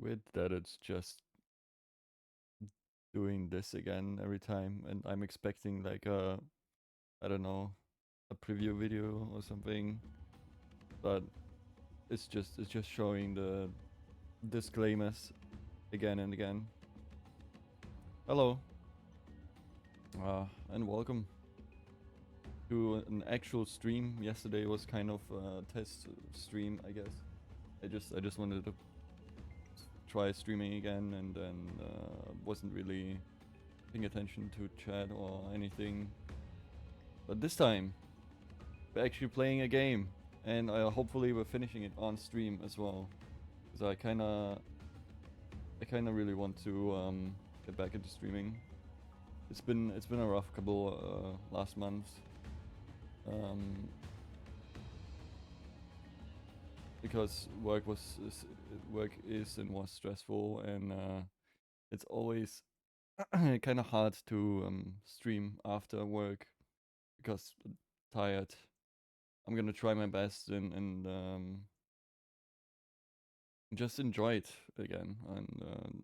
weird that it's just doing this again every time, and I'm expecting like I don't know, a preview video or something, but it's just showing the disclaimers again and again. Hello, and welcome to an actual stream. Yesterday was kind of a test stream, I guess. I just wanted to try streaming again, and then wasn't really paying attention to chat or anything. But this time, we're actually playing a game, and hopefully we're finishing it on stream as well. Because I kinda really want to get back into streaming. It's been a rough couple last months. Because work is and was stressful, and it's always kind of hard to stream after work because I'm tired. I'm gonna try my best and just enjoy it again, and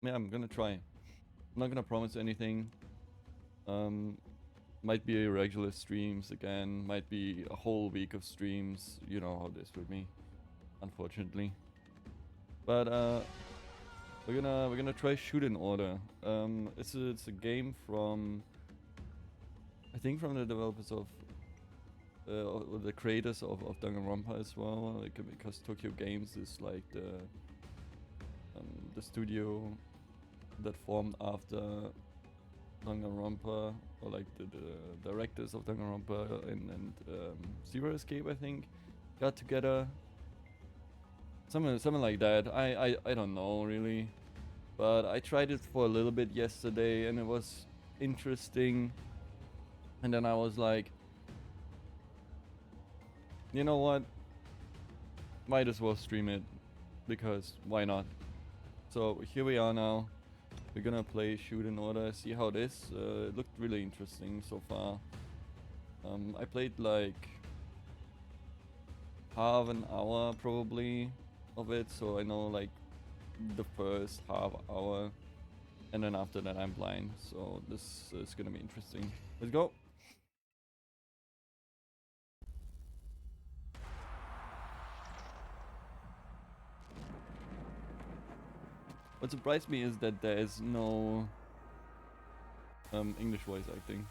yeah, I'm gonna try. I'm not gonna promise anything. Um, might be irregular streams again. Might be a whole week of streams. You know how it is with me, unfortunately. But we're gonna try Shuten Order. It's a game from, I think, from the developers of or the creators of Danganronpa as well. Like, because Tokyo Games is like the studio that formed after Danganronpa, or like the directors of Danganronpa and Zero Escape, I think, got together. Something like that. I don't know really, but I tried it for a little bit yesterday and it was interesting. And then I was like, you know what? Might as well stream it, because why not? So here we are now. We're gonna play Shuten Order, see how it is. It looked really interesting so far. I played like half an hour probably of it, so I know like the first half hour, and then after that I'm blind. So this is gonna be interesting. Let's go. What surprised me is that there is no English voice acting.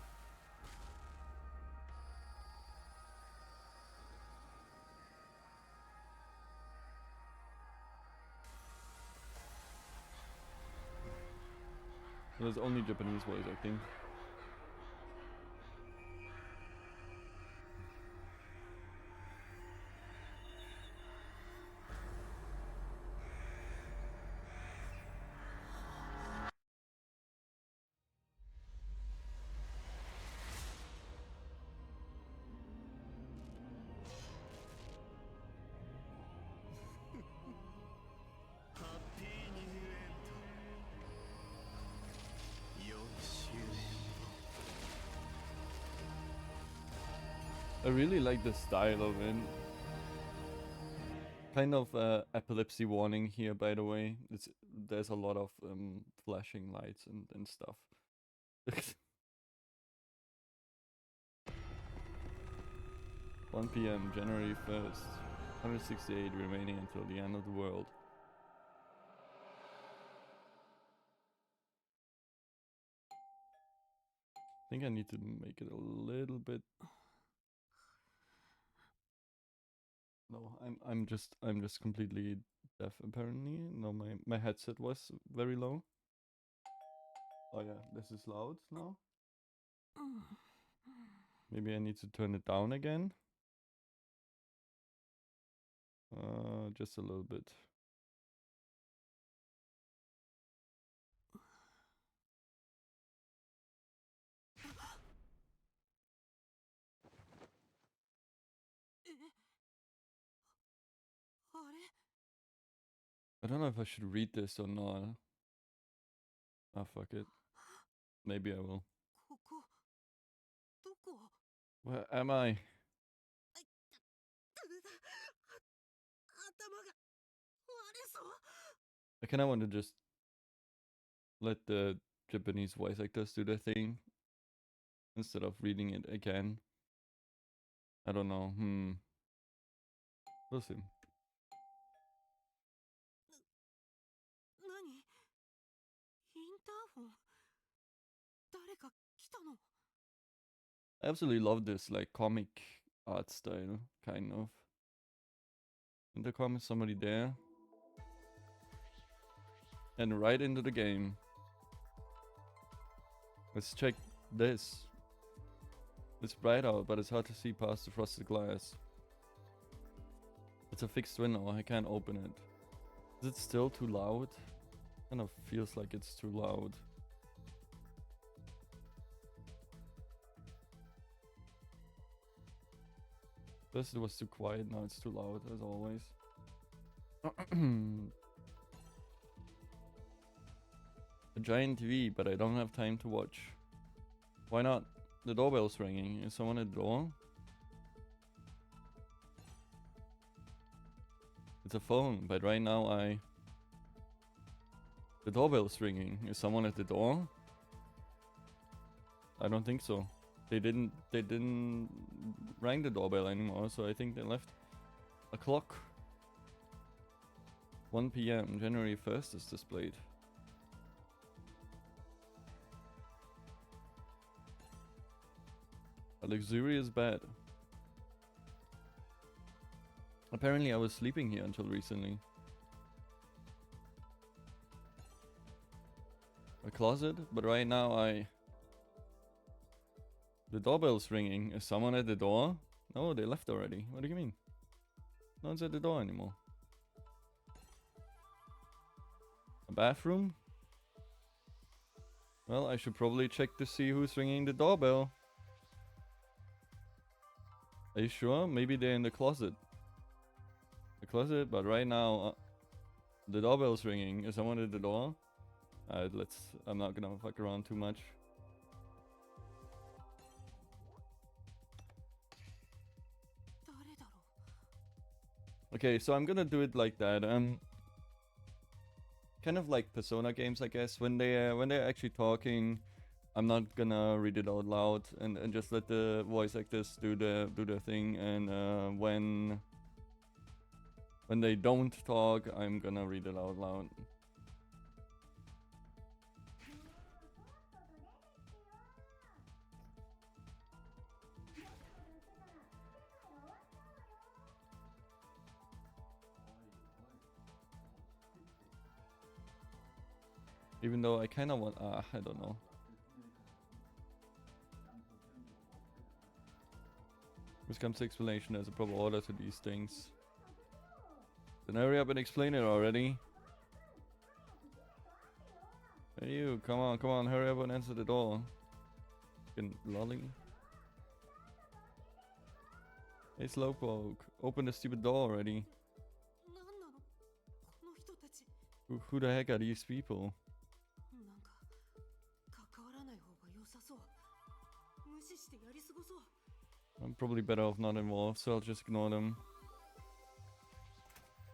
There's only Japanese voice acting. I really like the style of it. Kind of epilepsy warning here, by the way. There's a lot of flashing lights and stuff. 1 p.m. January 1st. 168 remaining until the end of the world. I think I need to make it a little bit. No, I'm just completely deaf apparently. No, my headset was very low. Oh yeah, this is loud now. Maybe I need to turn it down again. Just a little bit. I don't know if I should read this or not. Ah, fuck it. Maybe I will. Where am I? I kind of want to just let the Japanese voice actors do their thing instead of reading it again. I don't know. We'll see. I absolutely love this like comic art style, kind of. Intercom is somebody there. And right into the game. Let's check this. It's bright out, but it's hard to see past the frosted glass. It's a fixed window, I can't open it. Is it still too loud? Kind of feels like it's too loud. First it was too quiet, now it's too loud, as always. A giant TV, but I don't have time to watch. Why not? The doorbell's ringing. Is someone at the door? It's a phone, but right now the doorbell's ringing. Is someone at the door? I don't think so. They didn't ring the doorbell anymore, so I think they left a clock. 1 PM, January 1st is displayed. A luxurious bed. Apparently I was sleeping here until recently. A closet, but right now the doorbell's ringing. Is someone at the door? No, they left already. What do you mean? No one's at the door anymore. A bathroom? Well, I should probably check to see who's ringing the doorbell. Are you sure? Maybe they're in the closet. The closet, but right now the doorbell's ringing. Is someone at the door? I'm not gonna fuck around too much. Okay, so I'm gonna do it like that. Kind of like Persona games, I guess. When they're actually talking, I'm not gonna read it out loud and just let the voice actors do their thing. And when they don't talk, I'm gonna read it out loud. Even though I kind of want, I don't know. This comes to explanation. There's a proper order to these things. Then hurry up and explain it already. Hey you, come on, hurry up and answer the door. Fucking lolly. Hey Slowpoke, open the stupid door already. Who the heck are these people? I'm probably better off not involved, so I'll just ignore them.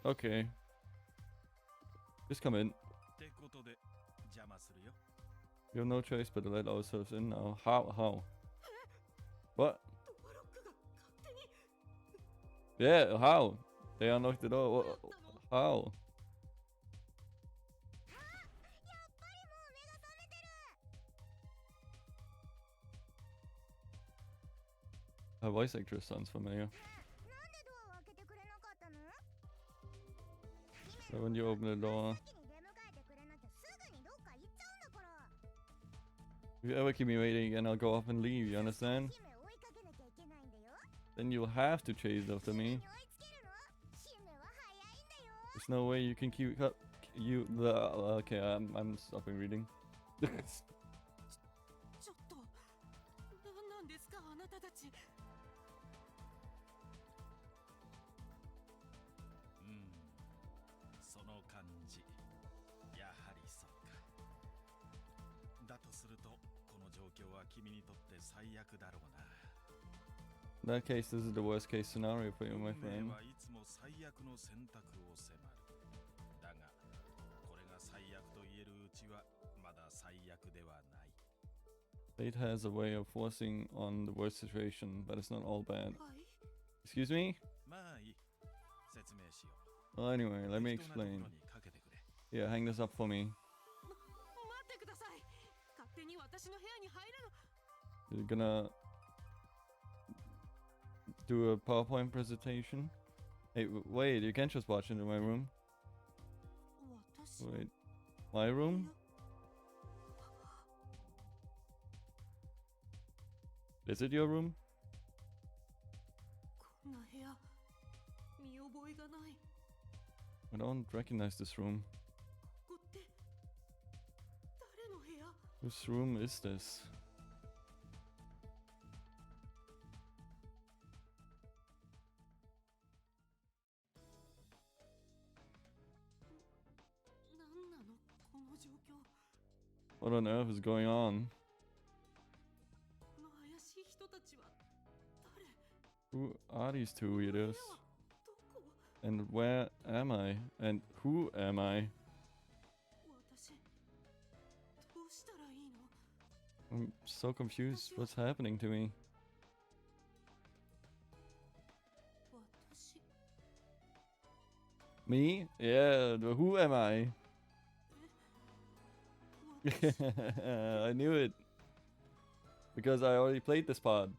Okay. Just come in. We have no choice but to let ourselves in now. How? What? Yeah, how? They unlocked the door. How? Her voice actress sounds familiar. So when you open the door, if you ever keep me waiting again, I'll go off and leave, you understand? Then you'll have to chase after me. There's no way you can keep up. Okay, I'm stopping reading. In that case, this is the worst case scenario for you, my friend. Fate has a way of forcing on the worst situation, but it's not all bad. Excuse me? Well, anyway, let me explain. Yeah, hang this up for me. You're gonna do a PowerPoint presentation? Hey, wait, you can't just watch into my room. Wait, my room? Is it your room? I don't recognize this room. Whose room is this? What on earth is going on? Who are these two weirdos? And where am I? And who am I? I'm so confused. What's happening to me? Me? Yeah, who am I? I knew it. Because I already played this part.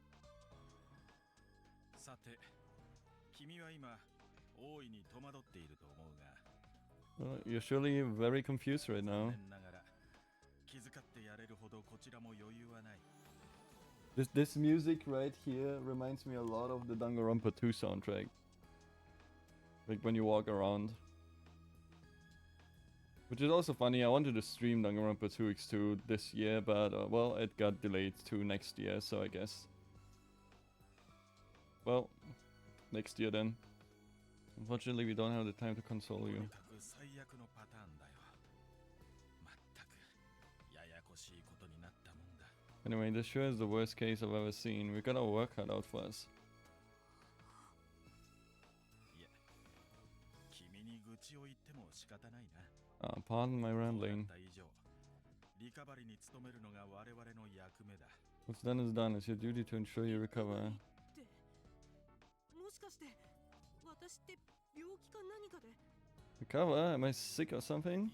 Well, you're surely very confused right now. This music right here reminds me a lot of the Danganronpa 2 soundtrack. Like when you walk around. Which is also funny, I wanted to stream Danganronpa 2x2 this year, but well, it got delayed to next year, so I guess. Well, next year then. Unfortunately, we don't have the time to console you. Anyway, this sure is the worst case I've ever seen. We got our work cut out for us. Pardon my rambling. What's done is done. It's your duty to ensure you recover. Recover? Am I sick or something?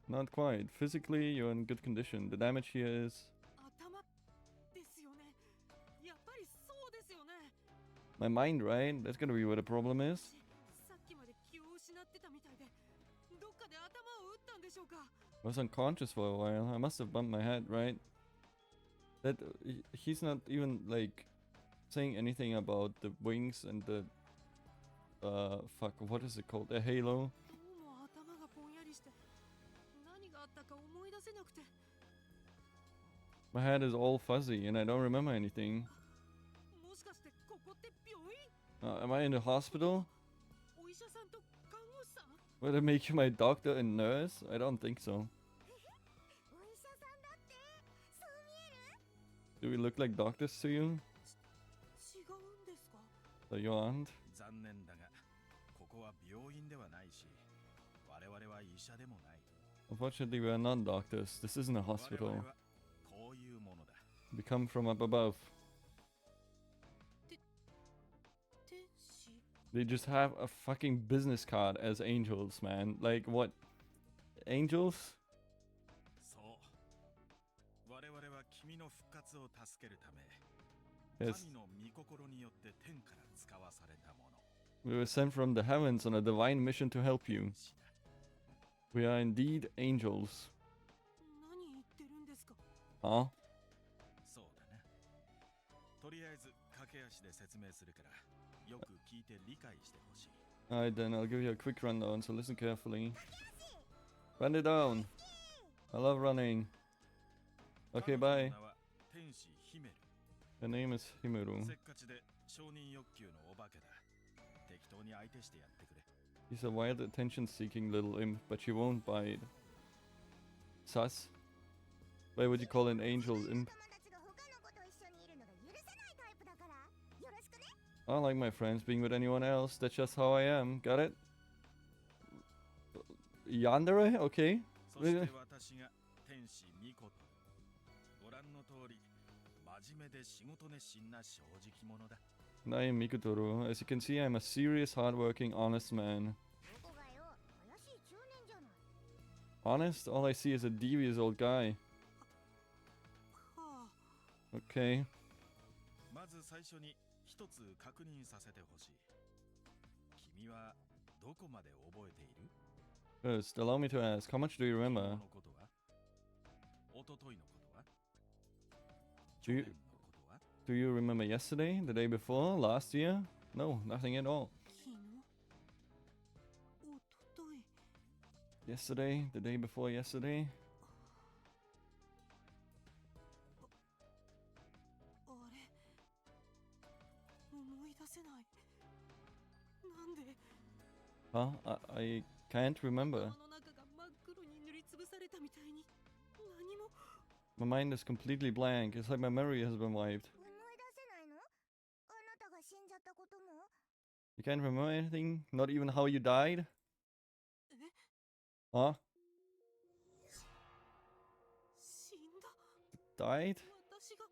Not quite. Physically, you're in good condition. The damage here is... My mind, right? That's gonna be where the problem is. I was unconscious for a while. I must have bumped my head, right? That he's not even like saying anything about the wings and the fuck, what is it called? The halo. My head is all fuzzy and I don't remember anything. Am I in the hospital? Will they make you my doctor and nurse? I don't think so. Do we look like doctors to you? So you aren't? Unfortunately, we are not doctors. This isn't a hospital. We come from up above. They just have a fucking business card as angels, man. Like, what? Angels? Yes. We were sent from the heavens on a divine mission to help you. We are indeed angels. Huh? Alright then, I'll give you a quick rundown, so listen carefully. Run it down! I love running. Okay, bye. Her name is Himuru. She's a wild attention-seeking little imp, but she won't bite. Sus? Why would you call an angel imp? I don't like my friends being with anyone else. That's just how I am. Got it? Yandere? Okay. そして私が天使ミコト。ご覧の通り、真面目で仕事熱心な正直者だ。I am Mikutoro. As you can see, I'm a serious, hardworking, honest man. Honest? All I see is a devious old guy. Okay. まず最初に一つ確認させてほしい。君はどこまで覚えている？ First, allow me to ask, how much do you remember? のことは？一昨日のことは？ Do you, 去年のことは？ do you remember yesterday? The day before? Last year? No, nothing at all. Yesterday? The day before yesterday? あれ、思い出せない。なんで？ Huh? I can't remember. 頭の中が真っ黒に塗りつぶされたみたいに何も。 My mind is completely blank. It's like my memory has been wiped. 思い出せないの？あなたが死んじゃったことも？ You can't remember anything? Not even how you died? え？ Huh? 死んだ。 Died? 私が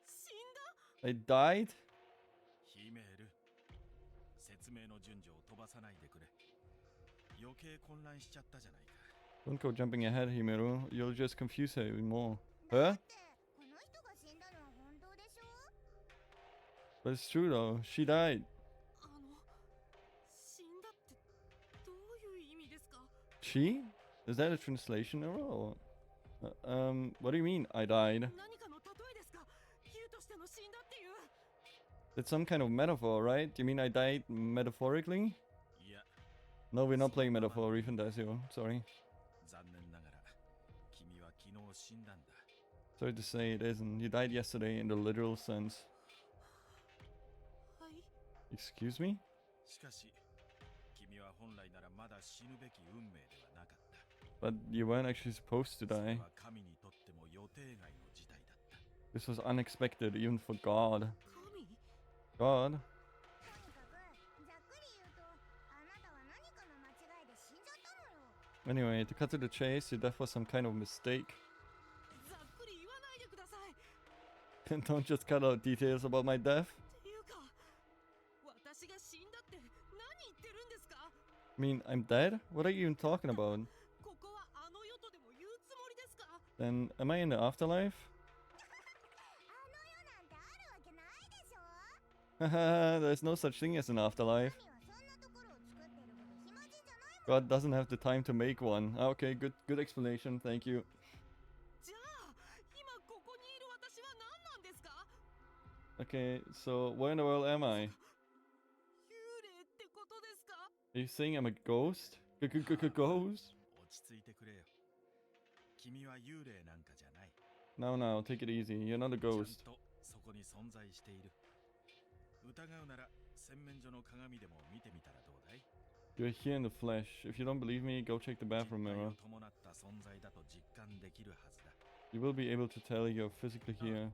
死んだ。 I died? ヒメール、説明の順序を飛ばさないでくれ。余計混乱しちゃったじゃないか。 Don't go jumping ahead, Himero. You'll just confuse her even more. Huh? この人が死んだのは本当でしょ？ But it's true though. She died. 死んだってどういう意味ですか？ She? Is that a translation error? Or, what do you mean, I died? 何かの例えですか？比喩としての死んだっていう。 It's some kind of metaphor, right? Do you mean I died metaphorically? いや、 No, we're not playing metaphor, Rifendasio. Sorry. 残念ながら君は昨日死んだんだ。 Sorry to say it isn't. You died yesterday in the literal sense. はい。 Excuse me? しかし、君は本来ならまだ死ぬべき運命ではなかった。 But you weren't actually supposed to それ die. は神にとっても予定外の事態だった。 This was unexpected, even for God. 神？ God? とにかくざっくり言うと、あなたは何かの間違いで死んじゃったのよ。 Anyway, to cut to the chase, your death was some kind of mistake. ざっくり言わないでください。 Don't just cut out details about my death. っていうか、私が死んだって何言ってるんですか？ I mean, I'm dead? What are you even talking about? ここはあの世とでも言うつもりですか？ Then, am I in the afterlife? あの世なんてあるわけないでしょ？ Haha, there's no such thing as an afterlife. 神はそんなところを作ってるほど暇人じゃないもん。 God doesn't have the time to make one. Ah, okay, good explanation. Thank you. じゃあ、今ここにいる私は何なんですか？ Okay, so where in the world am I? 幽霊ってことですか？ Are you saying I'm a ghost? Ghost? 落ち着いてくれよ。君は幽霊なんかじゃない。 Now, take it easy. You're not a ちゃん ghost. とそこに存在している。疑うなら洗面所の鏡でも見てみたらどうだい？ You're here in the flesh. If you don't believe me, go check the 実 bathroom 体を mirror. 伴った存在だと実感できるはずだ。 You will be able to tell you're physically here.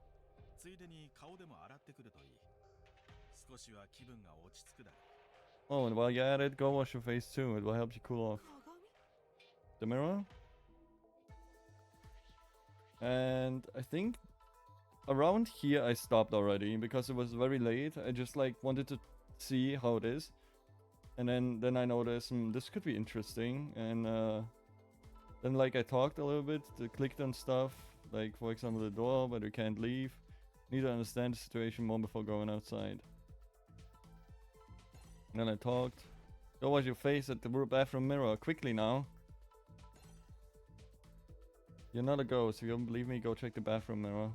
ついでに顔でも洗ってくるといい。少しは気分が落ち着くだろう。 Oh, and while you're at it, go wash your face too. It will help you cool off. 鏡？ The mirror? And I think around here I stopped already because it was very late. I just like wanted to see how it is. And then I noticed this could be interesting. And then like I talked a little bit, clicked on stuff. Like for example the door, but we can't leave. Need to understand the situation more before going outside. And then I talked. Go wash your face at the bathroom mirror. Quickly now. You're not a ghost. If you don't believe me, go check the bathroom mirror.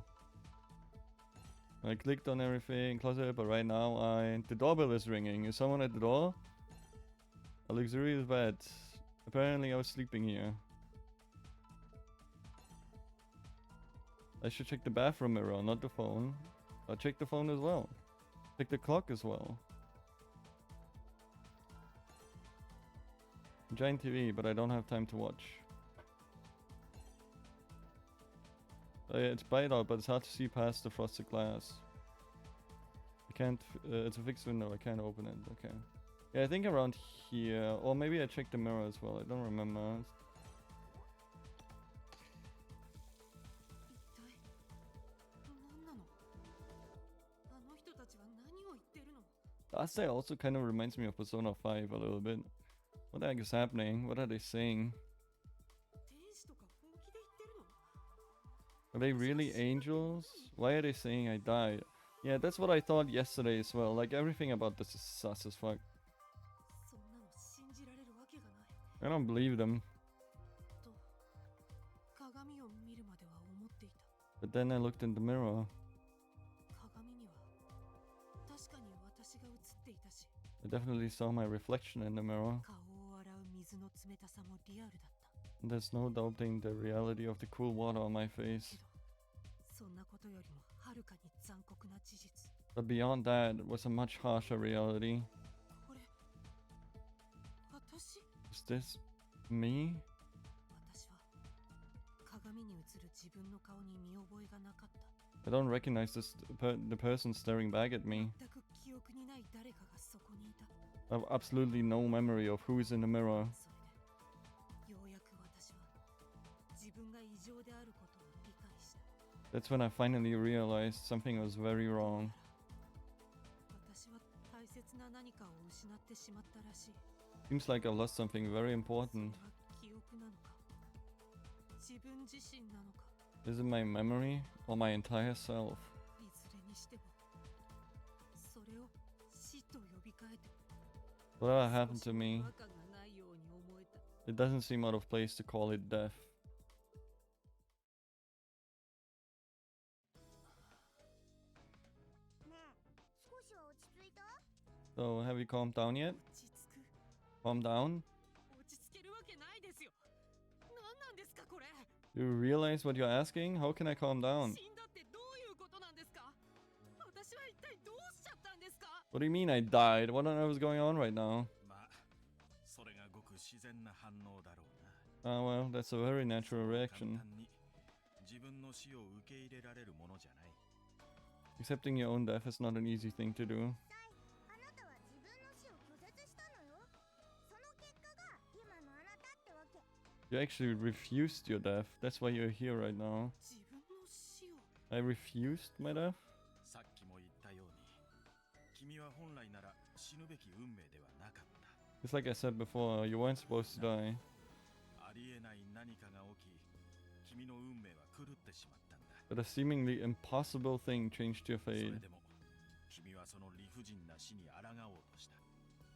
I clicked on everything, close it, but right now the doorbell is ringing. Is someone at the door? A luxurious bed. Apparently I was sleeping here. I should check the bathroom mirror, not the phone. I'll check the phone as well. Check the clock as well. Giant TV, but I don't have time to watch. It's bright out, but it's hard to see past the frosted glass. I can't. It's a fixed window. I can't open it. Okay. Yeah, I think around here, or maybe I checked the mirror as well. I don't remember. 一体何なの？あの人たちは何を言ってるの？ Last day also kind of reminds me of Persona 5 a little bit. What the heck is happening? What are they saying? 天使とか本気で言ってるの？ Are they really angels? Why are they saying I died? Yeah, that's what I thought yesterday as well. Like, everything about this is sus as fuck. そんなの信じられるわけがない。 I don't believe them. と鏡を見るまでは思っていた。 But then I looked in the mirror. 鏡には確かに私が映っていたし、 I definitely saw my reflection in the mirror. 顔を洗う水の冷たさもリアルだった。 And there's no doubting the reality of the cool water on my け face. ど、そんなことよりもはるかに残酷な事実。 But beyond that was a much harsher reality. これ、私？ Is this me? 私は鏡に映る自分の顔に見覚えがなかった。 I don't recognize the person staring back at me. 全く記憶にない誰かがそこにいた。 I have absolutely no memory of who's in the mirror. それで、ようやく私は自分が異常であることを理解した。 That's when I finally realized something was very wrong. 私は大切な何かを失ってしまったらしい。 Seems like I lost something very それ important. は記憶なのか、自分自身なのか、 Is it my memory or my entire self? いずれにしても、それを死と呼び換えて、 Whatever happened 少し to も me, 違和感がないように思えた。 it doesn't seem out of place to call it death. ねえ、少しは落ち着いた？ So, have you calmed down yet? 落ち着く。 Calm down? 落ち着けるわけないですよ。何なんですかこれ。 Do you realize what you're asking? How can I calm down? 死んだってどういうことなんですか？私は一体どうしちゃったんですか？ What do you mean I died? What on earth is going on right now? まあそれがごく自然な反応だろうな。 Ah, well, that's a very natural 簡 reaction. 単に自分の死を受け入れられるものじゃない。 Accepting your own death is not an easy thing to do. あなたは自分の死を拒絶したのよ。その結果が今のあなたってわけ。 You actually refused your death. That's why you're here right now. 自分の死を。 I refused my death? さっきも言ったように、君は本来なら死ぬべき運命ではなかった。 It's like I said before, you weren't supposed to die. ありえない何かが起き、君の運命は狂ってしまったんだ。 But a seemingly impossible thing changed your それ fate. でも、君はその理不尽な死に抗おうとした。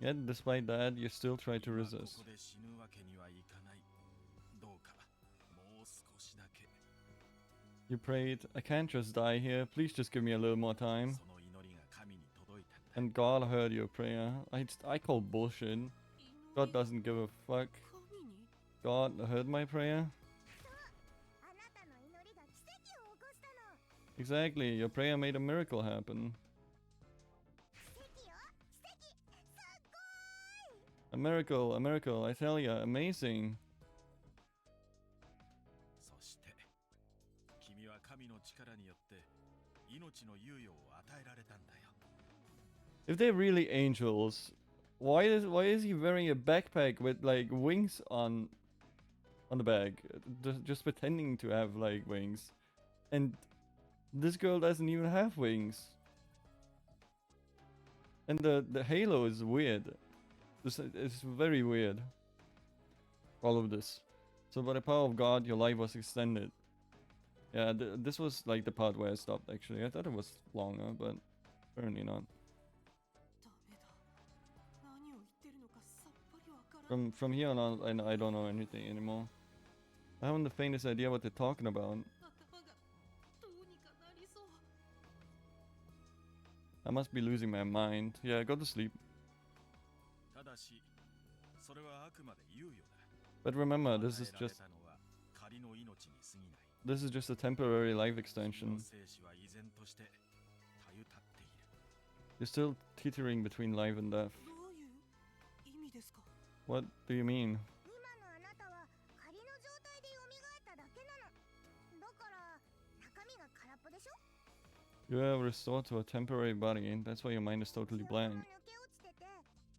Yet, despite that, you still try to 今こ resist. こで死ぬわけにはいかない。どうか、もう少しだけ。 You prayed, I can't just die here. Please just give me a little more time. その祈りが神に届いたんだ。 And God heard your prayer. I call bullshit. God doesn't give a fuck. 神に？ God heard my prayer? あなたの祈りが奇跡を起こしたの。 Exactly, your prayer made a miracle happen. 奇跡よ、奇跡。すっごーい。 A miracle, I tell ya, amazing. そして、君は神の力によって命の猶予を与えられたんだよ。 If they're really angels, why is he wearing a backpack with like wings on the back? Just pretending to have like wings. And this girl doesn't even have wings. And the halo is weird. It's very weird. All of this. So by the power of God, your life was extended. Yeah, this was like the part where I stopped actually. I thought it was longer, but apparently not. ダメだ。何を言ってるのかさっぱりわからん。 From here on out, I don't know anything anymore. I haven't the faintest idea what they're talking about. 頭がどうにかなりそう。 I must be losing my mind. Yeah, go to sleep. ただし、それはあくまで猶予だ。 But remember, this is 与えられ just たのは仮の命に過ぎない。 this is just a temporary life 君 extension. の生死は依然としてたゆたっている。 You're still teetering between life and death. どういう意味ですか？ What do you mean? 今のあなたは仮の状態で蘇っただけなの。だから中身が空っぽでしょ？ You are restored to a temporary body. That's why your mind is totally 記憶が blank. 抜け落ちてて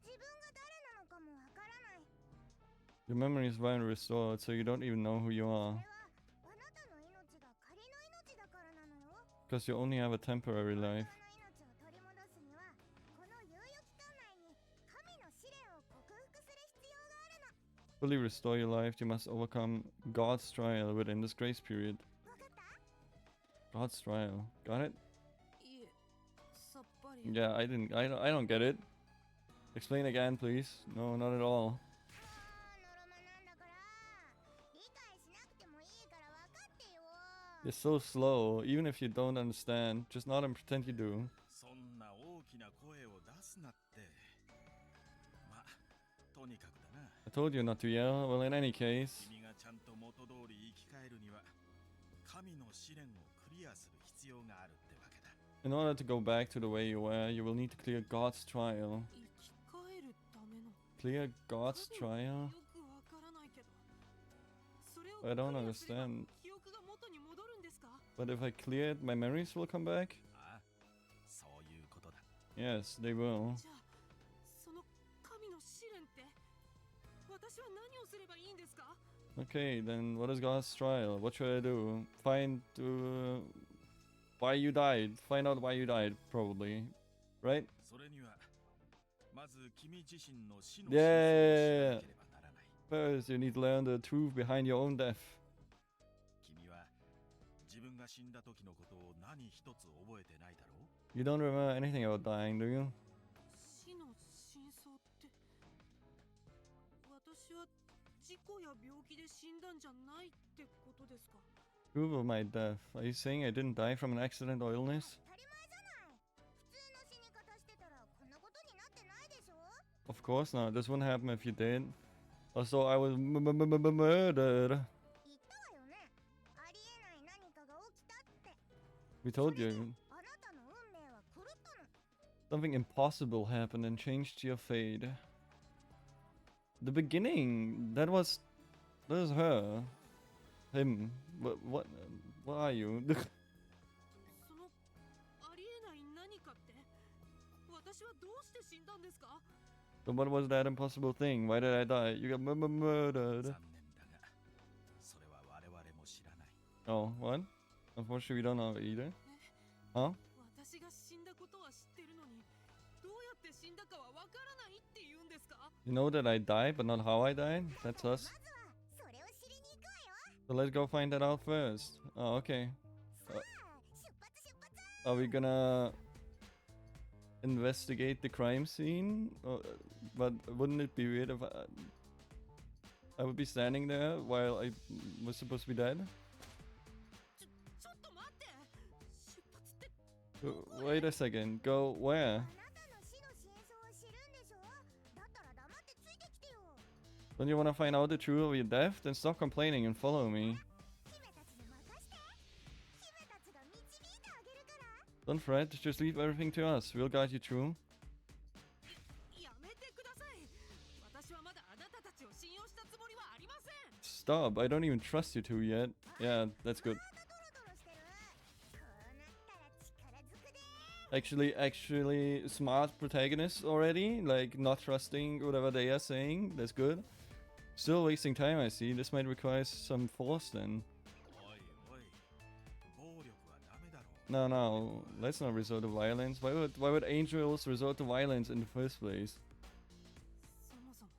自分が誰なのかもわからない。 Your memory is well restored, so you don't even know who you それ are. はあなたの命が仮の命だからなのよ。 Because you only have a temporary 本 life. 当の命を取り戻すにはこの猶予期間内に神の試練を克服する必要があるの。 Fully restore your life, you must overcome God's trial within this grace period. わかった？ God's trial. Got it? いえ、さっぱり。 Yeah, I don't get it. Explain again, please. No, not at all. ノロマなんだから理解しなくてもいいから分かってよ。 You're so slow, even if you don't understand. Just nod and pretend you do. そんな大きな声を出すなって。ま、とにかくだな。 I told you not to yell. Well, in any case, 君がちゃんと元通り生き返るには神の試練をクリアする必要があるってわけだ。 in order to go back to the way you were, you will need to clear God's trial. 生き返るための。 Clear God's trial? よくわからないけど。それを I don't クリアすれば understand. 記憶が元に戻るんですか？ But if I clear it, my memories will come back? ああ、そういうことだ。 Yes, they will. じゃあ、その神の試練って私は何をすればいいんですか？ Okay, then what is God's trial? What should I do? Find why you died. Find out why you died, probably. Right? それにはまず君自身の死の Yeah. 真相を知らなければならない。 First, you need to learn the truth behind your own death. 君は自分が死んだ時のことを何一つ覚えてないだろう？ You don't remember anything about dying, do you? 死の真相って、私は事故や病気で死んだんじゃないってことですか？ Proof of my death. Are you saying I didn't die from an accident or illness? 当たり前じゃない。普通の死に方してたらこんなことになってないでしょ。 Of course not. This wouldn't happen if you did. Also, I was murdered. 言ったわよね。ありえない何かが起きたって。 We told you. あなたの運命は狂ったの。 Something impossible happened and changed your fate. The beginning, that was her. Him. What are you? そのありえない何かって私はどうして死んだんですか？ So what was that impossible thing? Why did I die? You got murdered. 残念だが、それは我々も知らない。 Oh, what? Unfortunately, we don't know either. Huh? 私が死んだことは知ってるのにどうやって死んだかはわからないって言うんですか？ You know that I died, but not how I died? That's ま us. ずはそれを知りに行くわよ。 So let's go find that out first. Oh, okay. さあ、出発出発。 Are we gonna investigate the crime scene? But wouldn't it be weird if I would be standing there while I was supposed to be dead? ちょっと待って。出発って Wait a second. Go where? あなたの死の真相を知るんでしょ。だったら黙ってついてきてよ。 Don't you want to find out the truth of your death? Then stop complaining and follow me. 姫たちに任して。姫たちが導いてあげるから。 Don't fret. Just leave everything to us. We'll guide you through. やめてください。私はまだあなたたちを信用したつもりはありません。 Stop. I don't even trust you two yet. Yeah, that's good. またドロドロしてる。こうなったら力ずくで。 Actually smart protagonists already, like not trusting whatever they are saying. That's good. Still wasting time, I see. This might require some force then. おいおい、暴力はダメだろう。 No, let's not resort to violence. Why would angels resort to violence in the first place? そもそも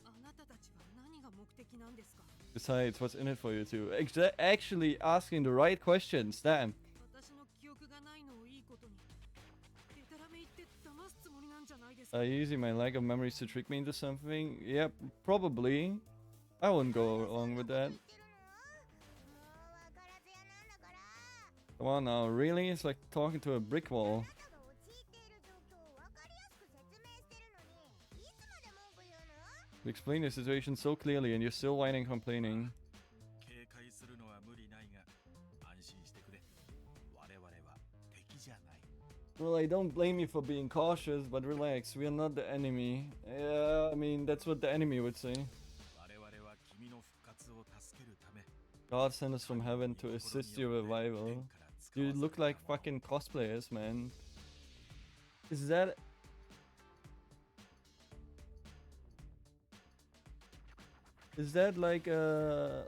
あなたたちは何が目的なんですか？ Besides, what's in it for you two? Actually asking the right questions, damn. 私の記憶がないのをいいことにデタラメ言って騙すつもりなんじゃないですか？ Are you using my lack of memories to trick me into something? Yep, probably. I wouldn't go along with that. 言ってるの？もうわからずやなんだから。 Come on now, really? It's like talking to a brick wall. あなたが陥っている状況をわかりやすく説明してるのに、いつまで文句言うの？ You explain the situation so clearly and you're still whining and complaining. 警戒するのは無理ないが、安心してくれ。我々は敵じゃない。 Well, I don't blame you for being cautious, but relax, we are not the enemy. Yeah, I mean, that's what the enemy would say. 我々は君の復活を助けるため、 God sent us from heaven to assist your revival. You look like fucking cosplayers, man. Is that... Is that like a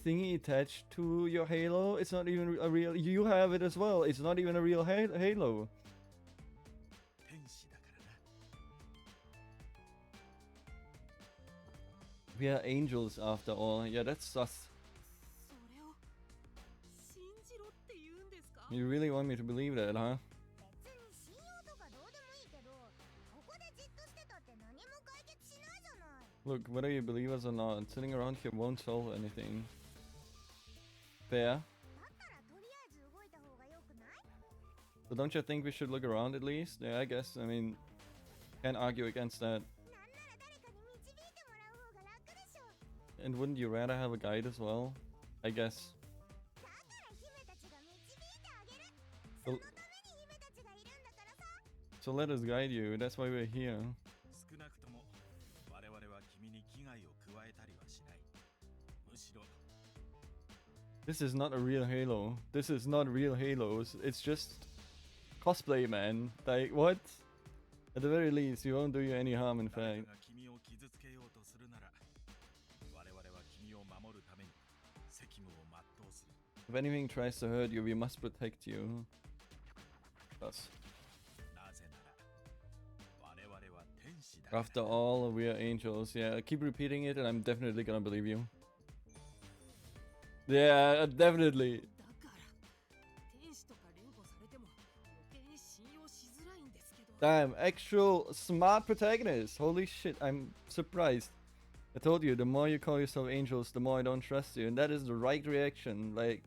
thingy attached to your halo? It's not even a real... You have it as well. It's not even a real halo. 天使だからな。 We are angels after all. Yeah, that's sus. それを信じろって言うんですか？ You really want me to believe that, huh? 別に信用とかどうでもいいけど、ここでじっとしてたって何も解決しないじゃない。 Look, whether you believe us or not, sitting around here won't solve anything. Fair. だったらとりあえず動いた方が良くない？ But don't you think we should look around at least? Yeah, I guess. I mean, can't argue against that. なんなら誰かに導いてもらう方が楽でしょ。 And wouldn't you rather have a guide as well? I guess. だから姫たちが導いてあげる。 So, そのために姫たちがいるんだからさ。 so let us guide you. That's why we're here. 少なくとも我々は君に危害を加えたりはしない。むしろ This is not a real Halo. This is not real Halos. It's just cosplay, man. Like, what? At the very least, we won't do you any harm, in 誰 fact. かが君を傷つけようとするなら、我々は君を守るために責務を全うする。 If anything tries to hurt you, we must protect you. Us. なぜなら我々は天使だから。 After all, we are angels. Yeah, keep repeating it and I'm definitely gonna believe you. Yeah, definitely. だから天使とか連呼されても余計に信用しづらいんですけど。 Damn, actual smart protagonist. Holy shit, I'm surprised. I told you, the more you call yourself angels, the more I don't trust you. And that is the right reaction. Like,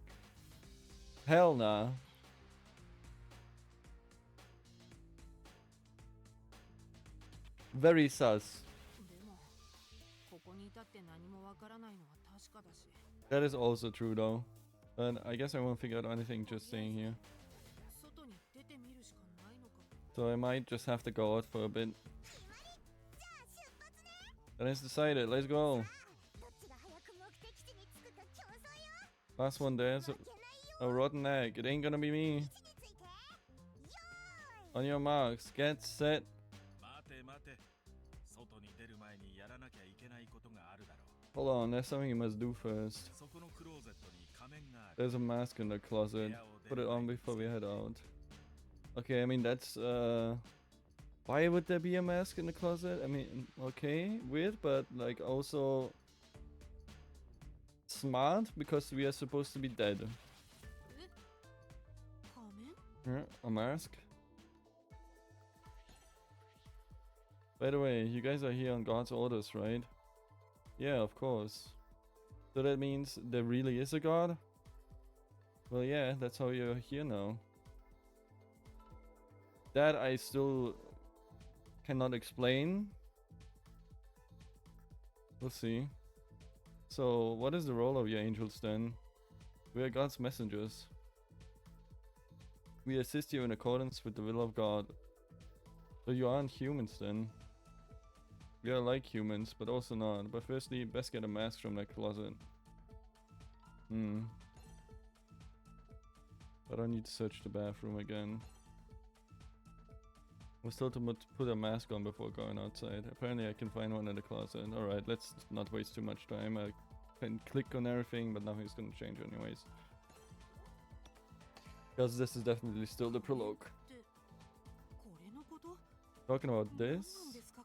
hell nah. Very sus. でもここにいたって何もわからないのは確かだし。 That is also true though. But I guess I won't figure out anything just staying here. 外に出てみるしかないのか。 So I might just have to go out for a bit. じゃあ出発ね。 Then it's decided, let's go. どっちが早く目的地に着くか競争よ。 Last one there's 負けないよ。 a rotten egg. It ain't gonna be me. 位置について。よーい。 On your marks, get set. 待て待て。外に出る前にやらなきゃいけないことがあるだろう。 Hold on, there's something you must do first. そこのクローゼットに仮面がある。 There's a mask in the closet. Put it on before we head out. Okay, I mean that's why would there be a mask in the closet? I mean, okay, weird, but like also smart because we are supposed to be dead. え？仮面？ Yeah, a mask. By the way, you guys are here on God's orders, right? Yeah, of course. So that means there really is a God? Well, yeah, that's how you're here now. That I still cannot explain. We'll see. So, what is the role of your angels then? We are God's messengers. We assist you in accordance with the will of God. So you aren't humans then. We are like humans, but also not. But firstly, best get a mask from that closet. But I need to search the bathroom again. Was told to put a mask on before going outside. Apparently I can find one in the closet. Alright, let's not waste too much time. I can click on everything, but nothing's gonna change anyways. Because this is definitely still the prologue. ってこれのこと？ Talking about 何なん this? ですか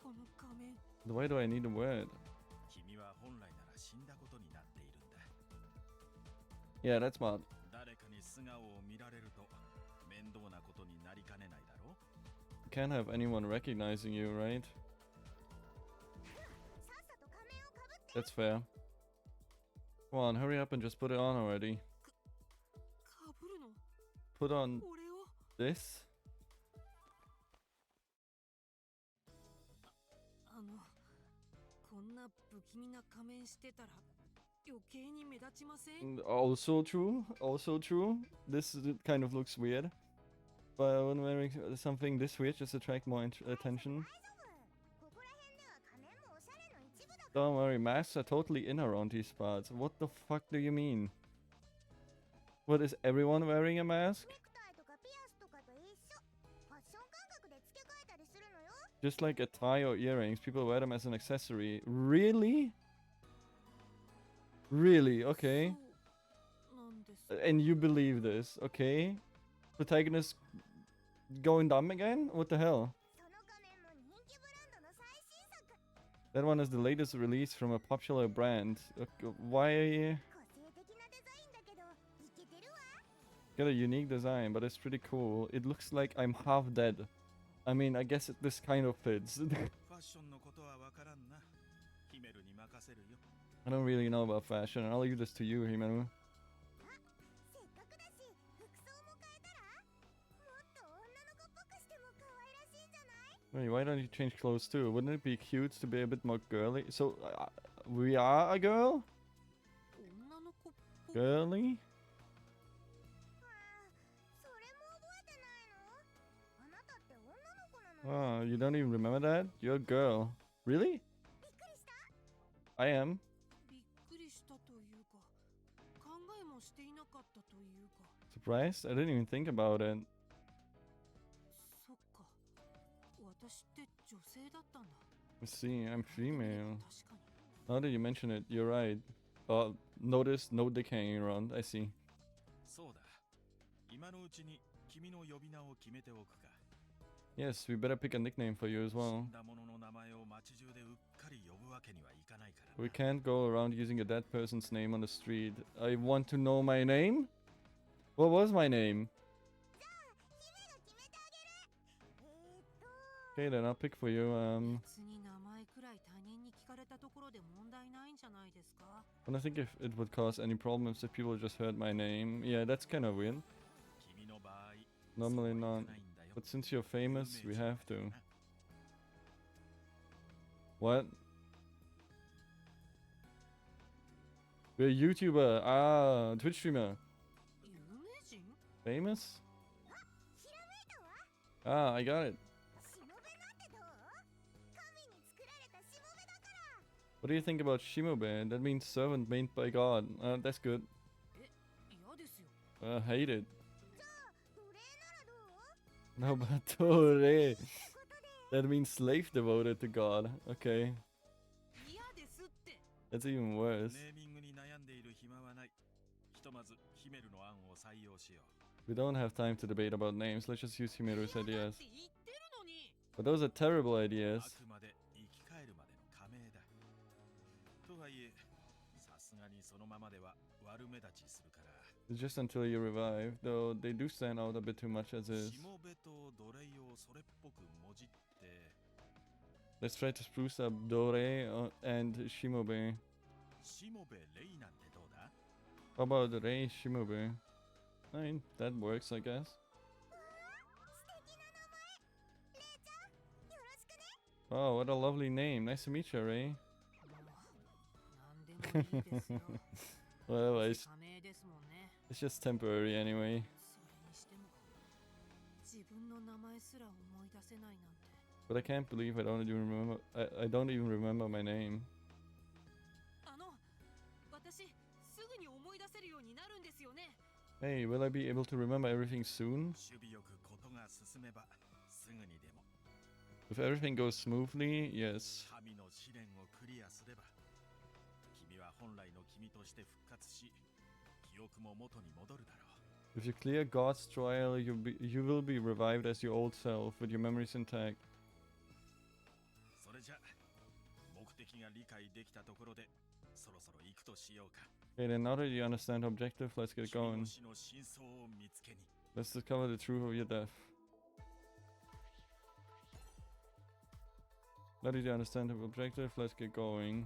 この仮面。 Why do I need a word? 君は本来なら死んだことになっているんだ。 Yeah, that's smart. 誰かに素顔を見られると面倒なことになりかねないだろう。 You can't have anyone recognizing you, right? さっさと仮面をかぶって。 That's fair. Come on, hurry up and just put it on already. かぶるの？ Put on これを？ this? こんな不気味な仮面してたら余計に目立ちません？ Also true. Also true. This kind of looks weird. But when wearing something this weird, just attract more attention. 大丈夫。ここら辺では仮面もおしゃれの一部だか Don't worry, masks are totally in around these spots. What the fuck do you mean? What, is everyone wearing a mask? ネクタイとかピアスとかと一緒。ファッション感覚で付け替えたりするのよ。 Just like a tie or earrings, people wear them as an accessory. Really? Really? Okay. そうなんですか。 And you believe this, okay? Protagonist going dumb again? What the hell? その仮面も人気ブランドの最新作。 That one is the latest release from a popular brand. Why? 個性的なデザインだけど、イケてるわ。 Got a unique design, but it's pretty cool. It looks like I'm half dead. I mean, I guess this kind of fits. ファッションのことはわからんな。ヒメルに任せるよ。 I don't really know about fashion. I'll leave this to you, Himaru. せっかくだし、服装も変えたら。もっと女の子っぽくしても可愛らしいんじゃない？ Wait, why don't you change clothes too? Wouldn't it be cute to be a bit more girly? So, we are a girl? 女の子っぽく Girly? ああ、それも覚えてないの？あなたって女の子なの？ Oh, you don't even remember that? You're a girl. Really? びっくりした？ I am. びっくりしたというか、考えもしていなかったというか。 Surprised? I didn't even think about it. そっか。私って女性だったんだ。 Let's see, I'm female. 確かに。 Now that you mention it, you're right. Notice no dick hanging around. I see. そうだ。今のうちに君の呼び名を決めておくか。 Yes, we better pick a nickname for you as 死 well. んだ者の名前を街中でうっかり呼ぶわけにはいかないからな。 We can't go around using a dead person's name on the street. I want to know my name? What was my name? じゃあ、姫が決めてあげる。Okay, then I'll pick for you. 別に名前くらい他人に聞かれたところで問題ないんじゃないですか。 And I think if it would cause any problems if people just heard my name. Yeah, that's kind of weird. 君の場合、 Normally そうはい not. かないんだよ。 But since you're famous, we have to. 有名人だな。 What? We're a YouTuber. Ah, Twitch streamer. 有名人？ Famous? ひらめいたわ。 Ah, I got it. しもべなんてどう？神に作られたしもべだから。 What do you think about Shimobe? That means servant made by God. That's good. え、嫌ですよ。 Hate it. じゃあ、奴隷ならどう？ No, but Tore. ってことで、 That means slave devoted to God. Okay. 嫌ですって。 That's even worse. ネーミングに悩んでいる暇はない。ひとまずヒメルの案を採用しよう。 We don't have time to debate about names. Let's just use Himeru's 嫌だっ ideas. て言ってるのに。 But those are terrible あ ideas. くまで生き返るまでの仮名だ。とはいえ、さすがにそのままでは悪目立ちするから。 It's just until you revive, though they do stand out a bit too much as is. しもべと奴隷をそれっぽくもじって、 Let's try to spruce up Dore and Shimobe. しもべレイなんてどうだ？ How about Rei Shimobe? I mean, that works, I guess. うわあ、素敵な名前。レイちゃん、よろしくね。 Oh, what a lovely name. Nice to meet you, Rei. もう何でもいいですよ。 Well, it's, 仮名ですもんね。 it's just temporary anyway. それにしても自分の名前すら思い出せないなんて。 But I can't believe I don't even remember. I don't even remember my name. 私すぐに思い出せるようになるんですよね。 Hey, will I be able to remember everything soon? 守備よくことが進めばすぐにでも。 If everything goes smoothly, yes. 神の試練をクリアすれば、君は本来の君として復活し、記憶も元に戻るだろう。 If you clear God's trial, you will be revived as your old self with your memories intact. それじゃ、目的が理解できたところで、そろそろ行くとしようか。 Okay, then now that you understand the objective, let's get 君の going. 死の真相を見つけに。 Let's discover the truth of your death. Now that you understand the objective, let's get going.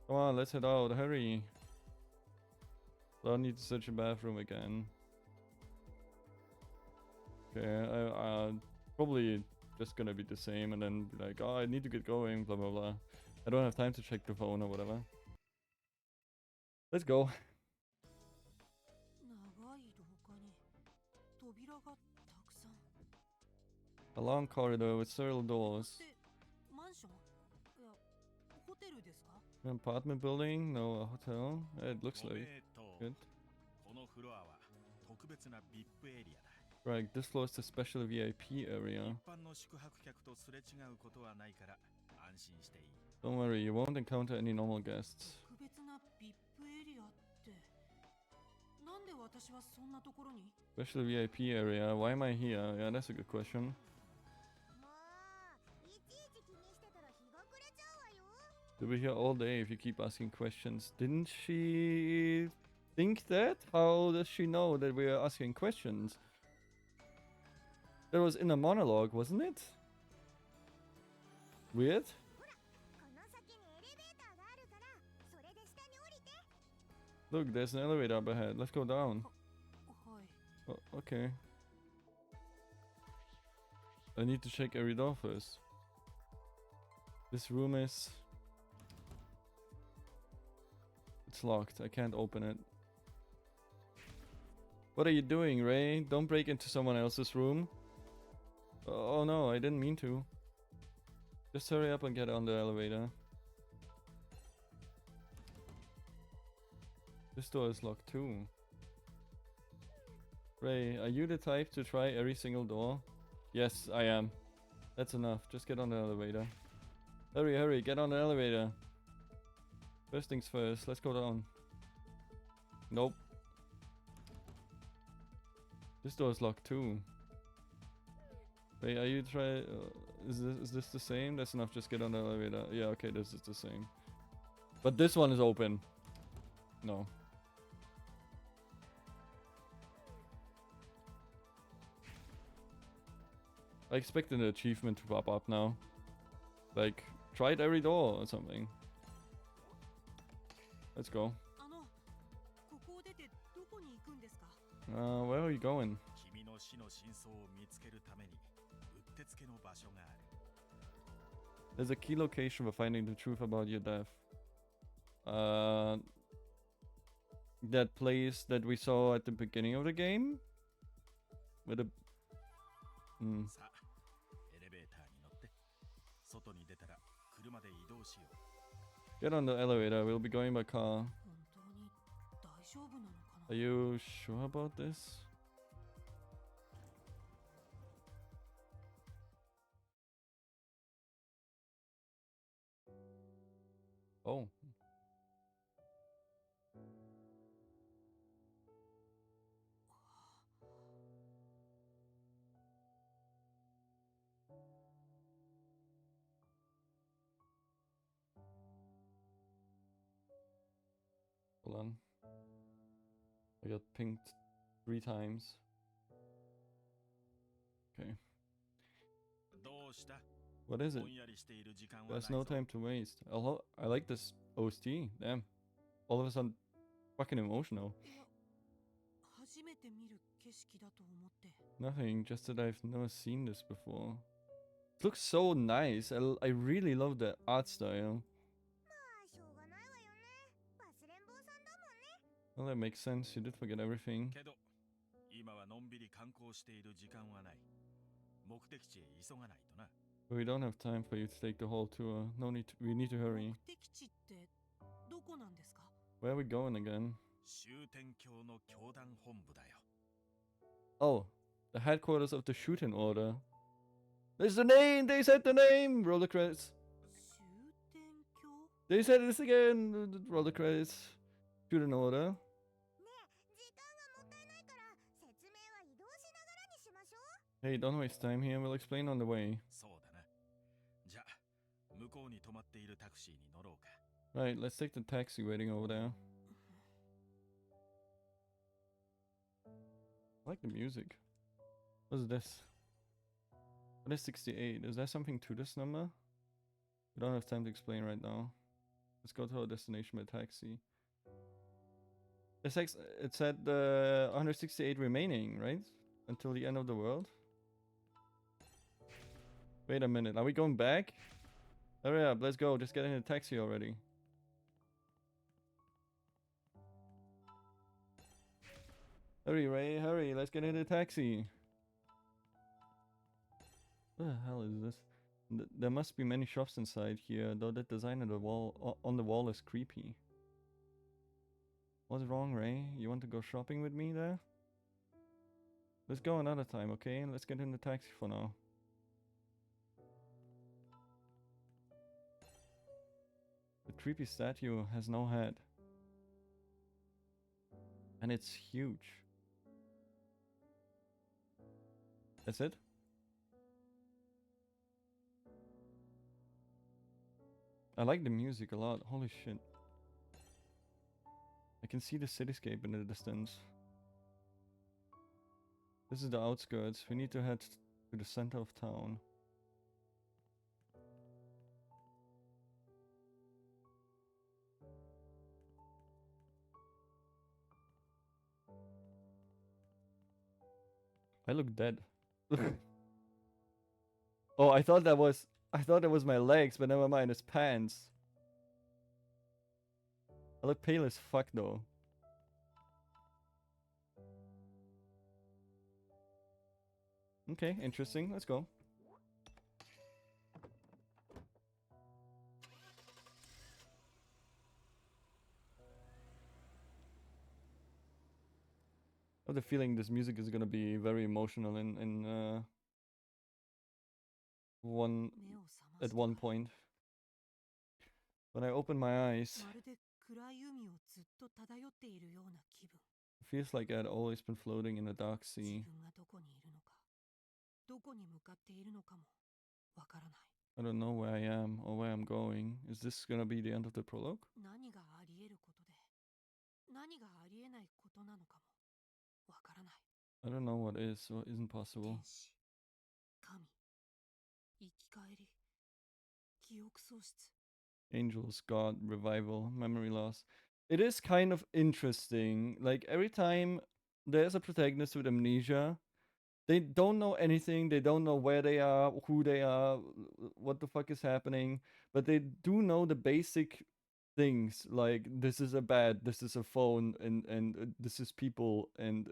Come on, let's head out. Hurry. I'll need to search the bathroom again. Okay, probably just gonna be the same and then be like, oh, I need to get going, blah blah blah. I don't have time to check the phone or whatever. Let's go. 長い廊下に扉がたくさん。 A long corridor with several doors. で、マンション？いや、An apartment building? No, a hotel? It looks ご like 名答 good. このフロアは特別な VIP エリアだ Right, this floor is the special VIP 一 area. 般の宿泊客とすれ違うことはないから安心していい Don't worry, you won't encounter any normal guests. 特別な VIP エリアってなんで私はそんなところに Special VIP area. Why am I here? Yeah, that's a good question. もういちいち気にしてたら日が暮れちゃうわよ You'll be here all day if you keep asking questions. Didn't she think that? How does she know that we are asking questions? That was in a monologue, wasn't it? Weird? この先にエレベーターがあるからそれで下に降りて Look, there's an elevator up ahead. Let's go down. はい Oh, okay. I need to check every door first. This room is... It's locked. I can't open it. What are you doing, Ray? Don't break into someone else's room. Oh no, I didn't mean to. Just hurry up and get on the elevator. This door is locked too. Ray, are you the type to try every single door? Yes, I am. That's enough. Just get on the elevator. Hurry, hurry, get on the elevator. First things first, let's go down. Nope. This door is locked too. Wait, are you try? Is this the same? That's enough. Just get on the elevator. Yeah, okay, this is the same. But this one is open. No. I expect an achievement to pop up now. Like, try it every door or something. Let's go. ここを出てどこに行くんですか Where are you going? 君の死の真相を見つけるためにうってつけの場所がある There's a key location for finding the truth about your death. That place that we saw at the beginning of the game? With the... さあエレベーターに乗って外に出たら車で移動しよう Get on the elevator, we'll be going by car. 本当に大丈夫なのかな Are you sure about this? Oh. Hold on. I got pinged 3 times. Okay. どうした What is it? ぼんやりしている時間はない There's ぞ no time to waste. I like this OST. Damn. All of a sudden, fucking emotional. いや初めて見る景色だと思って Nothing, just that I've never seen this before. It looks so nice. I really love the art style. まあしょうがないわよね忘れん坊さんだもんね Well, that makes sense. You did forget everything. けど今はのんびり観光している時間はない目的地へ急がないとな But we don't have time for you to take the whole tour. No need to, we need to hurry. 目的地ってどこなんですか Where are we going again? 終天教の教団本部だよ Oh, the headquarters of the Shuten order. There's the name! They said the name! Roll the credits. 終点教 They said this again! Roll the credits. Shuten order. ねえ時間がもったいないから説明は移動しながらにしましょう Hey, don't waste time here. We'll explain on the way. そうだなじゃあ向こうに止まっているタクシーに乗ろうか Right, let's take the taxi waiting over there. I like the music. What's this? What is 68? Is there something to this number? We don't have time to explain right now. Let's go to our destination by taxi. It said 168 remaining, right? Until the end of the world? Wait a minute, are we going back? Hurry up, let's go. Just get in a taxi already. Hurry, Ray, hurry. Let's get in a taxi. What the hell is this? There must be many shops inside here, though that design on the wall is creepy. What's wrong, Ray? You want to go shopping with me there? Let's go another time, okay? Let's get in the taxi for now. The creepy statue has no head. And it's huge. That's it? I like the music a lot. Holy shit. I can see the cityscape in the distance. This is the outskirts. We need to head to the center of town. I look dead. Oh, I thought that was my legs, but never mind, it's pants. I look pale as fuck though. Okay, interesting. Let's go. I have the feeling this music is gonna be very emotional in at one point. When I open my eyes, it feels like I'd always been floating in a dark sea. I don't know where I am or where I'm going. Is this gonna be the end of the prologue? I don't know what is or isn't possible. Angels, God, revival, memory loss. It is kind of interesting. Like every time there's a protagonist with amnesia, they don't know anything. They don't know where they are, who they are, what the fuck is happening. But they do know the basic things, like this is a bed, this is a phone, and this is people, and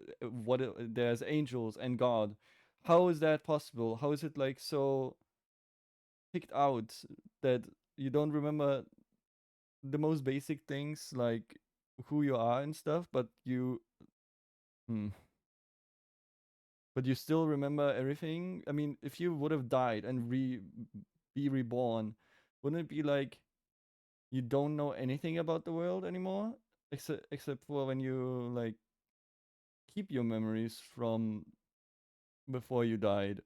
there's angels and God. How is that possible? How is it like so picked out that you don't remember the most basic things, like who you are and stuff, but you but you still remember everything? I mean, if you would have died and be reborn, wouldn't it be like you don't know anything about the world anymore, except for when you like keep your memories from before you died,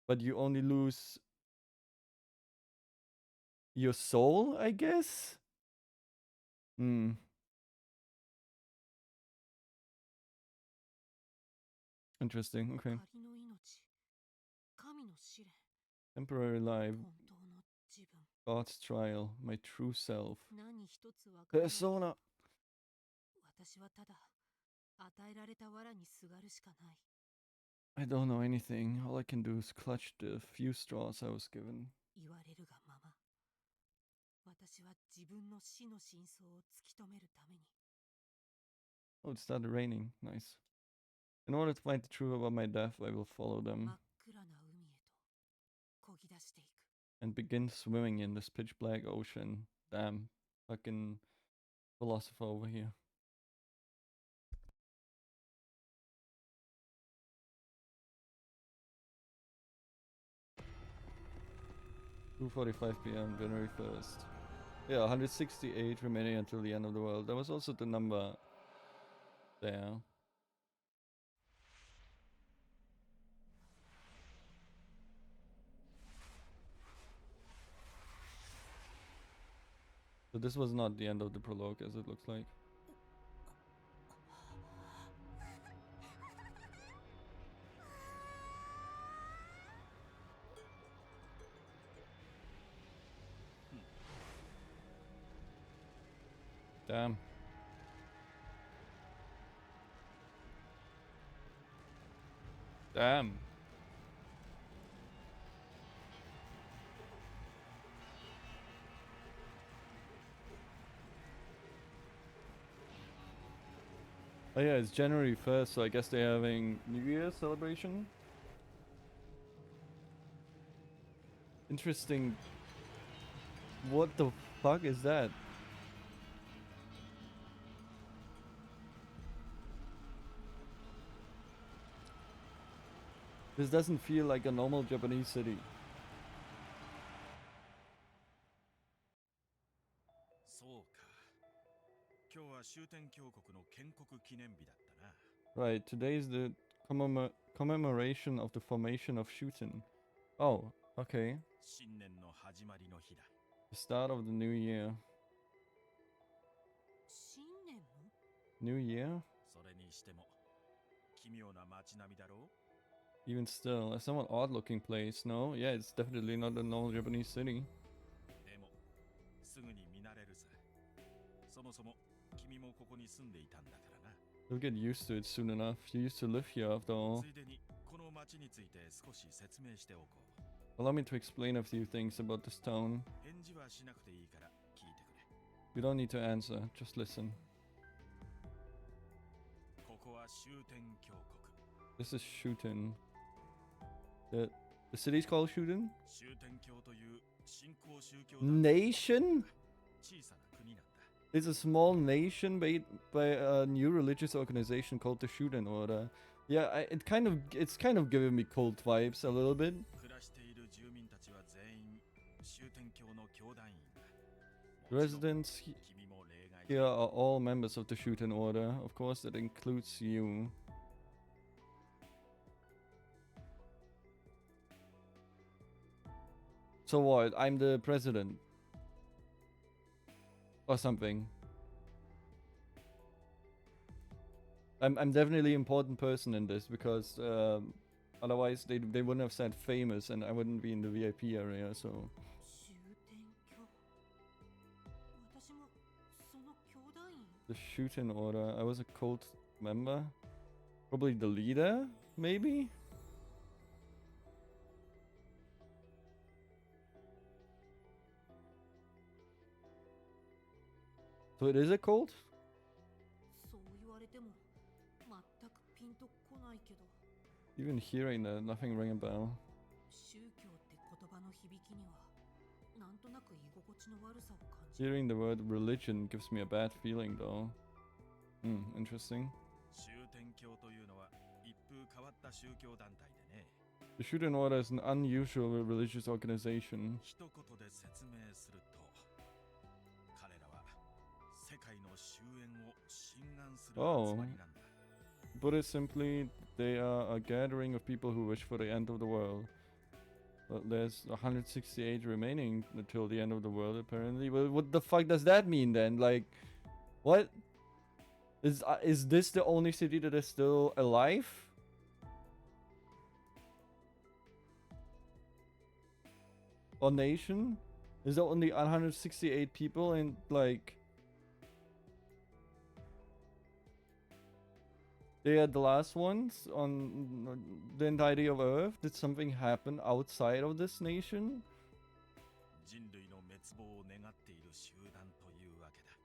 but you only lose your soul, I guess. Interesting. Okay. Temporary life. God's trial. My true self. Persona. I don't know anything. All I can do is clutch the few straws I was given. Oh, it started raining. Nice. In order to find the truth about my death, I will follow them and begin swimming in this pitch black ocean. Damn, fucking philosopher over here. (2:45 p.m. January 1st). Yeah, 168 remaining until the end of the world. There was also the number there. So this was not the end of the prologue, as it looks like. Damn. Damn. Oh yeah, it's January 1st, so I guess they're having New Year's celebration. Interesting. What the fuck is that? This doesn't feel like a normal Japanese city. そうか。今日は終点峡谷の建国記念日だったな。Right, today is the commemoration of the formation of Shuten. Oh, okay. 新年の始まりの日だ。The start of the new year. 新年の New year? それにしても奇妙な街並みだろ Even still, a somewhat odd looking place, no? Yeah, it's definitely not a normal Japanese city. でもすぐに見慣れるさ。そもそも君もここに住んでいたんだからな。 You'll get used to it soon enough. You used to live here after all. ついでにこの街について少し説明しておこう。 Allow me to explain a few things about this town. 返事はしなくていいから聞いてくれ。 You don't need to answer, just listen. ここは終点峡谷。 This is Shuten. The city's called Shuten? 終点峡という新興宗教団体 Nation? 小さな国なんだ。 It's a small nation made by a new religious organization called the Shuten Order. Yeah, it's kind of giving me cult vibes a little bit. 暮らしている住民たちは全員終点峡の教団員だ。 Residents 君も例外 here are all members of the Shuten Order. Of course, that includes you. So what? I'm the president. Or something. I'm definitely an important person in this because otherwise they wouldn't have said famous and I wouldn't be in the VIP area, so 終点橋私もその教団員 the Shooting Order. I was a cult member. Probably the leader, maybe? So it is a cult? そう言われても全くピンとこないけど Even hearing that, nothing rang a bell. 宗教って言葉の響きにはなんとなく居心地の悪さを感じる Hearing the word religion gives me a bad feeling though. Interesting. 終点教というのは一風変わった宗教団体でね。 The Shooting Order is an unusual religious organization. 一言で説明すると、彼らは世界の終焉を心願する集まりなんだ。 Put it simply, they are a gathering of people who wish for the end of the world. But there's 168 remaining until the end of the world, apparently. Well, what the fuck does that mean then? Like, what? Is this the only city that is still alive? Or nation? Is there only 168 people and like... They are the last ones on the entirety of Earth? Did something happen outside of this nation? 人類の滅亡を願っている集団というわけだ。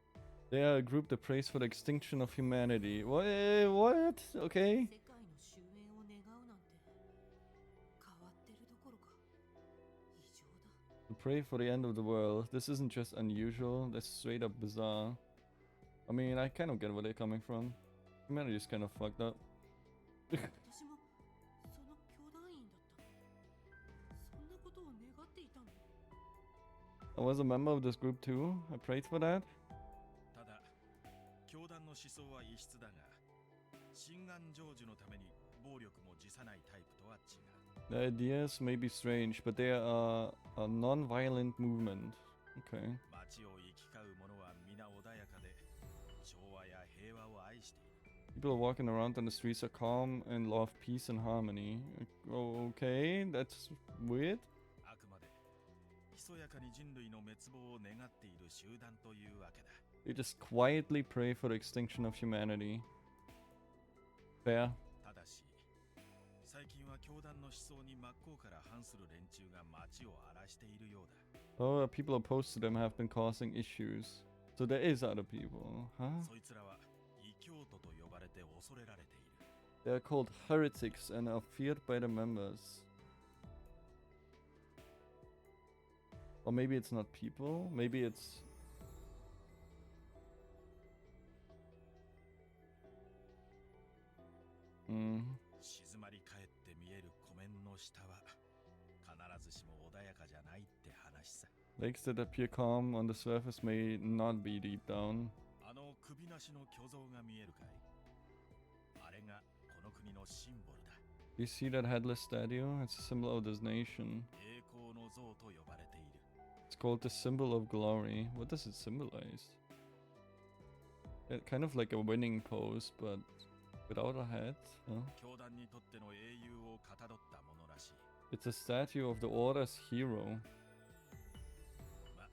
They are a group that prays for the extinction of humanity. What? Okay. 世界の終焉を願うなんて変わってるどころか異常だ To pray for the end of the world. This isn't just unusual, that's straight up bizarre. I mean, I kind of get where they're coming from. Humanity is kind of fucked up. 私もその教団員だったそんなことを願っていたの I was a member of this group too. I prayed for that. ただ、教団の思想は異質だが、心願成就のために暴力も辞さないタイプとは違う。 The ideas may be strange, but they are a non-violent movement. Okay. 街を行き交う者は皆穏やかで、調和や平和を愛している。 People walking around on the streets are calm and love peace and harmony. Okay, that's weird. あくまで、ひそやかに人類の滅亡を願っている集団というわけだ。 They just quietly pray for the extinction of humanity. Fair. ただし、最近は教団の思想に真っ向から反する連中が街を荒らしているようだ。 Oh, people opposed to them have been causing issues. So there is other people, huh? そいつらは異教徒と呼ばれて恐れられている。 They're called heretics and are feared by the members. Or maybe it's not people. Maybe it's... Hmm. 静まり返って見える湖面の下は必ずしも穏やかじゃないって話さ。 Lakes that appear calm on the surface may not be deep down. あの首なしの巨像が見えるかい？あれがこの国のシンボルだ。 You see that headless statue? It's a symbol of this nation. 栄光の像と呼ばれている。 It's called the symbol of glory. What does it symbolize? Kind of like a winning pose, but without a head. Huh? 教団にとっての英雄をかたどったものらしい。 It's a statue of the Order's hero. ま、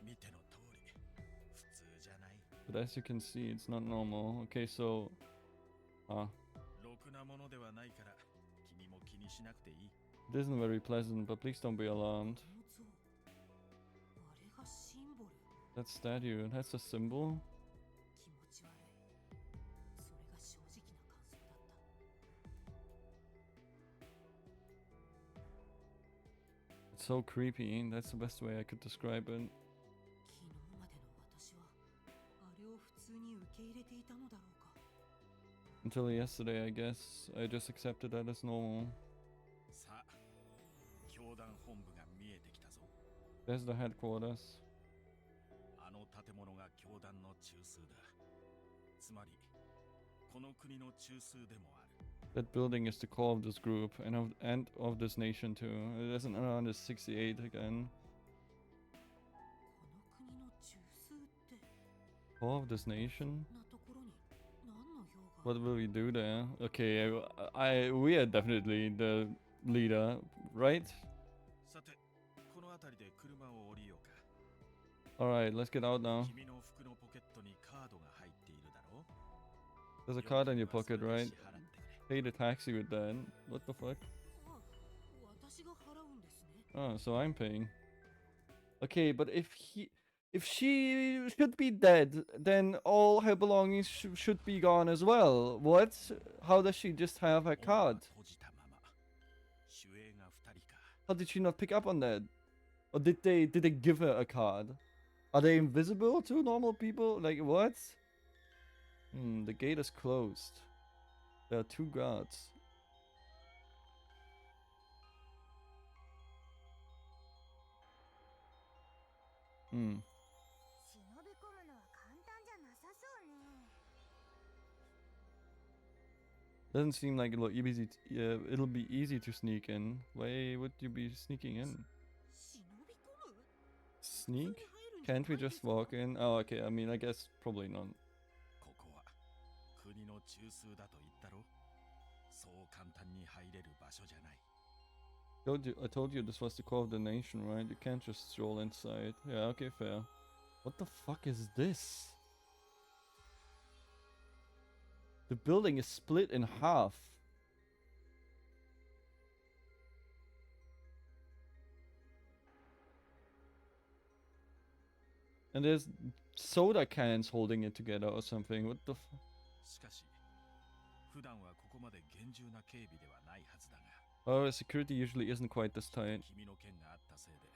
見ての通り、普通じゃない。 But as you can see, it's not normal. Okay, so... Ah. ろくなものではないから、君も気にしなくていい。 It isn't very pleasant, but please don't be alarmed. この像あれがシンボル。 That statue, it has a symbol? 気持ち悪い。それが正直な感想だった。 It's so creepy. That's the best way I could describe it. 昨日までの私はあれを普通に受け入れていたのだろうか。 Until yesterday, I guess. I just accepted that as normal. さあ、教団本部が見えてきたぞ。 There's the headquarters. あの建物が教団の中枢だ。つまり、この国の中枢でもある。 That building is the core of this group and of this nation too. It isn't around this 68 again. この国の中枢って Core of this nation? なところに何の用が。 What will we do there? Okay, we are definitely the leader, right? さて、この辺りで車を降りようか。 Alright, let's get out now. 君の服のポケットにカードが入っているだろう。 There's a card in your pocket, 料金は right? それで支払ってくれ。 Pay the taxi with that. What the fuck? あ、私が払うんですね。 Oh, so I'm paying. Okay, but if she should be dead, then all her belongings should be gone as well. What? How does she just have her 門は card? 閉じたまま。守衛が2人か。 How did she not pick up on that? Or did they give her a card? Are they invisible to normal people? Like what? The gate is closed. There are 2 guards. Hmm. 忍び込むのは簡単じゃなさそうね。 Doesn't seem like it'll be easy to sneak in. Why would you be sneaking in? 忍び込む？ Sneak? 普通に入るんじゃない Can't we です just か？ walk in? Oh, okay. I mean, I guess probably not. ここは国の中枢だと言ったろ。そう簡単に入れる場所じゃない。 I told you this was the core of the nation, right? You can't just stroll inside. Yeah, okay, fair. What the fuck is this? The building is split in half. And there's soda cans holding it together or something. What the f- しかし、普段はここまで厳重な警備ではないはずだが、 Oh, security usually isn't quite this tight. 君の件があったせいで、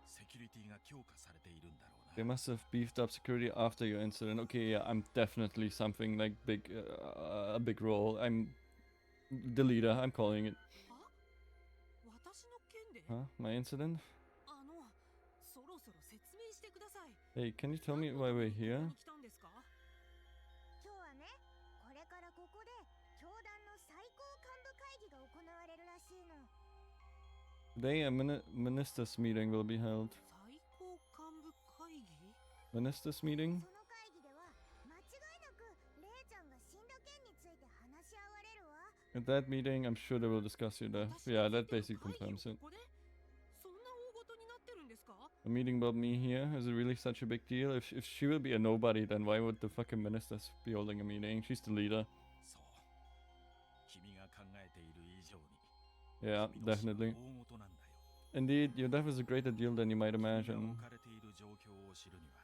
セキュリティが強化されているんだろう They な。 must have beefed up security after your incident. Okay, yeah, I'm definitely something like a big role. I'm the leader. I'm calling it. は？私の件で？ Huh? My incident? そろそろ説明してください。 Hey, can you tell me why we're ここ here? に来たんですか？今日はね、これからここで教団の最高幹部会議が行われるらしいの。 Today, a ministers meeting will be held. 最高幹部会議？ Ministers meeting? その会議では間違いなくレイちゃんが死んだ件について話し合われるわ。 At that meeting, I'm sure they will discuss your death. 私 Yeah, が that 出てる basically 会議を confirms it. ここで？そんな大ごとになってるんですか？ A meeting about me here? Is it really such a big deal? If she will be a nobody, then why would the fucking ministers be holding a meeting? She's the leader. そう。君が考えている以上に、 Yeah, 君の死は definitely. 大事なんだよ。 Indeed, your death is a greater deal than you might 君が imagine. 置かれている状況を知るには、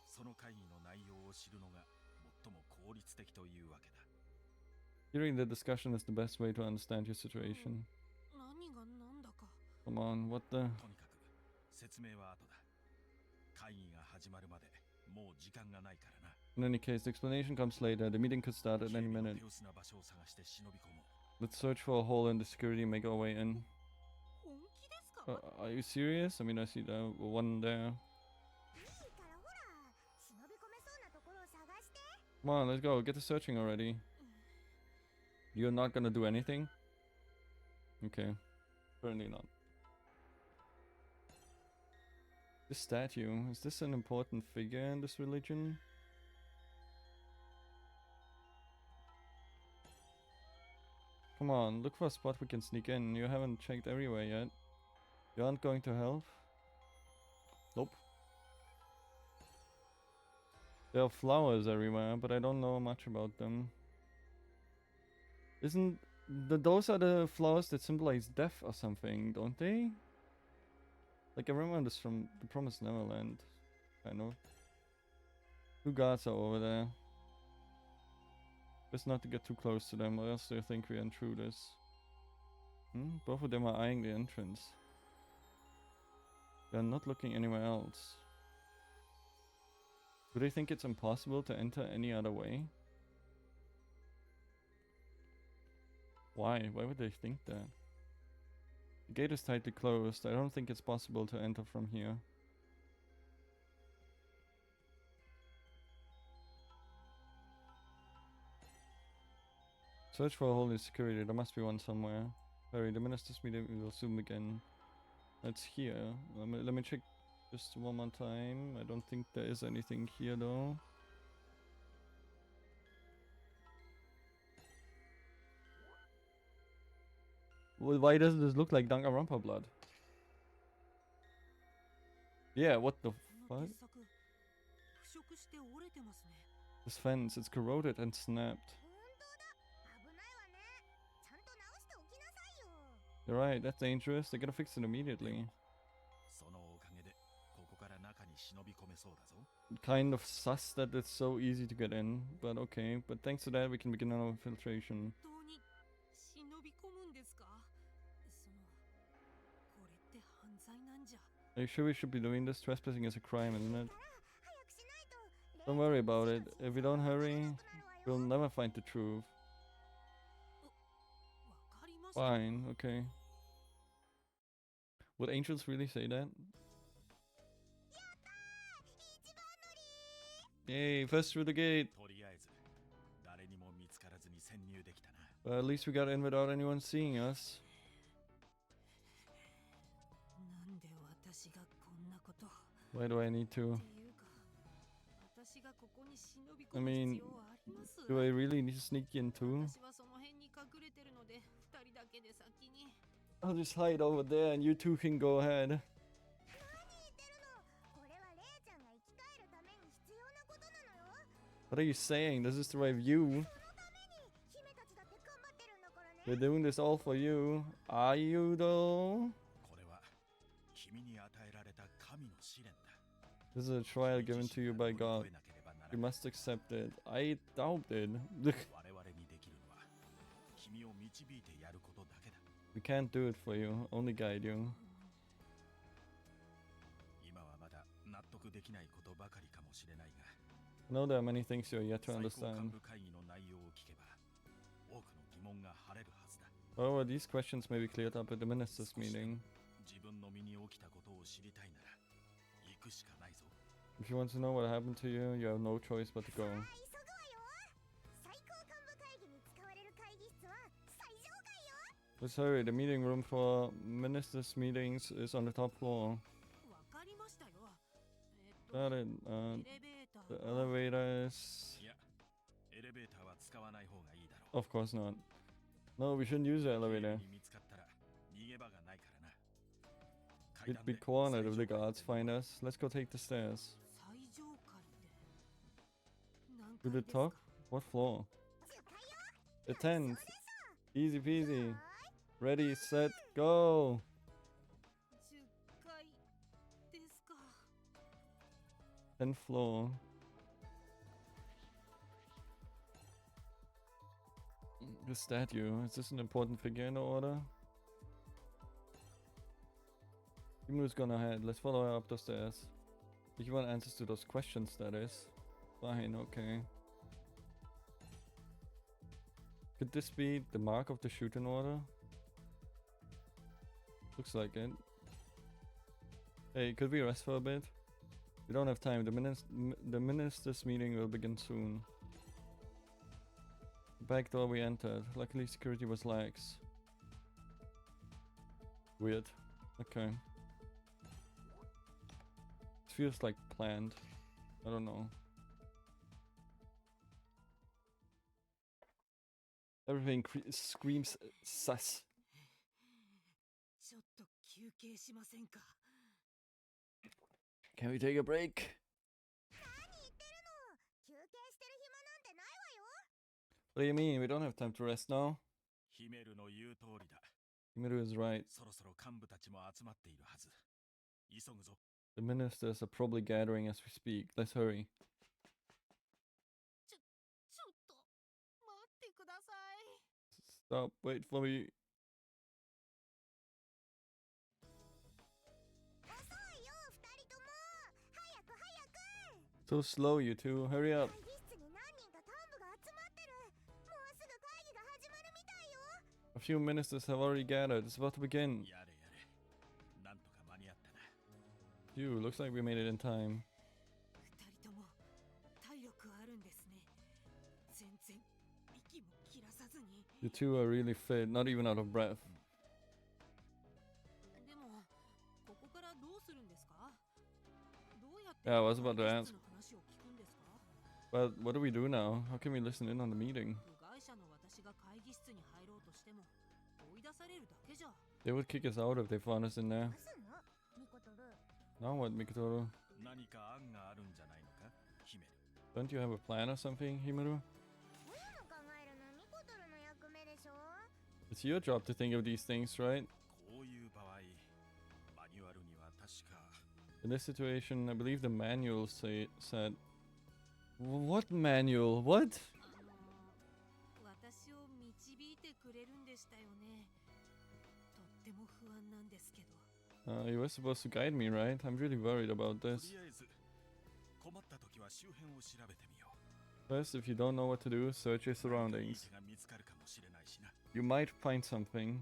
その会議の内容を知るのが最も効率的というわけだ。 Hearing the discussion is the best way to understand your situation. 何が何だか。 Come on, what the... とにかく、説明は後だ。会議が始まるまでもう時間がないからな。 In any case, the explanation comes later. The meeting could start at any 警備の minute. 手薄な場所を探して忍び込もう。 Let's search for a hole in the security and make our way in. 本気ですか？ Are you serious? I mean, I see the one there. いいからほら、忍び込めそうなところを探して。 Come on, let's go. Get to searching already. You're not gonna do anything? Okay. Apparently not. This statue, is this an important figure in this religion? Come on, look for a spot we can sneak in. You haven't checked everywhere yet. You aren't going to help? Nope. There are flowers everywhere, but I don't know much about them. Isn't... those are the flowers that symbolize death or something, don't they? Like, I remember this from The Promised Neverland. Kind of. 2 guards are over there. Best not to get too close to them, or else they'll think we're intruders. Both of them are eyeing the entrance. They're not looking anywhere else. Do they think it's impossible to enter any other way? Why? Why would they think that? The gate is tightly closed. I don't think it's possible to enter from here. Search for a hole in security. There must be one somewhere. Hurry, the minister's meeting will soon begin. It's here. Let me check just one more time. I don't think there is anything here though. Well, why doesn't this look like Danganronpa blood? Yeah, what the この fuck? 鉄柵、腐食して折れてますね。 This fence, it's corroded and snapped. 本当だ。危ないわね。ちゃんと直しておきなさいよ。 You're right, that's dangerous. They gotta fix it immediately. そのおかげでここから中に忍び込めそうだぞ。 Kind of sus that it's so easy to get in, but okay. But thanks to that, we can begin our infiltration. 本当に忍び込むんですか？これって犯罪なんじゃ。 Are you sure we should be doing this? Trespassing is a crime, isn't it? 早くしないと。 Don't worry about it. If we don't hurry, we'll never find the truth. わかりました。 Fine, okay. Would angels really say that? やったー！一番乗り。 Yay, first through the gate. とりあえず誰にも見つからずに潜入できたな。 But at least we got in without anyone seeing us. なんで私がこんなこと。 Why do I need っ to? ていうか、私がここに忍び I 込む mean, 必要はあります？ do I really need to sneak in too? 私はその辺に隠れてるので、二人だけで先に。 I'll just hide over there and you two can go ahead. 何言ってるの？これはレイちゃんが生き返るために必要なことなのよ。 What are you saying? This is the right view. そのために姫たちだって頑張ってるんだからね。 We're doing this all for you. Are you though? これは君に与えられた神の試練だ。 This is a trial given to you by God. 乗り越えなければなら You ない must accept it. I doubt it. 我々にできるのは君を導いてやることだけだ。 We can't do it for you. Only guide you. 今はまだ納得できないことばかりかもしれないが、 I know there are many things you're yet to 最高幹 understand. 部会議の内容を聞けば多くの疑問が晴れるはずだ。 However, these questions may be cleared up at the ministers' meeting. 自分の身に起きたことを知りたいなら行くしかないぞ。 If you want to know what happened to you, you have no choice but to go. さあ急ぐわよ。最高幹部会議に使われる会議室は最上階よ。 Let's hurry. The meeting room for ministers' meetings is on the top floor. わかりましたよ。Got it. エレベータ The ーは elevator is... いや、エレベーターは使わない方がいいだろう。 Of course not. No, we shouldn't use the 警備 elevator. に見つかったら逃げ場がないからな。 We'd 階段 be で cornered if the 最上階 guards まで find us. Let's go take the stairs. 最上階って何 To 階 the ですか？ top? What floor? 10階よ。 The 10th. Easy peasy. Ready, set, go. 10階ですか。 10th floor. The statue. Is this an important figure in the order? Himu's gone ahead. Let's follow her up the stairs. If you want answers to those questions, that is. Fine, okay. Could this be the mark of the Shuten order? Looks like it. Hey, could we rest for a bit? We don't have time. The minister's meeting will begin soon. The back door we entered. Luckily security was lax. Weird. Okay. It feels like planned. I don't know. Everything screams sus. ちょっと休憩しませんか。 Can we take a break? 何言ってるの。休憩してる暇なんてないわよ。 What do you mean? We don't have time to rest now? ヒメルの言う通りだ。 Himiru is right. そろそろ幹部たちも集まっているはず。急ぐぞ。 The ministers are probably gathering as we speak. Let's hurry. ちょっと待ってください。 Stop. Wait for me. 遅いよ、二人とも。早く早く。 So slow, you two. Hurry up. 会議室に何人か幹部が集まってる。もうすぐ会議が始まるみたいよ。 A few ministers have already gathered. It's about to begin. やれやれ。なんとか間に合ったな。 Phew, looks like we made it in time. 二人とも体力あるんですね。全然息も切らさずに。 You two are really fit, not even out of breath. でもここからどうするんですか？どうやって Yeah, I was about to 会議 ask. 室の話を聞くんですか？ Well, what do we do now? How can we listen in on the meeting? 部外者の私が会議室に入ろうとしても追い出されるだけじゃ。 They would kick us out if they found us in there. どうすんのミコトル。 Now what, Mikotoru? 何か案があるんじゃないのかヒメル。 Don't you have a plan or something, Himiru? こういうの考えるのミコトルの役目でしょ。 It's your job to think of these things, right? こういう場合、マニュアルには確か。 In this situation, I believe the manual said... What manual? What? 私を導いてくれるんでしたよね。とっても不安なんですけど。 You were supposed to guide me, right? I'm really worried about とり this. あえず、困った時は周辺を調べてみよう。 First, if you don't know what to do, search your 何かいい surroundings. 手が見つかるかもしれないしな。 You might find something.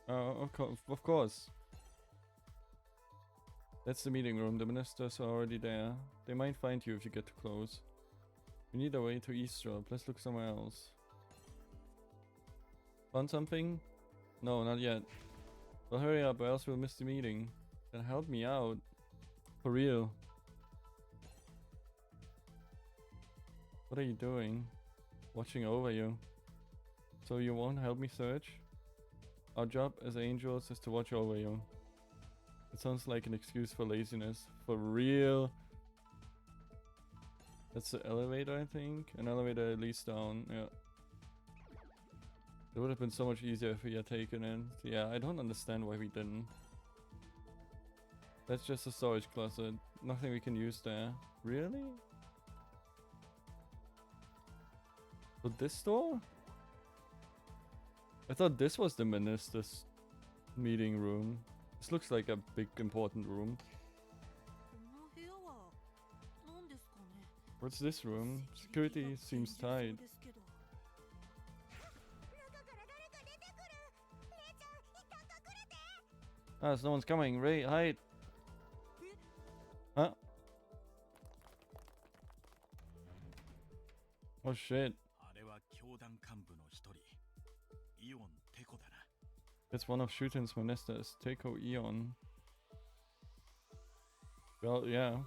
Of course. That's the meeting room. The ministers are already there. They might find you if you get too close. We need a way to eavesdrop. Let's look somewhere else. Found something? No, not yet. Well, hurry up or else we'll miss the meeting. Then help me out. For real. What are you doing? Watching over you. So you won't help me search? Our job as angels is to watch over you. It sounds like an excuse for laziness. For real. That's the elevator, I think. An elevator leads down, yeah. It would have been so much easier if we had taken it. Yeah, I don't understand why we didn't. That's just a storage closet. Nothing we can use there. Really? So this door? I thought this was the minister's meeting room. This looks like a big important room. この部屋は何ですかね。 What's this room? Security seems tight. ですけど。中から誰か出てくる。レイちゃん、一旦隠れて。 Ah, someone's coming. Ray, hide. Huh? Oh shit. あれは教団幹部の一人、イオン・テコだな。 It's one of Shuten's ministers, Teiko Eon. Well, yeah. あ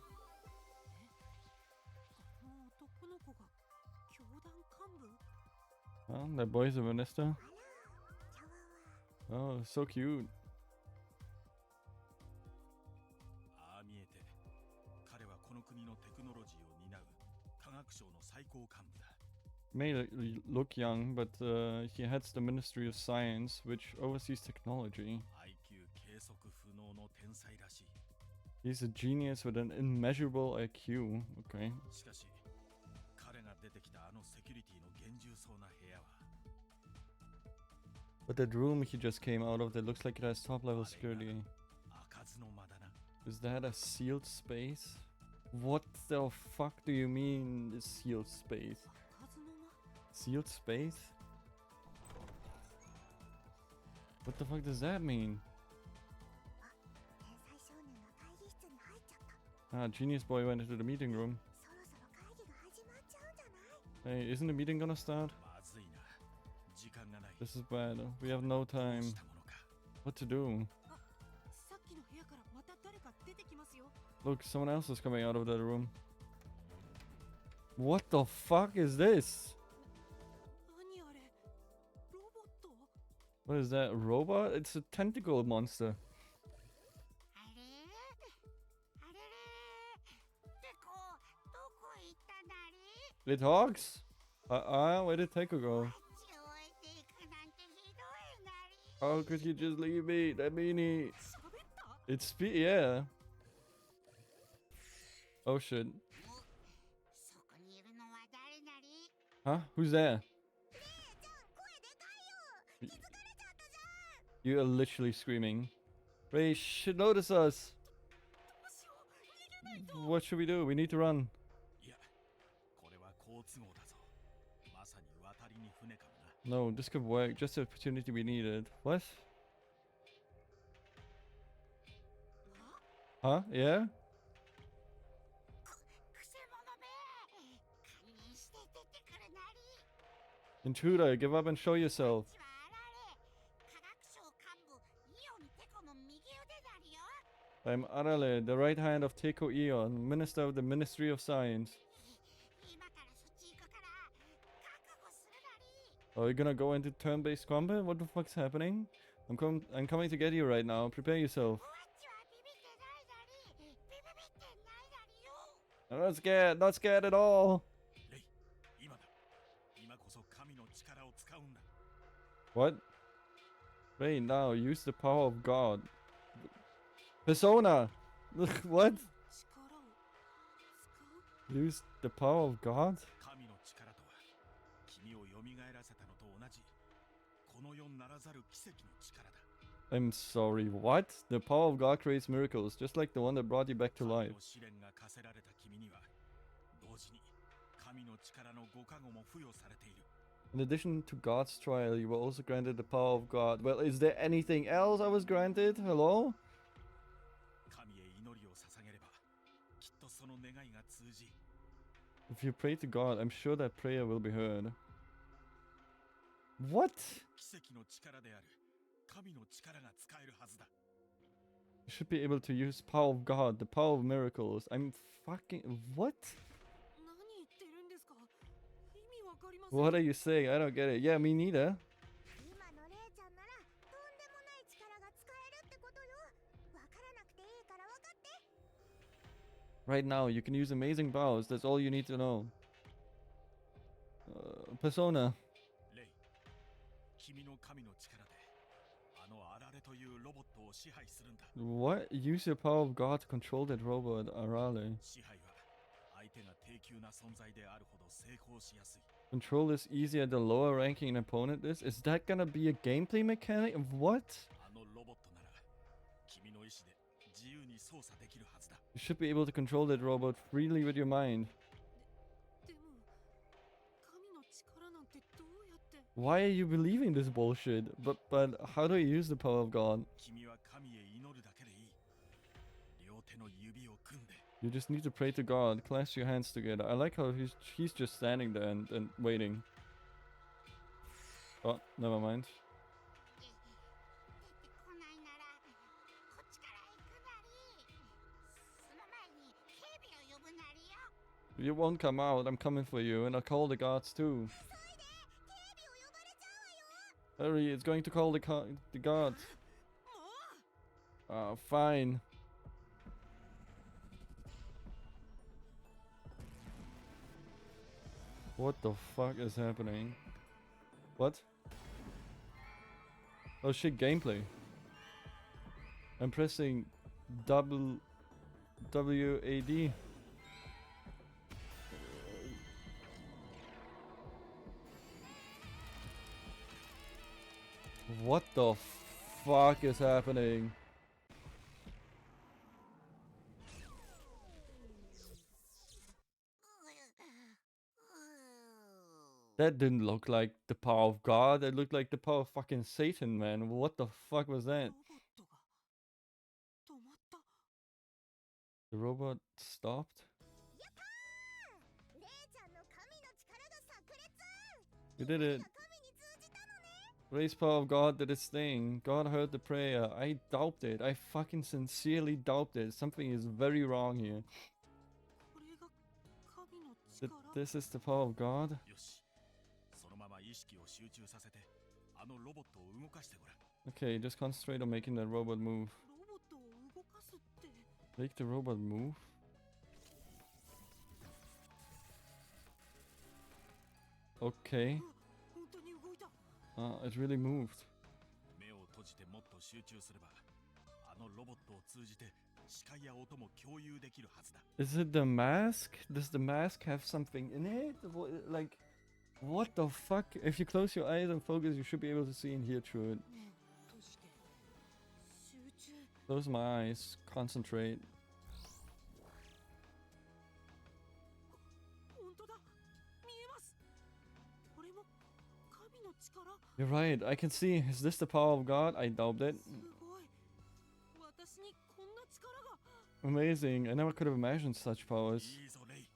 の男の子が教団幹部？ Well, that boy's a minister. あら、チャワワ。 Oh, so cute. ああ見えて、彼はこの国のテクノロジーを担う科学省の最高幹部だ。 May look young, but he heads the Ministry of Science, which oversees technology. IQ 計測不能の天才らしい。 He's a genius with an immeasurable IQ. Okay. しかし、彼が出てきたあのセキュリティの厳重そうな部屋は、 But that room he just came out of that looks like it has top level security. 開かずずの間だな。 Is that a sealed space? What the fuck do you mean, a sealed space? 開かずの間。 Sealed space? What the fuck does that mean? 天才少年が会議室に入っちゃった。 Ah, Genius Boy went into the meeting room. そろそろ会議が始まっちゃうんじゃない？ Hey, isn't the meeting gonna start? まずいな。時間がない。 This is bad. We have no どう time. したものか。 What to do? さっきの部屋からまた誰か出てきますよ。 Look, someone else is coming out of that room. What the fuck is this? 何あれ？ロボット？ What is that? A robot? It's a tentacle monster. あれあれれてこどこ行ったなり？ It talks? Where did Teiko go? あっちを置いていくなんてひどいなり。 How could you just leave me? That meanie. 喋った？ It's yeah. Oh shit. そこにいるのは誰なり？ Huh? Who's there? 姉ちゃん声でかいよ。気づかれちゃったじゃん。 You are literally screaming. Ray should notice us. どうしよう。逃げないと。 What should we do? We need to run. いや、これは好都合だぞ。まさに渡りに船かもな。 No, this could work. Just the opportunity we needed. What? Huh? Yeah? くせ者め。堪忍して出てくるなり。 Intruder, give up and show yourself. こっちはあられ。科学省幹部イオンテコの右腕なりよ。 I'm Arale, the right hand of Teiko Eon, Minister of the Ministry of Science. 今からそっち行くから覚悟するなり。 Are you gonna go into turn-based combat? What the fuck's happening? I'm coming to get you right now. Prepare yourself. おわっちはビビってないなり。ビビってないなりよ。 I'm not scared. Not scared at all. レイ、今だ。今こそ神の力を使うんだ。 What? Ray, now use the power of God. Persona. What? 力を使う？ Use the power of God? 神の力とは、君を蘇らせたのと同じ、この世ならざる奇跡の力だ。 I'm sorry. What? The power of God creates miracles, just like the one that brought you back to 神 life. の試練が課せられた君には、同時に神の力のご加護も付与されている。 In addition to God's trial, you were also granted the power of God. Well, is there anything else I was granted? Hello? 神へ祈りを捧げれば、きっとその願いが通じ、 If you pray to God, I'm sure that prayer will be heard. What? 奇跡の力である神の力が使えるはずだ。 You should be able to use power of God, the power of miracles. I'm fucking... What? 何言ってるんですか？意味わかりません。 What are you saying? I don't get it. Yeah, me neither. 今のレイちゃんならとんでもない力が使えるってことよ。わからなくていいからわかって。 Right now, you can use amazing powers. That's all you need to know. Persona. レイ、君の神の力で、あのアラレというロボットを支配するんだ。 What? Use your power of God to control that robot, Arale. 支配は相手が低級な存在であるほど成功しやすい。 Control is easier the lower ranking an opponent is? Is that gonna be a gameplay mechanic? What? あのロボットなら、君の意志で自由に操作できるはずだ。 You should be able to control that robot freely with your mind. でも神の力なんてどうやって？ Why are you believing this bullshit? But how do you use the power of God? 君は神へ祈るだけでいい。両手の指を組んで、 You just need to pray to God. Clasp your hands together. I like how he's just standing there and waiting. Oh, never mind. 出てこないならこっちから行くなり。その前に警備を呼ぶなりよ。 You won't come out. I'm coming for you, and I'll call the guards too. 急いで警備を呼ばれちゃうわよ。 Hurry, it's going to call the guards. もう Fine. What the fuck is happening? What? Oh shit, gameplay. I'm pressing double WAD. What the fuck is happening? That didn't look like the power of God. It looked like the power of fucking Satan, man. What the fuck was ロ that? ボットが止まった。 The robot stopped? やったー、レイちゃんの神の力が炸裂。 You did it. 神に通じたのね。 Grace power of God did its thing. God heard the prayer. I doubt it. I fucking sincerely doubt it. Something is very wrong here. これが神の Th- 力。 This is the power of God? よし、そのまま意識を集中させてあのロボットを動かしてごらん。 Okay, just concentrate on making that robot move. ロボットを動かすって。 Make the robot move? Okay. 本当に動いた。 It really moved. 目を閉じてもっと集中すればあのロボットを通じて視界や音も共有できるはずだ。 Is it the mask? Does the mask have something in it? Like, what the fuck? If you close your eyes and focus, you should be able to see and hear through it. 目を閉じて集中。 Close my eyes. Concentrate. 本当だ。見えます。これも神の力。 You're right. I can see. Is this the power of God? I doubt it. すごい。私にこんな力が。 Amazing. I never could have imagined such powers. いいぞレイ。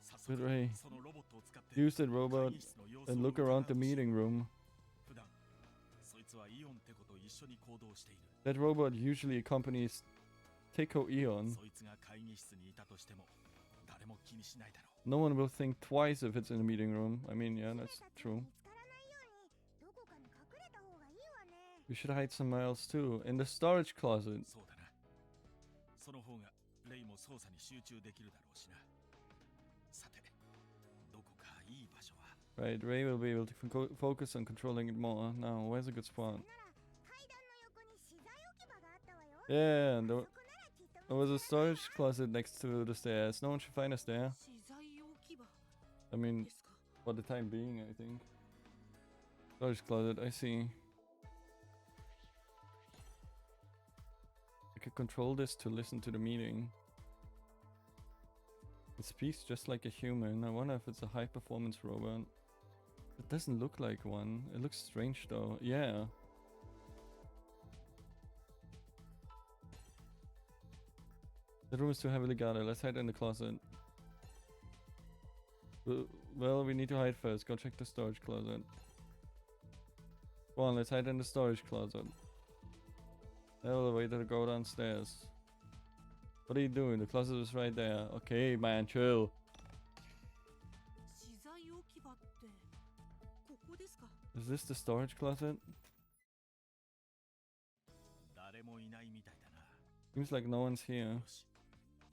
早 Good 速 Ray. そのロボットを使って Use that robot 会議室の様子を and look 伺おう around the としよう。 meeting room. 普段そいつはイオンテコと一緒に行動している。 That robot usually accompanies Teiko Eon. そいつが会議室にいたとしても誰も気にしないだろう。 No one will think twice if it's in the meeting room. I mean, yeah, that's true. 見つからないようにどこかに隠れた方がいいわね。 We should hide somewhere else too. In the storage closet. そうだな。その方がレイも操作に集中できるだろうしな。さて、どこかいい場所は。 Right, Ray will be able to focus on controlling it more. Now, where's a good spot? なら階段の横に資材置き場があったわよ。 Yeah, そ there, こならきっと there was a storage closet next to the stairs. No one should find us there. 資材置き場 I mean, ですか。 for the time being, I think. Storage closet, I see. I could control this to listen to the meeting. It speaks just like a human. I wonder if it's a high performance robot. It doesn't look like one. It looks strange though. Yeah. The room is too heavily guarded. Let's hide in the closet. Well, we need to hide first. Go check the storage closet. Go on, let's hide in the storage closet. Elevator to go downstairs. What are you doing? The closet is right there. Okay, man, chill. 資材置き場ってここですか。 Is this the storage closet? 誰もいないみたいだな。 Seems like no one's here. よし、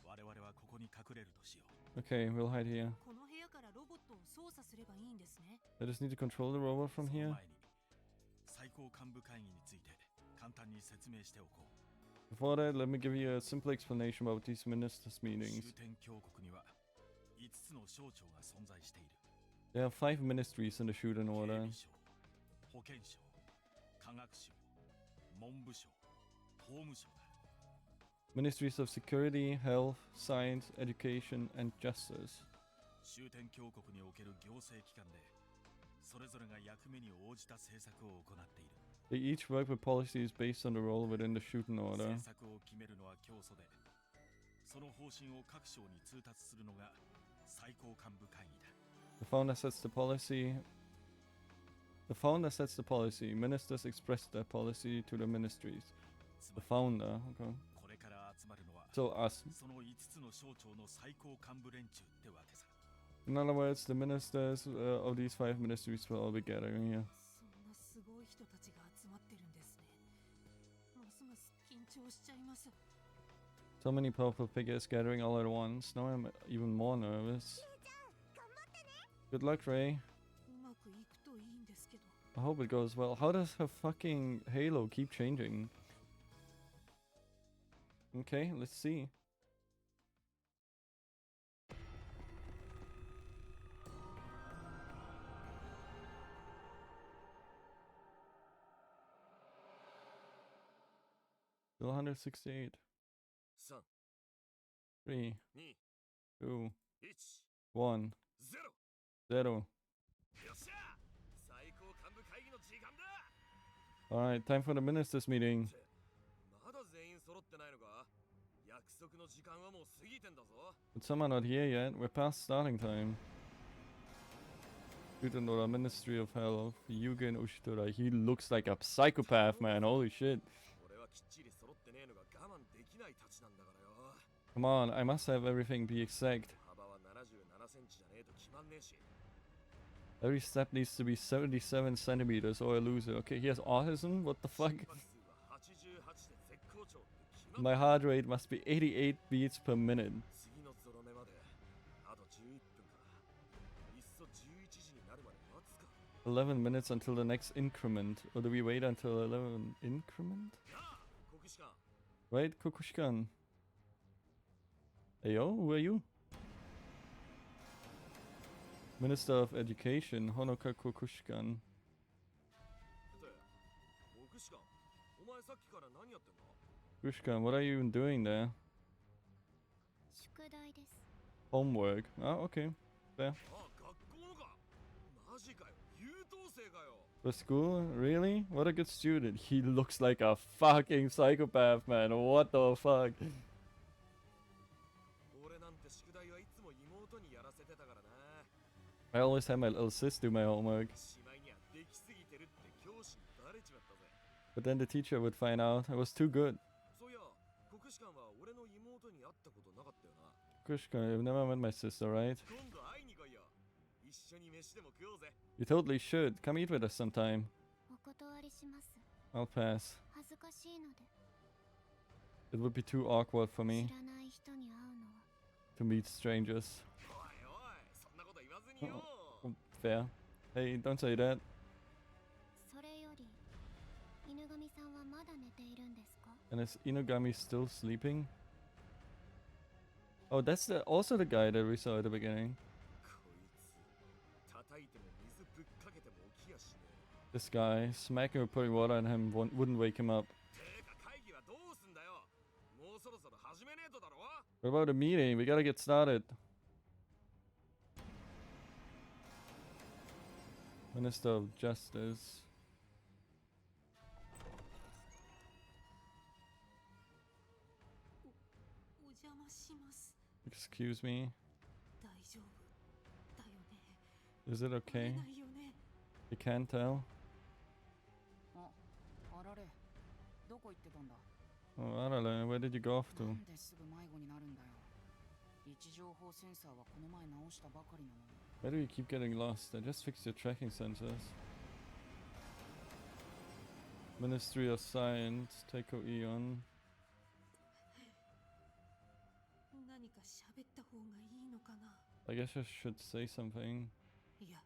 我々はここに隠れるとしよう。 Okay, we'll hide here. この部屋からロボットを操作すればいいんですね。 I just need to control the robot そ from の here. 前に最高幹部会議について簡単に説明しておこう。 Before that, let me give you a simple explanation about these ministers' 終 meetings. 点峡谷には5つの省庁が存在している。 There are 5 ministries in the Shuten 警 order. 備省、保健省、科学省、文部省、法務省だ。 Ministries of Security, Health, Science, Education, and Justice. 終点峡谷における行政機関でそれぞれが役目に応じた政策を行っている。 They each work with policies based on the role within the Shuten order. 政策を決めるのは教祖で、その方針を各省に通達するのが最高幹部会議だ。 The founder sets the policy. The founder sets the policy. Ministers express their policy to the ministries. つ The まり founder. Okay. これから集まるのは So us. その5つの省庁の最高幹部連中ってわけさ。 In other words, the ministers of these 5 ministries will all be gathering here. そんなすごい人たちが集まってるんですね。ますます緊張しちゃいます。 So many powerful figures gathering all at once. Now I'm even more nervous. レイちゃん頑張ってね。 Good luck, Ray. うまくいくといいんですけど。 I hope it goes well. How does her fucking halo keep changing? Okay, let's see. Still 168. 3、 3, 2、 2, 1、 1, 0。 0. よし。Alright, time for the ministers meeting. まだ全員揃ってないのか？約束の時間はもう過ぎてんだぞ。 But some are not here yet. We're past starting time. Shuten or Ministry of Health. Yugen Ushitora. He looks like a psychopath, man. Holy shit. 俺はきっちり揃ってねえのが我慢できないたちなんだからよ。 Come on, I must have everything be exact. 幅は77センチじゃねえと決まんねえし。 Every step needs to be 77 centimeters or I lose it. Okay, he has autism? What the fuck? 心拍数は88で絶好調って決まっ My heart rate must be 88 beats per minute. 次のゾロ目まであと11分か。いっそ11時になるまで待つか。 11 minutes until the next increment. Or do we wait until 11 increment? なあ、国士官。 Right, Kokushkan? Hey yo, who are you? Minister of Education, Honoka Kokushkan. って国士官、お前さっきから何やってんの？ Kokushkan, what are you even doing there? 宿題です。 Homework. Oh, okay. Fair. あ、学校のか。マジかよ、優等生かよ。 For school? Really? What a good student. He looks like a fucking psychopath, man. What the fuck? 俺なんて宿題はいつも妹にやらせてたからな。 I always had my little sis do my homework. しまいにはできすぎてるって教師にバレちまったぜ。 But then the teacher would find out I was too good. そういや、国士官は俺の妹に会ったことなかったよな。 Kokushkan, you've never met my sister, right? 今度会いに来いよ。一緒に飯でも食おうぜ。 You totally should. Come eat with us sometime. お断りします。 I'll pass. 恥ずかしいので、 It would be too awkward for 知 me らない人に会うのは to meet strangers. おいおい、そんなこと言わずによ。 Fair. Hey, don't say that. それより、犬神さんはまだ寝ているんですか？ And is Inugami still sleeping? Oh, that's also the guy that we saw at the beginning. こいつ、叩いても水ぶっかけても起きやしねえ。 This guy, smacking or putting water on him wouldn't wake him up. てか会議はどうすんだよ。もうそろそろ始めねえとだろ。 What about the meeting? We gotta get started. Minister of Justice. お邪魔します。 Excuse me. 大丈夫だよね。 Is it バレ okay? ないよね。 You can't tell? あられ、どこ行ってたんだ？ Oh, I don't know. Where did you go off な to? んですぐ迷子になるんだよ。位置情報センサーはこの前直したばかりなのに。 Why do you keep getting lost? I just fixed your tracking sensors. Ministry of Science, Taiko Eon. 何か喋った方がいいのかな。 I guess I should say something. いや、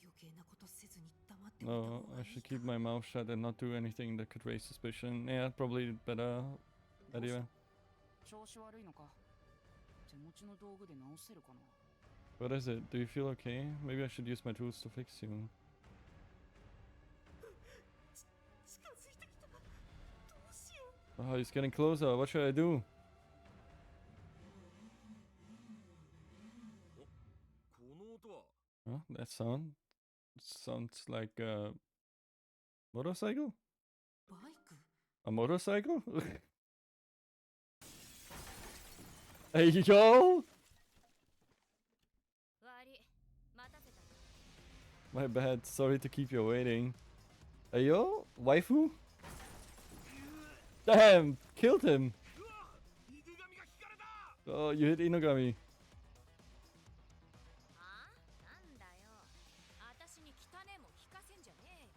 余計なことせずに黙っておいた方 No, が I いい should か。 keep my mouth shut and not do anything that could raise suspicion. Yeah, probably better どうし idea. た？調子悪いのか？手持ちの道具で直せるかな？ What is it? Do you feel okay? Maybe I should use my tools to fix you. 近づいてきた。どうしよう。 Oh, he's getting closer. What should I do? この音は。 Huh? That sound? Sounds like a motorcycle? バイク。 A motorcycle? Hey, yo! 悪い、待たせた。 My bad. Sorry to keep you waiting. Hey, yo? Waifu? Damn! Killed him! うわ、犬神が引かれた。 Oh, you hit Inugami. あ？なんだよ。私に汚ねえもん聞かせんじゃね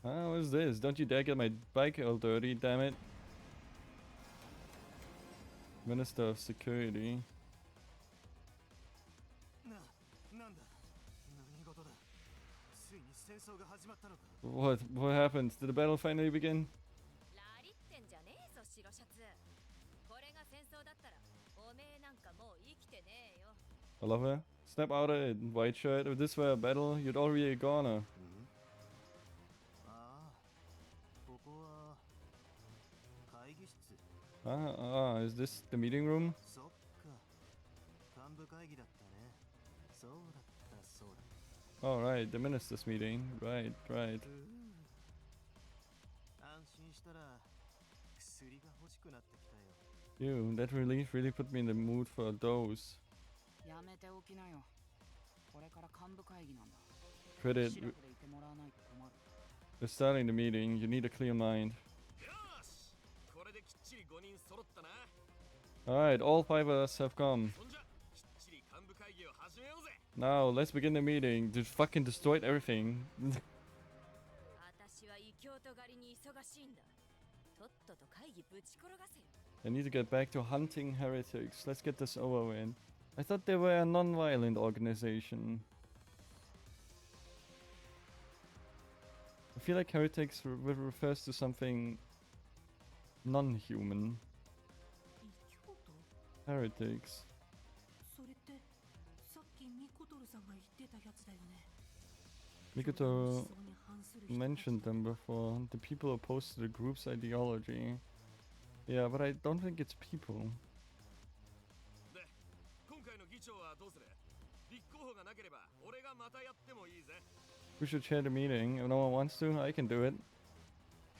えよ。 Ah, what is this? Don't you dare get my bike all dirty, damn it. Minister of Security. なんだ。何事だ。ついに戦争が始まったのか。 What happened? Did the battle finally begin? ラリってんじゃねえぞ、白シャツ。これが戦争だったら、おめえなんかもう生きてねえよ。 I love her. Snap out of it, white shirt. If this were a battle, you'd already gone. ああ、ここは会議室。 Is this the meeting room? そっか。幹部会議だったね。そうだったそうだ。 Alright, the minister's meeting. Right. したら薬が欲しくなってきたよ。 Ew, that relief really put me in the mood for a dose. やめておきなよ。これから幹部会議なんだ。 Credit, シラフでいてもらわないと困る。 we're starting the meeting. You need a clear mind. よし、これできっちり5人揃ったな。 Alright, all 5 of us have come. そんじゃきっちり幹部会議を始めようぜ。 Now, let's begin the meeting. Just fucking destroyed everything. 私は異教徒狩りに忙しいんだ。とっとと会議ぶち転がせよ。 I need to get back to hunting heretics. Let's get this over with. I thought they were a non-violent organization. I feel like heretics refers to something non-human. 異教徒 Heretics. それってさっきミコトルさんが言ってたやつだよね。 Mikoto 思想に反する人たち mentioned them before. The people opposed to the group's ideology. Yeah, but I don't think it's people. で、今回の議長はどうする？立候補がなければ俺がまたやってもいいぜ。 We should chair the meeting. If no one wants to, I can do it.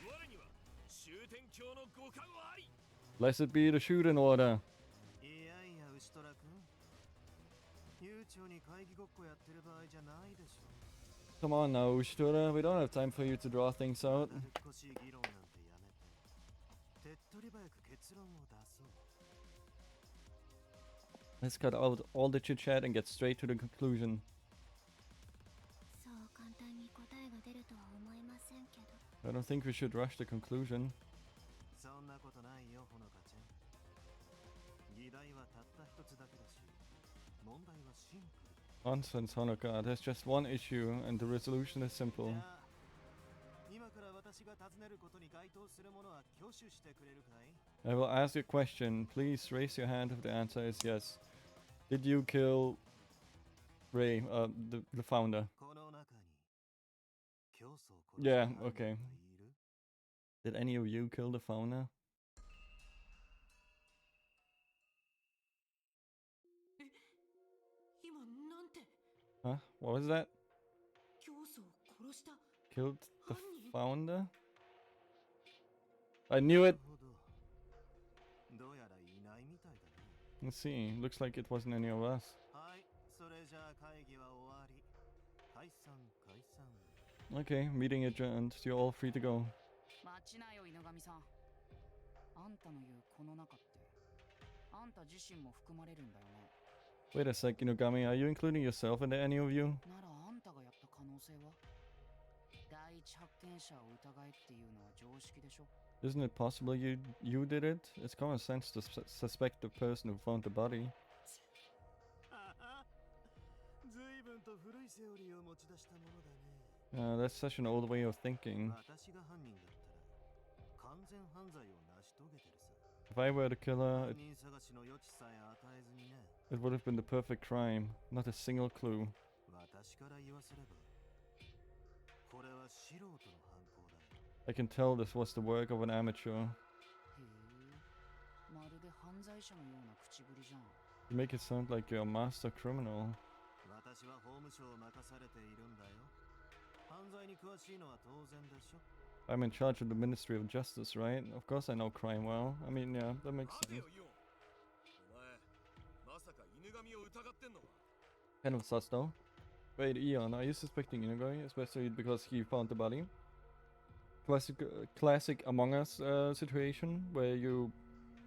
我には終天教の五感はあり。 Blessed be the Shuten order. いやいや、牛虎くん。悠長に会議ごっこやってる場合じゃないでしょ。 Come on now, Ushtura. We don't have time for you to draw things out. だるっこしい議論なんてやめて。手っ取り早く結論を出そう。 Let's cut out all the chit chat and get straight to the conclusion. そう簡単に答えが出るとは思いませんけど。 I don't think we should rush the conclusion. そんなことないよ、ほのかちゃん。議題はたった一つだけだし、問題はシンプル。 Nonsense, Honoka. There's just one issue, and the resolution is じ simple. ゃあ今から私が尋ねることに該当するものは挙手してくれるかい？ I will ask a question. Please raise your hand if the answer is yes. Did you kill Ray, the founder? この中に競争を Yeah, 殺した okay. 犯人がいる？ Did any of you kill the founder? 今なんて Huh? What was that? 教祖を殺した Killed the Honey? founder? I knew it! なるほど。どうやらいないみたいだね。 Let's see. Looks like it wasn't any of us. はい、それじゃあ会議は終わり。解散解散。 Okay, meeting adjourned. You're all free to go. 待ちなよ、犬神さん。あんたの言うこの中って、あんた自身も含まれるんだよね。 Wait a sec, Inugami. Are you including yourself in any of you? ならあんたがやった可能性は？第一発見者を疑えっていうのは常識でしょ？ Isn't it possible you did it? It's common sense to suspect the person who found the body. 随分と古いセオリーを持ち出したものだね。 That's such an old way of thinking. 私が犯人だったら完全犯罪を成し遂げてるさ。 If I were the killer, 犯人探しの余地さえ与えずにね。 it would have been the perfect crime. Not a single clue. 私から言わせれば、これは素人の犯行だよ。 I can tell this was the work of an amateur. へえ、まるで犯罪者のような口ぶりじゃん。 You make it sound like you're a master criminal. 私は法務省を任されているんだよ。犯罪に詳しいのは当然でしょ。 I'm in charge of the Ministry of Justice, right? Of course I know crime well. I mean, yeah, that makes 待て sense. よ、イオン。お前、まさか犬神を疑ってんのか？ Kind of sus though. Wait, Eon, are you suspecting Inugami, especially because he found the body? Classic Among Us situation where you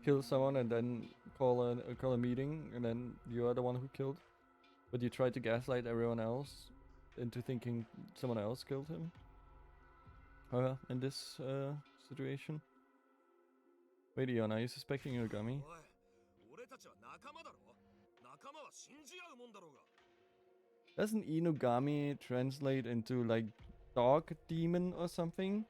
kill someone and then call a meeting and then you are the one who killed, but you try to gaslight everyone else into thinking someone else killed him. In this situation. Wait, Eon, are you suspecting Inugami? おい、俺たちは仲間だろ？仲間は信じ合うもんだろうが。 Doesn't Inugami translate into like dog demon or something?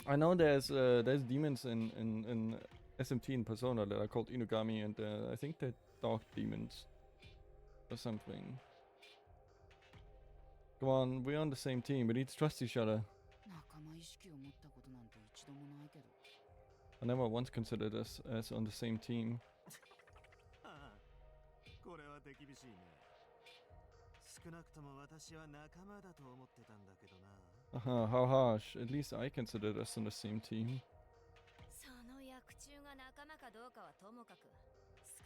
I know there's demons in SMT and Persona that are called Inugami, and I think they're dog demons or something. Come on, we're on the same team. We need to trust each other. 仲間意識を持ったことなんて一度もないけど。 I never once considered us as on the same team. これは手厳しいね。少なくとも私は仲間だと思ってたんだけどな。How harsh. At least I considered us on the same team. その薬中が仲間かどうかはともかく、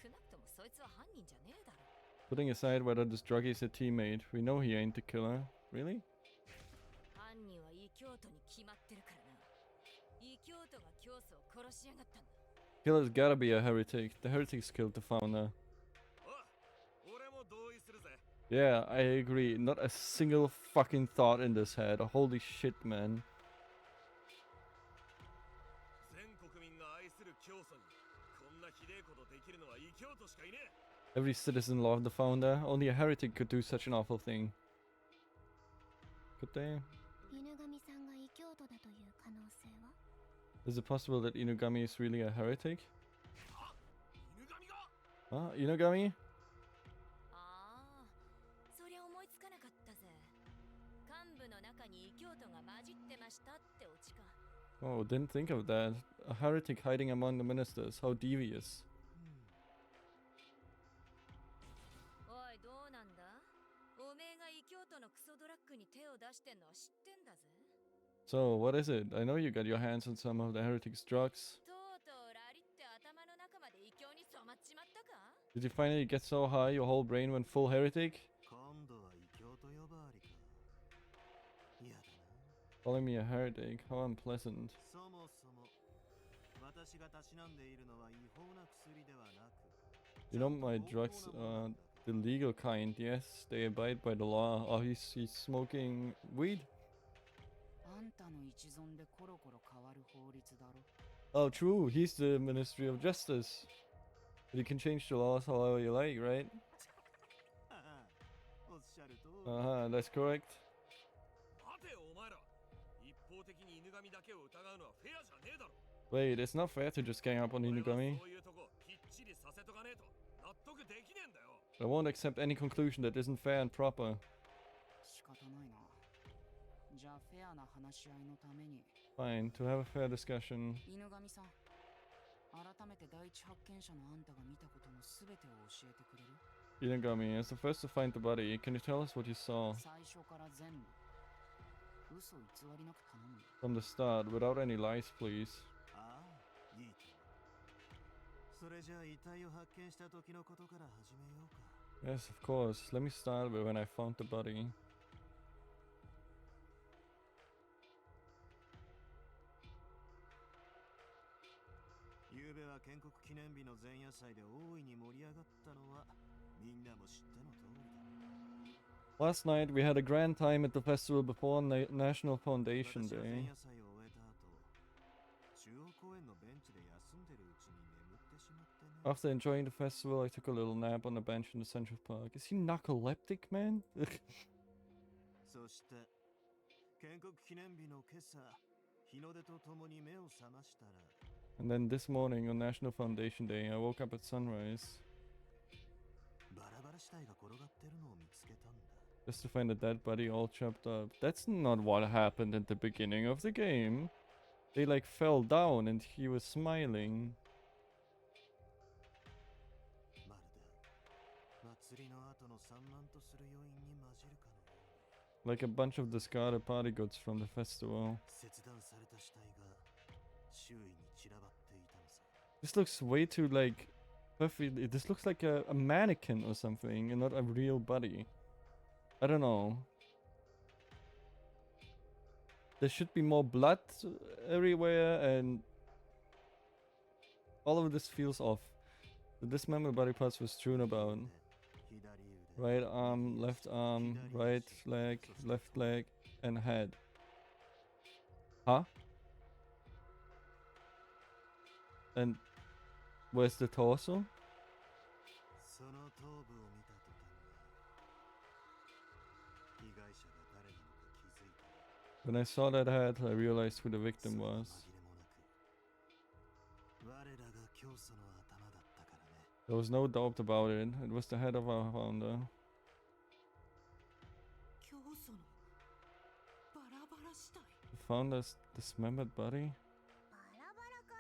少なくともそいつは犯人じゃねえだろ。 Putting aside whether this druggie is a teammate, we know he ain't the killer. Really? 犯人は異教徒に決まってるからな。異教徒が教祖を殺しやがったんだ。 Killer's gotta be a heretic. The heretics killed the founder. 俺も同意するぜ。 Yeah, I agree. Not a single fucking thought in this head. Holy shit, man. 全国民が愛する教祖にこんなひでえことできるのは異教徒しかいねえ。 Every citizen loved the founder. Only a heretic could do such an awful thing. Could they? 犬神さんが異教徒だという可能性は？ Is it possible that Inugami is really a heretic? 犬神が Huh? Inugami? ああ、そりゃ思いつかなかったぜ。幹部の中に異教徒が混じってましたってオチか。 Oh, didn't think of that. A heretic hiding among the ministers. How devious. おい、どうなんだ？おめえが異教徒のクソドラッグに手を出してんのは知ってんだぜ。 So, what is it? I know you got your hands on some of the heretic's drugs. とうとうラリって頭の中まで異教に染まっちまったか？ Did you finally get so high your whole brain went full heretic? 今度は異教徒呼ばわりか。嫌だな。 Calling me a heretic? How unpleasant. そもそも私がたしなんでいるのは違法な薬ではなく。 You know my drugs are the legal kind, yes. They abide by the law. Oh, he's smoking weed? あんたの一存でコロコロ変わる法律だろ。 Oh, true. He's the Ministry of Justice. But you can change the laws however you like, right? おっしゃると。 That's correct. 待てよお前ら。一方的に犬神だけを疑うのはフェアじゃねえだろ。 Wait, it's not fair to just gang up on 俺は Inugami. そういうとこきっちりさせとかねえと納得できねえんだよ。 I won't accept any conclusion that isn't fair and proper. 仕方ないな。じゃあフェアな話し合いのために。 Fine, to have a fair discussion. 犬神さん、改めて第一発見者のあんたが見たことのすべてを教えてくれる？ Inugami, as the first to find the body, can you tell us what you saw? 最初から全部。嘘偽りなく頼むよ。 From the start, without any lies, please. ああ、いいと。それじゃあ遺体を発見した時のことから始めようか。 Yes, of course. Let me start with when I found the body. 昨べは建国記念日の前夜祭で大いに盛り上がったのはみんなも知っての通りだ。 Last night, we had a grand time at the festival before National Foundation 私は前 Day. 夜祭を終えた後、中央公園のベンチで休んでるうちに眠ってしまってね。 After enjoying the festival, I took a little nap on a bench in the Central Park. Is he narcoleptic, man? そして建国記念日の今朝、日の出とともに目を覚ましたら、 And then this morning on National Foundation Day, I woke up at sunrise バラバラ死体が転がってるのを見つけたんだ。 just to find a dead body all chopped up. That's not what happened at the beginning of the game. They like fell down and he was smiling. まるで祭りの後の散漫とする余韻に混じるかのように。 Like a bunch of discarded party goods from the festival. 切断された死体が周囲に散らばっていたのさ。 This looks way too like perfectly. This looks like a mannequin or something and not a real body. I don't know. There should be more blood everywhere and all of this feels off. The dismembered body parts were strewn about. 左腕、 Right arm, left arm, right leg, left leg, and head. Huh? And where's the torso? その頭部を見た途端に被害者が誰なのか気づいた。 When I saw that head, I realized who the victim その was. 紛れもなく我らが教祖の頭だったからね。 There was no doubt about it. It was the head of our founder. 教祖のバラバラ死体。 The founder's dismembered body? バラバラか。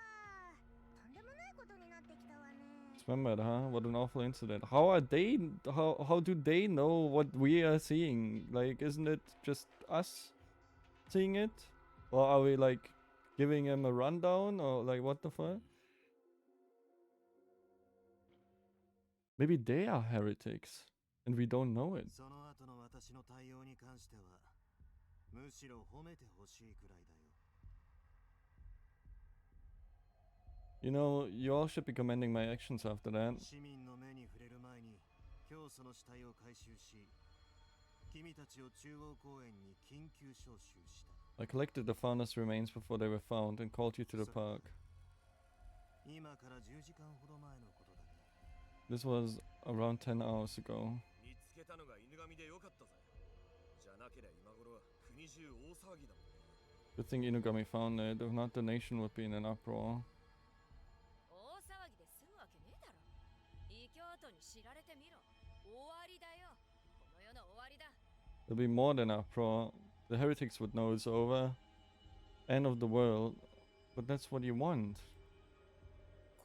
とんでもないことになってきたわね。Remember, huh? What an awful incident. How are they? How do they know what we are seeing? Like, isn't it just us seeing it? Or are we like giving him a rundown? Or like, what the fuck? Maybe they are heretics and we don't know it. その後の私の対応に関してはむしろ褒めてほしいくらいだよ。 You know, you all should be commending my actions after that. 市民の目に触れる前に教祖の死体を回収し、君たちを中央公園に緊急招集した。 I collected the founder's remains before they were found and called you to the park. 今から10時間ほど前のことだね。 This was around 10 hours ago. 見つけたのが犬神でよかったぜ。じゃなけりゃ今頃は国中大騒ぎだもんね。 Good thing Inugami found it. If not, the nation would be in an uproar. 大騒ぎで済むわけねえだろ。異教徒に知られてみろ。終わりだよ。この世の終わりだ。 There'll be more than uproar. The heretics would know it's over. End of the world. But that's what you want.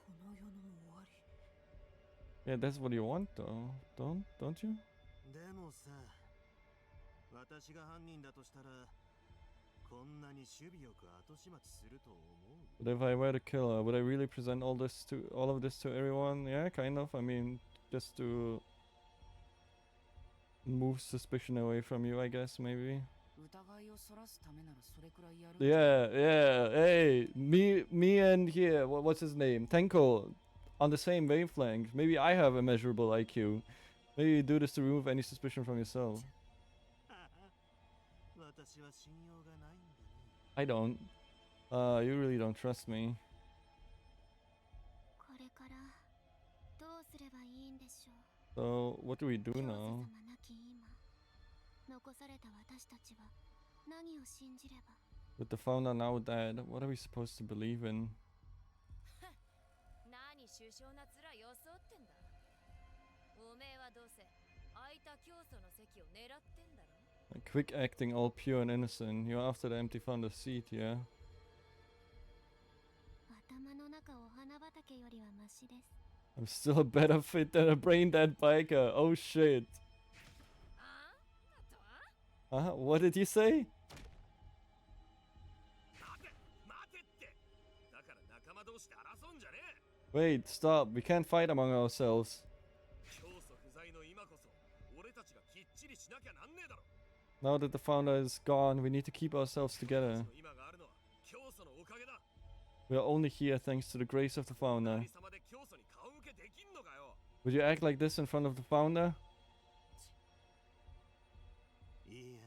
この世の終わり。 Yeah, that's what you want though. Don't you? でもさ、私が犯人だとしたらこんなに守備よく後始末すると思う？ But if I were the killer, would I really present all of this to everyone? Yeah, kind of. I mean, just to move suspicion away from you, I guess, maybe. 疑いをそらすためならそれくらいやる。 Yeah, hey, me and here, what's his name? Tenko, on the same wavelength. Maybe I have a measurable IQ. Maybe you do this to remove any suspicion from yourself. 私は信用がないんだね。 I don't. You really don't trust me. これからどうすればいいんでしょう。 So, what do we do 教祖 now? 様亡き今、残された私たちは何を信じれば。 With the founder now dead, what are we supposed to believe in? 何首相な面装ってんだ。おめえはどうせ空いた教祖の席を狙ってんだろ。 Like, quick acting, all pure and innocent. You're after the empty founder's seat, yeah? 頭の中お花畑よりはマシです。 I'm still a better fit than a brain dead biker. Oh shit. あんだとは？ What did you say? 待てって。だから仲間同士で争うんじゃねえ。 Wait, stop. We can't fight among ourselves. 教祖不在の今こそ俺たちがきっちりしなきゃなんねえだろ。 Now that the founder is gone, we need to keep ourselves together. 今があるのは教祖のおかげだ。 We are only here thanks to the grace of the founder. 何様で教祖に顔向けできんのかよ。 Would you act like this in front of the founder? いや、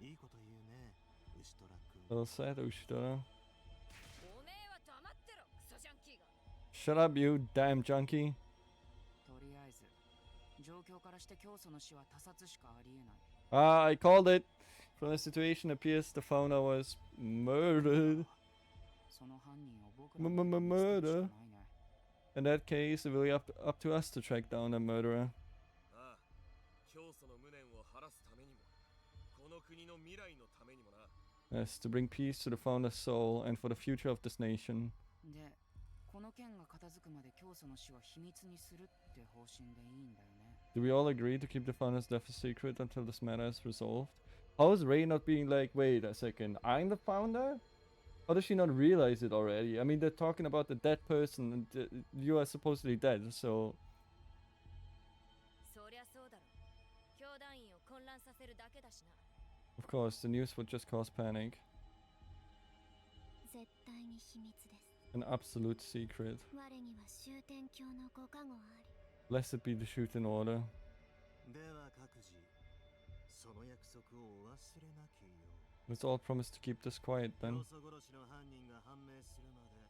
いいこと言うね、牛虎君。 Well said, Ushidora. おめえは黙ってろ、クソジャンキーが。 Shut up, you damn junkie. とりあえず状況からして教祖の死は他殺しかありえない。 I called it. From the situation appears the founder was murdered. その犯人を僕らが Murder. 見つけるしかないね。 In that case, it will be up to us to track down the murderer. ああ、教祖の無念を晴らすためにも、この国の未来のためにもな。 Yes, to bring peace to the founder's soul and for the future of this nation. で、この件が片付くまで教祖の死は秘密にするって方針でいいんだよね。 Do we all agree to keep the founder's death a secret until this matter is resolved? How is Rey not being like, wait a second, I'm the founder? How does she not realize it already? I mean, they're talking about the dead person and you are supposedly dead, so... そりゃそうだろ。教団員を混乱させるだけだしな。 Of course, the news would just cause panic. 絶対に秘密です。 An absolute secret. 我には終天教のご加護あり。 Blessed be the Shuten order. では各自、その約束をお忘れなきよう。 Let's all promise to keep this quiet 教 then. 祖殺しの犯人が判明するまで、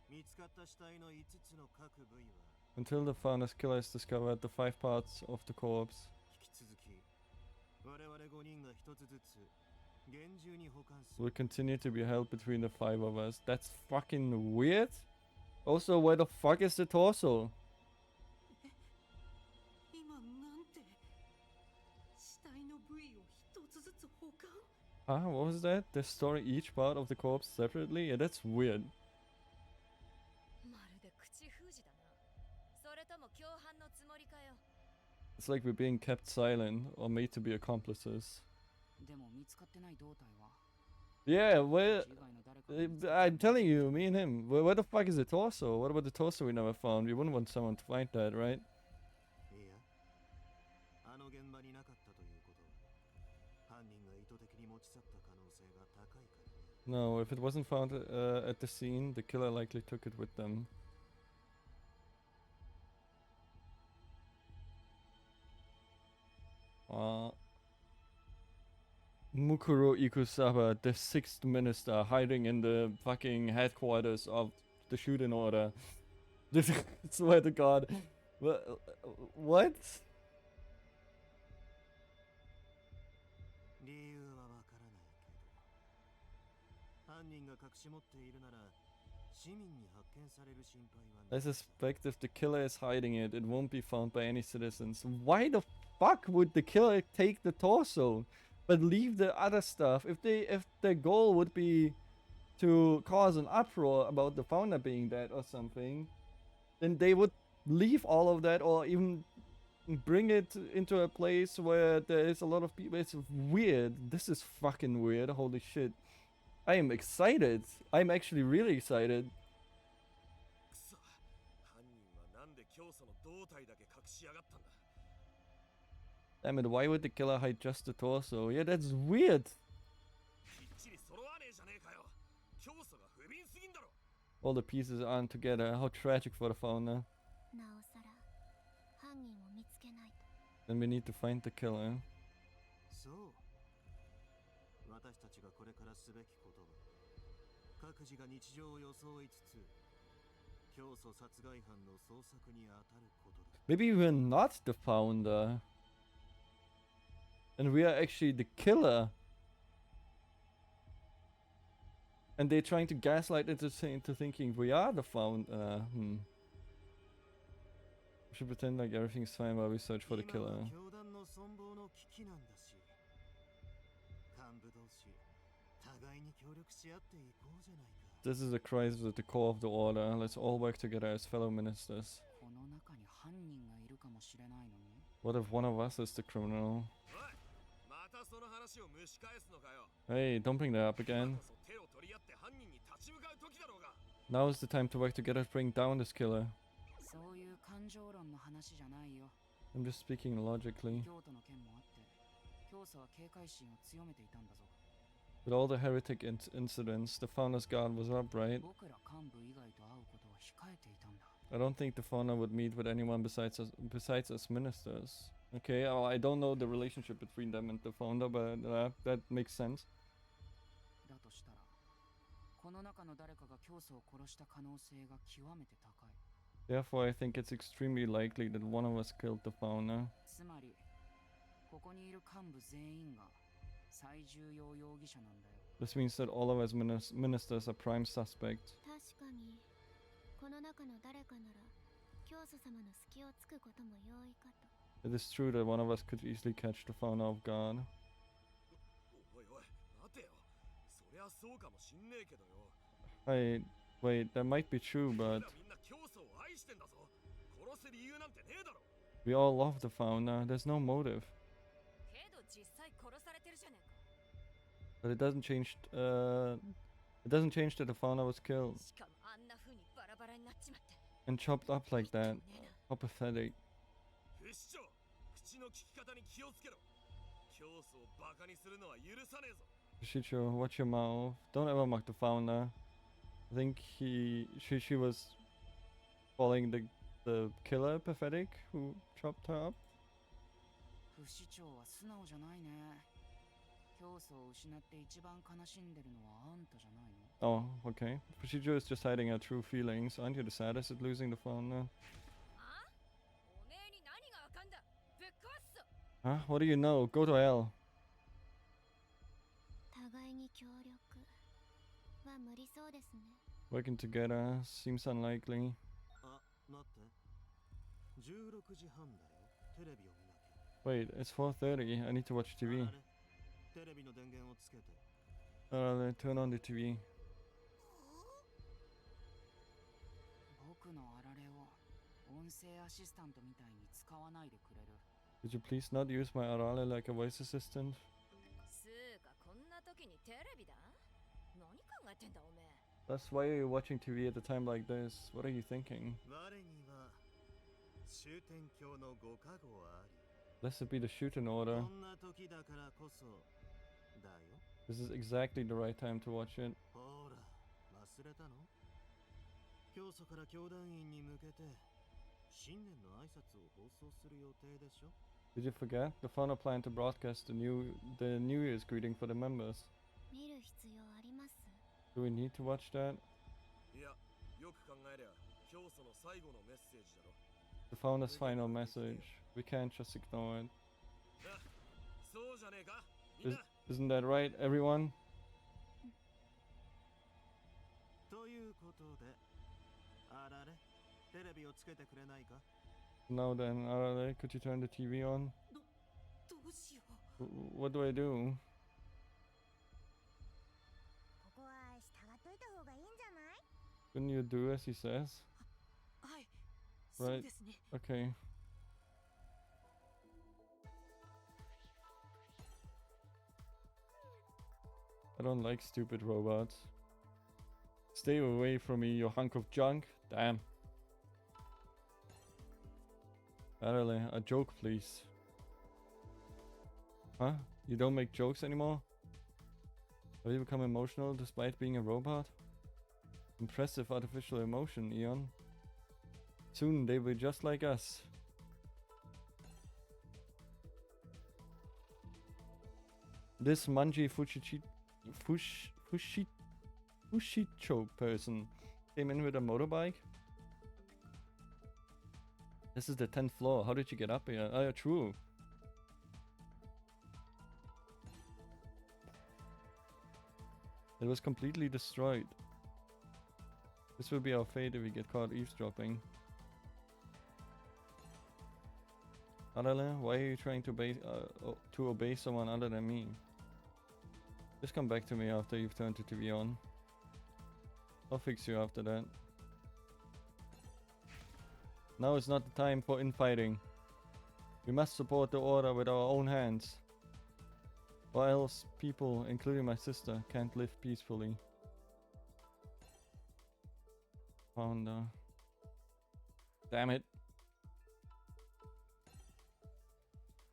見つかった死体の5つの各部位は Until the founder's killer has discovered the 5 parts of the corpse. 引き続き、我々5人が1つずつ厳重に保管す Will る。 continue to be held between the 5 of us. That's fucking weird. Also, where the fuck is the torso? 今なんて死体の部位を一つずつ保管。 What was that? They're storing each part of the corpse separately? Yeah, that's weird. まるで口封じだ。It's like we're being kept silent or made to be accomplices. でも見つかってない胴体は Yeah, where? 以外の誰かが見つかっ I'm telling you, me and him. Where the fuck is the torso? What about the torso we never found? We wouldn't want someone to find that, right? いや、あの現場になかったということは、犯人が意図的に持ち去った可能性が高いからね。No, if it wasn't found at the scene, the killer likely took it with them. Mukuro Ikusaba, the 6th minister, hiding in the fucking headquarters of the Shuten order. Swear to God. What? 理由はわからないけど、犯人が隠し持っているなら、市民に発見される心配はな I いさ。 suspect if the killer is hiding it, it won't be found by any citizens. Why the fuck would the killer take the torso, but leave the other stuff? If their goal would be to cause an uproar about the founder being dead or something, then they would leave all of that or even bring it into a place where there is a lot of people. It's weird. This is fucking weird. Holy shit. I am excited. I'm actually really excited. くそ、犯人はなんで教祖の胴体だけ隠しやがったんだ。 Damn it, why would the killer hide just the torso? Yeah, that's weird. きっちり揃わねえじゃねえかよ。教祖が不憫すぎんだろ。 All the pieces aren't together. How tragic for the founder. なおさら犯人を見つけないと。 Then we need to find the killer. そう。私たちがこれからすべきことは、各自が日常を装いつつ、教祖殺害犯の捜索に当たることだ。 Maybe we're not the founder. And we are actually the killer. And they're trying to gaslight into thinking we are the founder. We should pretend like everything's fine while we search for the 今は killer. 教団の存亡の危機なんだし、幹部同士、互いに協力し合っていこうじゃないか。 This is a crisis at the core of the order. Let's all work together as fellow ministers. この中に犯人がいるかもしれないのに What if one of us is the criminal? おい、またその話を蒸し返すのかよ。 Hey, don't bring that up 今 again. こそ手を取り合って犯人に立ち向かう時だろうが。 Now is the time to work together to bring down this killer. そういう感情論の話じゃないよ I'm just speaking logically. 京都の件もあって教祖は警戒心を強めていたんだぞ With all the heretic incidents, the founder's guard was up, right? 僕ら幹部以外と会うことは控えていたんだ I don't think the founder would meet with anyone besides us ministers. Okay, well, I don't know the relationship between them and the founder, but that makes sense. だとしたらこの中の誰かが教祖を殺した可能性が極めて高い Therefore, I think it's extremely likely that one of us killed the founder. つまりここにいる幹部全員が最重要容疑者なんだよ This means that all of us ministers are prime suspects. 確かにこの中の誰かなら教祖様の隙をつくことも容易かと。 It is true that one of us could easily catch the founder off guard. おいおい、待てよ。そりゃそうかもしんねえけどよ。 Wait, that might be true, 俺 but らみんな教祖を愛してんだぞ。殺す理由なんてねえだろ。 we all love the founder. There's no motive. けど実際殺されてるじゃねえか。 But it doesn't change that the founder was killed しかもあんな風にバラバラになっちまって。 and chopped up like that. ねえな。 How pathetic. 不死鳥、口の利き方に気をつけろ。教祖をバカにするのは許さねえぞ。 Shicho, watch your mouth. Don't ever mock the founder. I think she was calling the killer pathetic who chopped her up. 不死鳥は素直じゃないね教祖を失って一番悲しんでるのはあんたじゃないの Oh, okay. Shicho is just hiding her true feelings. Aren't you the saddest at losing the founder? あ？おめえに何がわかんだ。ぶっ壊すぞ。 Huh? What do you know? Go to hell. 互いに協力は無理そうですね。 Working together seems unlikely. あ、待って。16時半だよ。テレビを見なきゃ。 Wait, it's 4:30. I need to watch あ TV. れテレビの電源をつけて。 Turn on the TV. 僕のあられを音声アシスタントみたいに使わないでくれる Could you please not use my Arale like a voice assistant? つーかこんな時にテレビだ何考えてんだおめえ That's why are you watching TV at a time like this? What are you thinking? 我には終点教のご加護あり Blessed be the Shuten こ order. んな時だからこそだよ This is exactly the right time to watch it. ほら忘れたの教祖から教団員に向けて新年の挨拶を放送する予定でしょ Did you forget? The founder planned to broadcast the New Year's greeting for the members. 見る必要あります Do we need to watch that? いや、よく考えりゃ、教祖の最後のメッセージだろ。 The founder's final message. We can't just ignore it. そうじゃねえかみん Is, な isn't that right, everyone? ということであられテレビをつけてくれないか Now then, Arale, could you turn the TV on? どうしよう What do I do? ここは従っといた方がいいんじゃない Couldn't you do as he says? はいそう Right. ですね Okay. I don't like stupid robots. Stay away from me, you hunk of junk. Damn. Arale, a joke, please. Huh? You don't make jokes anymore? Have you become emotional despite being a robot? Impressive artificial emotion, Eon. Soon they will be just like us. This Manji Fushicho person came in with a motorbike? This is the 10th floor. How did you get up here? Oh, yeah, true. It was completely destroyed. This will be our fate if we get caught eavesdropping. Arale, why are you trying to obey someone other than me? Just come back to me after you've turned the TV on. I'll fix you after that. Now is not the time for infighting. We must support the order with our own hands. Or else people, including my sister, can't live peacefully. Founder. Damn it.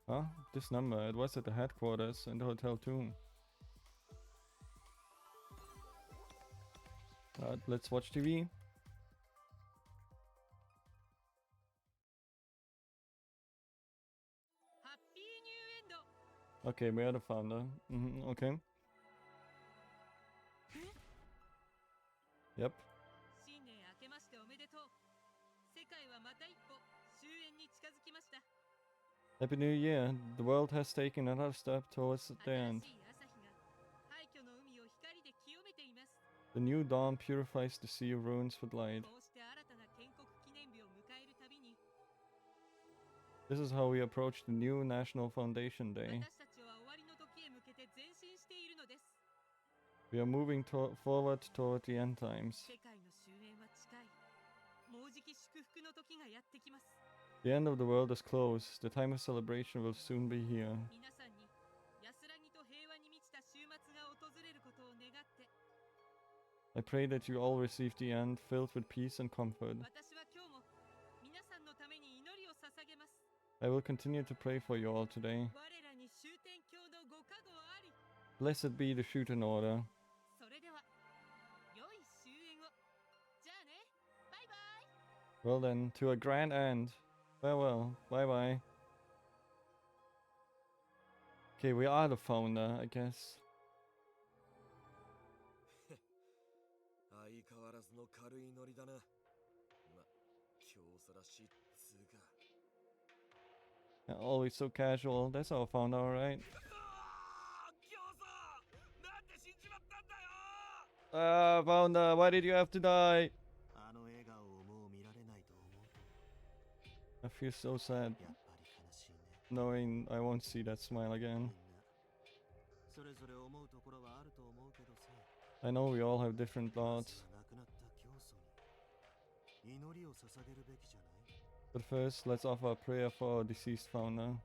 Huh? This number, it was at the headquarters in the hotel too. Let's watch TV. Happy New End Okay, we are the founder. Okay. Yep. 新年明けましておめでとう世界はまた一歩終焉に近づきました Happy New Year. The world has taken another step towards the 新 end. しい朝日が廃墟の海を光で清めています The new dawn purifies the sea of ruins with light. こうして新たな建国記念日を迎えるたびに This is how we approach the new National Foundation Day. 私たちは終わりの時へ向けて前進しているのです We are moving forward toward the end times. 世界の終焉は近いもうじき祝福の時がやってきます The end of the world is close. The time of celebration will soon be here. 皆さんに安らぎと平和に満ちた週末が訪れることを願って I pray that you all receive the end filled with peace and comfort. 私は今日も皆さんのために祈りを捧げます I will continue to pray for you all today. 我らに終点教のご加護あり Blessed be the Shuten order. それでは良い終焉をじゃあねバイバイ Well then, to a grand end. Farewell. Bye bye. Okay, we are the founder, I guess. 相変わらずの軽いノリだな。ま、教祖らしいっつうか。 Yeah, always so casual. That's our founder, alright. 教祖なんで死んじまったんだよ Founder, why did you have to die? あの笑顔をもう見られないと思うと I feel so sad やっぱり悲しいね knowing I won't see that smile み again. んなそれぞれ思うところはあると思うけどさ I know we all have different ま thoughts. ずは亡くなった教祖に祈りを捧げるべきじゃない But first, let's offer a prayer for our deceased founder.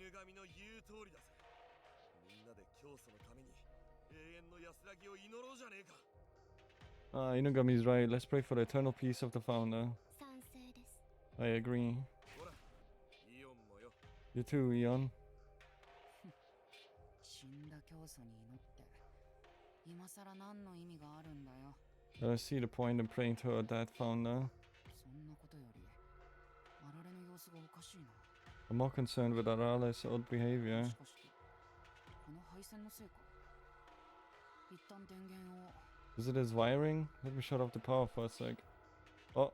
犬神の言う通りだぜ。みんなで教祖のために永遠の安らぎを祈ろうじゃねえか。Inugami's right. Let's pray for the eternal peace of the founder. 賛成です。 I agree. ほら、イオンもよ。 You too, Eon. 死んだ教祖に祈って今さら何の意味があるんだよ。 I don't see the point in praying to a dead founder. そんなことよりあられの様子がおかしいな。 I'm more concerned with Arale's odd behavior. もしかしてこの配線のせいか。一旦電源を。 Is it his wiring? Let me shut off the power for a sec. Oh.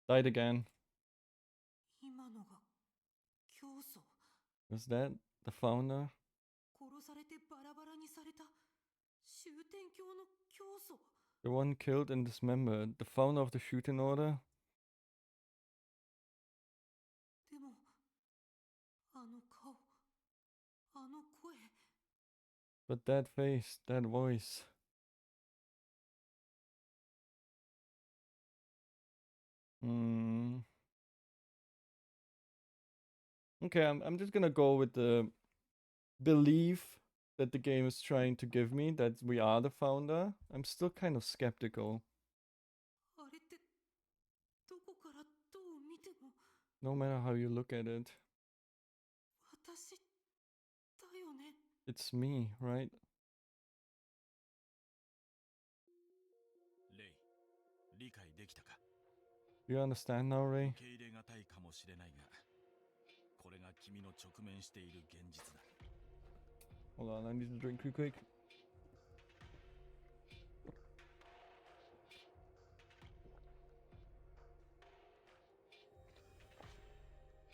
Died again. 今のが教祖。 Was that the founder? 殺されてバラバラにされた終天教の教祖。 The one killed and dismembered? The founder of the Shuten order? でもあの顔、あの声。 But that face, that voice. Okay, I'm just gonna go with the belief that the game is trying to give me, that we are the founder. I'm still kind of skeptical. あれってどこからどう見ても No matter how you look at it. 私だよね。 It's me, right? レイ、理解できたか。 You understand now, Ray? 受け入れがたいかもしれないが、これが君の直面している現実だ。 Hold on, I need to drink quick.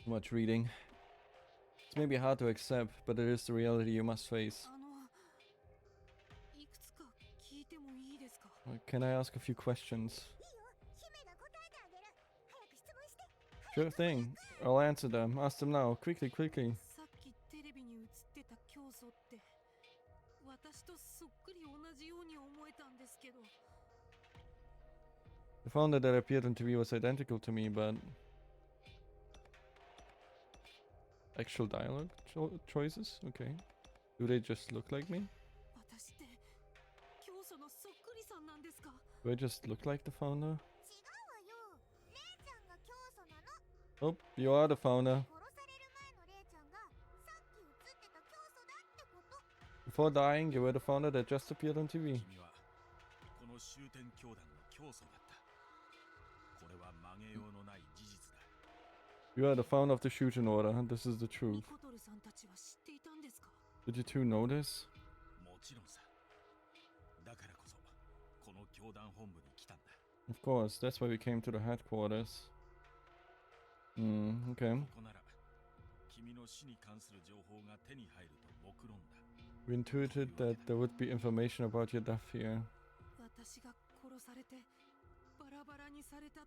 Too much reading. It's maybe hard to accept, but it is the reality you must face. いくつか聞いてもいいですか。 Can I ask a few questions? いいよ、姫が答えてあげる。早く質問して。 Sure thing. I'll answer them. Ask them now. Quickly, quickly. さっきテレビに映ってた教祖って私とそっくり同じように思えたんですけど。 The founder that appeared on TV was identical to me, but... Actual dialogue choices? Okay. Do they just look like me? 私って教祖のそっくりさんなんですか。 Do I just look like the founder? 違うわよ。レイちゃんが教祖なの。 Oh, you are the founder. 殺される前のレイちゃんがさっき映ってた教祖だってこと。 Before dying, you were the founder that just appeared on TV. 君はこの終天教団の教祖だった。これは曲げようのない事実だ。 You are the founder of the Shuten order. This is the ニ truth. コトルさんたちは知っていたんですか。 Did you two know this? もちろんさ。だからこそこの教団本部に来たんだ。 Of course, that's why we came to the headquarters. Okay. ここなら君の死に関する情報が手に入ると目論んだ。 We intuited that there would be information about your death here. 私が殺されてバラバラにされたっ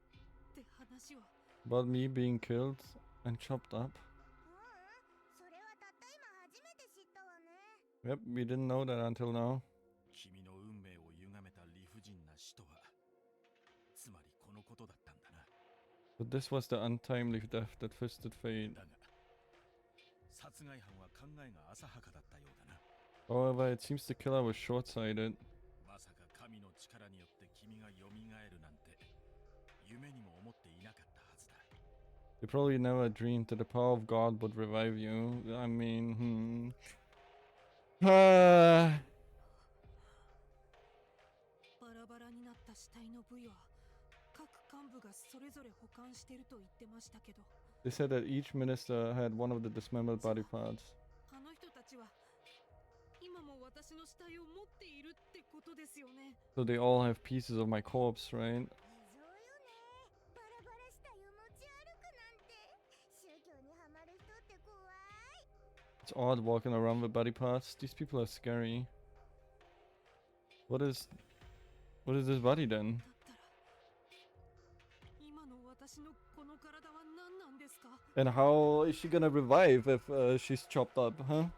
て話は。 About me being killed and chopped up. それはたった今初めて知ったわね。 Yep, we didn't know that until now. 君の運命を歪めた理不尽な死とは、つまりこのことだったんだな。 But this was the untimely death that twisted fate. だが、殺害犯は考えが浅はかだったようだな。 However, it seems the killer was short-sighted. まさか神の力によって君が蘇るなんて、夢にも思っていなかったはずだ。 You probably never dreamed that the power of God would revive you. I mean, Ah. バラバラになった死体の部位は各幹部がそれぞれ保管してると言ってましたけど、 They said that each minister had one of the dismembered body parts. あの人たちは今も私の死体を持っているってことですよね。 So they all have pieces of my corpse, right? そうよね。バラバラ死体を持ち歩くなんて。宗教にハマる人って怖い。 It's odd walking around with body parts. These people are scary. What is this body then? だったら今の私のこの体は何なんですか。 And how is she gonna revive if she's chopped up, huh?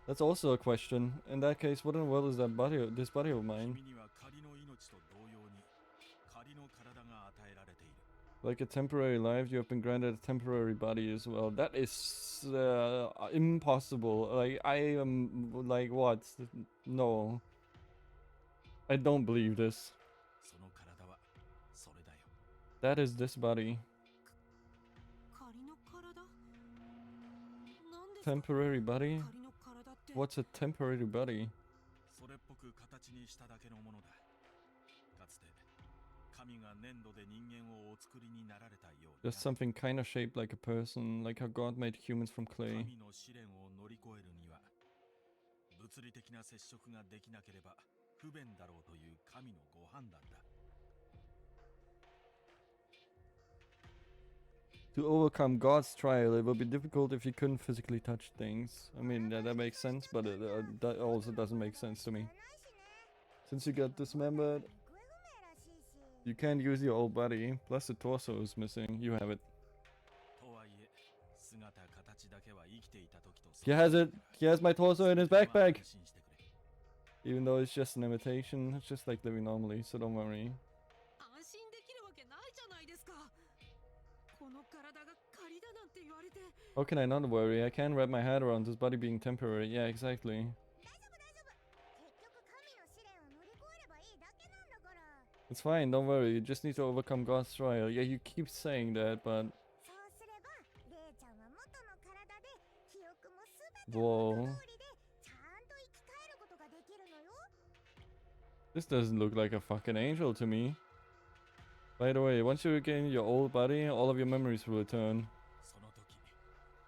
That's also a question. In that case, what in the world is this body of mine? 君には仮の命と同様に仮の体が与えられている。Like a temporary life, you have been granted a temporary body as well. That is impossible. Like, I am, like, what? No. I don't believe this. その体はそれだよ。 That is this body. 仮の体なんですか Temporary body? 仮の体って What's a temporary body? それっぽく形にしただけのものだ。かつて神が粘土で人間をお作りになられたように Just something kind of shaped like a person, like how God made humans from clay. 神の試練を乗り越えるには物理的な接触ができなければ不便だろうという神のご判断だ。 To overcome God's trial, it would be difficult if you couldn't physically touch things. I mean, that makes sense, but that also doesn't make sense to me. Since you got dismembered, you can't use your old body, plus the torso is missing. You have it. とはいえ姿形だけは生きていた時と He has it. He has my torso in his backpack. 安心してくれ。 Even though it's just an imitation, it's just like living normally, so don't worry. 安心できるわけないじゃないですか。この体が仮だなんて言われて How can I not worry? I can't wrap my head around this body being temporary. Yeah, exactly. 大丈夫大丈夫。結局神の試練を乗り越えればいいだけなんだから。 It's fine, don't worry. You just need to overcome God's trial. Yeah, you keep saying that, but そうすればレイちゃんは元の体で記憶もすべて whoa. 元通りでちゃんと生き返ることができるのよ。 This doesn't look like a fucking angel to me. By the way, once you regain your old body, all of your memories will return. その時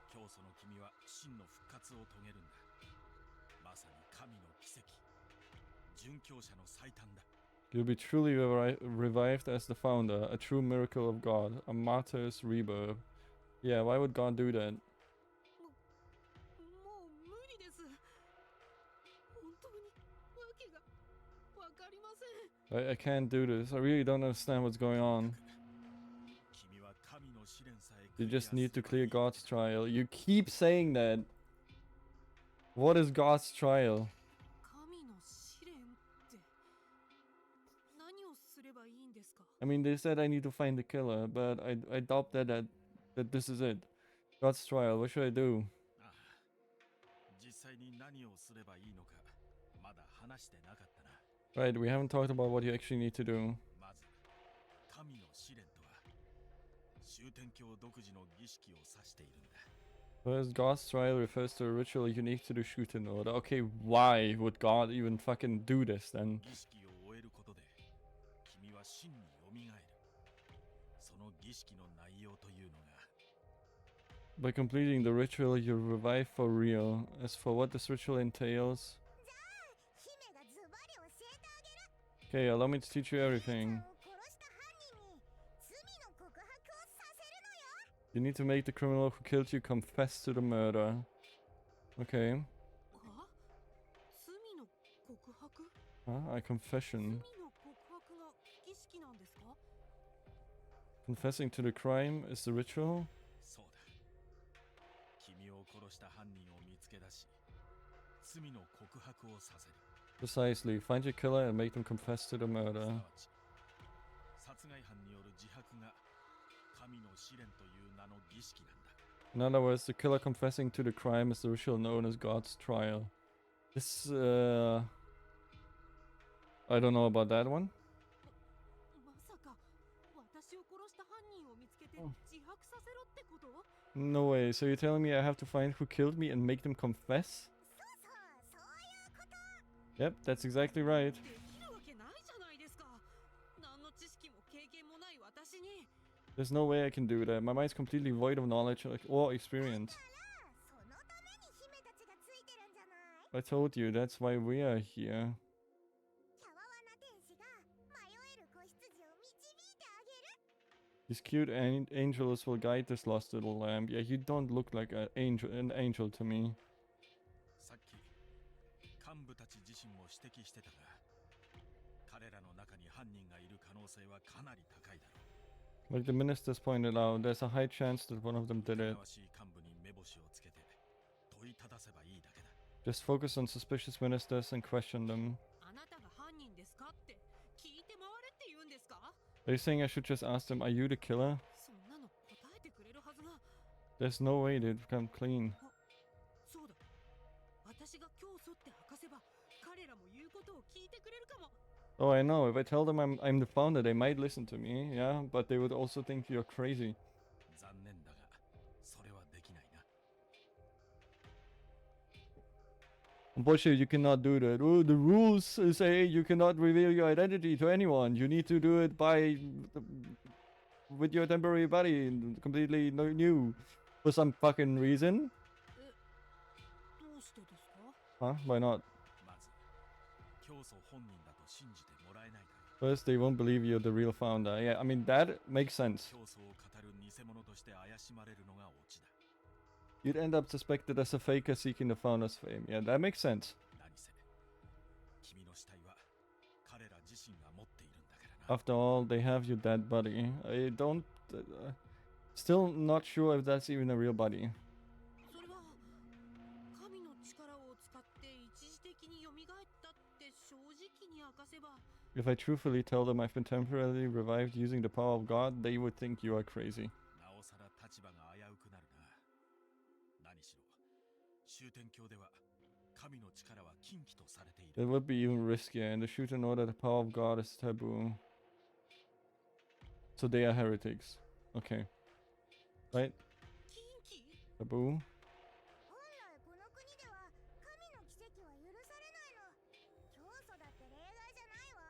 教祖の君は真の復活を遂げるんだ。まさに神の奇跡、殉教者の最短だ。 You'll be truly revived as the founder, a true miracle of God, a martyr's rebirth. Yeah, why would God do that? もう無理です。本当にわけがわかりません。 I can't do this. I really don't understand what's going on. 君は神の試練さえ You クリア just need to すればい clear い God's trial. You keep saying that. What is God's trial? 神の試練って何をすればいいんですか I mean, they said I need to find the killer, but I doubt that this is it. God's trial. What should I do? ああ、実際に何をすればいいのかまだ話してなかったな。 Right, we haven't talked about what you actually need to do. まず神の試練とは終天教独自の儀式を指しているんだ。 First, God's trial refers to a ritual unique to the Shuten order. Okay, why would God even fucking do this then? 儀式を終えることで君は真によみがえる。その儀式の内容というのが By completing the ritual, you revive for real. As for what this ritual entails, じゃあ姫がズバリ教えてあげる。 okay, allow me to teach you レイちゃ everything. んを殺した犯人に罪の告白をさせるのよ。 You need to make the criminal who killed you confess to the murder. Okay. あ罪の告白 A 罪 confession. の告白が儀式なんですか Confessing to the crime is the ritual? そうだ。君を殺した犯人を見つけ出し罪の告白をさせる。 Precisely. Find your killer and make them confess to the す murder. なわち殺害犯による自白が神の試練という名の儀式なんだ。 In other words, the killer confessing to the crime is the ritual known as God's trial. This, I don't know about that one. まさか私を殺した犯人を見つけて自白させろってこと No way. So you're telling me I have to find who killed me and make them confess? そうそう、そういうこと。 Yep, that's exactly right. できるわけないじゃないですか。何の知識も経験もない私に There's no way I can do that. My mind's completely void of knowledge or experience. ならそのために姫たちがついてるんじゃない。 I told you, that's why we are here. キャワワな天使が迷える子羊を導いてあげる。 These cute angels will guide this lost little lamb. Yeah, you don't look like an angel to me. さっき幹部たち自身も指摘してたが彼らの中に犯人がいる可能性はかなり高いだろう。 Like the ministers pointed out, there's a high chance that one of them did 疑 it. わしい幹部に目星をつけて問いただせばいいだけだ。 Just focus on suspicious ministers and question them. あなたが犯人ですかって聞いて回れって言うんですか Are you saying I should just ask them, are you the killer? そんなの答えてくれるはずが。 There's no way they'd become clean. そうだ。私が教祖って明かせば、彼らも言うことを聞いてくれるかも。 Oh, I know. If I tell them I'm the founder, they might listen to me, yeah? But they would also think you're crazy. 残念だがそれはできないな。 Unfortunately, you cannot do that. Oh, the rules say you cannot reveal your identity to anyone. You need to do it by with your temporary body, completely new, for some fucking reason. どうしてですか？ Huh? Why not? まず教祖本人だと信じてもらえないだろう。 First, they won't believe you're the real founder. Yeah, I mean that makes sense. 教祖を語る偽物として怪しまれるのがオチだ。 You'd end up suspected as a faker seeking the founder's fame. Yeah, that makes sense. 何せ君の死体は彼ら自身が持っているんだからな。 After all, they have your dead body. I don't... still not sure if that's even a real body. それは神の力を使って一時的に蘇ったって正直に明かせば。 If I truthfully tell them I've been temporarily revived using the power of God, they would think you are crazy. なおさら立場が危うくなるな。何しろ終点教では神の力は禁忌とされてい It る。 would be even riskier. In the Shuten order, the power of God is taboo. So they are heretics. Okay. Right? 禁忌？ Taboo? 本来この国では神の奇跡は許されないの。教祖だって例外じゃないわ。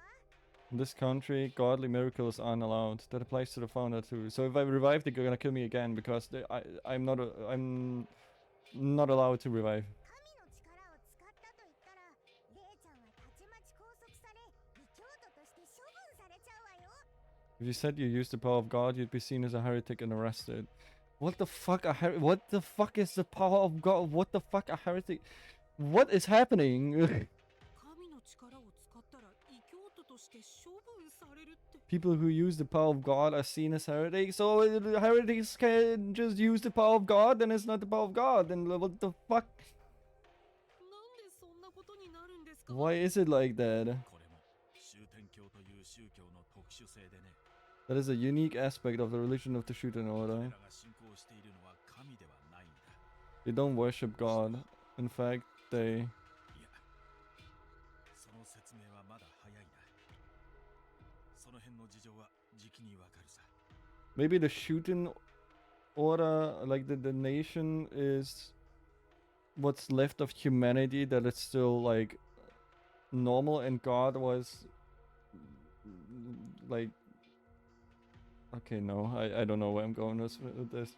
In this country, godly miracles aren't allowed. That applies to the founder too. So if I revive, they're gonna kill me again because I'm not allowed to revive. 神の力を使ったと言ったら、レイちゃんはたちまち拘束され、異教徒として処分されちゃうわよ。 If you said you used the power of God, you'd be seen as a heretic and arrested. What the fuck? What the fuck is the power of God? What the fuck a heretic? What is happening? 神の力を使ったら異教徒として処分されるって。 People who use the power of God are seen as heretics. So heretics can just use the power of God, then it's not the power of God. Then what the fuck? なんでそんなことになるんですか？ Why is it like that? これも終点教という宗教の特殊性でね。 That is a unique aspect of the religion of the Shuten 彼 order. らが信仰しているのは神ではないんだ。 They don't worship God. In fact, they... いや、その説明はまだ早いな。その辺の事情はじきにわかるさ。 Maybe the Shuten order, like the nation, is what's left of humanity, that it's still like normal, and God was like... Okay, no, I don't know where I'm going with this.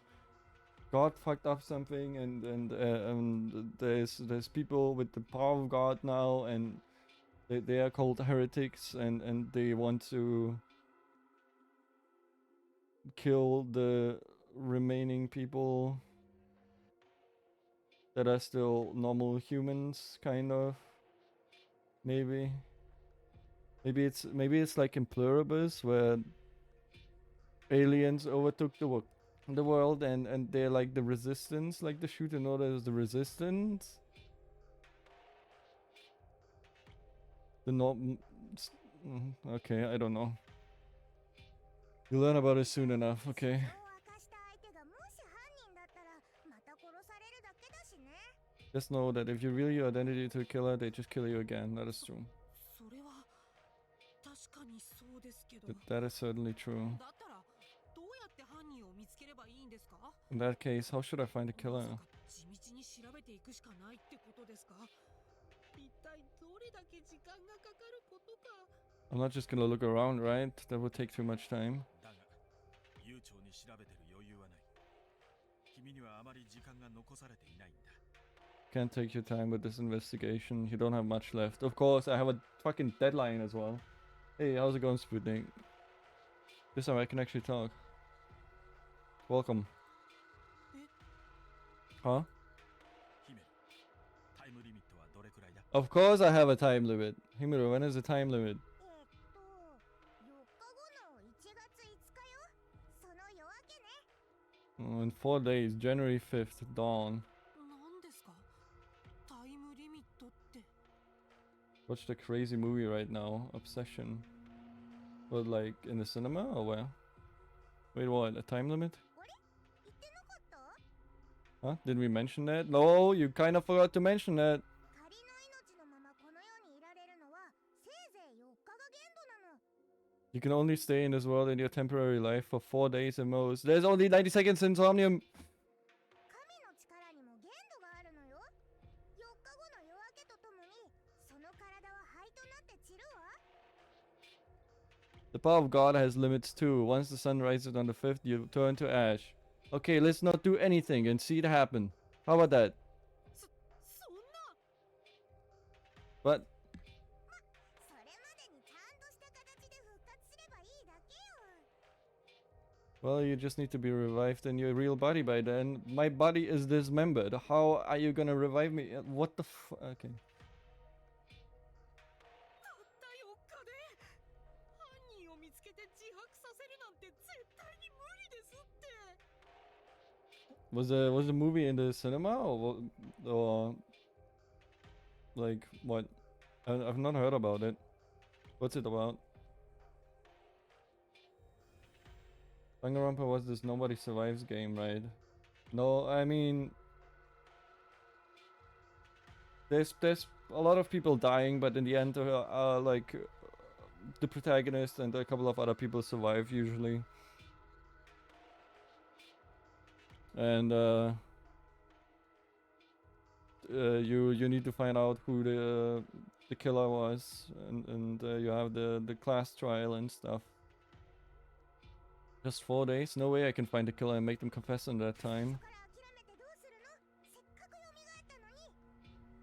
God fucked up something, and there's people with the power of God now, and they are called heretics, and they want to kill the remaining people that are still normal humans, kind of. Maybe it's like in Pluribus, where aliens overtook the world, and they're like the resistance, like the Shooter order is the resistance. The okay, I don't know. You'll learn about it soon enough, okay? を明かした相手がもし犯人だったら、また殺されるだけだしね。 Just know that if you reveal your identity to a killer, they just kill you again. That is true. それは確かにそうですけど。 That is certainly true. だったらどうやって犯人を見つければいいんですか？ In that case, how should I find a ま killer? さか地道に調べていくしかないってことですか？一体どれだけ時間がかかることか。 I'm not just gonna look around, right? That would take too much time. だが、悠長に調べてる余裕はない。君にはあまり時間が残されていないんだ。 Can't take your time with this investigation. You don't have much left. Of course, I have a fucking deadline as well. Hey, how's it going, Sputnik? This time I can actually talk. Welcome. Huh? 姫、タイムリミットはどれくらいだ？ Of course I have a time limit. Himuro, when is the time limit? 4日後の1月5日よ。その夜明けね。 In 4 days, January 5th, dawn. 何ですか？タイムリミットって。 Watch the crazy movie right now, Obsession. But like in the cinema or where? Wait, what? A time limit? あれ言ってなかった？ Huh? Did we mention that? No, you kind of forgot to mention that. 仮の命のままこの世にいられるのはせいぜい4日が限度なの。 You can only stay in this world in your temporary life for 4 days at most. There's only 90 seconds in Somnium. 神の力にも限度があるのよ。4日後の夜明けとともにその体は灰となって散るわ。 The power of God has limits too. Once the sun rises on the 5th, you turn to ash. Okay, let's not do anything and see it happen. How about that? そんな But それまでにちゃんとした形で復活すればいいだけよ。 well, you just need to be revived in your real body by then. My body is dismembered. How are you gonna revive me? What the f... Okay. たった4日で犯人を見つけて自白させるなんて絶対に無理ですって。 Was the movie in the cinema or like what? I've not heard about it. What's it about? Danganronpa was this Nobody Survives game, right? No, I mean there's a lot of people dying, but in the end, like the protagonist and a couple of other people survive usually. And you need to find out who the killer was, and you have the class trial and stuff. Just 4 days? No way I can find the killer and make them confess in that time. から諦めてどうするの？せっかく蘇ったのに。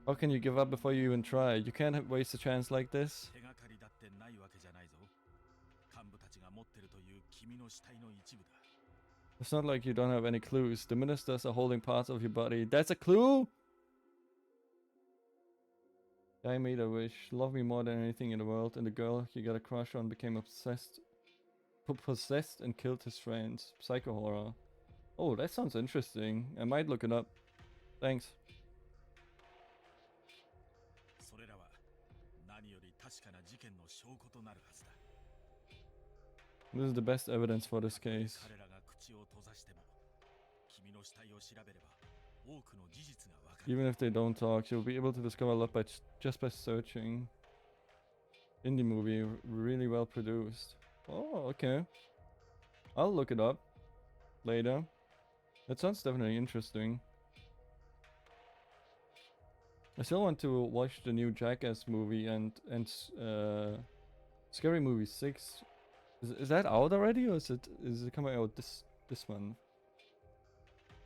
How can you give up before you even try? You can't waste a chance like this. 手がかりだってないわけじゃないぞ。幹部たちが持ってるという君の死体の一部だ。 It's not like you don't have any clues. The ministers are holding parts of your body. That's a clue? I made a wish. Love me more than anything in the world. And the girl you got a crush on became possessed and killed his friends. Psycho horror. Oh, that sounds interesting. I might look it up. Thanks. それらは何より確かな事件の証拠となるはずだ。 This is the best evidence for this case. 彼らが口を閉ざしても、君の死体を調べれば多くの事実がわかる。 Even if they don't talk, you'll be able to discover a lot by just by searching. Indie movie, really well produced. Oh, okay. I'll look it up later. That sounds definitely interesting. I still want to watch the new Jackass movie and Scary Movie 6. Is that out already, or is it coming out this month?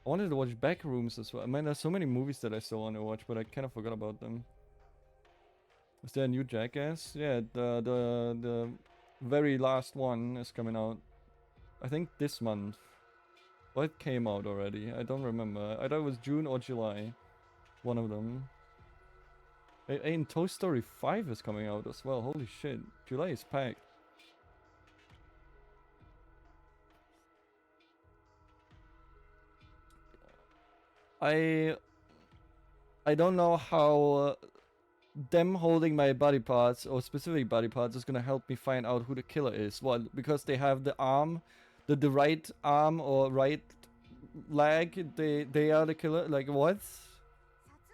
I wanted to watch Backrooms as well. I mean, there's so many movies that I still want to watch, but I kind of forgot about them. Is there a new Jackass? Yeah, the very last one is coming out. I think this month. Or it came out already. I don't remember. Either it was June or July. One of them. And Toy Story 5 is coming out as well. Holy shit. July is packed. I don't know how them holding my body parts, or specific body parts, is gonna help me find out who the killer is. Well, because they have the arm, the right arm or right leg, they are the killer. Like what? 殺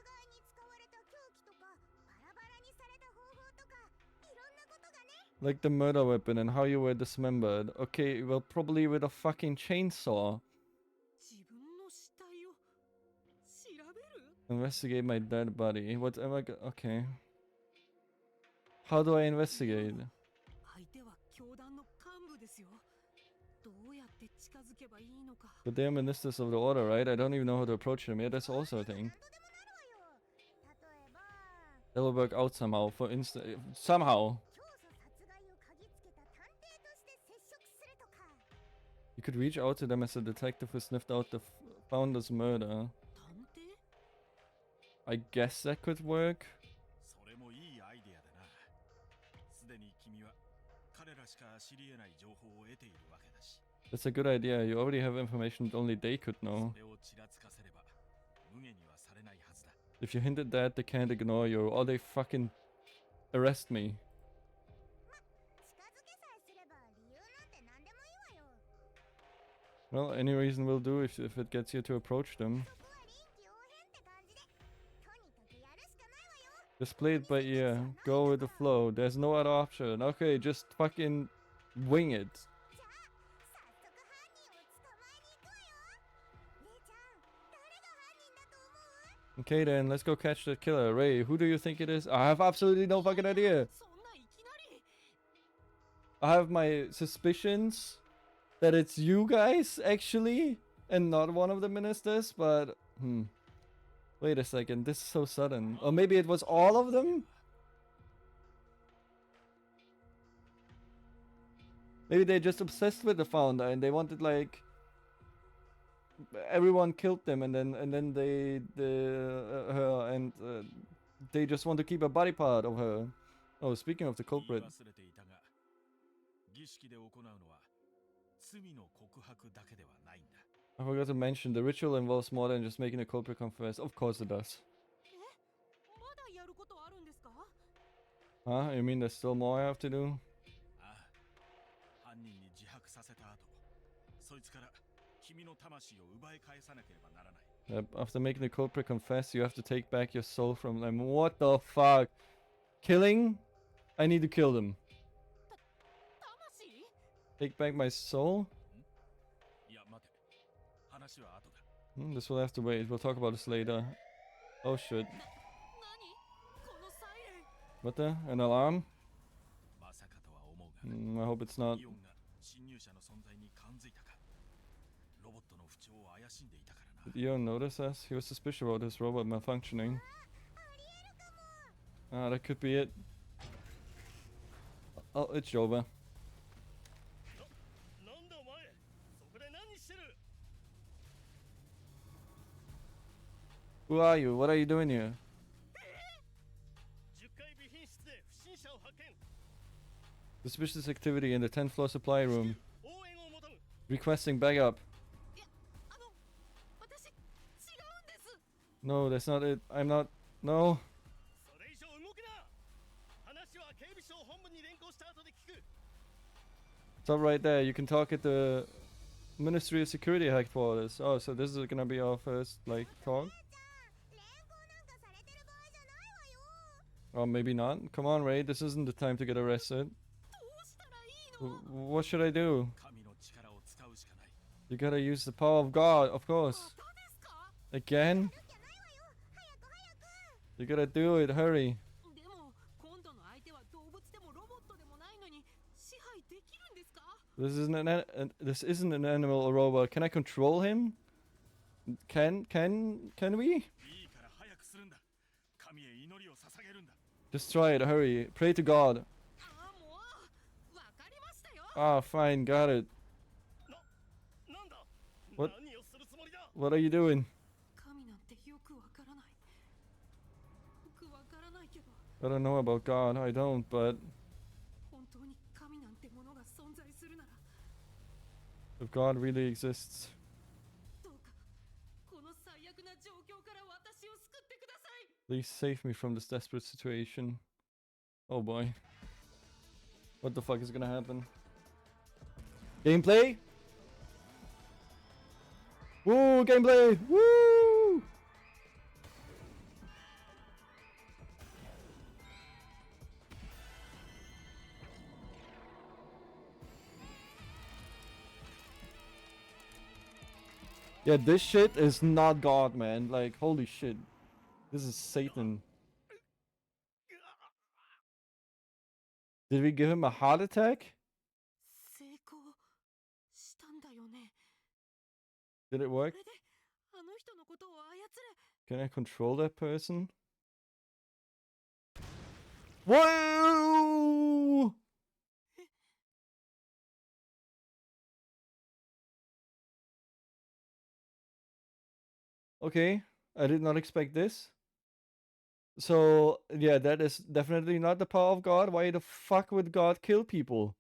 害に使われた凶器とかバラバラにされた方法とかいろんなことがね。 Like the murder weapon and how you were dismembered. Okay, well probably with a fucking chainsaw. 自分の死体を調べる？ Investigate my dead body. What am I okay. How do I investigate? 相手は教団の幹部ですよ。どうやって近づけばいいのか。 But they're ministers of the order, right? I don't even know how to approach them. Yeah, that's also a thing. 何とでもなるわよ。例えば That will work out somehow. For instance, somehow. 教祖殺害を嗅ぎつけた探偵として接触するとか。 You could reach out to them as a detective who sniffed out the founder's murder. 探偵？ I guess that could work. それもいいアイデアだな。すでに君は彼らしか知り得ない情報を得ているわけだし。 That's a good idea. You already have information that only they could know. それをちらつかせれば無限にはされないはずだ。 If you hint at that, they can't ignore you, or they fucking arrest me. 近づけさえすれば Well, any reason will do if it gets you to approach them. そこは臨機応変って感じでとにかくやるしかないわよ。 Just play it by ear. Go with the flow. There's no other option. Okay, just fucking wing it. じゃあ早速犯人を捕まえに行くわよ。姉ちゃん誰が犯人だと思う？ Okay then, let's go catch the killer. Ray, who do you think it is? I have absolutely no fucking idea. そんないきなり I have my suspicions that it's you guys, actually, and not one of the ministers, but, wait a second, this is so sudden. Or maybe it was all of them? Maybe they're just obsessed with the founder and they wanted, like, everyone killed them and then they just want to keep a body part of her. Oh, speaking of the 言い culprit. 忘れていたが儀式で行うのは罪の告白だけではないんだ。 I forgot to mention, the ritual involves more than just making a culprit confess. Of course it does. まだやることあるんですか？ Huh? You mean there's still more I have to do? ああ、犯人に自白させた後、そいつから君の魂を奪い返さなければならない。 After making the culprit confess, you have to take back your soul from them. What the fuck? Killing? I need to kill them. 魂？ Take back my soul? いや待て、話は後だ。 This will have to wait. We'll talk about this later. Oh shit. 何？このサイレン。 What the? An alarm? まさかとは思うが、 I hope it's not. イオンが侵入者の存在に感づいたか。ロボットの不調を怪しんでいたからな。 Did Eon notice us? He was suspicious about his robot malfunctioning. Ah, that could be it. Oh, it's Jova. なんだお前そこで何してる？ Who are you? What are you doing here? 10階備品室で不審者を発見。 Suspicious activity in the 10th floor supply room. 応援を求む。 Requesting backup. いや、私違うんです。 No, that's not it. I'm not. No. それ以上動くな。話は警備省本部に連行した後で聞く。 Stop right there. You can talk at the Ministry of Security headquarters. Oh, so this is gonna be our first, like, talk? 姉ちゃん連行なんかされてる場合じゃないわよ。 Or maybe not. Come on, Ray. This isn't the time to get arrested. どうしたらいいの？ What should I do? 神の力を使うしかない。 You gotta use the power of God, of ま course. たですか？ Again? やるっきゃないわよ。早く早く。 You gotta do it. Hurry. でも今度の相手は動物でもロボットでもないのに支配できるんですか？ This isn't an animal or robot. Can I control him? Can we? いいから早くするんだ。神へ祈りを捧げるんだ。 Just try it. Hurry. Pray to God. ああもうわかりましたよ。 Ah, fine. Got it. なんだ What? 何をするつもりだ？ What are you doing? 神なんてよくわからない。よくわからないけど I don't know about God. I don't, but 本当に神なんてものが存在するなら if God really exists, どうかこの最悪な状況から私を救ってください。 please save me from this desperate situation. Oh boy. What the fuck is gonna happen? Gameplay? Woo! Gameplay! Woo! Yeah, this shit is not God, man. Like, holy shit. This is Satan. Did we give him a heart attack? 成功したんだよね。 Did it work? これであの人のことを操れ。 Can I control that person? Whoa! Okay, I did not expect this. So, yeah, that is definitely not the power of God. Why the fuck would God kill people?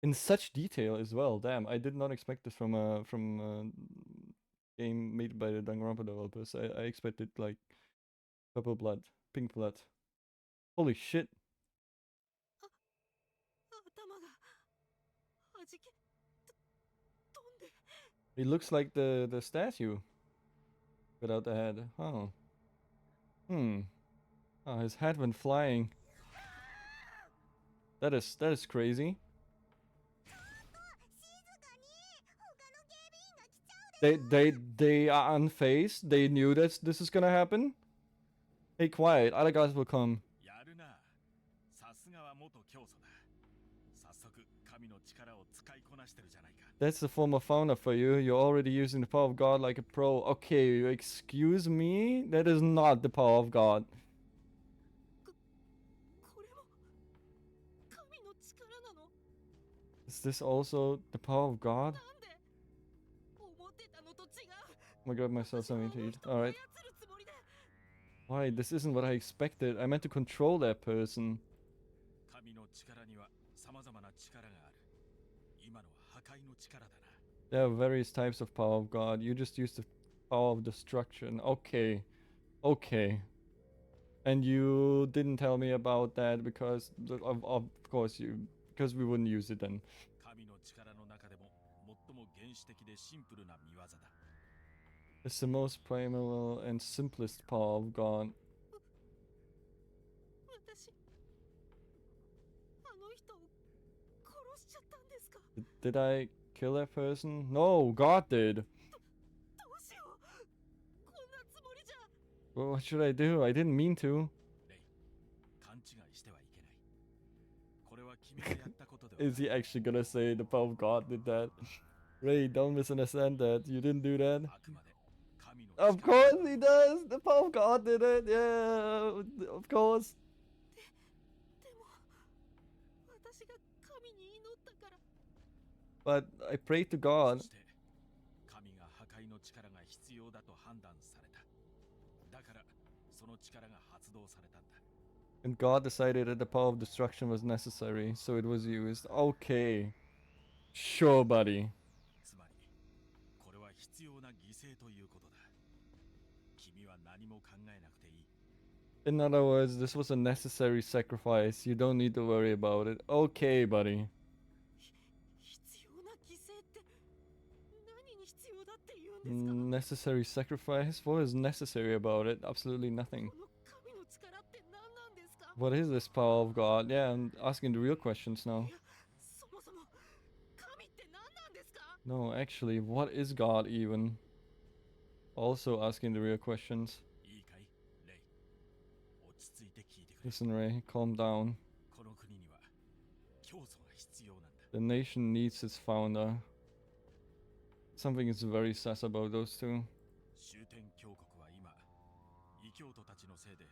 In such detail as well. Damn, I did not expect this from a game made by the Danganronpa developers. I expected like purple blood, pink blood. Holy shit. 頭が弾け飛んで He looks like the statue without the head. Oh. Hmm. Oh, his head went flying. That is crazy. 静かに他の警備員が来ちゃうで They are unfazed. They knew that this is gonna happen. Hey, quiet. Other guys will come. やるな。さすがは元教祖だ。早速神の力を使いこなしてるじゃないか。 That's the former founder for you. You're already using the power of God like a pro. Okay, excuse me? That is not the power of God. これも神の力なの Is this also the power of God? なんで思ってたのと違う Oh my god, myself 私は something あ to の eat. 人を操 Alright. るつもりで Why? This isn't what I expected. I meant to control that person. 神の力には様々な力がある。今のは破壊の力だな。 There are various types of power of God. You just used the power of destruction. Okay. Okay. And you didn't tell me about that because of course because we wouldn't use it then. 神の力の中でも最も原始的でシンプルな見業だ。 It's the most primal and simplest power of God. 私あの人を殺しちゃったんですか Did I kill that person? No, God did. どうしようこんなつもりじゃ Well, what should I do? I didn't mean to. レイ、勘違いしてはいけない。これは君がやったことではない。 Is he actually gonna say the power of God did that? Ray, don't misunderstand that. You didn't do that. あくまで神の Of 力 course he does. The power of God did it. Yeah, of course. でも私が神に祈ったから But I prayed to God, そして神が破壊の力が必要だと判断された。だからその力が発動されたんだ。 and God decided that the power of destruction was necessary, so it was used. Okay. Sure, buddy. つまりこれは必要な犠牲ということだ。君は何も考えなくていい。 In other words, this was a necessary sacrifice. You don't need to worry about it. Okay, buddy. 必要な犠牲って何に必要だって言うんですか Necessary sacrifice? What is necessary about it? Absolutely nothing. この神の力って何なんですか What is this power of God? Yeah, I'm asking the real questions now. いやそもそも神って何なんですか No, actually, what is God even? Also asking the real questions. いいかい、レイ。落ち着いて聞いてくれ。 Listen, Ray, calm down. この国には教祖が必要なんだ。 The nation needs its founder. Something is very sus about those two. 終点教国は今、異教徒たちのせいで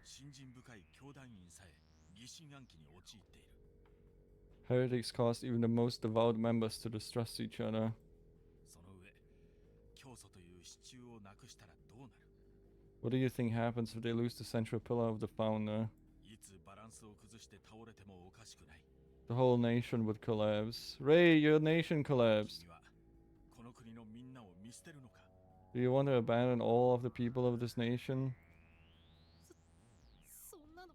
信心深い教団員さえ疑心暗鬼に陥っている。 Heretics caused even the most devout members to distrust each other. その上、教祖という支柱をなくしたらどうなる？ What do you think happens if they lose the central pillar of the founder? いつバランスを崩して倒れてもおかしくない。 The whole nation would collapse. Ray, your nation collapsed. 君はこの国のみんなを見捨てるのか？ Do you want to abandon all of the people of this nation? そんなの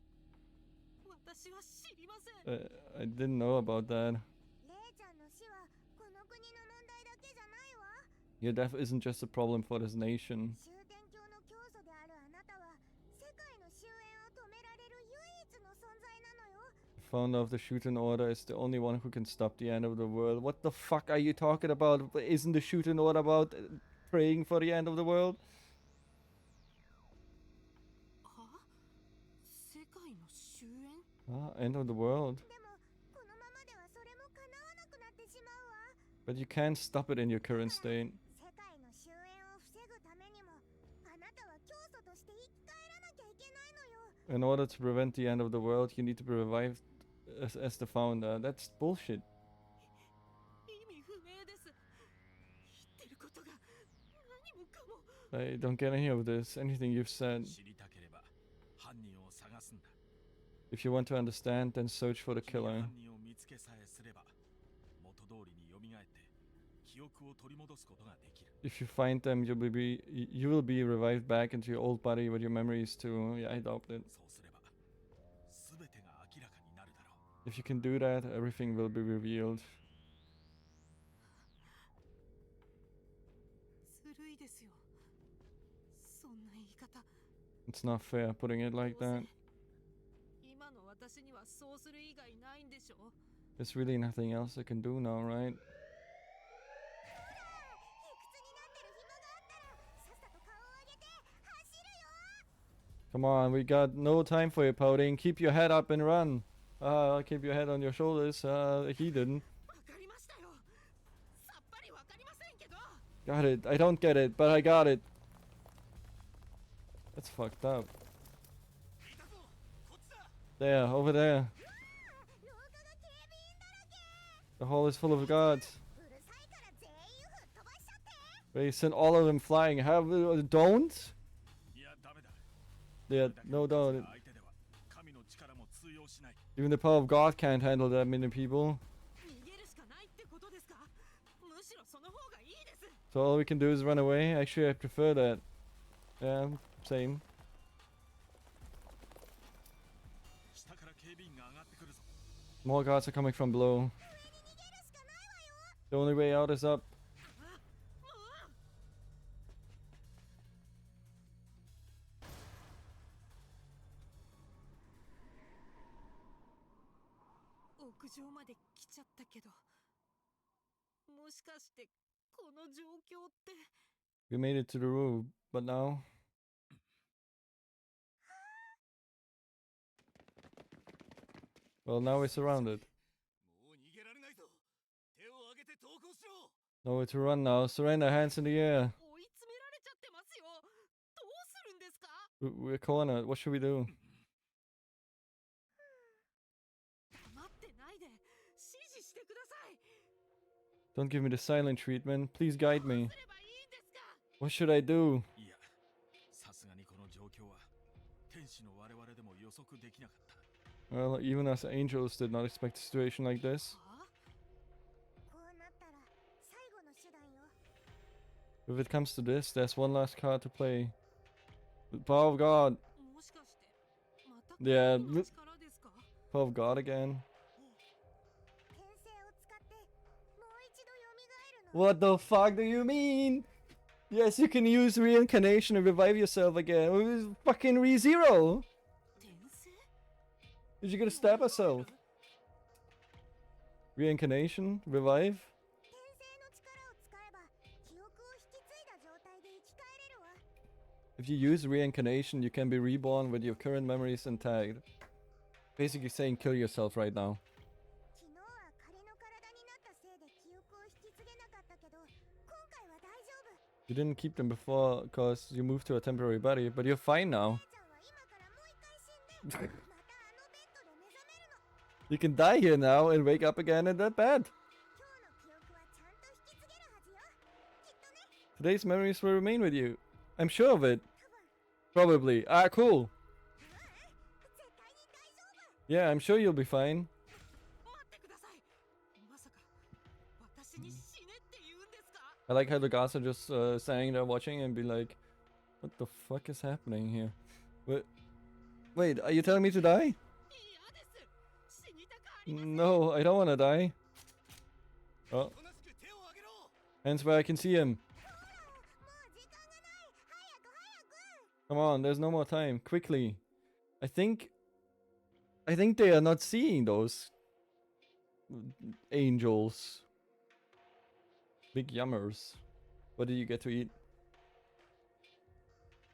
私は知りません I didn't know about that. レイちゃんの死はこの国の問題だけじゃないわ Your death isn't just a problem for this nation. 終点教の教祖であるあなたは世界の終焉を止められる唯一の存在なのよ The founder of the Shuten order is the only one who can stop the end of the world. What the fuck are you talking about? Isn't the Shuten order about praying for the end of the world? は世界の終焉 End of the world. でもこのままではそれも叶わなくなってしまうわ But you can't stop it in your current state. 世界の終焉を防ぐためにもあなたは教祖として生き返らなきゃいけないのよ In order to prevent the end of the world, you need to be revived as the founder. That's bullshit. 意味不明です言ってることが何もかも I don't get any of this. Anything you've said. 知りたければ犯人を探すんだ。 If you want to understand, then search for the 君が killer. 犯人を見つけさえすれば元通りに蘇って記憶を取り戻すことができる。 If you find them, you will be revived back into your old body with your memories too. Yeah, I doubt it. そうすれば全てが明らかになるだろう。If you can do that, everything will be revealed. ずるいですよ。そんな言い方。 It's not fair putting it like どうせ that. 今の私にはそうする以外ないんでしょ。 There's really nothing else I can do now, right? 卑屈になってる暇があったらさっさと顔を上げて走るよ。 Come on, we got no time for your pouting. Keep your head up and run. Keep your head on your shoulders. He didn't. わかりましたよ。さっぱりわかりませんけど。 Got it. I don't get it, but I got it. That's fucked up. いたぞ、こっちだ。 There, over there. 廊下が警備員だらけ。 The hall is full of guards. うるさいから全員吹っ飛ばしちゃって。 They sent all of them flying. Don't? いやダメだ。 Yeah, no doubt. 相手では神の力も通用しない。 Even the power of God can't handle that many people. 逃げるしかないってことですか。むしろその方がいいです。 So all we can do is run away. Actually, I prefer that. Yeah, same. 下から警備員が上がってくるぞ。 More guards are coming from below. 上に逃げるしかないわよ。 The only way out is up. 屋上まで来ちゃったけど、もしかしてこの状況って。 We made it to the roof, but now... Well, now we're surrounded. もう逃げられないぞ。手を挙げて投降しろ。 Nowhere to run now. Surrender, hands in the air. 追い詰められちゃってますよ。どうするんですか。 We're cornered. What should we do? 黙ってないで指示してください。 Don't give me the silent treatment. Please guide どう me. すればいいんですか。 What should I do? いや、さすがにこの状況は天使の我々でも予測できなかった。 Well, even us angels did not expect a situation like this. はあ。こうなったら最後の手段よ。 If it comes to this, there's one last card to play. The power of God. もしかしてまた Yeah, 神の力ですか。 Power of God again. 転生を使ってもう一度蘇るの。 What the fuck do you mean? Yes, you can use reincarnation and revive yourself again. It was fucking ReZero. 転生。 Is you gonna stab herself? Reincarnation? Revive? 転生の力を使えば記憶を引き継いだ状態で生き返れるわ。 If you use reincarnation, you can be reborn with your current memories intact. Basically saying kill yourself right now. 昨日は仮の体になったせいで記憶を引き継げなかったけど、今回は大丈夫。 You didn't keep them before because you moved to a temporary body, but you're fine now. 姉ちゃんは今からもう一回死んで、またあのベッドで目覚めるの。 You can die here now and wake up again in that bed. 今日の記憶はちゃんと引き継げるはずよ。きっとね。 Today's memories will remain with you. I'm sure of it. 多分。 Probably. Ah, cool. 絶対に大丈夫。 Yeah, I'm sure you'll be fine. 待ってください。まさか私に死ねって言うんですか。 I like how the guards are just standing there watching and be like, what the fuck is happening here? Wait, are you telling me to die? 嫌です。死にたくありません。 No, I don't want to die. Oh, おとなしく手を挙げろ。 hands where I can see him. もう時間がない。早く早く。 Come on, there's no more time. Quickly. I think they are not seeing those angels. Big yummers. What did you get to eat?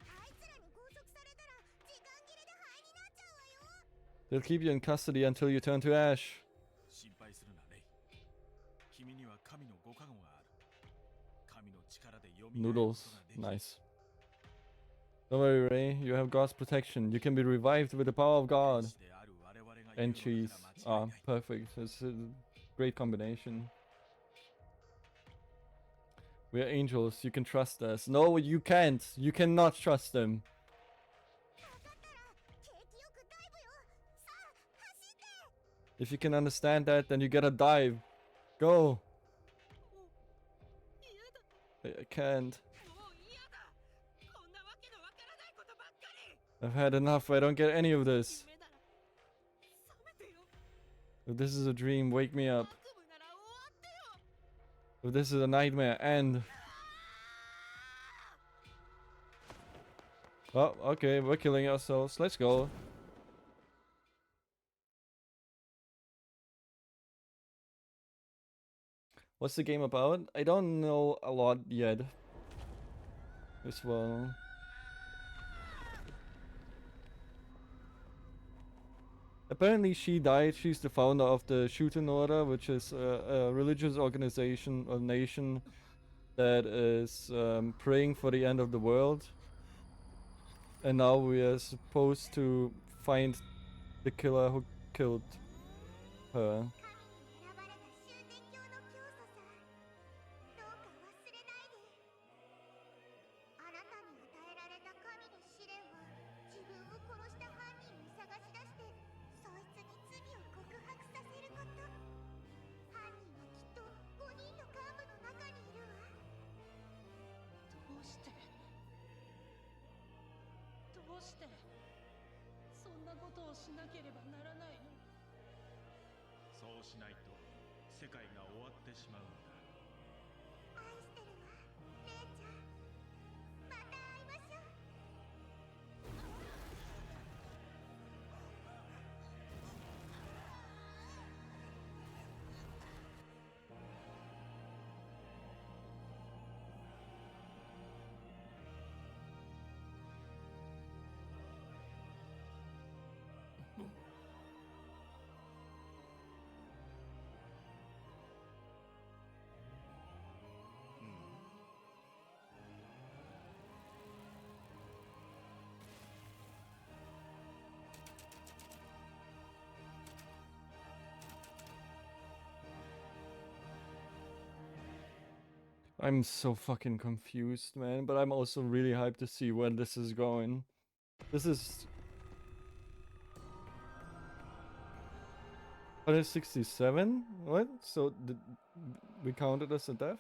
あいつらに拘束されたら時間切れで灰になっちゃうわよ。 They'll keep you in custody until you turn to ash. 心配するなレイ。君には神のご加護がある。神の力で蘇ることが Noodles. できる。 Nice. Don't worry, Ray. You have God's protection. You can be revived with the power of God. 天使である我々がいる And の cheese. なら間違 Ah, いない。 perfect. It's a great combination. We're angels. You can trust us. No, you can't. You cannot trust them. わかったら景気よくダイブよ。さあ走って。 If you can understand that, then you gotta dive. Go. 嫌だ。 I can't. もう嫌だ。こんなわけのわからないことばっかり。 I've had enough. I don't get any of this. 夢なら覚めてよ。If this is a dream, wake me up. 悪夢なら終わってよ。 If this is a nightmare, end. Oh, okay, we're killing ourselves. Let's go. What's the game about? I don't know a lot yet. As well. Apparently she died. She's the founder of the Shuten Order, which is a religious organization or nation that is praying for the end of the world. And now we are supposed to find the killer who killed her. 神に選ばれた終点教の教祖さ。どうか忘れないで。あなたに与えられた神の試練は自分を殺した犯人を探し出してそいつに罪を告白させること。犯人はきっと5人の幹部の中にいるわ。どうしてそんなことをしなければならないの。そうしないと世界が終わってしまうんだ。愛してるわ、レイちゃん。また会いましょう。I'm so fucking confused, man, but I'm also really hyped to see where this is going. This is 167? What? So did we count it as a death?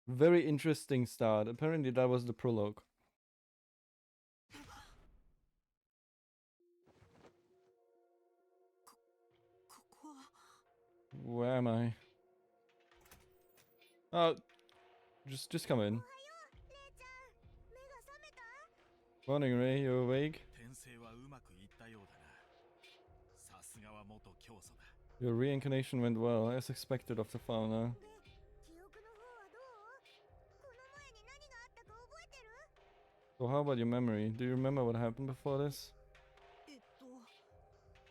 Very interesting start. Apparently that was the prologue. Where am I? Oh, just come in. おはよう、レイちゃん。目が覚めた？ Morning, Ray. You awake? 転生はうまくいったようだな。さすがは元教祖だ。 Your reincarnation went well, as expected of the founder. で、記憶の方はどう？この前に何があったか覚えてる？ So how about your memory? Do you remember what happened before this?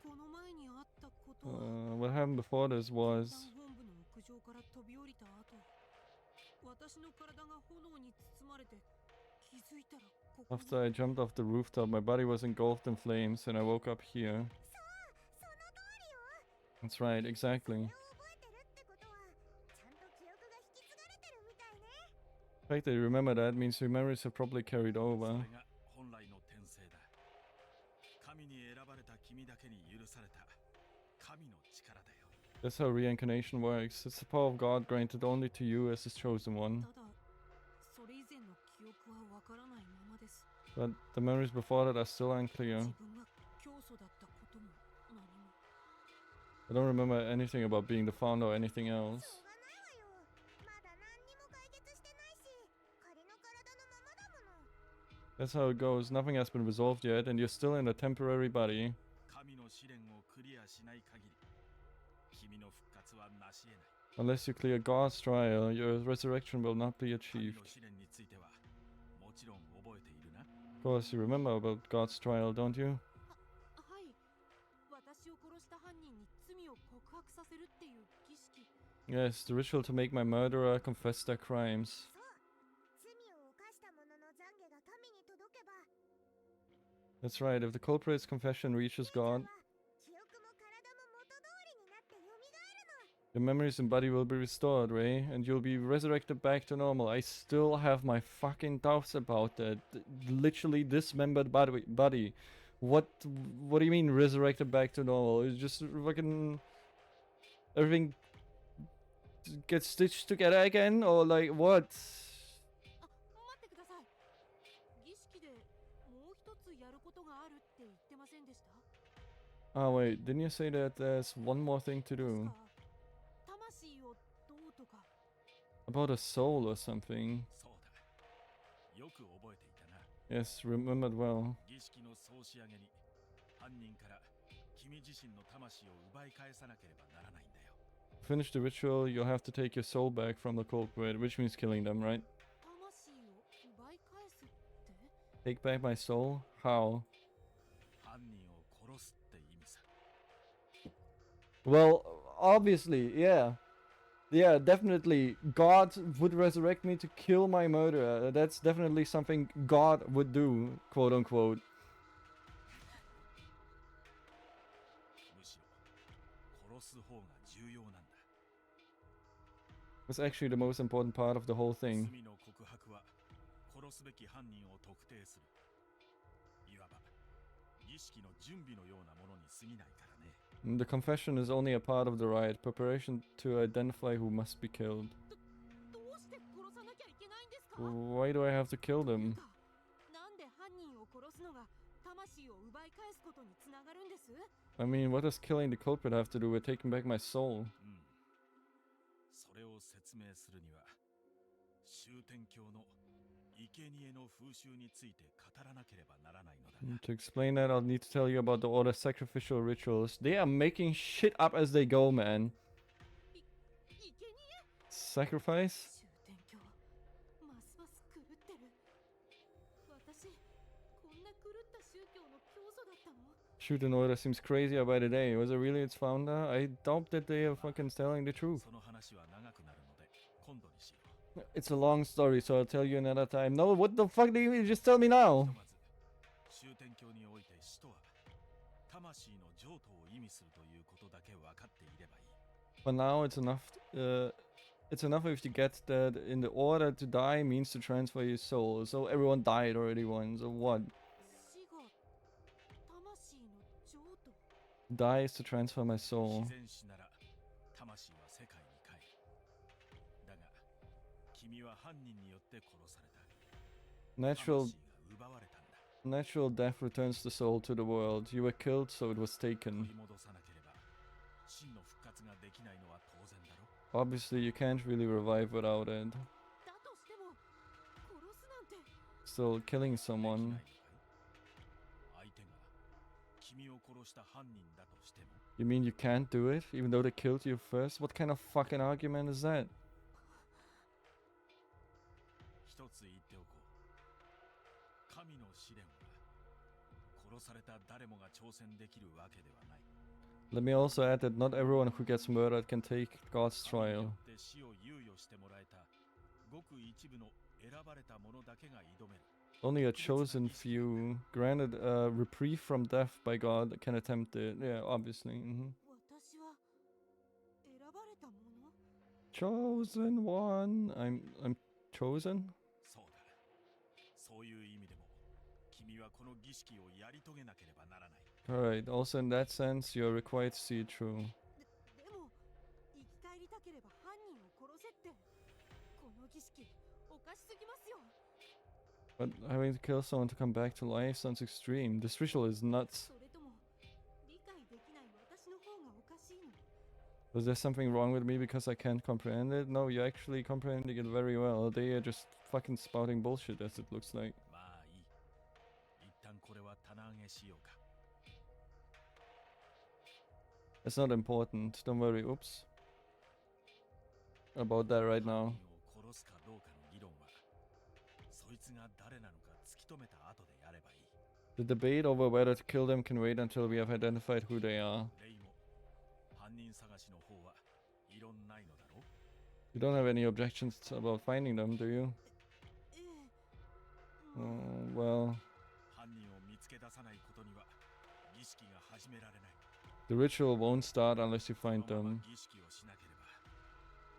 この前にあったことは、 What happened before this 教 was 団本部の屋上から飛び降りた後、私の体が炎に包まれて気づいたらここに。 after I jumped off the rooftop, my body was engulfed in flames and I woke up here. その通りよ。 That's right, それ exactly. を覚えてるってことは、ちゃんと記憶が引き継がれてるみたいね。 The fact that you remember that means your memories have probably carried そ over. れが本来の転生だ。神に選ばれた君だけに許された神の力だよ。 That's how reincarnation works. It's the power of God granted only to you as his chosen one. ただ、それ以前の記憶はわからないままです。 But the memories before that are still 自 unclear. 分が教祖だったことも何も。 I don't remember anything about being the founder or anything しょ else. うがないわよ。まだ何にも解決してないし、仮の体のままだもの。 That's how it goes. Nothing has been resolved yet, and you're still in a temporary body. 神の試練をクリアしない限り、君の復活は成し得ない。 Unless you clear God's trial, your resurrection will not be 神 achieved. の試練についてはもちろん覚えているな。 Of course, you remember about God's trial, don't you? はい。私を殺した犯人に罪を告白させるっていう儀式。 Yes, the ritual to make my murderer confess their crimes. そう。罪を犯した者の懺悔が神に届けば、 That's right, if the culprit's confession reaches レイちゃん God, は記憶も体も元通りになって蘇るの。 your memories and body will be restored, Ray, and you'll be resurrected back to normal. I still have my fucking doubts about that. Literally dismembered body. What do you mean resurrected back to normal? It's just fucking everything get stitched together again, or like what? あ、待ってください。儀式でもう一つやることがあるって言ってませんでした？ Oh wait, didn't you say that there's one more thing to 確 do? か魂をどうとか。 About a soul or something. そうだ。よく覚えていたな。 Yes, remembered well. 儀式の総仕上げに犯人から君自身の魂を奪い返さなければならないんだよ。 Finish the ritual, you'll have to take your soul back from the culprit, which means killing them, right? 魂を奪い返すって？ Take back my soul? How? 犯人を殺すって意味さ。 Well, obviously, yeah. Yeah, definitely. God would resurrect me to kill my murderer. That's definitely something God would do, quote unquote. むしろ殺す方が重要なんだ。 It's actually the most important part of the whole thing. 罪の告白は殺すべき犯人を特定する。いわば儀式の準備のようなものに過ぎないからね。 The confession is only a part of the rite, preparation to identify who must be killed. どうして殺さなきゃいけないんですか？ Why do I have to kill という them? か、なんで犯人を殺すのが魂を奪い返すことにつながるんです？ I mean, what does killing the culprit have to do with taking back my soul? それを説明するには終天教の生贄の風習について語らなければならないのだが。 To explain that, I'll need to tell you about the order's sacrificial rituals. They are making shit up as they go, man. 生贄？ Sacrifice? 終天教、ますます狂ってる。私、こんな狂った宗教の教祖だったの？ Shuten order seems crazier by the day. Was it really its founder? I doubt that they are fucking telling the truth. その話は長くなるので今度にしよう。 It's a long story, so I'll tell you another time. No, what the fuck do you just tell me now? ひとまず終天教において使徒は魂の譲渡を意味するということだけ分かっていればいい。 For now, it's enough. It's enough if you get that in the order to die means to transfer your soul. So everyone died already once. So what? 死後、魂の譲渡。 Die is to transfer my soul. 自然死なら魂は世界に帰る。だが君は犯人によって殺された。 Natural 魂が奪われたんだ。 natural death returns the soul to the world. You were killed, so it was 取 taken. り戻さなければ真の復活ができないのは当然だろ。 Obviously, you can't really revive without it. だとしても、殺すなんて。 Still, killing できない someone. のかい？相手が君を殺した犯人だとしても You mean you can't do it, even though they killed you first? What kind of fucking argument is that? 一つ言っておこう。神の試練は殺された誰もが挑戦できるわけではない。 Let me also add that not everyone who gets murdered can take God's 神によ trial. って死を猶予してもらえたごく一部の選ばれた者だけが挑める。 Only a chosen few, granted a reprieve from death by God, can attempt it. Yeah, obviously. 私は選ばれたもの？ Chosen one. I'm chosen. そうだ。そういう意味でも君はこの儀式をやり遂げなければならない。 Alright, also in that sense, you're required to see it through. でも、生き返りたければ犯人を殺せって。この儀式、おかしすぎますよ。 But having to kill someone to come back to life sounds extreme. This ritual is nuts. それとも、理解できない私の方がおかしいの？ Was there something wrong with me because I can't comprehend it? No, you're actually comprehending it very well. They are just fucking spouting bullshit as it looks like. まあいい。一旦これは棚上げしようか。 It's not important. Don't worry. Oops. About that right now. 犯人を殺すかどうかの議論はそいつが誰なのか突き止めた後でやればいい。 The debate over whether to kill them can wait until we have identified who they are. レイも犯人探しの方は異論ないのだろう。 You don't have any objections about finding them, do you? ええ。 Well, 犯人を見つけ出さないことには儀式が始められない。 the ritual won't start unless you この find まま them. 儀式をしなければ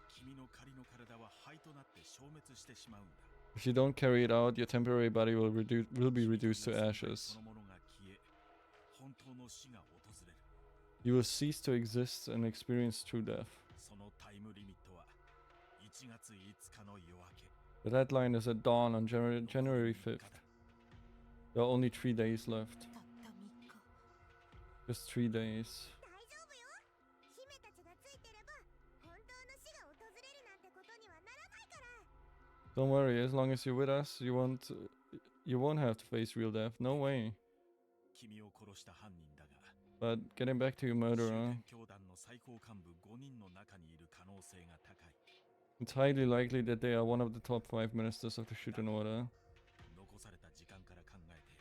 君の仮の体は灰となって消滅してしまうんだ。 If you don't carry it out, your temporary body will be reduced to そ ashes. のものが消え、本当の死が訪れる。 You will cease to exist and experience true death. そのタイムリミットは1月5日の夜明け The deadline is at dawn on January 5th. There are only 3 days left. たった3日 Just 3 days. 大丈夫よ。姫たちがついてれば本当の死が訪れるなんてことにはならないから。 Don't worry, as long as you're with us, you won't have to face real death. No way. 君を殺した犯人だが But getting back to your 終 murderer, 点教団の最高幹部5人の中にいる可能性が高い it's highly likely that they are one of the top 5 ministers of the Shuten order. 残された時間から考えて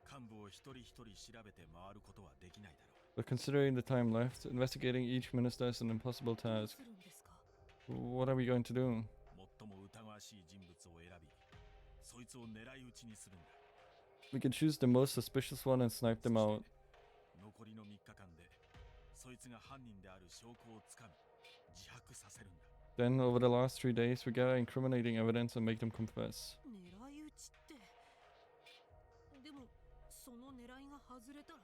幹部を一人一人調べて回ることはできないだろう But considering the time left, investigating each minister is an impossible どう task. するんですか？ What are we going to do? 最も疑わしい人物を選びそいつを狙い撃ちにするんだ We can choose the most suspicious one and snipe them out. 残りの3日間でそいつが犯人である証拠をつかみ自白させるんだ Then, over the last 3 days, we gather incriminating evidence and make them confess. 狙い撃ちってでもその狙いが外れたら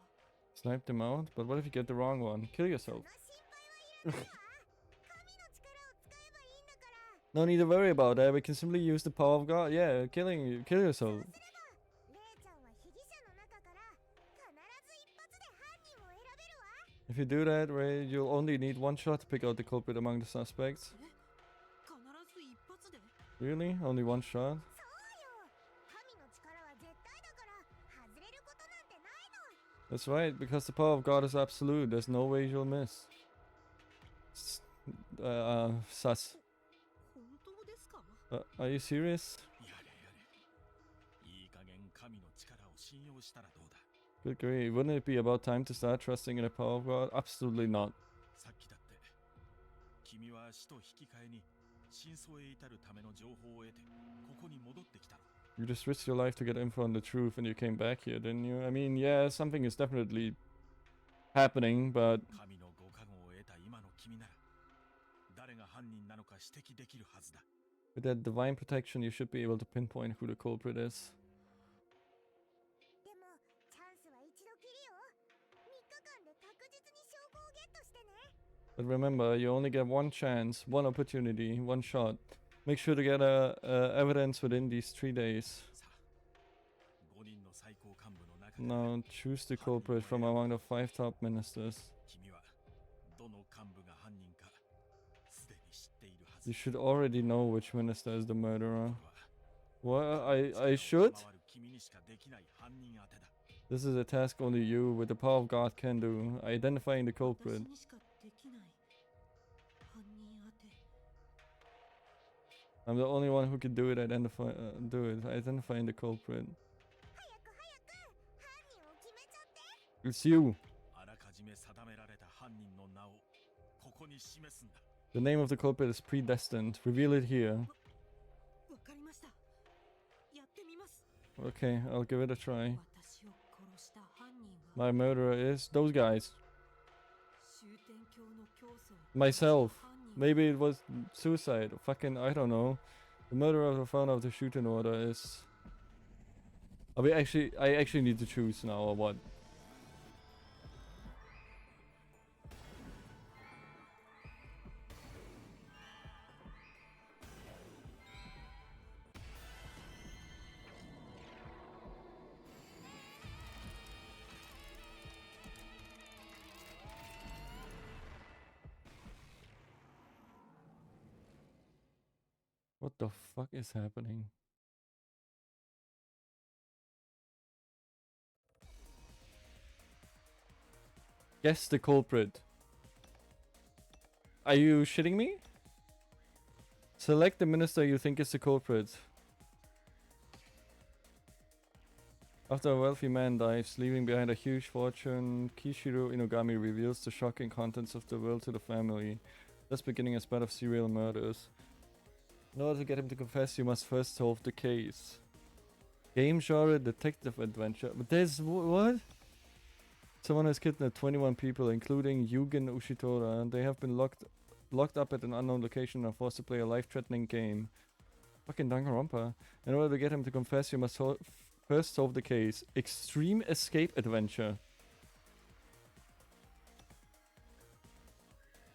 Snipe them out? But what if you get the wrong one? Kill そ yourself. の心配はいらないわ。神の力を使えばいいんだから。 No need to worry about that. We can simply use the power of God. Yeah, kill yourself. レイちゃんは被疑者の中から必ず一発で犯人を選べるわ。 If you do that, Ray, you'll only need 1 shot to pick out the culprit among the suspects. 必ず一発で Really? Only 1 shot? そうよ。神の力は絶対だから外れることなんてないの。 That's right, because the power of God is absolute. There's no way you'll miss. Sus. 本当ですか？ Are you serious? やれやれいい加減神の力を信用したらどうだ Good grief. Wouldn't it be about time to start trusting in the power of God? Absolutely not. さっきだって君は死と引き換えに真相へ至るための情報を得てここに戻ってきた You just risked your life to get info on the truth and you came back here, didn't you? I mean, yeah, something is definitely happening, but 神のご加護を得た今の君なら誰が犯人なのか指摘できるはずだ with that divine protection, you should be able to pinpoint who the culprit is. でもチャンスは一度きりよ。3日間で確実に証拠をゲットしてね。 But remember, you only get 1 chance, 1 opportunity, 1 shot. Make sure to get evidence within these 3 days. さあ5人の最高幹部の中から Now, choose the culprit from among the 5 top ministers. 君はどの幹部が犯人かすでに知っているはず You should already know which minister is the murderer. これは What? I should? 回る君にしかできない犯人当てだ This is a task only you, with the power of God, can do. Identifying the 私 culprit. にしかできない犯人当て I'm the only one who can do it. Identifying the culprit. 早く早く犯人を決めちゃって。 It's you. あらかじめ定められた犯人の名をここに示すんだ The name of the culprit is predestined. Reveal it here. わかりました。やってみます。 Okay, I'll give it a try. 私を殺した犯人は My murderer is those guys. 終点教の教祖を Myself. 殺した犯人は Maybe it was suicide. Fucking, I don't know. The murderer of the founder of the Shuten order is... I actually need to choose now, or what? What the fuck is happening? Guess the culprit. Are you shitting me? Select the minister you think is the culprit. After a wealthy man dies, leaving behind a huge fortune, Kishiro Inogami reveals the shocking contents of the will to the family, thus beginning a spat of serial murders. In order to get him to confess, you must first solve the case. Game genre, detective adventure. But there's what? Someone has kidnapped 21 people, including Yugen Ushitora. They have been locked up at an unknown location and are forced to play a life-threatening game. Fucking Danganronpa. In order to get him to confess, you must first solve the case. Extreme escape adventure.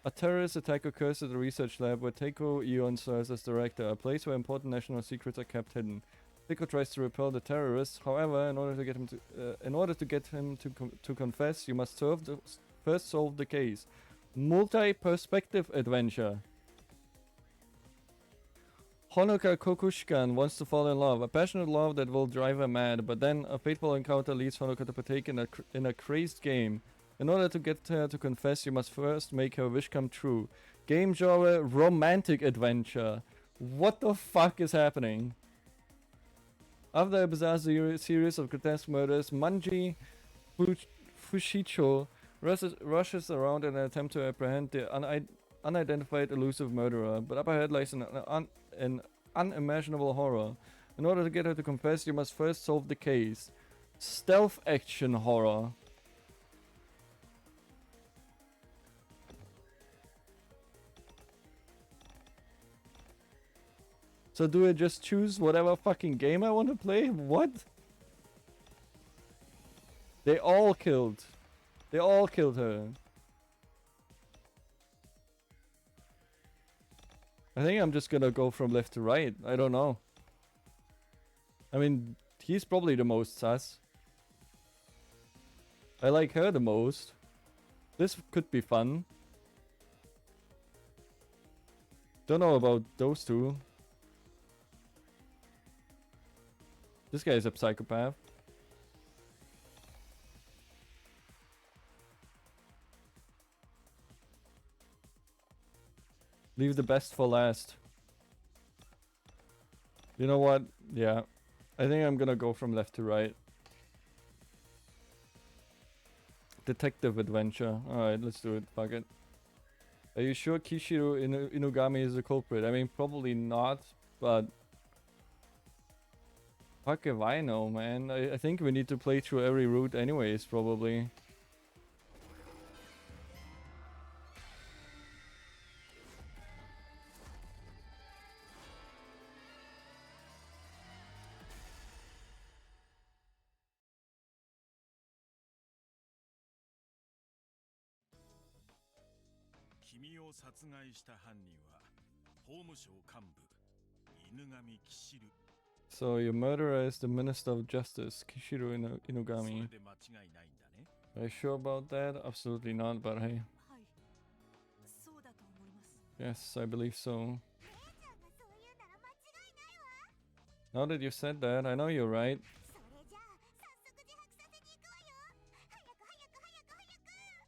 A terrorist attack occurs at the research lab where Teiko Eon serves as director, a place where important national secrets are kept hidden. Teiko tries to repel the terrorists. However, in order to get him to confess, you must first solve the case. Multi-perspective adventure. Honoka Kokushkan wants to fall in love, a passionate love that will drive her mad, but then a fateful encounter leads Honoka to partake in a crazed game. In order to get her to confess, you must first make her wish come true. Game genre romantic adventure. What the fuck is happening? After a bizarre series of grotesque murders, Manji Fushicho rushes around in an attempt to apprehend the unidentified elusive murderer, but up ahead lies an unimaginable horror. In order to get her to confess, you must first solve the case. Stealth action horror. So do I just choose whatever fucking game I want to play? What? They all killed her. I think I'm just gonna go from left to right. I don't know. I mean, he's probably the most sus. I like her the most. This could be fun. Don't know about those two. This guy is a psychopath. Leave the best for last. You know what? Yeah. I think I'm gonna go from left to right. Detective adventure. Alright, let's do it. Fuck it. Are you sure Kishiro Inugami is the culprit? I mean, probably not, but... Fuck if I know, man. I think we need to play through every route anyways, probably. So your murderer is the Minister of Justice, Kishiro Inugami. Are you sure about that? Absolutely not, but hey. Yes, I believe so. Now that you said that, I know you're right.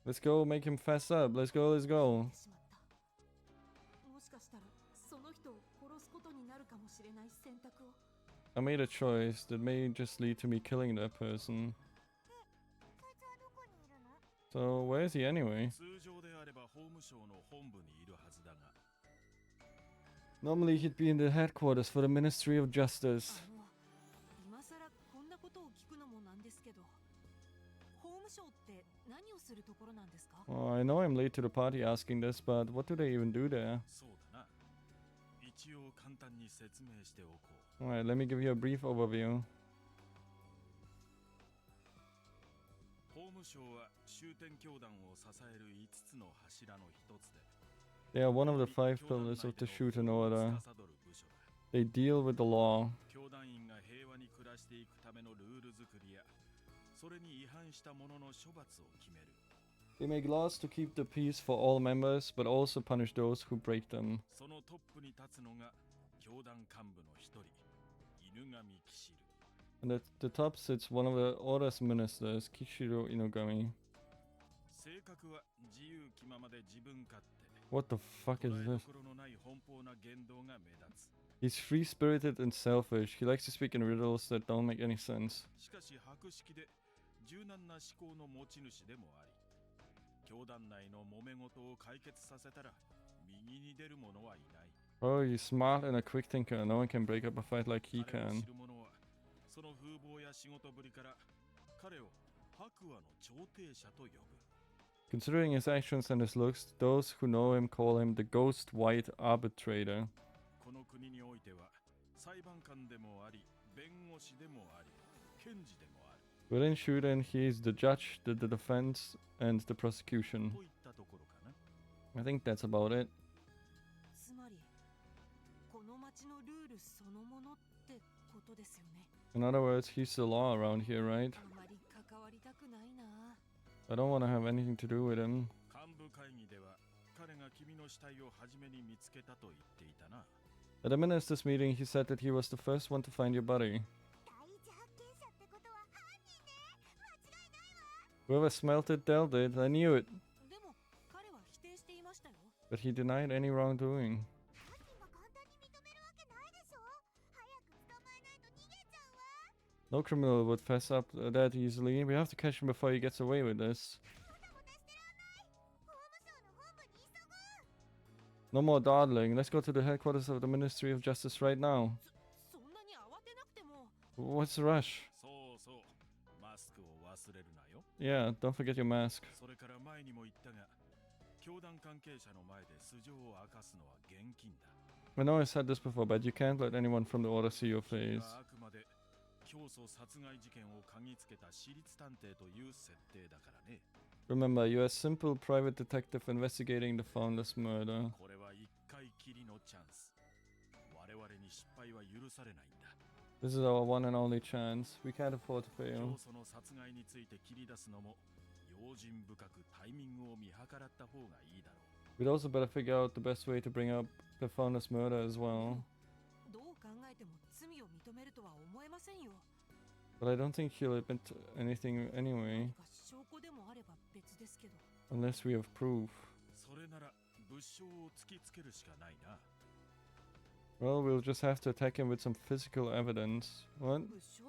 Let's go make him fess up. Let's go, let's go. I made a choice that may just lead to me killing that person. So where is he anyway? Normally he'd be in the headquarters for the Ministry of Justice. Oh, I know I'm late to the party asking this, but what do they even do there? Alright, let me give you a brief overview. They are one of the 5 pillars of the Shuten order. They deal with the law. They make laws to keep the peace for all members, but also punish those who break them. And at the top sits one of the order's ministers, Kishiro Inugami. What the fuck is this? He's free-spirited and selfish. He likes to speak in riddles that don't make any sense. Oh, he's smart and a quick thinker. No one can break up a fight like he can. Considering his actions and his looks, those who know him call him the Ghost White Arbitrator. Within Shuten, he is the judge, the defense, and the prosecution. I think that's about it. つまりこの町のルールそのものってことですよね。 In other words, he's the law around here, right? あまり関わりたくないな。 I don't want to have anything to do with him. 幹部会議では彼が君の死体を初めに見つけたと言っていたな。 At the minister's meeting, he said that he was the first one to find your body. 第一発見者ってことは犯人ね。間違いないわ。 Whoever smelt it dealt it. I knew it. でも彼は否定していましたよ。 But he denied any wrongdoing. 犯人が簡単に認めるわけないでしょ。早く捕まえないと逃げちゃうわ。 No criminal would fess up that easily. We have to catch him before he gets away with this. もたもたしてらんない。法務省の本部に急ごう。 No more dawdling. Let's go to the headquarters of the Ministry of Justice right now. そんなに慌てなくても。 What's the rush? そうそう。マスクを忘れるなよ。 Yeah, don't forget your mask. それから前にも言ったが、教団関係者の前で素性を明かすのは厳禁だ。 I know I said this before, but you can't let anyone from the order see your 君 face. はあくまで教祖殺害事件を嗅ぎつけた私立探偵という設定だからね。 Remember, you're a simple private detective investigating the foundless murder. これは一回きりのチャンス。我々に失敗は許されないんだ。 This is our one and only chance. We can't afford to 教 fail. 祖の殺害について切り出すのも用心深くタイミングを見計らった方がいいだろう。 We'd also better figure out the best way to bring up the foundless murder as well. どう考えても罪を認めるとは思えませんよ。 But I don't think he'll admit anything anyway, 何か証拠でもあれば別ですけど。 unless we have proof. それなら物証を突きつけるしかないな。 Well, we'll just have to attack him with some physical evidence. What? 物証？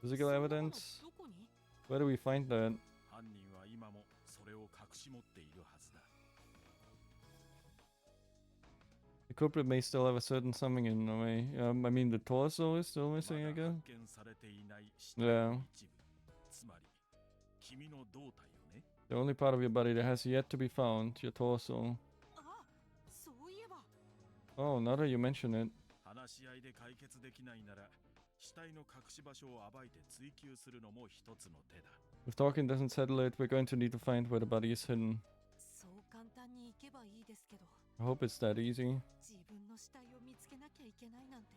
Physical そんなもの evidence? どこに？ Where do we find that? 犯人は今もそれを隠し持っているはずだ。 The culprit may still have a certain something in a way. I mean, the torso is still missing, I まだ guess. 発見されていない死体 Yeah. の一部。つまり君の胴体をね。 The only part of your body that has yet to be found, your torso. あ、そういえば。 Oh, now that you mention it. 話し合いで解決できないなら死体の隠し場所を暴いて追求するのも一つの手だ。 If talking doesn't settle it, we're going to need to find where the body is hidden. そう簡単に行けばいいですけど。 I hope it's that easy. 自分の死体を見つけなきゃいけないなんて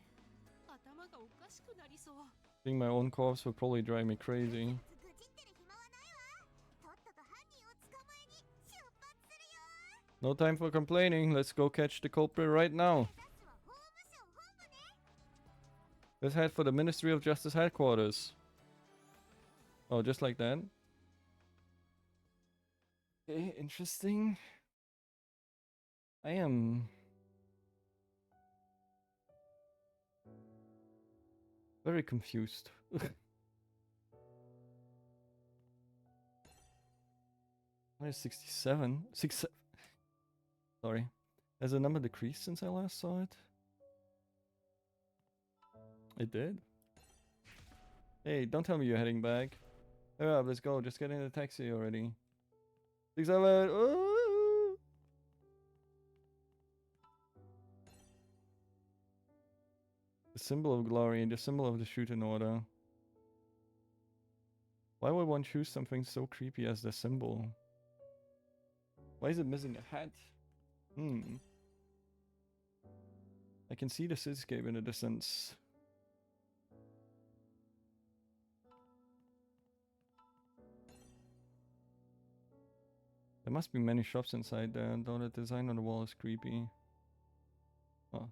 頭がおかしくなりそう。 Seeing my own corpse would probably drive me crazy. 愚痴ってる暇はないわ。とっとと犯人を捕まえに出発するよ。 No time for complaining. Let's go catch the culprit right now. 目指すは法務省本部ね。 Let's head for the Ministry of Justice headquarters. Oh, just like that? Okay, interesting. I am very confused. Why is 67? Sorry. Has the number decreased since I last saw it? It did? Hey, don't tell me you're heading back. Hurry up, let's go. Just get in the taxi already. 67. Oh! The symbol of glory and the symbol of the Shuten order. Why would one choose something so creepy as the symbol? Why is it missing a hat? I can see the cityscape in the distance. There must be many shops inside there, though the design on the wall is creepy. Oh,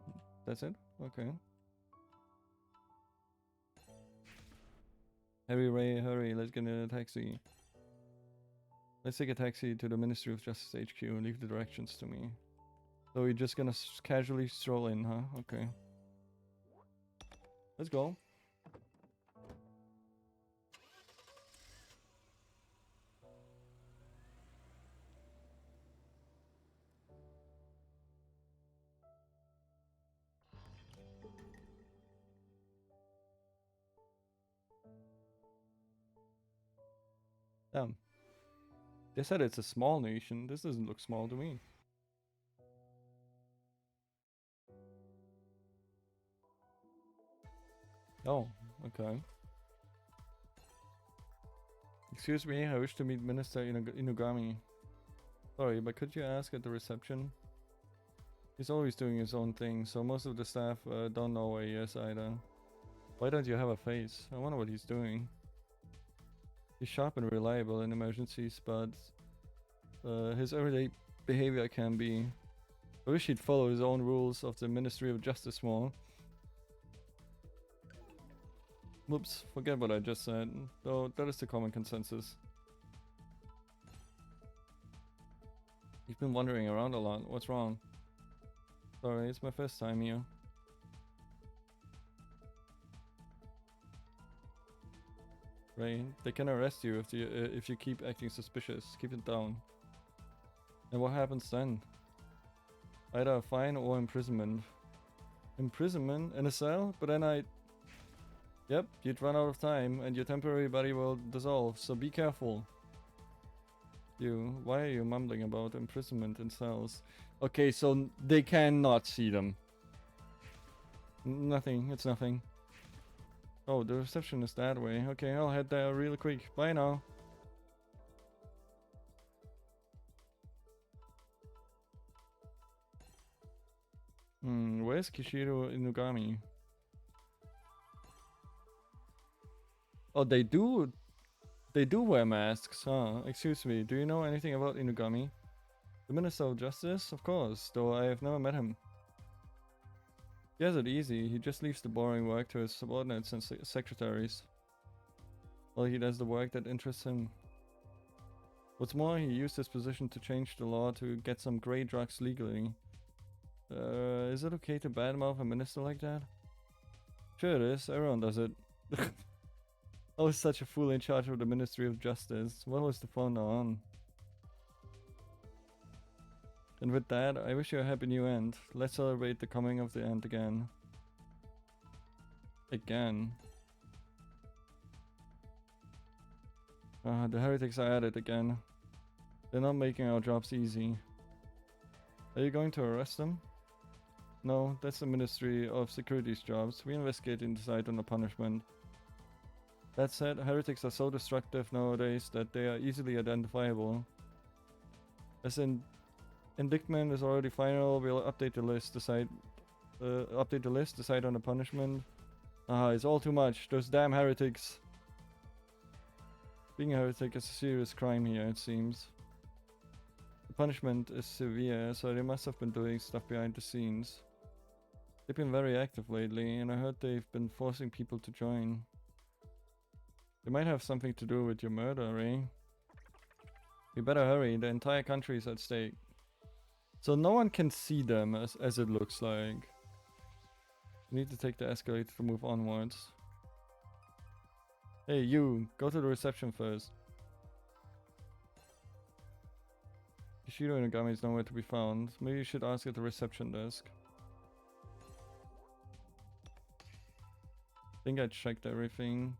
that's it? Okay. Hurry, Ray, hurry, let's get in a taxi. Let's take a taxi to the Ministry of Justice HQ and leave the directions to me. So we're just gonna casually stroll in, huh? Okay. Let's go. Damn. They said it's a small nation. This doesn't look small to me. Oh, okay. Excuse me, I wish to meet Minister Inugami. Sorry, but could you ask at the reception? He's always doing his own thing, so most of the staff don't know where he is either. Why don't you have a face? I wonder what he's doing. He's sharp and reliable in emergencies, but his everyday behavior can be... I wish he'd follow his own rules of the Ministry of Justice more. Whoops, forget what I just said, though that is the common consensus. You've been wandering around a lot, what's wrong? Sorry, it's my first time here. Right, they can arrest you if you keep acting suspicious. Keep it down. And what happens then? Either a fine or imprisonment. Imprisonment in a cell? But then Yep, you'd run out of time and your temporary body will dissolve, so be careful. Why are you mumbling about imprisonment in cells? Okay, so they cannot see them. Nothing, it's nothing. Oh, the reception is that way. Okay, I'll head there real quick. Bye now. Where's Kishiro Inugami? Oh, they do wear masks, huh? Excuse me, do you know anything about Inugami? The Minister of Justice? Of course, though I have never met him. He has it easy, he just leaves the boring work to his subordinates and secretaries. Well, he does the work that interests him. What's more, he used his position to change the law to get some grey drugs legally. Is it okay to badmouth a minister like that? Sure it is, everyone does it. I was such a fool in charge of the Ministry of Justice. What was the phone now on? And with that, I wish you a happy new end. Let's celebrate the coming of the end again. Again. The heretics are at it again. They're not making our jobs easy. Are you going to arrest them? No, that's the Ministry of Security's jobs. We investigate and decide on the punishment. That said, heretics are so destructive nowadays that they are easily identifiable. As indictment is already final, we'll update the list, decide on the punishment. It's all too much. Those damn heretics. Being a heretic is a serious crime here, it seems. The punishment is severe, so they must have been doing stuff behind the scenes. They've been very active lately, and I heard they've been forcing people to join. They might have something to do with your murder, eh? We better hurry, the entire country is at stake. So no one can see them, as it looks like. We need to take the escalator to move onwards. Hey, you, go to the reception first. Kishiro Inugami is nowhere to be found. Maybe you should ask at the reception desk. I think I checked everything.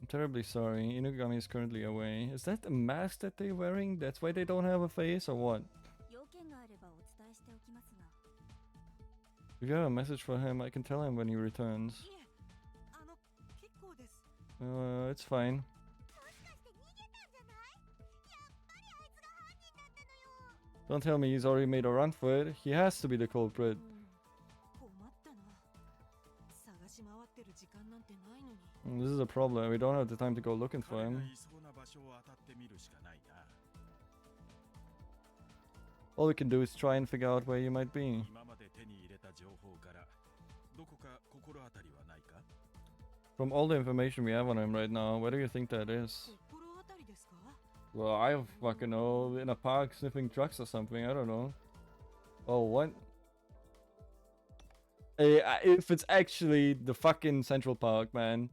I'm terribly sorry, Inugami is currently away. Is that the mask that they're wearing? That's why they don't have a face, or what? If you have a message for him, I can tell him when he returns. It's fine. Don't tell me he's already made a run for it. He has to be the culprit. This is a problem. We don't have the time to go looking for him. All we can do is try and figure out where you might be. From all the information we have on him right now, where do you think that is? Well, I fucking know. In a park sniffing drugs or something. I don't know. Oh, what? If it's actually the fucking Central Park, man.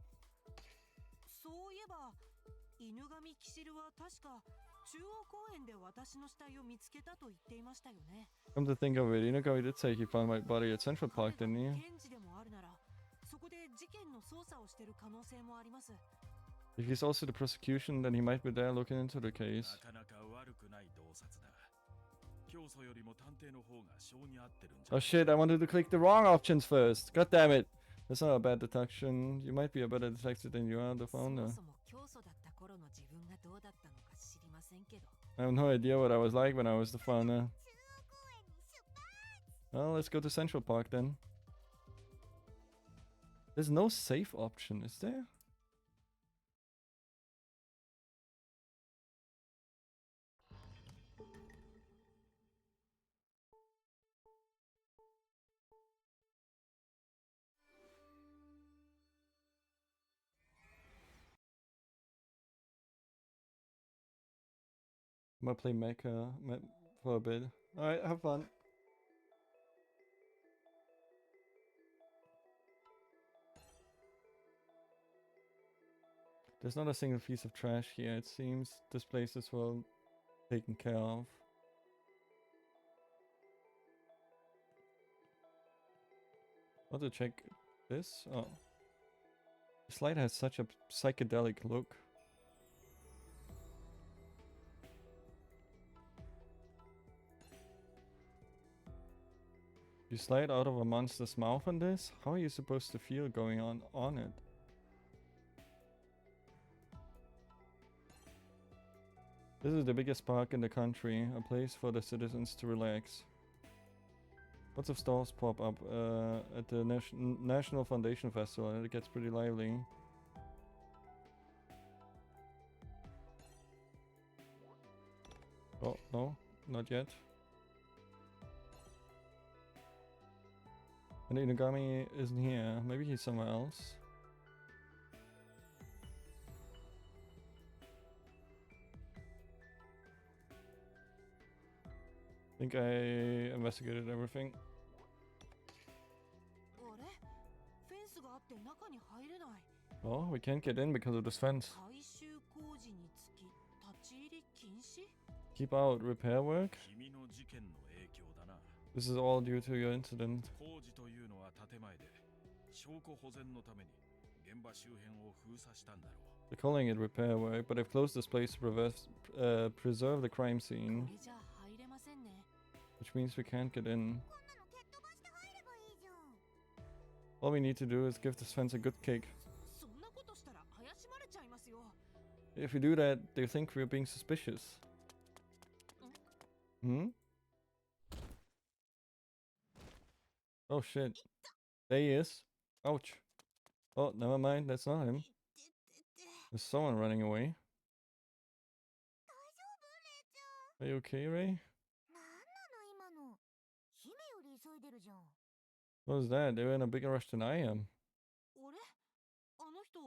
Come to think of it, Inugami did say he found my body at Central Park, didn't he? If he's also the prosecution, then he might be there looking into the case. Oh shit, I wanted to click the wrong options first. God damn it. That's not a bad deduction. You might be a better detective than you are the founder. そもそも教祖だった頃の自分がどうだったのか知りませんけど。 I have no idea what I was like when I was the founder. Well, let's go to Central Park then. There's no save option, is there? I'm gonna play Mecha for a bit. Alright, have fun. There's not a single piece of trash here, it seems. This place is well taken care of. Want to check this? Oh. This light has such a psychedelic look. You slide out of a monster's mouth on this? How are you supposed to feel going on it? This is the biggest park in the country, a place for the citizens to relax. Lots of stalls pop up at the National Foundation Festival, and it gets pretty lively. Oh, no, not yet. And Inugami isn't here. Maybe he's somewhere else. I think I investigated everything. あれ？フェンスがあって中に入れない。 Oh, we can't get in because of this fence. 改修工事につき立ち入り禁止？ Keep out repair work? 君の事件の影響だな。 This is all due to your incident. 工事というのは建前で、証拠保全のために現場周辺を封鎖したんだろう。 They're calling it repair work, but they've closed this place to preserve the crime こ scene, れじゃ入れませんね。 which means we can't get in. こんなの蹴っ飛ばして入ればいいじゃん。 All we need to do is give this fence a good kick. そんなことしたら怪しまれちゃいますよ。 If we do that, they think we're being suspicious. Hmm? Oh shit. There he is. Ouch. Oh, never mind, that's not him. てってって。 There's someone running away. 大丈夫レイちゃん。 Are you okay, Ray? なんなの今の。姫より急いでるじゃん。 What was that? They were in a bigger rush than I am. あれ？あの人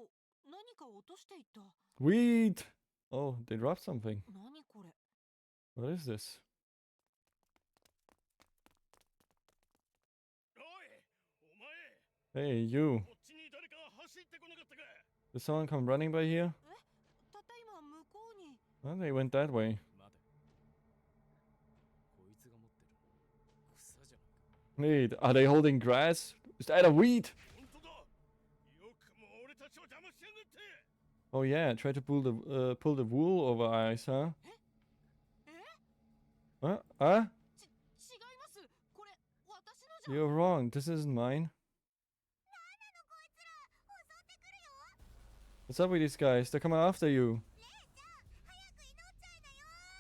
何か落としていった。 Weed! Oh, they dropped something. 何これ？ What is this? おい、お前、 Hey, you. こっちに誰か走ってこなかったか。 Did someone come running by here? たった今向こうに。 Well, they went that way. 待て。こいつが持ってる草じゃないか。 Wait, are they holding grass? Is that a weed? 本当だ。よくも俺たちを邪魔しやがって。 Oh yeah, try to pull the wool over our eyes, huh? え？ Huh? 違います。これ私のじゃ。 You're wrong. This isn't mine. What's up with these guys? They're coming after you.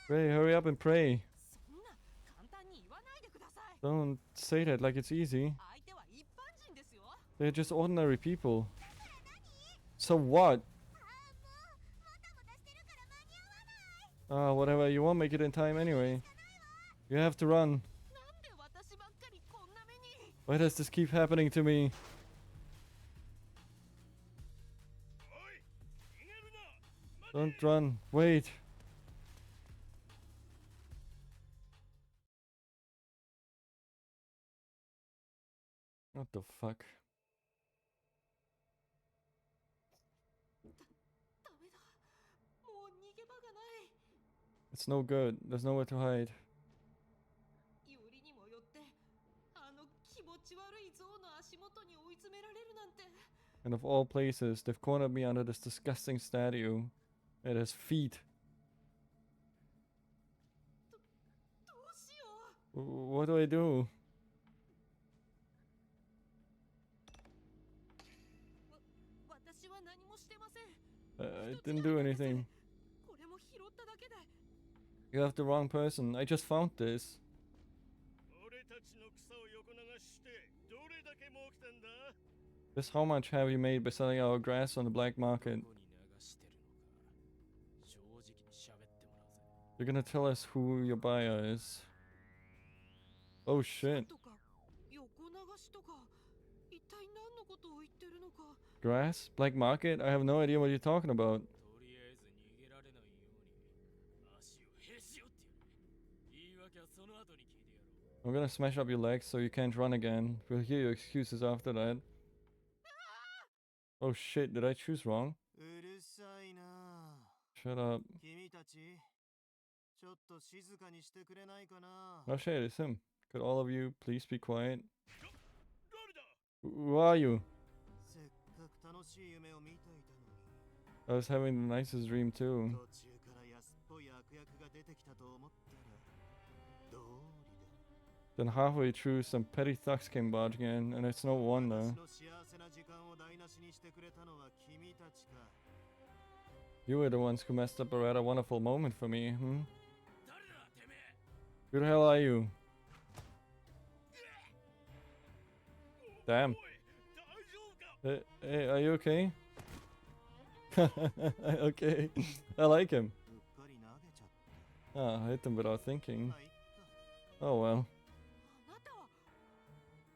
Ray, hurry up and pray. そんな簡単に言わないでください。 Don't say that like it's easy. 相手は一般人ですよ。 They're just ordinary people. So what? Whatever. You won't make it in time anyway. You have to run. なんで私ばっかりこんな目に。 Why does this keep happening to me? おい、逃げるな。 Don't run. Wait. What the fuck? ダメだ。もう逃げ場がない。 It's no good. There's nowhere to hide. よりにもよってあの気持ち悪い象の足元に追い詰められるなんて。 And of all places, they've cornered me under this disgusting statue. It has feet. どうしよう。 What do I do? I didn't do anything. これも拾っただけで。 You have the wrong person. I just found this. 俺たちの草を横流ししてどれだけ儲けたんだ？ Just how much have you made by selling our grass on the black market? どこに流してるのか正直に喋ってもらうぜ。 You're gonna tell us who your buyer is. Oh shit. とか横流しとか一体何のことを言ってるのか。 Grass? Black market? I have no idea what you're talking about. とりあえず逃げられないように足をへし折ってやる。言い訳はその後に聞いてやろう。 I'm gonna smash up your legs so you can't run again. We'll hear your excuses after that. Oh shit, did I choose wrong? うるさいな。 Shut up. 君たち、ちょっと静かにしてくれないかな。 Oh shit, it's him. Could all of you please be quiet? 誰だ？ Who are you? せっかく楽しい夢を見ていたのに。 I was having the nicest dream too. 途中から安っぽい悪役が出てきたと思ったら、道理だ。 Then halfway through, some petty thugs came barging in, and it's no 私 wonder. の幸せな時間を台無しにしてくれたのは君たちか。 You were the ones who messed up a rather wonderful moment for me, hmm? 誰だてめえ？ Who the hell are you? Damn. おい、大丈夫か？ Hey, are you okay? Okay. I like him. うっかり投げちゃった。 Ah, I hit him without thinking. まあいっか。 Oh well. あなたは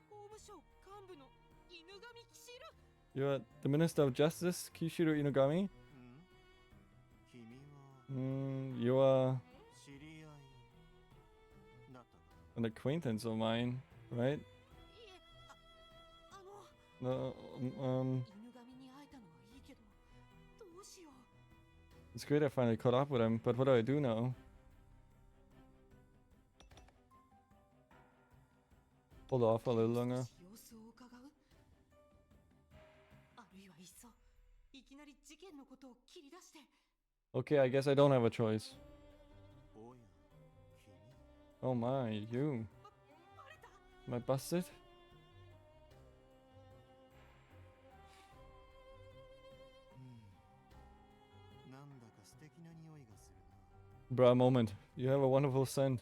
法務省幹部の犬神騎士ル。 You're the Minister of Justice, Kishiro Inugami? うん君は You are 知り合いだったか an acquaintance of mine, right? いえ、あの No, 犬神に会えたのはいいけど、どうしよう。 it's great I finally caught up with him, but what do I do now? Hold off a little longer. 様子を伺う。あるいはいっそいきなり事件のことを切り出して。 Okay, I guess I don't have a choice. おや君 Oh my, you. バレた。 Am I busted? なんだか素敵な匂いがするな。 Bruh, moment. You have a wonderful scent.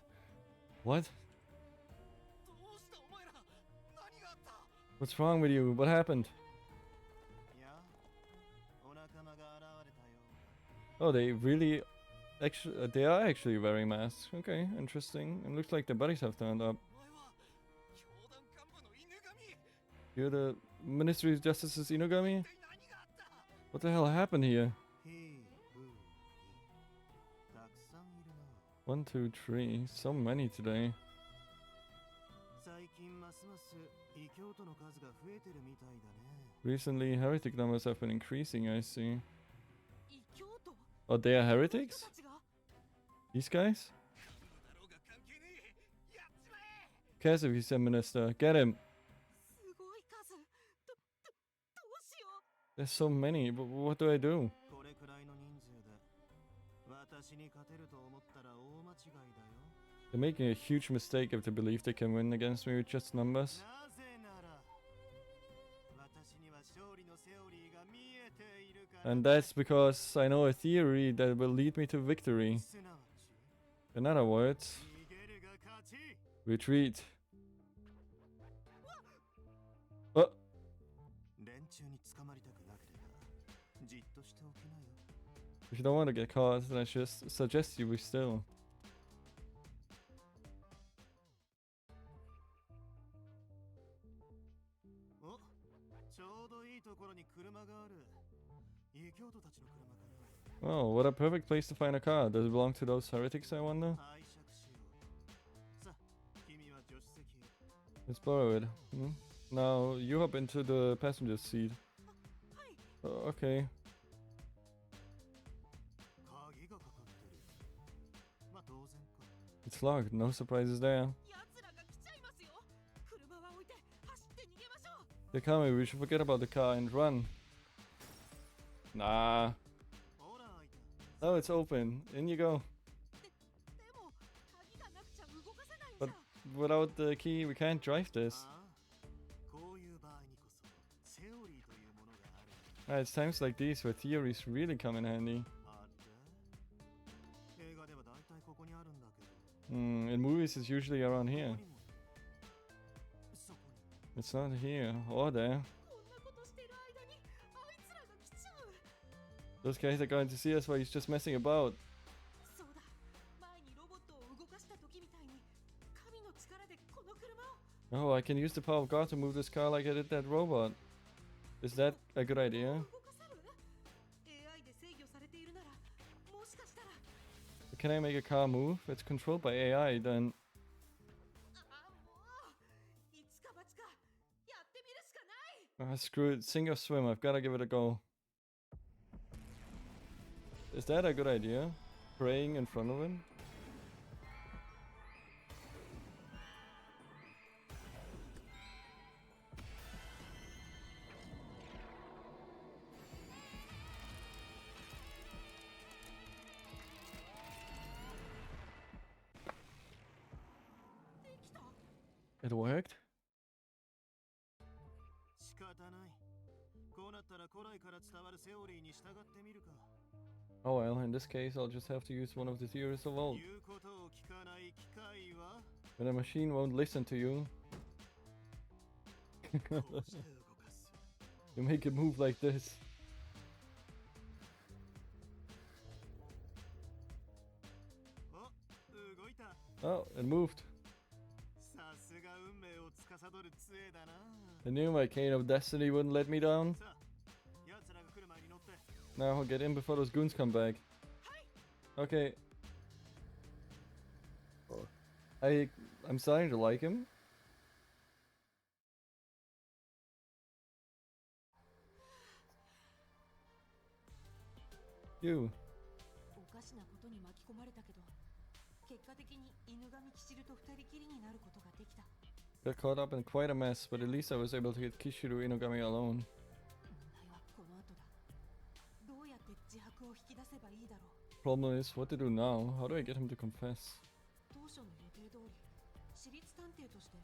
What? どうしたお前ら？何があった？ What's wrong with you? What happened? いや、お仲間が現れたよ。 Oh, they really... Actually, they are actually wearing masks. Okay, interesting. It looks like the buddies have turned up. お前は教団幹部の犬神？ You're the Ministry of Justice's Inugami? 一体何があった？ What the hell happened here? ひふにたくさんいるな。 1, 2, 3. So many today. 最近ますます異教徒の数が増えてるみたいだね。 Recently, heretic numbers have been increasing, I see. 異教徒。 Oh, they are 人 heretics? たちが。 These guys? だろうが関係ねえ。やっちまえ！ Cassidy said, Minister. Get him. すごい数。どうしよう。 There's so many. What do I do? これくらいの人数で私に勝てると思ったら大間違いだよ。 They're making a huge mistake if they believe they can win against me with just numbers. なぜなら私には勝利のセオリーが見えているから。 And that's because I know a theory that will lead me to victory. すなわち In other words, 逃げるが勝ち。 retreat. Oh, 連中に捕まりたくなければじっとしておきなよ。 if you don't want to get caught, then I just suggest you be still. お、ちょうどいいところに車がある。異教徒たちの車かな。 Oh, what a perfect place to find a car. Does it belong to those heretics, I wonder? 拝借しよう。さあ、君は助手席へ。 Let's borrow it. Hmm? Now, you hop into the passenger seat. はい。 Okay. 鍵がかかってる。まあ当然か。 It's locked. No surprises there. 奴らが来ちゃいますよ。車は置いて走って逃げましょう。 They're coming. We should forget about the car and run. Nah. ほら開いた。 Oh, it's open. In you go. でも鍵がなくちゃ動かせないん But じゃ。 without the key, we can't drive this. ああ、こういう場合にこそセオリーというものがある。It's times like these where theories really come in handy. あれ映画では大体ここにあるんだけど In movies it's usually around こ here. こにもそこに It's not here or there. こんなことしてる間にあいつらが来ちゃう。 Those guys are going to see us while he's just messing about. そうだ、前にロボットを動かした時みたいに神の力でこの車を Oh, I can use the power of God to move this car like I did that robot. Is that a good idea? 動かせる？ AI で制御されているなら、もしかしたら Can I make a car move? It's controlled by AI then. ああもう一か八かやってみるしかない。 Screw it, sink or swim, I've gotta give it a go. Is that a good idea? Praying in front of him? It worked? 仕方ないこうなったら古来から伝わるセオリーに従ってみるか Oh well, in this case I'll just have to use one of the theories of old. 言うことを聞かない機械は When a machine won't listen to you, こうして動かす you make it move like this. お動いた Oh, it moved. さすが運命を司る杖だな I knew my cane of destiny wouldn't let me down. さあ奴らが来る前に乗って Now I'll get in before those goons come back. Okay. I'm starting to like him. You. おかしなことに巻き込まれたけど、結果的に犬神キシルと二人きりになることができた。 Got caught up in quite a mess, but at least I was able to get Kishiru Inogami alone. 問題はこの後だ。どうやって自白を引き出せばいいだろう。 Problem is, what to do now? How do I get him to confess? 当初の予定通り、私立探偵として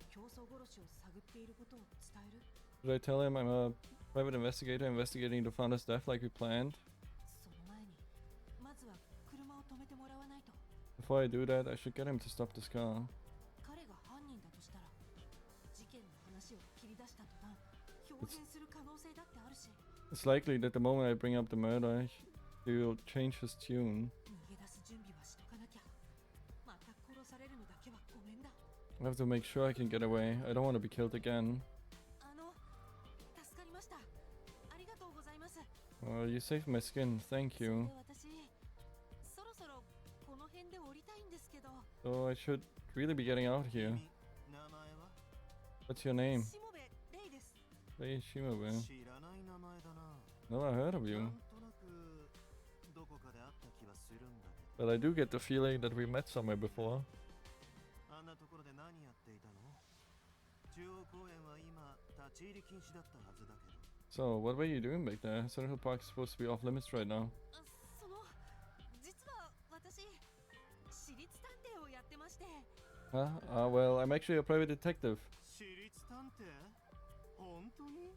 競争殺しを探っていることを伝える。 Should I tell him I'm a private investigator investigating the founder's death like we planned? その前に、まずは車を止めてもらわないと。 Before I do that, I should get him to stop this car. 彼が犯人だとしたら、事件の話を切り出した途端、表現する可能性だってあるし、 It's likely that the moment I bring up the murder, he'll change his tune. 逃げ出す準備はしとかなきゃ。また殺されるのだけはごめんだ。 I have to make sure I can get away. I don't want to be killed again. 助かりました。ありがとうございます。 You saved my skin, thank それ you. で私、そろそろこの辺で降りたいんですけど。 So I should really be getting out here. 名前は What's your name? しもべレイです。 Hey, Shimabe. 知らない名前だな Never heard of な you. んとなくどこかで会った気はするんだけど But I do get the feeling that we met somewhere before. あんなところで何やっていたの中央公園は今立ち入り禁止だったはずだけど So, what were you doing back there? Central Park is supposed to be off limits right now. その、実は私、私立探偵をやってまして。 Huh? Well, I'm actually a private detective. 私立探偵本当に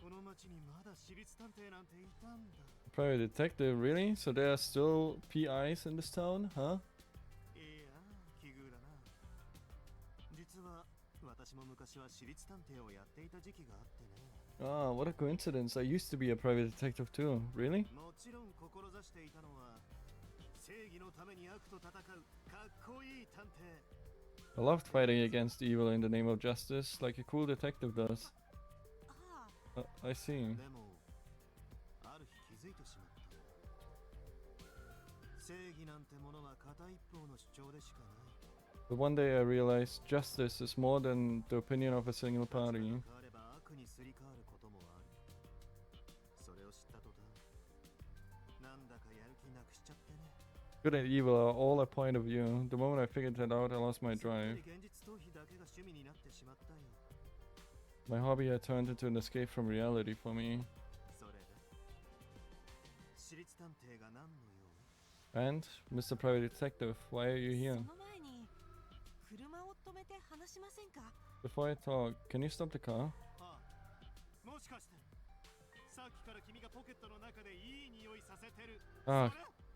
この町にまだ私立探偵なんていたんだ Private detective, really? So there are still PIs in this town, huh? いや奇遇だな実は私も昔は私立探偵をやっていた時期があってね Ah, what a coincidence. I used to be a private detective too. Really? もちろん志していたのは正義のために悪と戦うかっこいい探偵 I loved fighting against evil in the name of justice, like a cool detective does. ああ、 I see. でもある日気づいてしまった正義なんてものは片一方の主張でしかない But one day I realized justice is more than the opinion of a single party. 変われば悪にすり替わることもあるそれを知った途端なんだかやる気なくしちゃってね Good and evil are all a point of view. The moment I figured that out, I lost my すっか drive. り現実逃避だけが趣味になってしまったよ My hobby had turned into an escape from reality for me. それで私立探偵が何の用 And, Mr. Private Detective, why are you そ here? の前に、車を止めて話しませんか？ Before I talk, can you stop the car? ああもしかして Ah,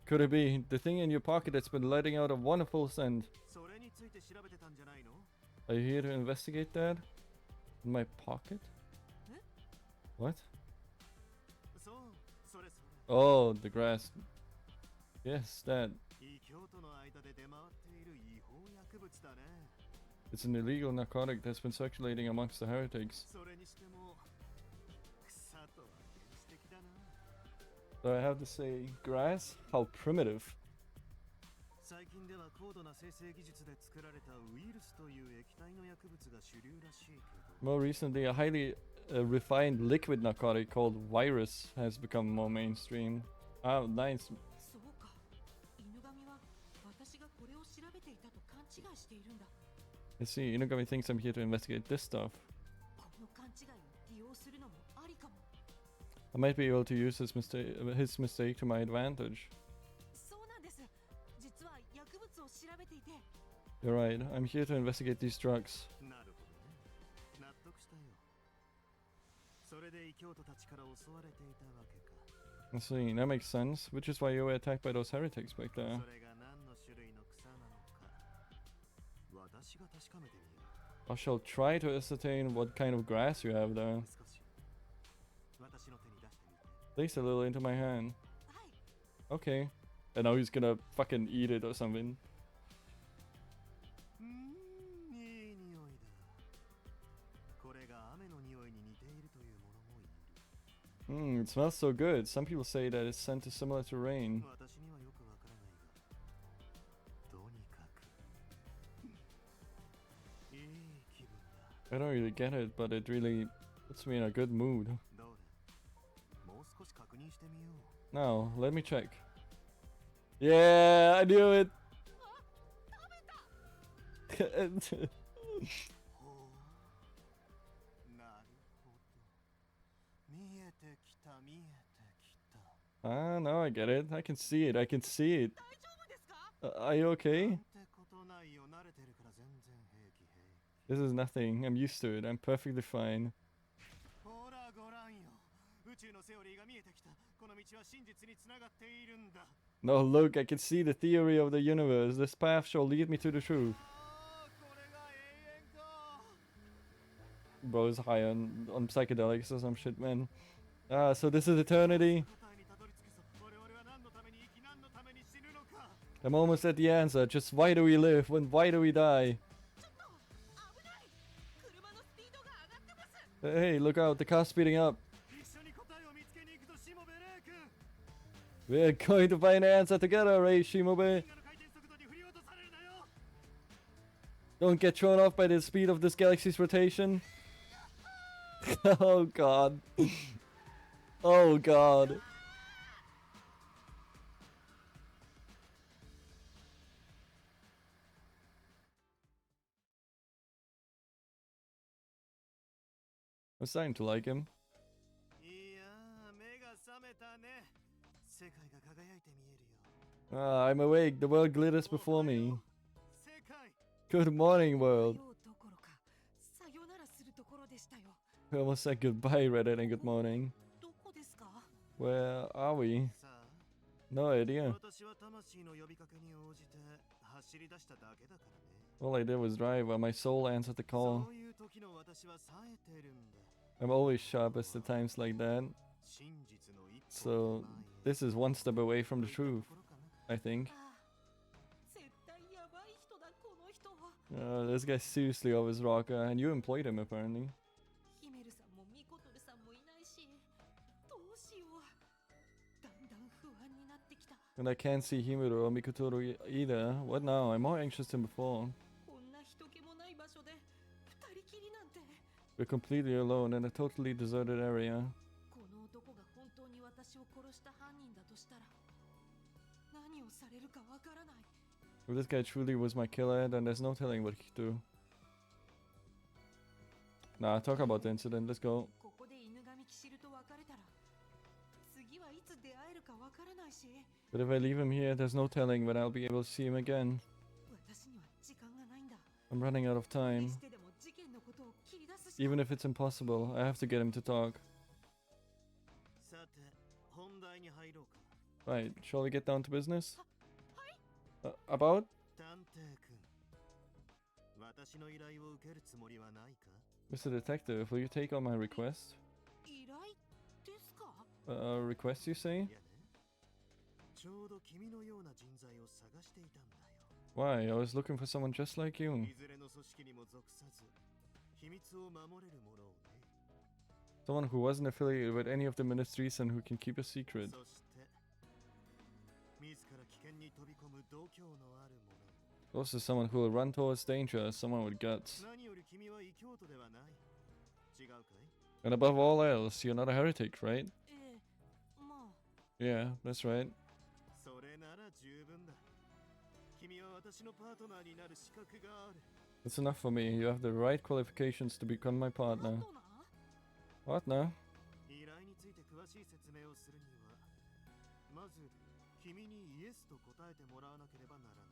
could it be the thing in your pocket that's been letting out a wonderful scent? Are you here to investigate that? In my pocket? What? Oh, the grass. Yes, that. It's an illegal narcotic that's been circulating amongst the heretics. So I have to say, grass? How primitive. More recently, a highly refined liquid narcotic called virus has become more mainstream. Oh, nice. そうか。犬神は私がこれを調べていたと勘違いしているんだ。 I see, Inugami thinks I'm here to investigate this stuff. この勘違いを利用するのもありかも。 I might be able to use his mistake to my advantage. そうなんです。実は薬物を調べていて。 You're right, I'm here to investigate these drugs. I see, that makes sense, which is why you were attacked by those heretics back there. I shall try to ascertain what kind of grass you have there. Place a little into my hand. Okay. And now he's gonna fucking eat it or something. It smells so good. Some people say that its scent is similar to rain. I don't really get it, but it really puts me in a good mood. Now, let me check. Yeah, I knew it! Ah, now I get it. I can see it. I can see it. Are you okay? This is nothing. I'm used to it. I'm perfectly fine. No, look, I can see the theory of the universe. This path shall lead me to the truth. Bro is high on psychedelics or some shit, man. Ah, so this is eternity. I'm almost at the answer. Just why do we live? Why do we die? Hey, look out, the car's speeding up. We're going to find an answer together, Ray Shimobe. Don't get thrown off by the speed of this galaxy's rotation. Oh god. Oh god. I'm starting to like him. Ah, I'm awake. The world glitters before me. Good morning, world. We almost said goodbye rather than good morning. Where are we? No idea. All I did was drive while my soul answered the call. I'm always sharpest at times like that. So, this is one step away from the truth, I think. This guy's seriously off his rocker, and you employed him apparently. And I can't see Himuro or Mikotoro either. What now? I'm more anxious than before. We're completely alone in a totally deserted area. If this guy truly was my killer, then there's no telling what he could do. Nah, talk about the incident. Let's go. But if I leave him here, there's no telling when I'll be able to see him again. I'm running out of time. Even if it's impossible, I have to get him to talk. Right, shall we get down to business? About? 探偵君、私の依頼を受けるつもりはないか？ Mr. Detective, will you take on my request? 依頼ですか？ Request you say? いやね、ちょうど君のような人材を探していたんだよ。 Why? I was looking for someone just like you. いずれの組織にも属さず、秘密を守れるものをね。 Someone who wasn't affiliated with any of the ministries and who can keep a secret. そして、自ら危険に飛び込む度胸のあるもの。 Also someone who will run towards danger, someone with guts. 何より君は異教徒ではない。違うかい？ And above all else, you're not a heretic, right? ええ、まあ。 Yeah, that's right. それなら十分だ。君は私のパートナーになる資格がある。 That's enough for me. You have the right qualifications to become my パー partner. トナー？ What now? 依頼について詳しい説明をするには、まず君にイエスと答えてもらわなければならない。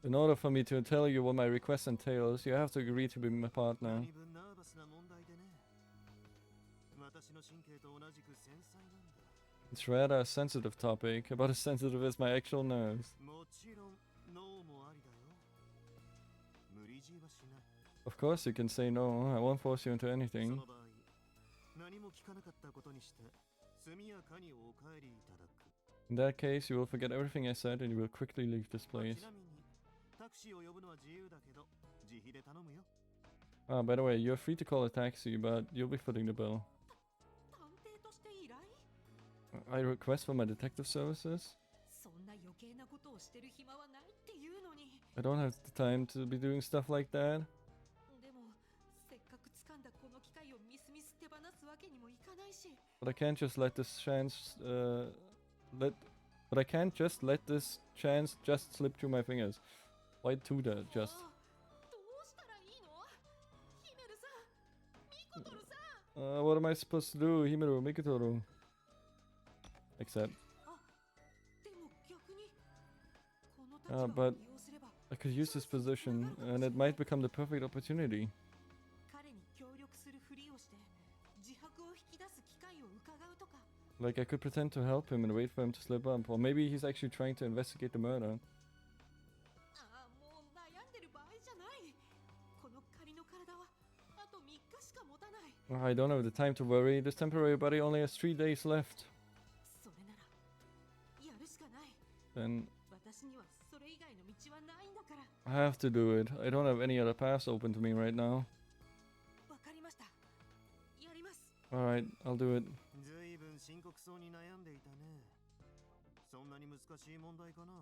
In order for me to tell you what my request entails, you have to agree to be my partner. 何分ナーバスな問題でね。私の神経と同じく繊細なんだ。 It's rather a sensitive topic, about as sensitive as my actual nerves. もちろんノーもありだよ。無理強いはしない。 Of course you can say no, I won't force you into そ anything. の場合、何も聞かなかったことにして速やかにお帰りいただく。 In that case, you will forget everything I said and you will quickly leave this ち place. なみにタクシーを呼ぶのは自由だけど、自費で頼むよ。 Ah, by the way, you're free to call a taxi, but you'll be footing the bill. 探偵として依頼？ I request for my detective services? そんな余計なことをしてる暇はないっていうのに。 I don't have the time to be doing stuff like that. でも、せっかく掴んだこの機会をみすみす手放すわけにもいかないし。 But I can't just let this chance, But I can't just let this chance just slip through my fingers. Why do that, just? ああ、どうしたらいいの？ヒメルさん、ミコトルさん。 What am I supposed to do, Himeru, Mikotoru? Accept. あ、でも逆にこの立場を but 利用すれば I could use this position, and it might become the perfect opportunity. 彼に協力するふりをして自白を引き出す機会を伺うとか。 Like I could pretend to help him and wait for him to slip up, or maybe he's actually trying to investigate the murder. ああ、もう悩んでる場合じゃない。この仮の体はあと3日しか持たない。 I don't have the time to worry. This temporary body only has 3 days left. それならやるしかない。 Then 私にはそれ以外の道はないんだから。 I have to do it. I don't have any other paths open to me right now. わかりました。やります。 Alright, I'll do it. ずいぶん深刻そうに悩んでいたね。そんなに難しい問題かな。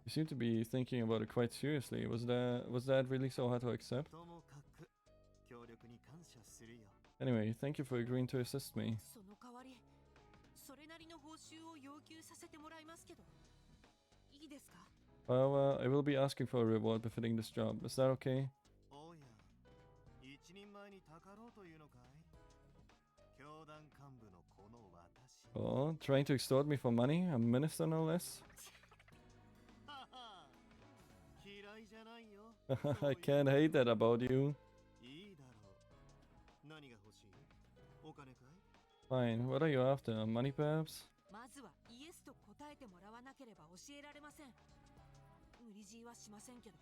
You seem to be thinking about it quite seriously. Was that really so hard to accept? ともかく協力に感謝するよ。 Anyway, thank you for agreeing to assist me. その代わりそれなりの報酬を要求させてもらいますけど、いいですか？ Well, I will be asking for a reward befitting this job. Is that okay? おや、一人前にたかろうというのかい？教団幹部のこの私。 Oh, trying to extort me for money? A minister, no less? はは嫌いじゃないよ。 I can't hate that about you. いいだろう。何が欲しい？お金かい？ Fine, what are you after? Money perhaps? まずはイエスと答えてもらわなければ教えられません。無理強いはしませんけど。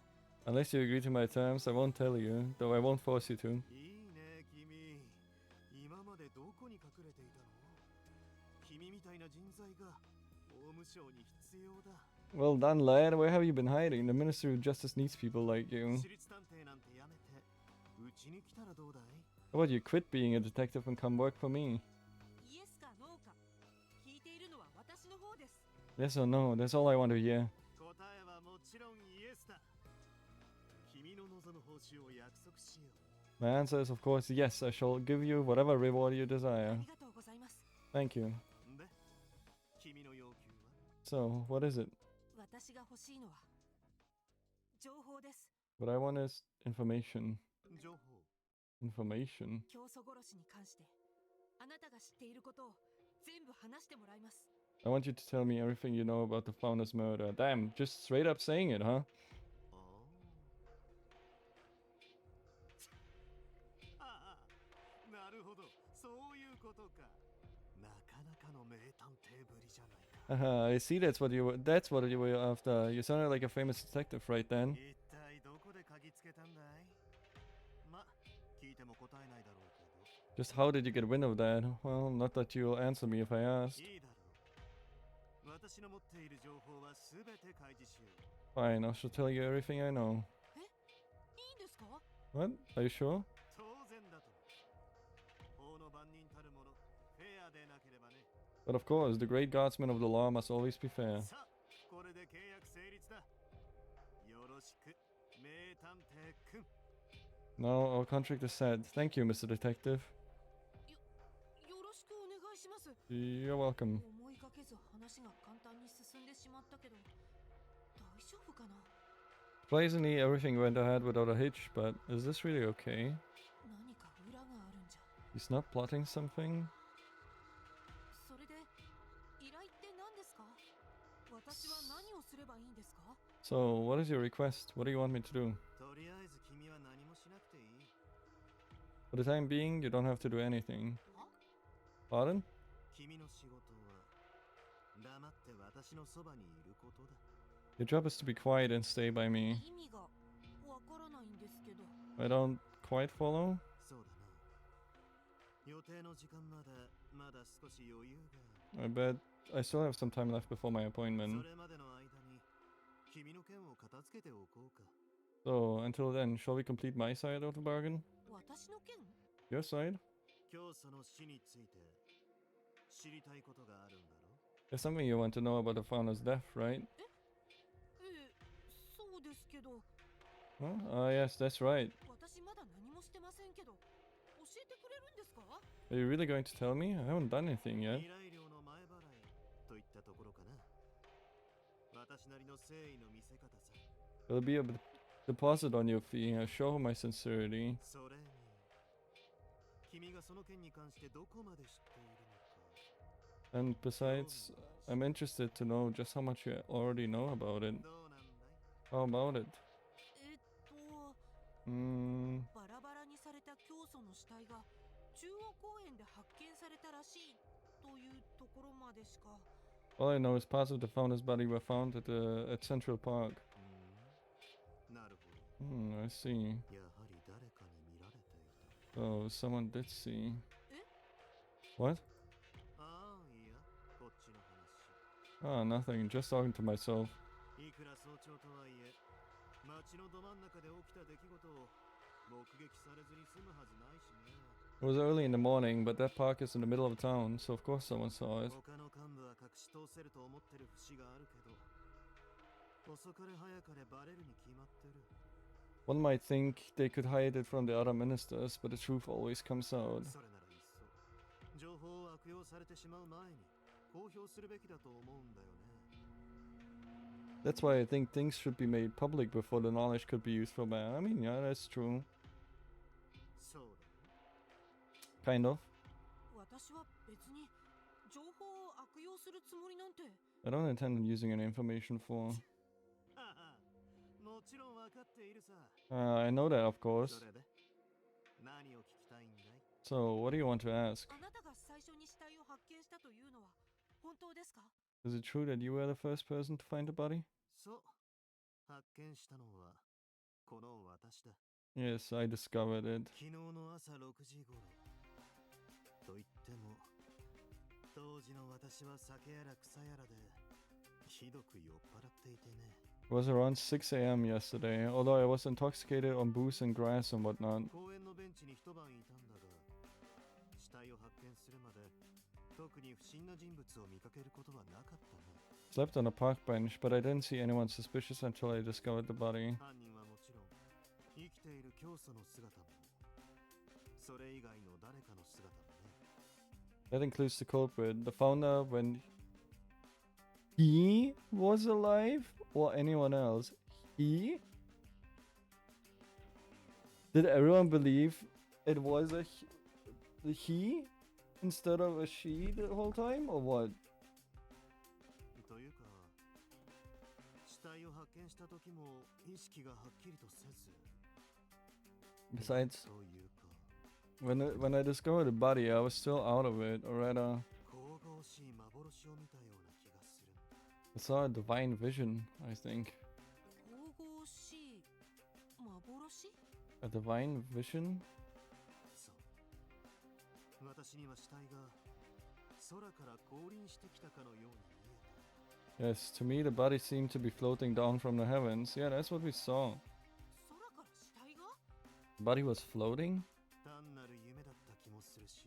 Unless you agree to my terms, I won't tell you, though I won't force you to. いいね、君。今までどこに隠れていたの？君みたいな人材が法務省に必要だ。 Well done, lad. Where have you been hiding? The Ministry of Justice needs people like you. 私立探偵なんてやめて、うちに来たらどうだい？ How about you quit being a detective and come work for me? イエスかノーか聞いているのは私の方です。 Yes or no? That's all I want to hear. 答えはもちろんイエスだ。君の望む報酬を約束しよう。 My answer is, of course, yes. I shall give you whatever reward you あ desire. りがとうございます。 Thank you. で、君の要求は？ So, what is it? 私が欲しいのは情報です。 What I want is information. 情報。 Information? 教祖殺しに関してあなたが知っていることを全部話してもらいます。 I want you to tell me everything you know about the founder's murder. Damn, just straight up saying it, huh? ああ、なるほど、そういうことか。なかなかの名探偵ぶりじゃないか。 I see that's what you were after. You sounded like a famous detective right then. 一体どこで嗅ぎつけたんだい？ま、聞いても答えないだろうけど。 Just how did you get wind of that? Well, not that you'll answer me if I asked. いいだろう。私の持っている情報はすべて開示しよう。 Fine, I shall tell you everything I know. いいんですか？ What? Are you sure? 当然だと。法の番人たるもの、フェアでなければね。 But of course, the great guardsman of the law must always be fair. さあ、これで契約成立だ。よろしく、名探偵くん。 Now our contract is set. Thank you, Mr. Detective. よろしくお願いします。 You're welcome. 思いがけず話が簡単に進んでしまったけど、大丈夫かな？ Surprisingly, everything went ahead without a hitch, but is this really okay? 何か裏があるんじゃ。 He's not plotting something? それで依頼って何ですか？私は何をすればいいんですか？ So, what is your request? What do you want me to do? とりあえず君は何もしなくていい。 For the time being, you don't have to do anything. は？ Pardon? 君の仕事は黙って私のそばにいることだ。 Your job is to be quiet and stay by me. 意味がわからないんですけど。 I don't quite follow? そうだな。予定の時間までまだ少し余裕がある。 I bet I still have some time left before my そ appointment. れまでの間に君の件を片付けておこうか。 So, until then, shall we complete my side of the bargain? 私の件？ Your side? 教祖の死について知りたいことがあるんだろう。 There's something you want to know about the founder's death, right? そうですけど、 Huh? Ah, yes, that's right. 私まだ何もしてませんけど、教えてくれるんですか？ Are you really going to tell me? I haven't done anything yet. 依頼料の前払いといったところかな。私なりの誠意の見せ方さ。 There'll be a deposit on your fee. I show my sincerity. それに君がその件に関してどこまで知っているのか。 And besides, I'm interested to know just how much you already know about it. どうなんだい？ How about it? バラバラにされた教祖の死体が中央公園で発見されたらしいというところまでしか。 All I know is parts of the founder's body were found at Central Park. なるほど。 I see. やはり誰かに見られていた。 So, someone did see. え？ What? ああ、いや、こっちの話。 Ah, nothing. Just talking to myself. いくら早朝とはいえ、街のど真ん中で起きた出来事を目撃されずに済むはずないしね。 It was early in the morning, but that park is in the middle of town, so of course someone saw it. 他の幹部は隠し通せると思ってる節があるけど、遅かれ早かれバレるに決まってる。 One might think they could hide it from the other ministers, but the truth always comes out. それならいっそ、情報を悪用されてしまう前に公表するべきだと思うんだよね。 That's why I think things should be made public before the knowledge could be used for bad. I mean, yeah, that's true. そうだね。 Kind of. 私は別に情報を悪用するつもりなんて。 I don't intend on using any information for... はは、もちろん分かっているさ。 I know that, of course. それで何を聞きたいんだい？ So, what do you want to ask? あなたが最初に死体を発見したというのは本当ですか？ Is it true that you were the first person to find the body? そう、発見したのはこの私だ。 Yes, I discovered it. 昨日の朝6時頃。と言っても、当時の私は酒やら草やらでひどく酔っ払っていてね。 It was around 6 a.m. yesterday, although I was intoxicated on booze and grass and whatnot. 公園のベンチに一晩いたんだが、死体を発見するまで特に不審な人物を見かけることはなかったな。 Slept on a park bench, but I didn't see anyone suspicious until I discovered the body. 犯人はもちろん生きている教祖の姿も、それ以外の誰かの姿もね。 That includes the culprit, the founder when he was alive, or anyone else. He? Did everyone believe it was the he instead of a she the whole time, or what? というか、死体を発見した時も意識がはっきりとせず。 Besides, というか、 when I discovered the body, I was still out of it, or rather, 公幻を見たような気がするんだ。 I saw a divine vision, I think. 神々しい幻？ A divine vision? そう、私には死体が空から降臨してきたかのように見えた。 Yes, to me the body seemed to be floating down from the heavens. Yeah, that's what we saw. 空から死体が？ The body was floating? 単なる夢だった気もするし、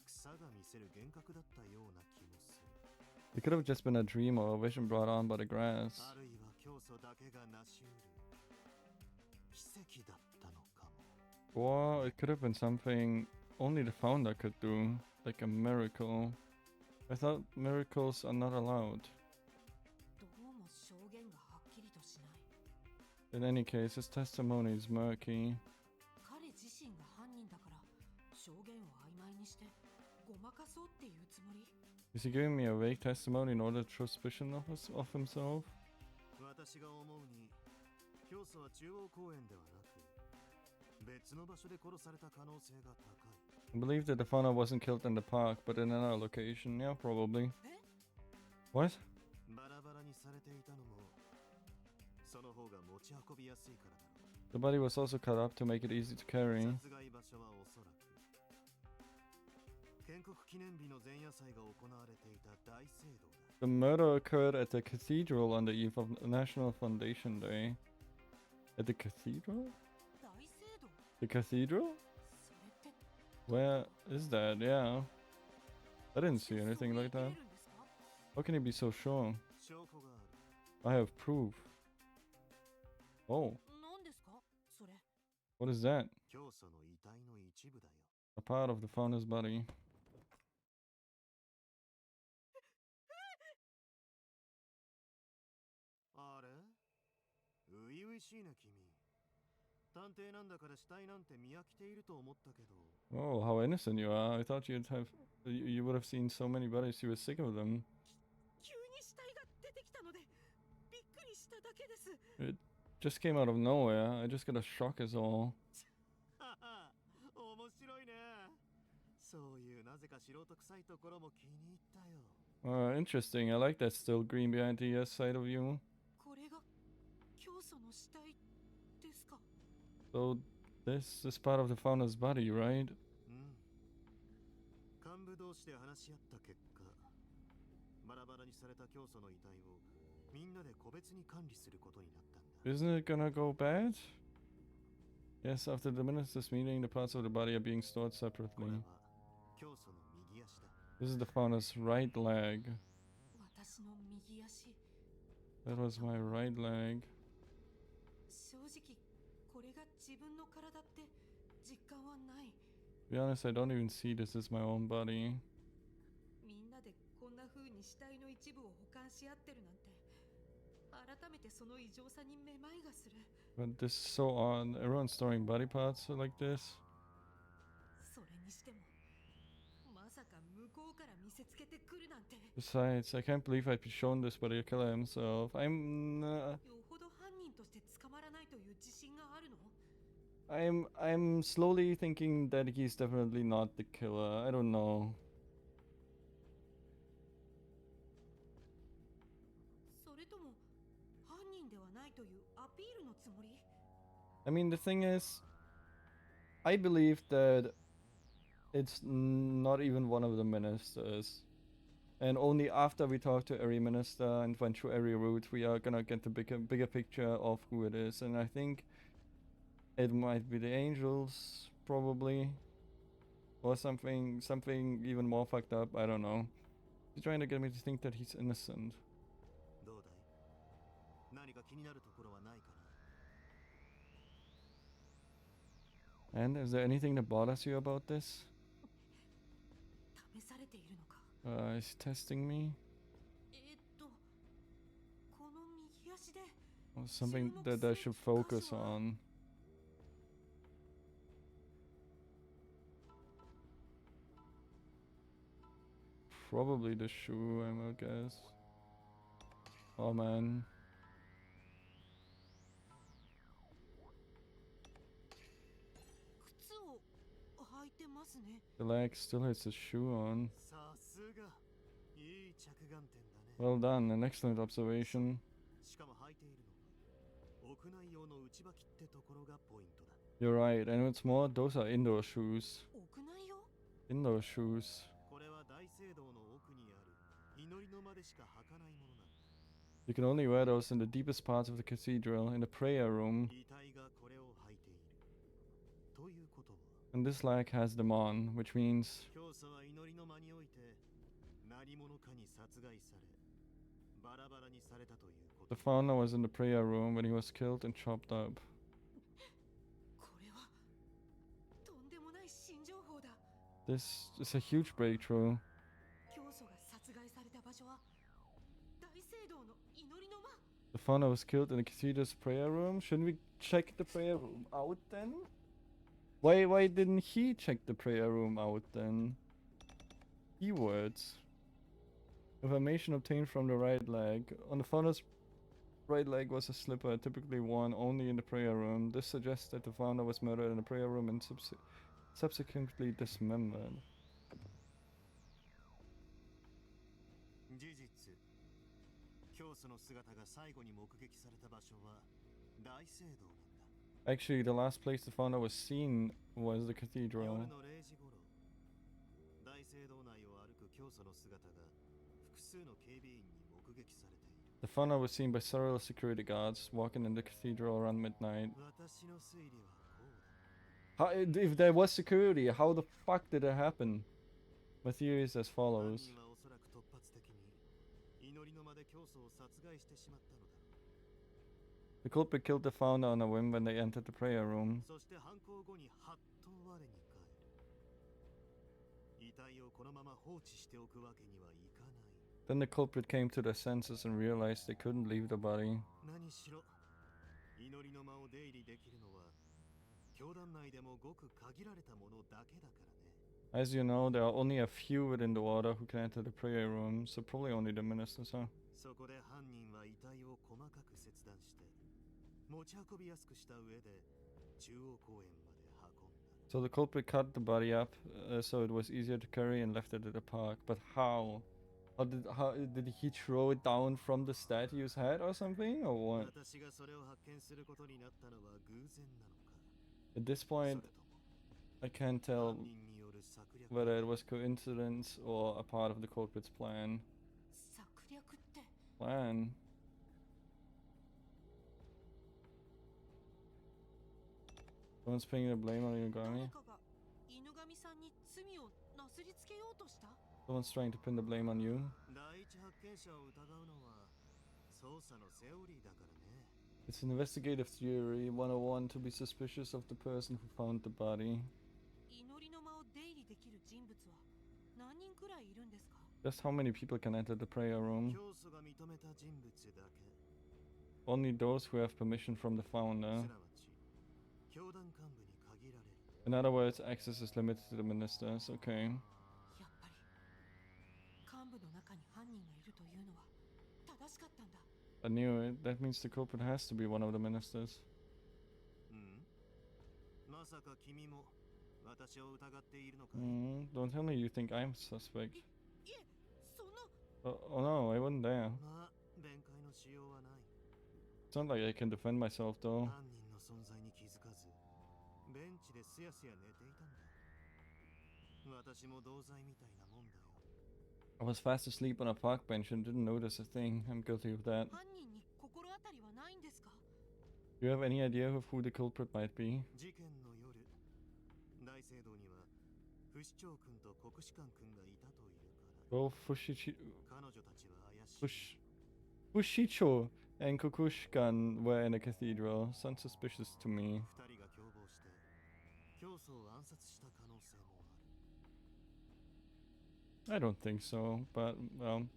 草が見せる幻覚だったような気もする。 It could have just been a dream or a vision brought on by the grass. あるいは教祖だけが成し得る奇跡だったのかも。 Or it could have been something only the founder could do, like a miracle. I thought miracles are not allowed. どうも証言がはっきりとしない。 In any case, his testimony is murky. 彼自身が犯人だから証言を曖昧にしてごまかそうっていうつもり？ Is he giving me a vague testimony in order to throw suspicion of himself? 私が思うに、教祖は中央公園ではなく別の場所で殺された可能性が高い。 I believe that the founder wasn't killed in the park, but in another location. Yeah, probably. え？ What? バラバラにされていたのもその方が持ち運びやすいからだろう。 The body was also cut up to make it easy to carry. 殺害場所はおそらく建国記念日の前夜祭が行われていた大聖堂だ。 The murder occurred at the cathedral on the eve of National Foundation Day. At the cathedral? 大聖堂？ The cathedral? それって Where is that? Yeah. I didn't see そう anything 言い like 切れ that. るんですか？ How can you be so sure? 証拠がある。 I have proof. Oh, 何ですかそれ？ what is that? 教祖の遺体の一部だよ。 A part of the founder's body. あれ？初々しいね君。探偵なんだから死体なんて見飽きていると思ったけど。 Oh, how innocent you are. I thought you would have seen so many bodies you were sick of them. 急に死体が出てきたのでびっくりしただけです。 It just came out of nowhere. I just got a shock is all. はは、面白いね。そういうなぜか素人臭いところも気に入ったよ。 Interesting. I like that still green behind the side of you. これが教祖の死体ですか？ So this is part of the founder's body, right? うん。幹部同士で話し合った結果、バラバラにされた教祖の遺体をみんなで個別に管理することになったんだ。 Isn't it gonna go bad? Yes, after the minister's meeting, the parts of the body are being stored これ separately. は教祖の右足だ。 This is the founder's right leg. 私の右足。 That was my right leg. 正直これが自分の体って実感はない。 To be honest, I don't even see this as my own body. みんなでこんな風に死体の一部を保管し合ってるなんて改めてその異常さにめまいがする。 But this is so odd. Everyone's storing body parts like this. それにしてもまさか向こうから見せつけてくるなんて。 Besides, I can't believe I'd be shown this by the killer himself.よほど犯人として捕まらないという自信があるの？ I'm slowly thinking that he's definitely not the killer. I don't know. それとも犯人ではないというアピールのつもり？ I mean, the thing is, I believe that it's not even one of the ministers. And only after we talk to every minister and went through every route, we are gonna get the bigger picture of who it is. And I think it might be the angels, probably. Or something even more fucked up, I don't know. He's trying to get me to think that he's innocent. どうだい？何か気になるところはないかな？ And is there anything that bothers you about this? 試されているのか？ Is he testing me? この右足で Or something that I should focus on? Probably the shoe, I will guess. Oh man. 靴を履いてますね。 The leg still has the shoe on. さすが。いい着眼点だね。 Well done, an excellent observation. しかも履いているのは屋内用の内履きってところがポイントだ。 You're right, and what's more, those are indoor shoes. 屋内用？ Indoor shoes. これは大聖堂の奥にある祈りの間でしか履かないものなんだ。 You can only wear those in the deepest parts of the cathedral, in the prayer room. 遺体がこれを履いているということは、 And this leg has them on, which means 教祖は祈りの間において何者かに殺害されバラバラにされたというこ the と。 founder was in the prayer room when he was killed and chopped up. これはとんでもない新情報だ。 This is a huge breakthrough. 教祖が殺害された場所は大聖堂の祈りの間。 The founder was killed in the cathedral's prayer room. Shouldn't we check the prayer room out then? Why didn't he check the prayer room out then? Keywords. Information obtained from the right leg. On the founder's right leg was a slipper, typically worn only in the prayer room. This suggests that the founder was murdered in the prayer room and subsequently dismembered. 事実、教祖の姿が最後に目撃された場所は大聖堂なんだ。 Actually, the last place the founder was seen was the 夜 cathedral. の0時頃、大聖堂内を歩く教祖の姿が複数の警備員に目撃されている。 The founder was seen by several security guards walking in the cathedral around midnight. 私の推理はこうだ。 If there was security, how the fuck did it happen? My theory is as 犯 follows. 人はおそらく突発的に祈りの間で教祖を殺害してしまったのだろ The culprit killed the founder on a whim when they entered the prayer う。 room. そして犯行後にはっと我に返る。遺体をこのまま放置しておくわけにはいかない。 Then the culprit came to their senses and realized they couldn't leave the body. 何しろ祈りの間を出入りできるのは教団内でもごく限られたものだけだからね。 As you know, there are only a few within the order who can enter the prayer room, so probably only the ministers, huh? そこで犯人は遺体を細かく切断して持ち運びやすくした上で中央公園まで運んだ。 So the culprit cut the body up so it was easier to carry and left it at the park. But how? How did he throw it down from the statue's head or something, or what? 私がそれを発見することになったのは偶然なのか。 At this そ point, れとも I can't tell 犯人による策略 whether it was coincidence or a part of the culprit's plan. 策略って？ Plan? Someone's pinning the blame on 誰 Yogami? かが犬神さんに罪をなすりつけようとした？ Someone's trying to pin the blame on you? 第一発見者を疑うのは捜査のセオリーだからね。 It's an investigative theory 101 to be suspicious of the person who found the body. 祈りの間を出入りできる人物は何人くらいいるんですか？ Just how many people can enter the prayer room? 教祖が認めた人物だけ。 Only those who have permission from the す founder. なわち教団幹部に限られる。 In other words, access is limited to the ministers. Okay. やっぱり幹部の中に犯人がいるというのは正しかったんだ。 I knew it. That means the culprit has to be one of the ministers. うんまさか君も私を疑っているのかい？ Don't tell me you think I'm suspect. いえ、そんな。 Oh no, I wasn't there. まあ弁解のしようはない。 It's not like I can defend myself though. 犯人の存在に気づかずベンチですやすや寝ていたんだ。私も同罪みたいなもんだよ。 I was fast asleep on a park bench and didn't notice a thing. I'm guilty of that. 犯人に心当たりはないんですか？ Do you have any idea of who the culprit might be? 事件の夜、大聖堂には不死鳥君と国士官君がいたというから。 Both Fushichi- 彼女たちは怪しい。 Bushicho and Kukushkan were in a cathedral. Sounds suspicious to me. 二人が共謀して教祖を暗殺した可能性もある。 I don't think so, but, well,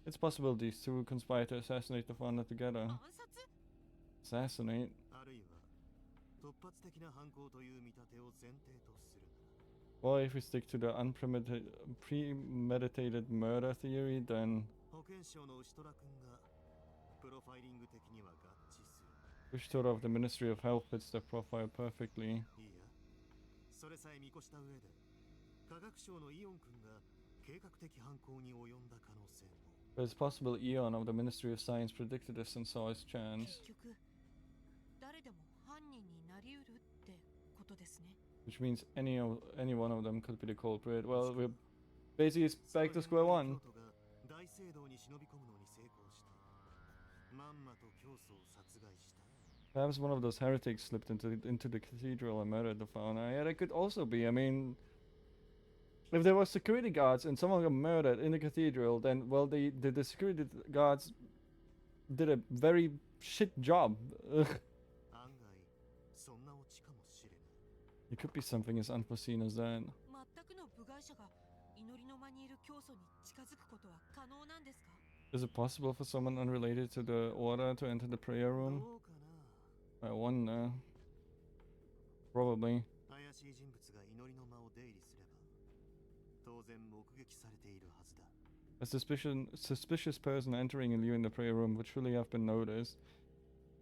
it's possible these two conspired to assassinate the founder together. 暗殺？ Assassinate? あるいは突発的な犯行という見立てを前提とするなら。 Well, if we stick to the premeditated murder theory, then 保健省の牛虎君がプロファイリング的には合致する。 Bushtora of the Ministry of Health fits the profile perfectly. いいや、それさえ見越した上で科学省のイオン君が計画的犯行に及んだ可能性も。 But it's possible Eon of the Ministry of Science predicted this and saw his chance. 結局誰でも犯人になりうるってことですね。 Which means any one of them could be the culprit. Well, we're basically back to square one. 京都が大聖堂に忍び込むのに成功してまんまと教祖を殺害した。 Perhaps one of those heretics slipped into the cathedral and murdered the fauna. Yeah, that could also be. I mean, if there were security guards and someone got murdered in the cathedral, then well, the security guards did a very shit job. 案外そんなオチかもしれない。 It could be something as unforeseen as that. 全くの部外者が祈りの間にいる教祖に近づくことは可能なんですか？ Is it possible for someone unrelated to the order to enter the prayer room? どうかな。 I wonder. Probably. 怪しい人物が祈りの間を出入りすれば当然目撃されているはずだ。 A suspicious person entering and leaving the prayer room would surely have been noticed.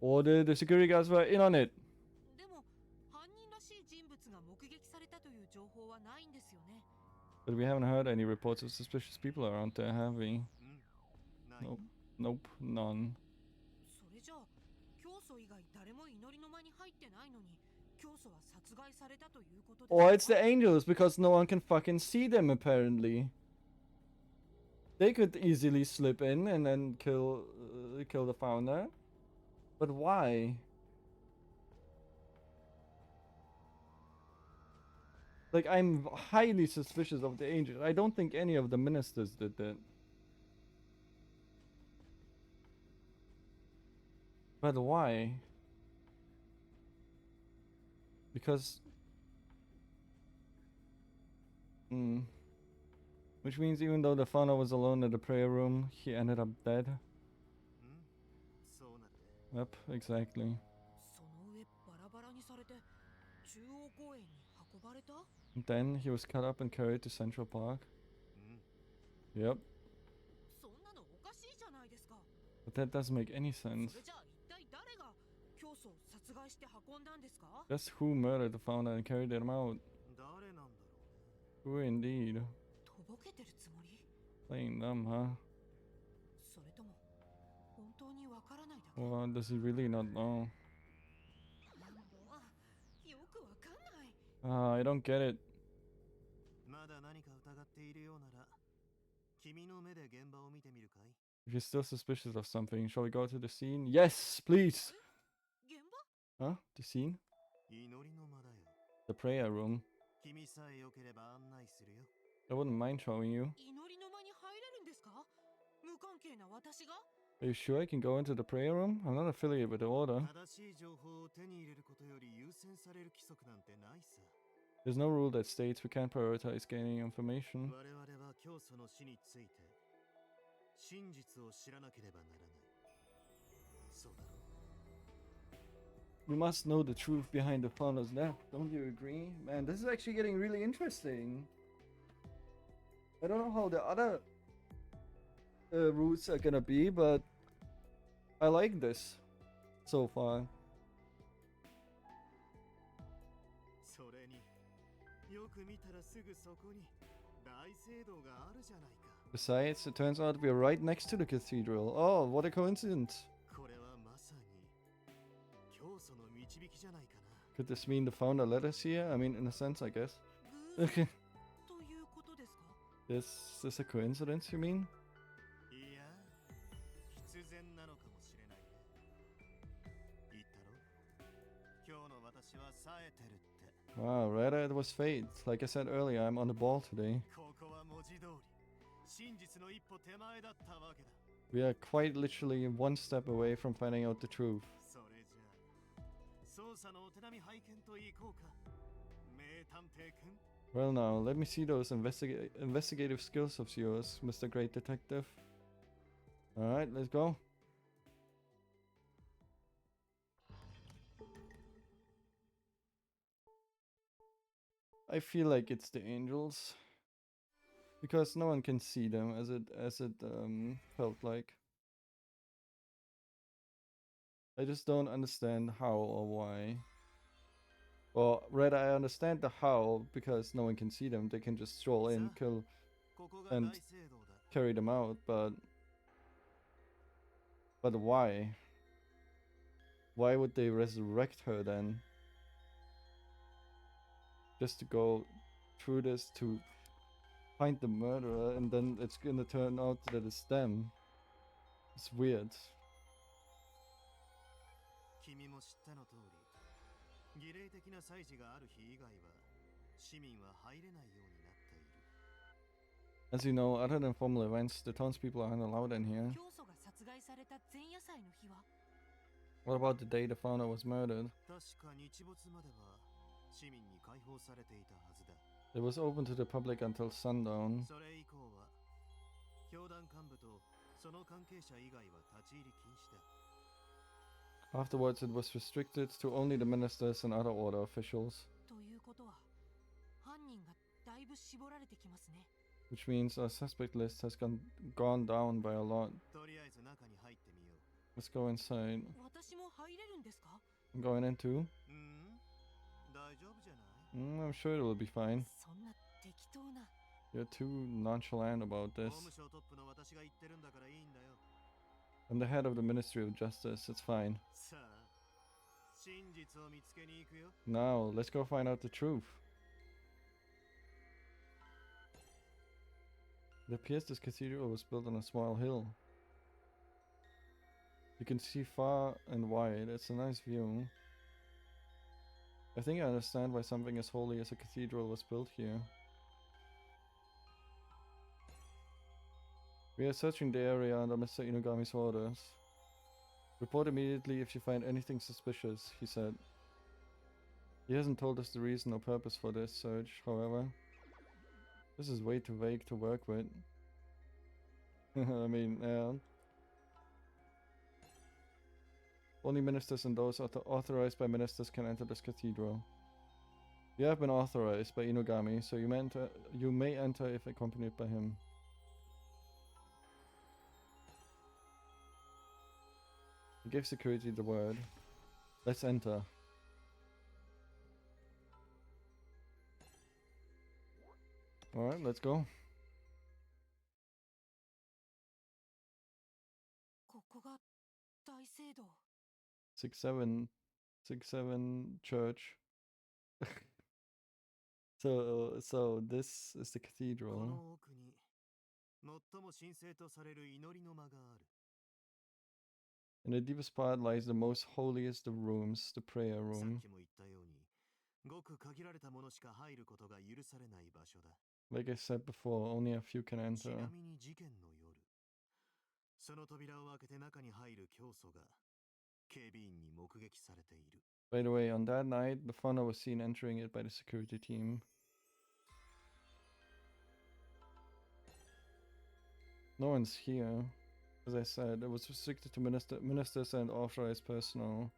Or the security guards were in on it. でも犯人らしい人物が目撃されたという情報はないんですよね。 But we haven't heard any reports of suspicious people around there, have we? ない。 Nope. Nope, none. それじゃあ教祖以外誰も祈りの間に入ってないのに教祖は殺害されたということですか？ Or it's the angels because no one can fucking see them apparently. They could easily slip in and then kill the founder. But why? Like, I'm highly suspicious of the angels. I don't think any of the ministers did that. But why? Because... Which means even though the founder was alone in the prayer room, he ended up dead. そうなって。 Yep, exactly. その上バラバラにされて中央公園に運ばれた？ And then he was cut up and carried to Central Park. Yep. そんなのおかしいじゃないですか。 But that doesn't make any そ sense. れじゃあ一体誰が教祖を殺害して運んだんですか？ Just who murdered the founder and carried him out? 誰なんだろうね。 Who indeed? とぼけてるつもり？ Playing dumb, huh? それとも本当にわからないだけ？ Or does he really not know? よくわかんない。 I don't get it. まだ何か疑っているようなら君の目で現場を見てみるかい？ If you're still suspicious of something, shall we go to the scene? Yes, please! 現場？ Huh? The scene? 祈りの間だよ。 The prayer room. 君さえ良ければ案内するよ。 I wouldn't mind showing you. 祈りの間に入れるんですか？無関係な私が？ Are you sure I can go into the prayer room? I'm not affiliated with the order. 正しい情報を手に入れることより優先される規則なんてないさ。 There's no rule that states we can't prioritize gaining information. 我々は教祖の死について真実を知らなければならない。そうだろう。 We must know the truth behind the founder's death. Don't you agree? Man, this is actually getting really interesting. I don't know how the other routes are gonna be, but I like this so far. それによく見たらすぐそこに大聖堂があるじゃないか。 Besides, it turns out we're right next to the cathedral. Oh, what a coincidence. これはまさに教祖の導きじゃないかな。 Could this mean the founder led us here? I mean, in a sense, I guess. 偶 Okay. 然ということですか？ Is this a coincidence, you mean? いや、必然なのかもしれないね。言ったろ？今日の私は冴えてるって。 Wow, rather it was fate. Like I said earlier, I'm on the ball today. ここは文字通り真実の一歩手前だったわけだ。 We are quite literally one step away from finding out the truth. それじゃあ捜査のお手並み拝見といこうか。名探偵くん。 Well now, let me see those investigative skills of yours, Mr. Great Detective. Alright, let's go. I feel like it's the angels. Because no one can see them as it felt like. I just don't understand how or why. Or rather, I understand the how because no one can see them. They can just stroll in, kill and carry them out, but why? Why would they resurrect her then? Just to go through this to find the murderer, and then it's gonna turn out that it's them. It's weird. 君も知ったの通り、儀礼的な祭事がある日以外は市民は入れないようになっている。 As you know, other than formal events, the townspeople aren't allowed in here. 教祖が殺害された前夜祭の日は What about the day the founder was murdered? 確か日没までは市民に開放されていたはずだ。 It was open to the public until sundown. それ以降は教団幹部とその関係者以外は立ち入り禁止だ。 Afterwards, it was restricted to only the ministers and other order officials, ということは犯人がだいぶ絞られてきますね。 which means our suspect list has gone down by a lot. とりあえず中に入ってみよう。 Let's go inside. 私も入れるんですか？ I'm going in too. 大丈夫じゃない？ I'm sure it will be fine. そんな適当な。 You're too nonchalant about 法 this. 務省トップの私が言ってるんだからいいんだよ。 I'm the head of the Ministry of Justice. It's fine. さあ、真実を見つけに行くよ。 Now, let's go find out the truth. It appears this cathedral was built on a small hill. You can see far and wide. It's a nice view. I think I understand why something as holy as a cathedral was built here. We are searching the area under Mr. Inugami's orders. Report immediately if you find anything suspicious, he said. He hasn't told us the reason or purpose for this search, however. This is way too vague to work with. I mean, yeah. Only ministers and those authorized by ministers can enter this cathedral. You have been authorized by Inugami, so you may enter if accompanied by him. He gave security the word. Let's enter. Alright, let's go. ここが大聖堂。 6-7 church. So this is the こ cathedral. の奥に最も神聖とされる祈りの間がある。 In the deepest part lies the most holiest of rooms, the prayer さ room. っきも言ったように、ごく限られたものしか入ることが許されない場所だ。 Like I said before, only a few can ち enter. なみに事件の夜、その扉を開けて中に入る教祖が警備員に目撃されている。 By the way, on that night, the fauna was seen entering it by the security team. No one's here. As I said, it was restricted to ministers and authorized personnel.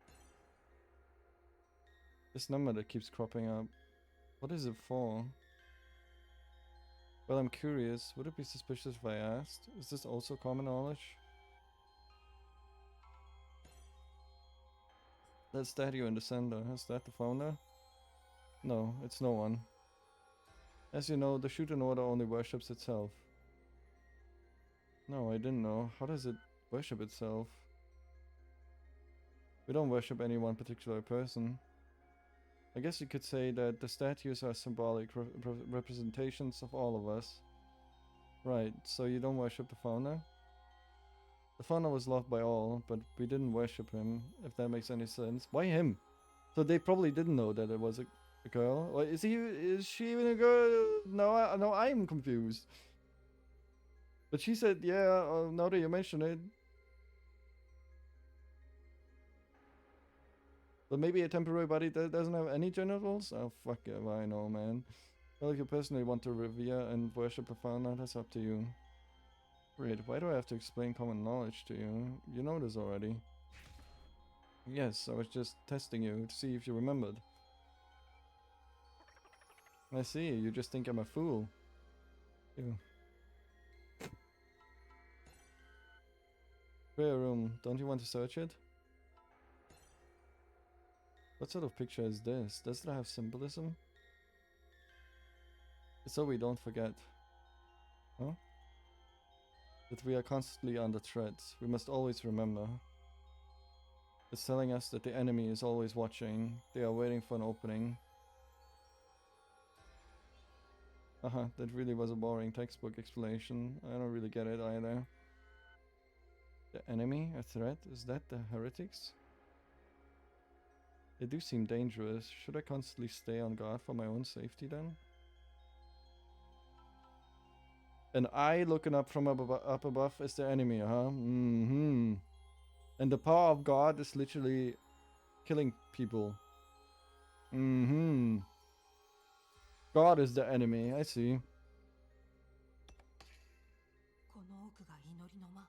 This number that keeps cropping up. What is it for? Well, I'm curious. Would it be suspicious if I asked? Is this also common knowledge? That statue in the center, is that the founder? No, it's no one. As you know, the Shuten order only worships itself. No, I didn't know. How does it worship itself? We don't worship any one particular person. I guess you could say that the statues are symbolic representations of all of us. Right, so you don't worship the founder? The founder was loved by all, but we didn't worship him, if that makes any sense. Why him? So they probably didn't know that it was a girl? Or is she even a girl? No, I'm confused. But she said, yeah, now that you mention it. But maybe a temporary body that doesn't have any genitals? Oh, fuck if I know, man. Well, if you personally want to revere and worship a founder, that's up to you. Wait, why do I have to explain common knowledge to you? You know this already. Yes, I was just testing you to see if you remembered. I see, you just think I'm a fool. Ew. Prayer room, don't you want to search it? What sort of picture is this? Does it have symbolism? So we don't forget. Huh? That we are constantly under threat. We must always remember. It's telling us that the enemy is always watching. They are waiting for an opening. That really was a boring textbook explanation. I don't really get it either. The enemy? A threat? Is that the heretics? They do seem dangerous. Should I constantly stay on guard for my own safety then? An eye looking up from up above is the enemy, huh? Mm-hmm. And the power of God is literally killing people. Mm-hmm. God is the enemy, I see. この奥が祈りの間。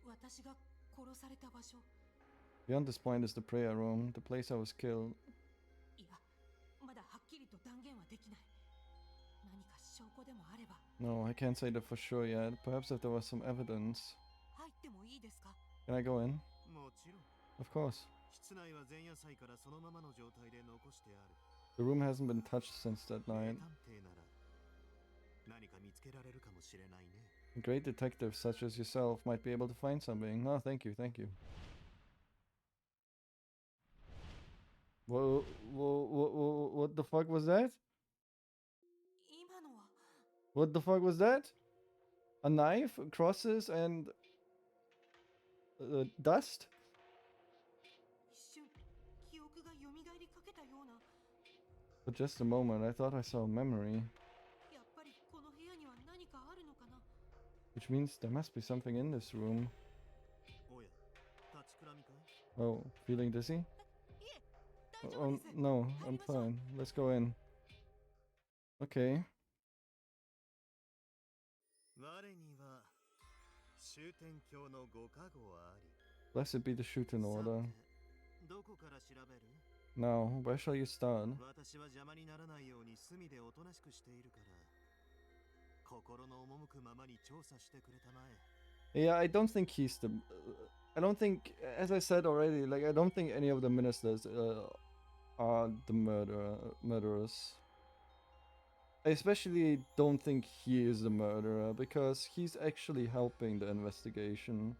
私が殺された場所。 Beyond this point is the prayer room, the place I was killed. いや、まだはっきりと断言はできない。何か証拠でもあれば。 No, I can't say that for sure yet. Perhaps if there was some evidence. 入ってもいいですか? Can I go in? もちろん。 Of course. 室内は前夜祭からそのままの状態で残してある。 The room hasn't been touched since that night. 探偵なら何か見つけられるかもしれないね。 Great detectives such as yourself might be able to find something. Oh, thank you, thank you. What the fuck was that? 今のは What the fuck was that? A knife, crosses, and dust? 一瞬記憶が蘇りかけたような。 For just a moment, I thought I saw a memory. やっぱりこの部屋には何かあるのかな。 Which means there must be something in this room. おや、立ちくらみかい？ Oh, feeling dizzy? いえ、大丈夫 Oh, です。 no, 入り I'm ましょう。 fine. Let's go in. Okay. 我には終天教のご加護あり。 Blessed be the Shuten order. さて、どこから調べる？ Now, where shall you start? 私は邪魔にならないように隅でおとなしくしているから、心の赴くままに調査してくれたまえ。 Yeah, I don't think he's the... I don't think, as I said already, like, I don't think any of the ministers are the murderers. I especially don't think he is the murderer, because he's actually helping the investigation.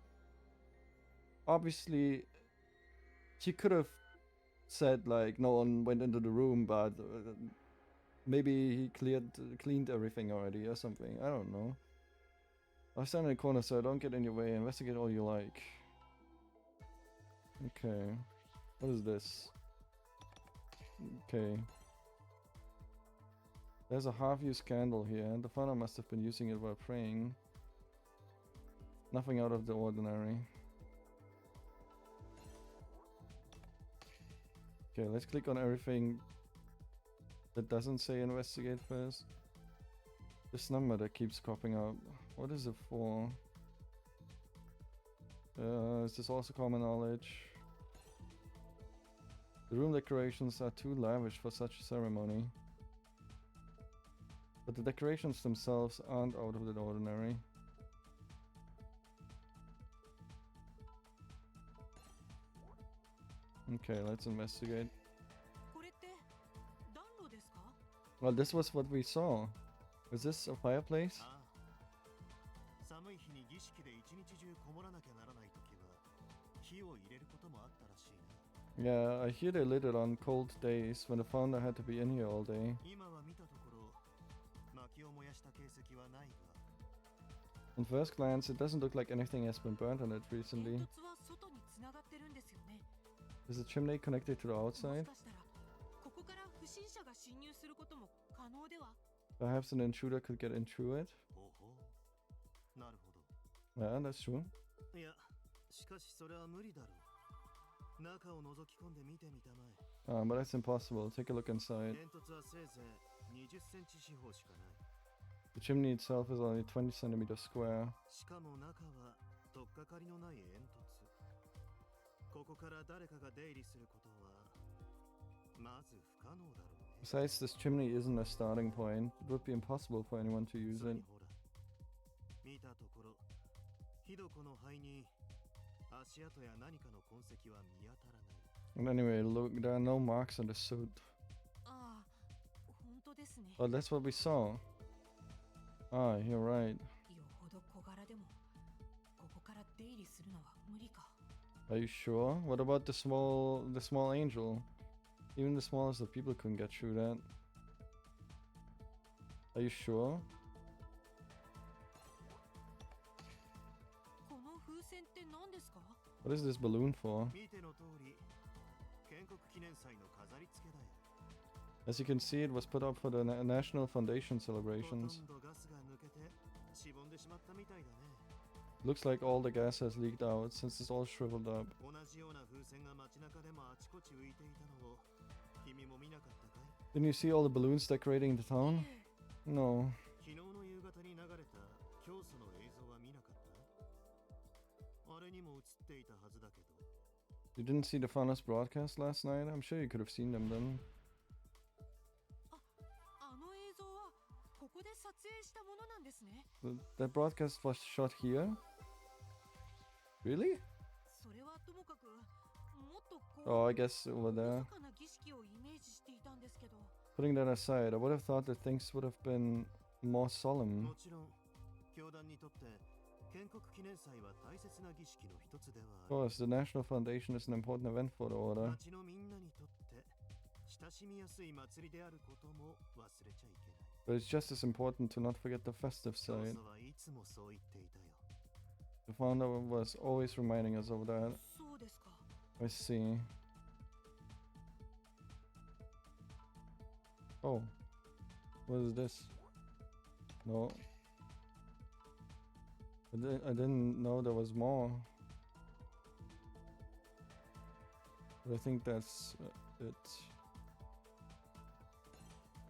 Obviously, he could have said, like, no one went into the room, but maybe he cleaned everything already or something. I don't know. I'll stand in the corner, so don't get in your way. Investigate all you like. Okay. What is this? Okay. There's a half-used candle here. The father must have been using it while praying. Nothing out of the ordinary. Okay, let's click on everything that doesn't say investigate first. This number that keeps popping up. What is it for? Is this also common knowledge? The room decorations are too lavish for such a ceremony. But the decorations themselves aren't out of the ordinary. Okay, let's investigate. これって暖炉ですか? Well, this was what we saw. Was this a fireplace? ああ、寒い日に儀式で一日中こもらなきゃならないときは火を入れることもあったらしいな。 Yeah, I hear they lit it on cold days when the founder had to be in here all day. 今は見たところ薪を燃やした形跡はないが。 On first glance, it doesn't look like anything has been burnt on it 煙 recently. 突は外につながってるんですよね。 Is the chimney connected to the もし outside? かしたらここから不審者が侵入することも可能では? Perhaps an intruder could get in through it? ほほう。なるほど。 Yeah, that's true. いや、しかしそれは無理だろう。中を覗き込んで見てみたまえ。 But that's impossible. Take a look inside. 煙突はせいぜい20センチ四方しかない。 The chimney itself is only 20 centimeters square. しかも中は取っかかりのない煙突。ここから誰かが出入りすることはまず不可能だろうね。 Besides, this chimney isn't a starting point. It would be impossible for anyone to use それ it. にほら、見たところ、ひどこの肺に足跡や何かの痕跡は見当たらない。 And anyway, look, there are no marks on the suit. ああ、本当ですね。 Oh, that's what we saw. Ah, you're right. よほど小柄でもここから出入りするのは無理か。 Are you sure? What about the small angel? Even the smallest of people couldn't get through that. Are you sure? この風船って何ですか？ What is this balloon for? 見ての通り建国記念祭の飾り付けだよ。 As you can see, it was put up for the National Foundation ほと celebrations. んどガスが抜けてしぼんでしまったみたいだね。 Looks like all the gas has leaked out since it's all shriveled up. 同じような風船が街中でもあちこち浮いていたのを君も見なかったかい？ Didn't you see all the balloons decorating the town? No. 昨日の夕方に流れた教祖の映像は見なかった？あれにも映っていたはずだけど。 You didn't see the Fauna's broadcast last night? I'm sure you could have seen them then. あの映像はここで撮影したものなんですね。 That broadcast was shot here? Really? それはともかくもっとこ Oh, う I guess over there. 静かな儀式をイメージしていたんですけど。 Putting that aside, I would have thought that things would have been more solemn. もちろん教団にとって建国記念祭は大切な儀式の一つではあ Of る。 course, the National Foundation is an important event for the order. 町のみんなにとって親しみやすい祭りであることも忘れちゃいけない。 But it's just as important to not forget the festive 教 side. 祖はいつもそう言っていたよ。 The founder was always reminding us of that. そうですか。 I see. Oh. What is this? No. I didn't know there was more. But I think that's it.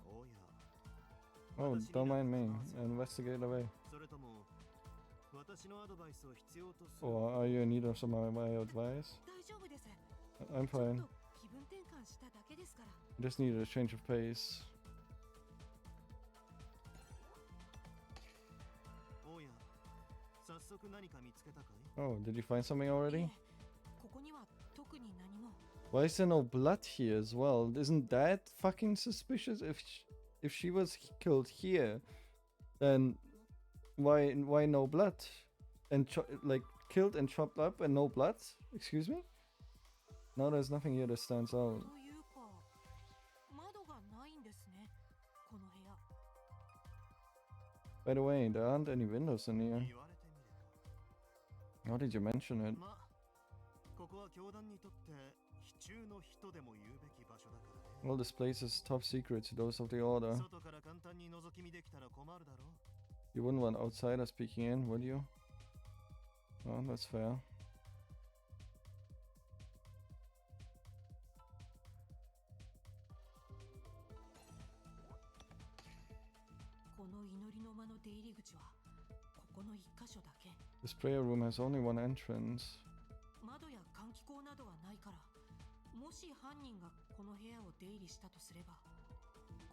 おや。 Oh, don't mind me. Investigate away. それとも私のアドバイスを必要とする。 Or are you in need of some of my advice? 大丈夫です。 I'm ちょっ fine. と気分転換しただけですから。 I just needed a change of pace. おや。早速何か見つけたかい？ Oh, did you find something い already? えここには特に何も。 Why is there no blood here as well? Isn't that fucking suspicious? If she was killed here, then why no blood? And like killed and chopped up and no blood? Excuse me? No, there's nothing here that stands out. というか窓がないんですね。この部屋。 By the way, there aren't any windows in here. 言われてみれば。 How did you mention it? まあ、ここは教団にとって非中の人でも言うべき場所だからね。 Well, this place is top secret to those of the order. 外から簡単に覗き見できたら困るだろう。 You wouldn't want outsiders peeking in, would you? Oh, that's fair. この祈りの間の出入り口はここの一箇所だけ。 This prayer room has only one entrance. 窓や換気口などはないから、もし犯人がこの部屋を出入りしたとすれば、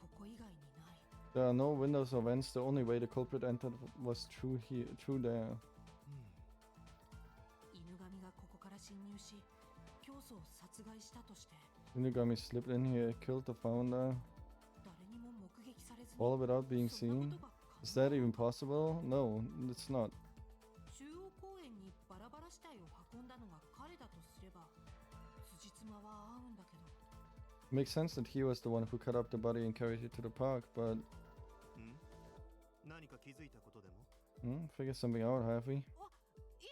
ここ以外にない。 There are no windows or vents. The only way the culprit entered was through here, through there. 犬神がここから侵入し、教祖を殺害したとして、 Inugami slipped in here, killed the founder, 誰にも目撃されずに、 all without being そんな seen. ことが Is that even possible? No, it's not. 中央公園にバラバラ死体を運んだのが彼だとすれば、辻褄は合うんだけど。 It makes sense that he was the one who cut up the body and carried it to the park, but 何か気づいたことでも？ figure something out, have we? あ、い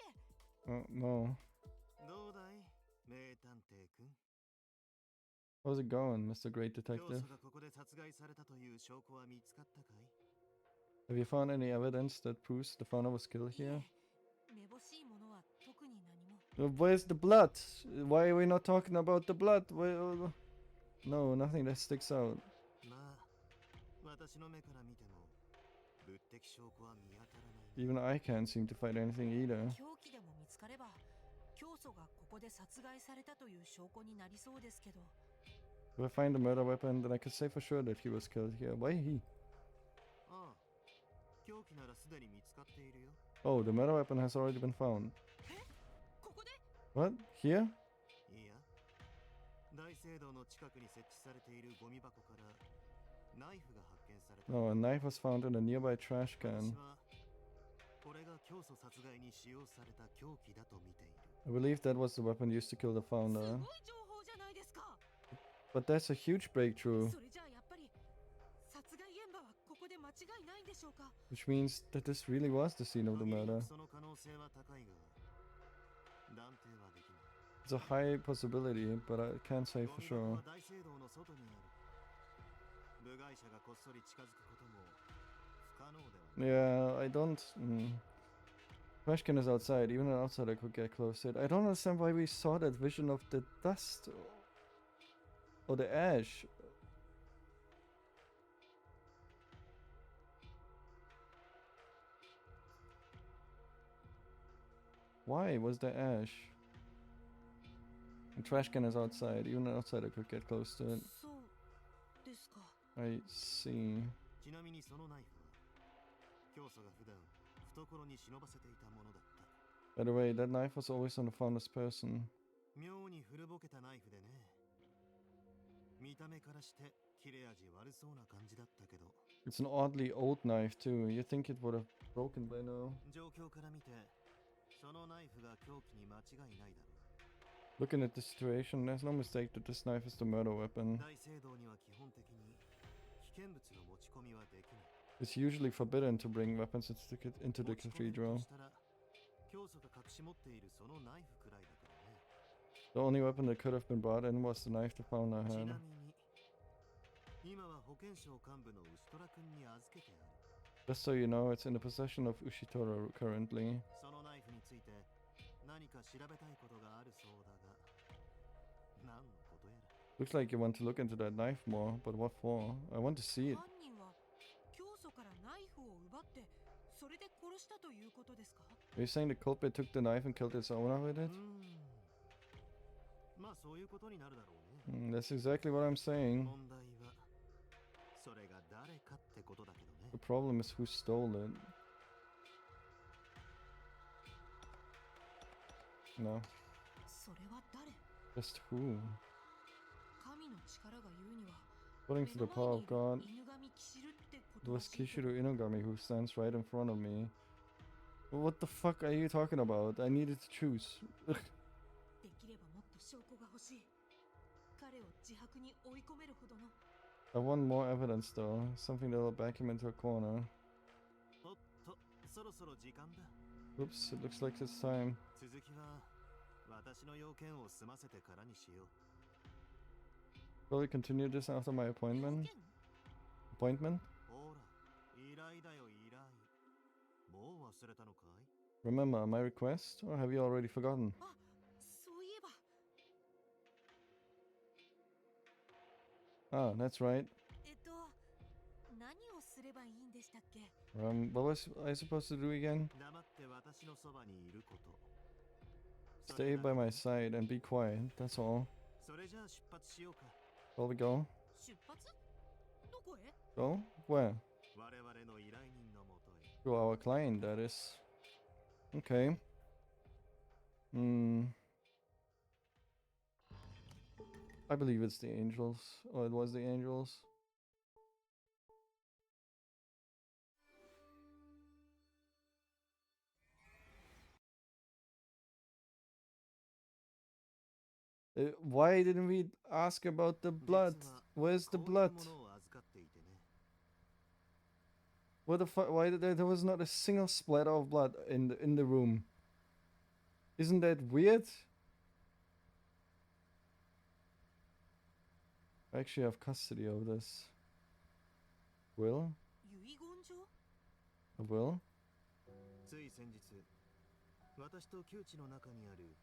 え、 No. どうだい、名探偵くん。 How's it going, Mr. Great 教 Detective? 祖がここで殺害されたという証拠は見つかったかい？ Have you found any evidence that proves the founder was killed い here? え、めぼしいものは特に何も。 Where's the blood? Why are we not talking about the blood? No, nothing that sticks out. まあ、私の目から見ても物的証拠は見当たらない。 Even I can't seem to find anything either. 凶器でも見つかれば、教祖がここで殺害されたという証拠になりそうですけど。 If I find a murder weapon, then I could say for sure that he was killed here. Why he? ああ、凶器ならすでに見つかっているよ。 Oh, the murder weapon has already been found. ここで What? Here? いや、大聖堂の近くに設置されているゴミ箱からナイフが発見された。 No, a knife was found in a nearby trash 私 can. はこれが教祖殺害に使用された凶器だと見ている。 I believe that was the weapon used to kill the す founder. ごい情報じゃないですか。 But that's a huge breakthrough, それじゃあやっぱり殺害現場はここで間違いないんでしょうか。 which means that this really was the scene of the 限りな murder. くその可能性は高いが断定はできない。 It's a high possibility, but I can't say ゴ for ミ箱 sure. は大聖堂の外にある。部外者がこっそり近づくことも不可能ではない。 Yeah, I don't. Trash can is outside. Even an outsider could get close to it. I don't understand why we saw that vision of the dust or the ash. Why was there ash? The trash can is outside. Even an outsider could get close to it. そうですか。 I see. ちなみにそのナイフは教祖が普段懐に忍ばせていたものだった。 By the way, that knife was always on the founder's person. 妙に古ぼけたナイフでね。見た目からして切れ味悪そうな感じだったけど、 It's an oddly old knife too. You think it would have broken by now. 状況から見てそのナイフが凶器に間違いないだろう。 Looking at the situation, there's no mistake that this knife is the murder weapon. 大聖堂には基本的に危険物の持ち込みはできない。 It's usually forbidden to bring weapons into the 持ち込めると cathedral. したら教祖が隠し持っているそのナイフくらいだからね。 The only weapon that could have been brought in was the knife the founder ち had. なみに今は保健省幹部の牛虎君に預けてある。 Just so you know, it's in the possession of Ushitoro currently. そのナイフについて何か調べたいことがあるそうだが、何のことやら。 Looks like you want to look into that knife more, but what for? I want to see it. 犯人は教祖からナイフを奪ってそれで殺したということですか。 Are you saying the culprit took the knife and killed its owner with it? まあそういうことになるだろうね。 That's exactly what I'm saying. 問題はそれが誰かってことだけどね。 The problem is who stole it. No, それは誰？ just who? 神の力が言うには According to the power of God, 犬神キシルってこ it とら was しいけど Kishiru Inugami who stands right in front of me. What the fuck are you talking about? I needed to choose. できればもっと証拠が欲しい。彼を自白に追い込めるほどの。 I want more evidence though, something that'll back him into a corner. おっと、そろそろ時間だ。 Oops, it looks like it's time. 続きは私の要件を済ませてからにしよう。 Will we continue this after my 要 appointment? 件？ Appointment? ほら、依頼だよ依頼。もう忘れたのかい？ Remember my request, or have you already forgotten? あ、そういえば。 Ah, that's right. 何をすればいいんでしたっけ？ What was I supposed to do again? 黙って私のそばにいること。 Stay by my side and be quiet, that's all. それじゃあ出発しようか。 Shall we go? 出発？どこへ？ Go? Where? 我々の依頼人のもとへ。 To our client, that is. Okay. I believe it's the angels, or it was the angels. Why didn't we ask about the blood? Where's the blood? こういうものを預かっていてね。 What the fuck? Why did there was not a single splatter of blood in the room? Isn't that weird? I actually have custody of this. Will? 遺言状？ A will? つい先日、私と窮地の中にある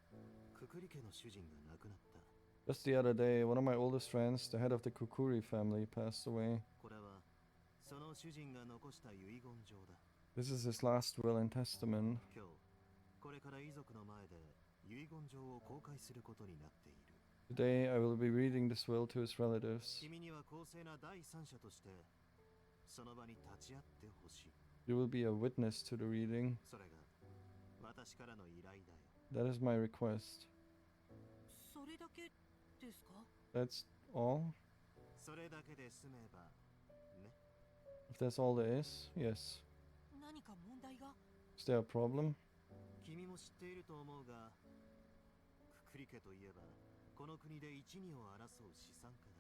くくり家の主人が亡くなった。 Just the other day, one of my oldest friends, the head of the Kukuri family, passed away. これはその主人が残した遺言状だ。 This is his last will and testament. 今日、これから遺族の前で遺言状を公開することになっている。 Today, I will be reading this will to his relatives. 君には公正な第三者としてその場に立ち会ってほしい。 You will be a witness to the reading. それが私からの依頼だよ。 That is my request. それだけですか？ That's all? それだけで済めばね。If that's all there is, yes. 何か問題が？ Is there a problem? 君も知っていると思うが、ククリ家といえばこの国で一二を争う資産家だ。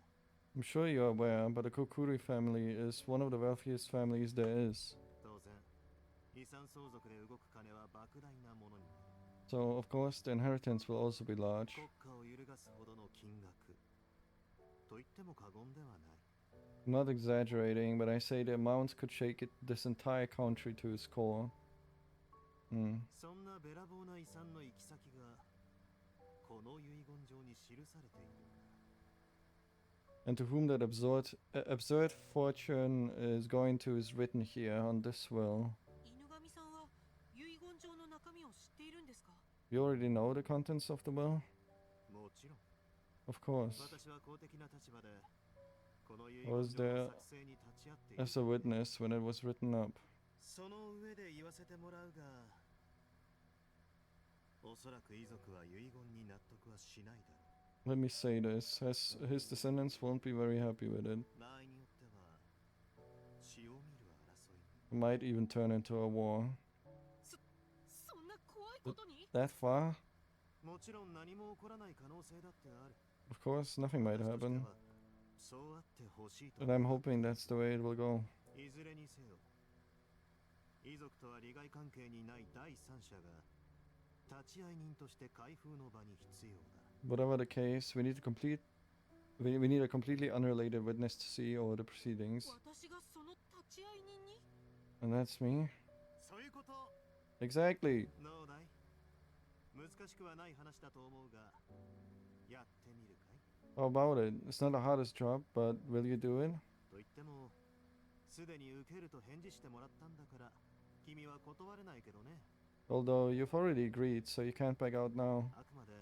I'm sure you're aware, but the Kokuri family is one of the wealthiest families there is. 当然、遺産相続で動く金は莫大なものになる。 So, of course, the inheritance will also be large. 国家を揺るがすほどの金額と言っても過言ではない。 I'm not exaggerating, but I say the amounts could shake this entire country to its core. そんなべらぼうな遺産の行き先がこの遺言状に記されている。 And to whom that absurd fortune is going to is written here on this will. 犬神さんは遺言状の中身を知っているんですか？ You already know the contents of the will? もちろん。 Of course. 私は公的な立場でこの遺 I 言 was 状の there 作成に立ち会っている。 as a witness when it was written up. その上で言わせてもらうが、おそらく遺族は遺言に納得はしないだろう。 Let me say this, as his descendants won't be very happy with it. 場合によっては血を見る争い。 It might even turn into a war. そんな怖いことに？ That far? もちろん何も起こらない可能性だってある。 Of course, nothing might 私として happen. はそうあってほしいと But I'm hoping that's the way it will go. いずれにせよ、遺族とは利害関係にない第三者が立会人として開封の場に必要だ。 Whatever the case, we need a completely unrelated witness to see over the proceedings. 私がその立ち会い人に？ And that's me. そういうこと。 Exactly. どうだい？難しくはない話だと思うが、やってみるかい？ How about it? It's not the hardest job, but will you do it? と言っても、すでに受けると返事してもらったんだから、君は断れないけどね。 Although you've already agreed, so you can't back out now. あくまで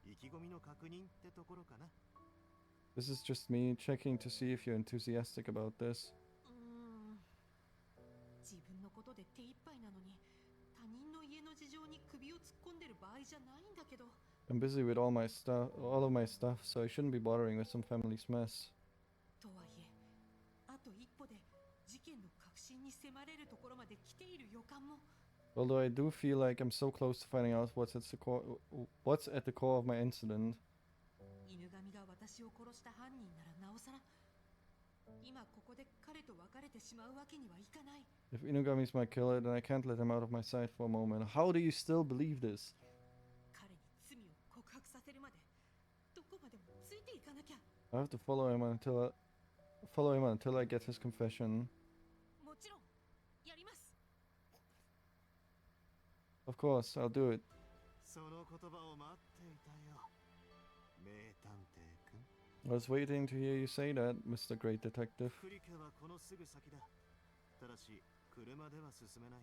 意気込みの確認ってところかな。 This is just me checking to see if you're enthusiastic about this. 自分のことで手一杯なのに他人の家の事情に首を突っ込んでる場合じゃないんだけど。 I'm busy with all of my stuff, so I shouldn't be bothering with some family's mess. とはいえ、あと一歩で事件の核心に迫れるところまで来ている予感も。 Although I do feel like I'm so close to finding out what's at the core of my incident. 犬神が私を殺した犯人ならなおさら、今ここで彼と別れてしまうわけにはいかない。 If Inugami's my killer, then I can't let him out of my sight for a moment. How do you still believe this? 彼に罪を告白させるまでどこまでもついていかなきゃ。 I have to follow him until I get his confession. もちろんやります。 Of course, I'll do it. その言葉を待っていたよ、名探偵くん。 I was waiting to hear you say that, Mr. Great Detective. クリ家はこのすぐ先だ。ただし、車では進めない。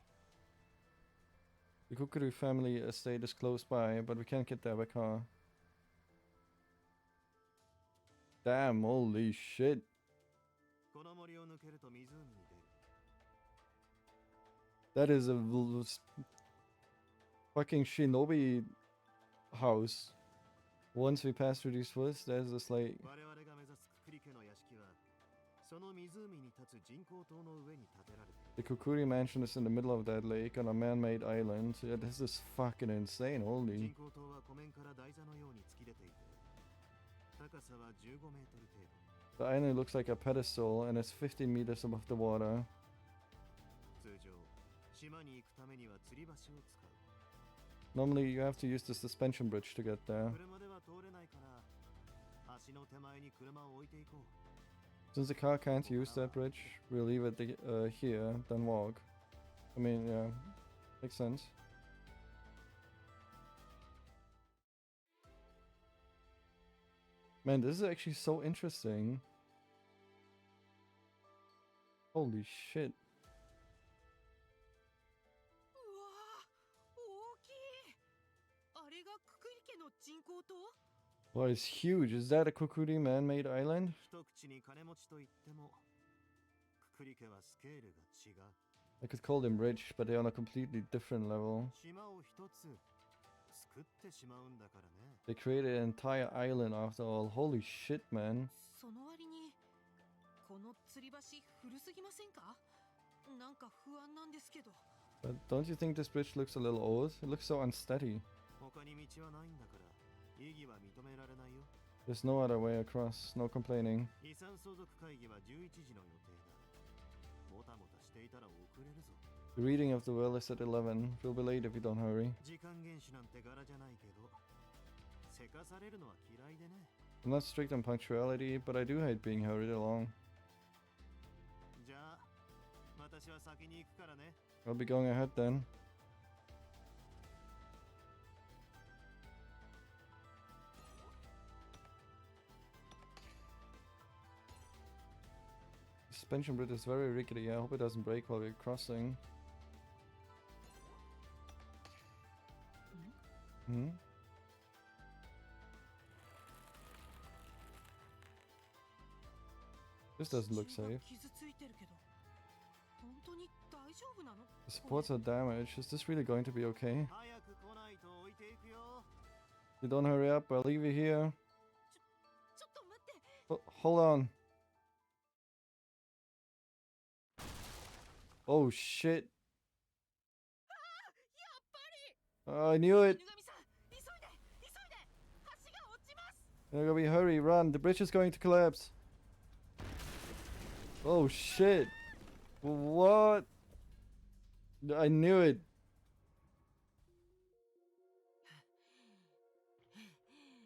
The Kukuru family estate is close by, but we can't get there by car. Damn, holy shit. この森を抜けると湖に出る。 That is a fucking shinobi house. Once we pass through these woods, there's this lake. 我々が目指すクリ家の屋敷は、その湖に立つ人工島の上に建てられている。 The Kukuri mansion is in the middle of that lake on a man-made island. Yeah, this is fucking insane, 人 holy. 工島は湖面から台座のように突き出ていて、高さは15メートル程度。 The island looks like a pedestal and is 15 meters above the water. 通常、島に行くためには吊り橋を使う。 Normally, you have to use the suspension bridge to get there. 車では通れないから、橋の手前に車を置いていこう。 Since the car can't use that bridge, we'll leave it here, then walk. I mean, yeah, makes sense. Man, this is actually so interesting. Holy shit. うわあ、大きい。あれがククリ家の人工島？ Well, it's huge. Is that a Kukuri man-made island? 一口に金持ちと言っても、ククリ家はスケールが違う。 I could call them rich, but they're on a completely different level. 島を一つ作ってしまうんだからね。 They created an entire island after all. Holy shit, man. その割にこの吊り橋古すぎませんか？なんか不安なんですけど。 But don't you think this bridge looks a little old? It looks so unsteady. 他に道はないんだから異議は認められないよ。 There's no other way across. No complaining. 遺産相続会議は11時の予定だ。もたもたしていたら遅れるぞ。 The reading of the will is at 11. We'll be late if we don't hurry. 時間厳守なんて柄じゃないけど、せかされるのは嫌いでね。 I'm not strict on punctuality, but I do hate being hurried along. じゃあ、私は先に行くからね。 I'll be going ahead then. The suspension bridge is very rickety. I hope it doesn't break while we're crossing. Hmm? This doesn't look 支柱が safe. 傷ついてるけど、本当に大丈夫なの？ The supports are damaged. Is this really going to be okay? 早く来ないと置いていくよ。 You don't hurry up, I'll leave you here. ちょっと待って。 Hold on. Oh shit. やっぱり。 Oh, I knew it. 犬神さん、急いで、急いで。橋が落ちます。 We hurry, run. The bridge is going to collapse. Oh shit. What? I knew it.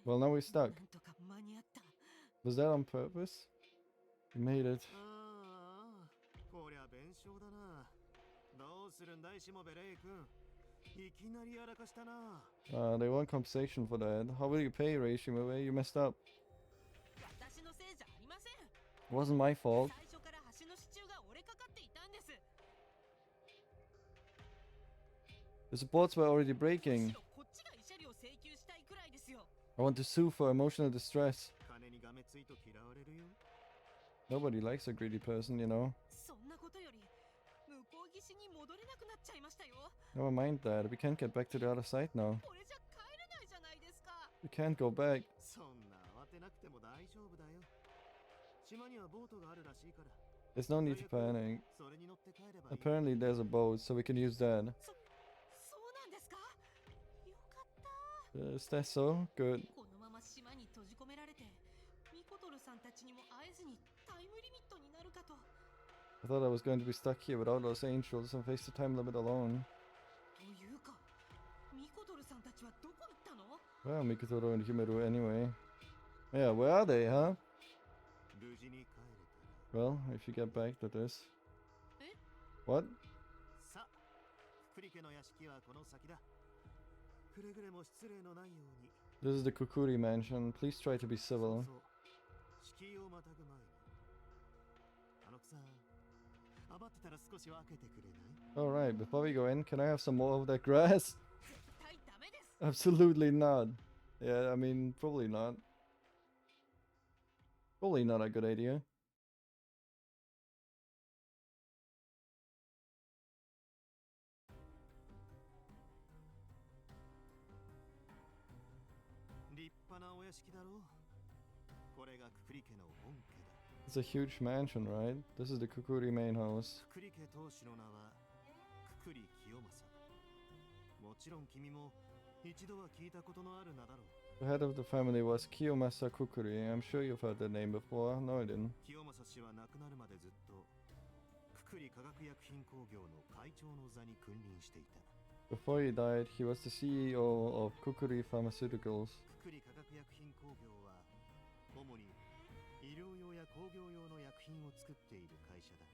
Well, now we're stuck. なんとか間に合った。 Was that on purpose? We made it. ああ、こりゃ弁償だな。どうするんだい、しもべレイ君。いきなりやらかしたな。They want compensation for that. How will you pay, Reishimube? You messed up. 私のせいじゃありません。 It wasn't my fault. 最初から橋の支柱が折れかかっていたんです。 The supports were already む breaking. しろこっちが慰謝料請求したいくらいですよ。 I want to sue for emotional distress. 金にがめついと嫌われるよ。 Nobody likes a greedy person, you know. そんなことより向こう岸に戻れなくなっちゃいましたよ。 Never mind that. We can't get back to the other side now. これじゃ帰れないじゃないですか。 We can't go back. そんな慌てなくても大丈夫だよ。島にはボートがあるらしいから。 There's no need to panic. それに乗って帰ればいい。 Apparently there's a boat, so we can use that. そうなんですか。よかった。 Is that so? Good. このまま島に閉じ込められてミコトルさんたちにも会えずにタイムリミットになるかと。 I thought I was going to be stuck here without those angels and face the time limit alone. というかミコトルさんたちはどこ行ったの？ Where are Mikotoro and Himeru anyway? Yeah, where are they, huh? 無事に帰れたら。 Well, if you get back to this. え？ What? さあ、クリ家の屋敷はこの先だ。くれぐれも失礼のないように。 This is the Kukuri mansion. Please try to be そう civil. そう。敷居をまたぐ前に。あの草、余ってたら少し分けてくれない？ Alright, before we go in, can I have some more of that grass? 絶対ダメです。 Absolutely not. Yeah, I mean, probably not. Probably not a good idea. 立派なお屋敷だろう。これがククリ家の本家だ。 It's a huge mansion, right? This is the Kukuri main house. ククリ家当主の名はククリ清正。もちろん君も一度は聞いたことのある名だろう。 The head of the family was Kiyomasa Kukuri. I'm sure you've heard that name before. No, I didn't. 清正氏は亡くなるまでずっとククリ化学薬品工業の会長の座に君臨していた。 Before he died, he was the CEO of Kukuri Pharmaceuticals. ククリ化学薬品工業は主に医療用や工業用の薬品を作っている会社だ。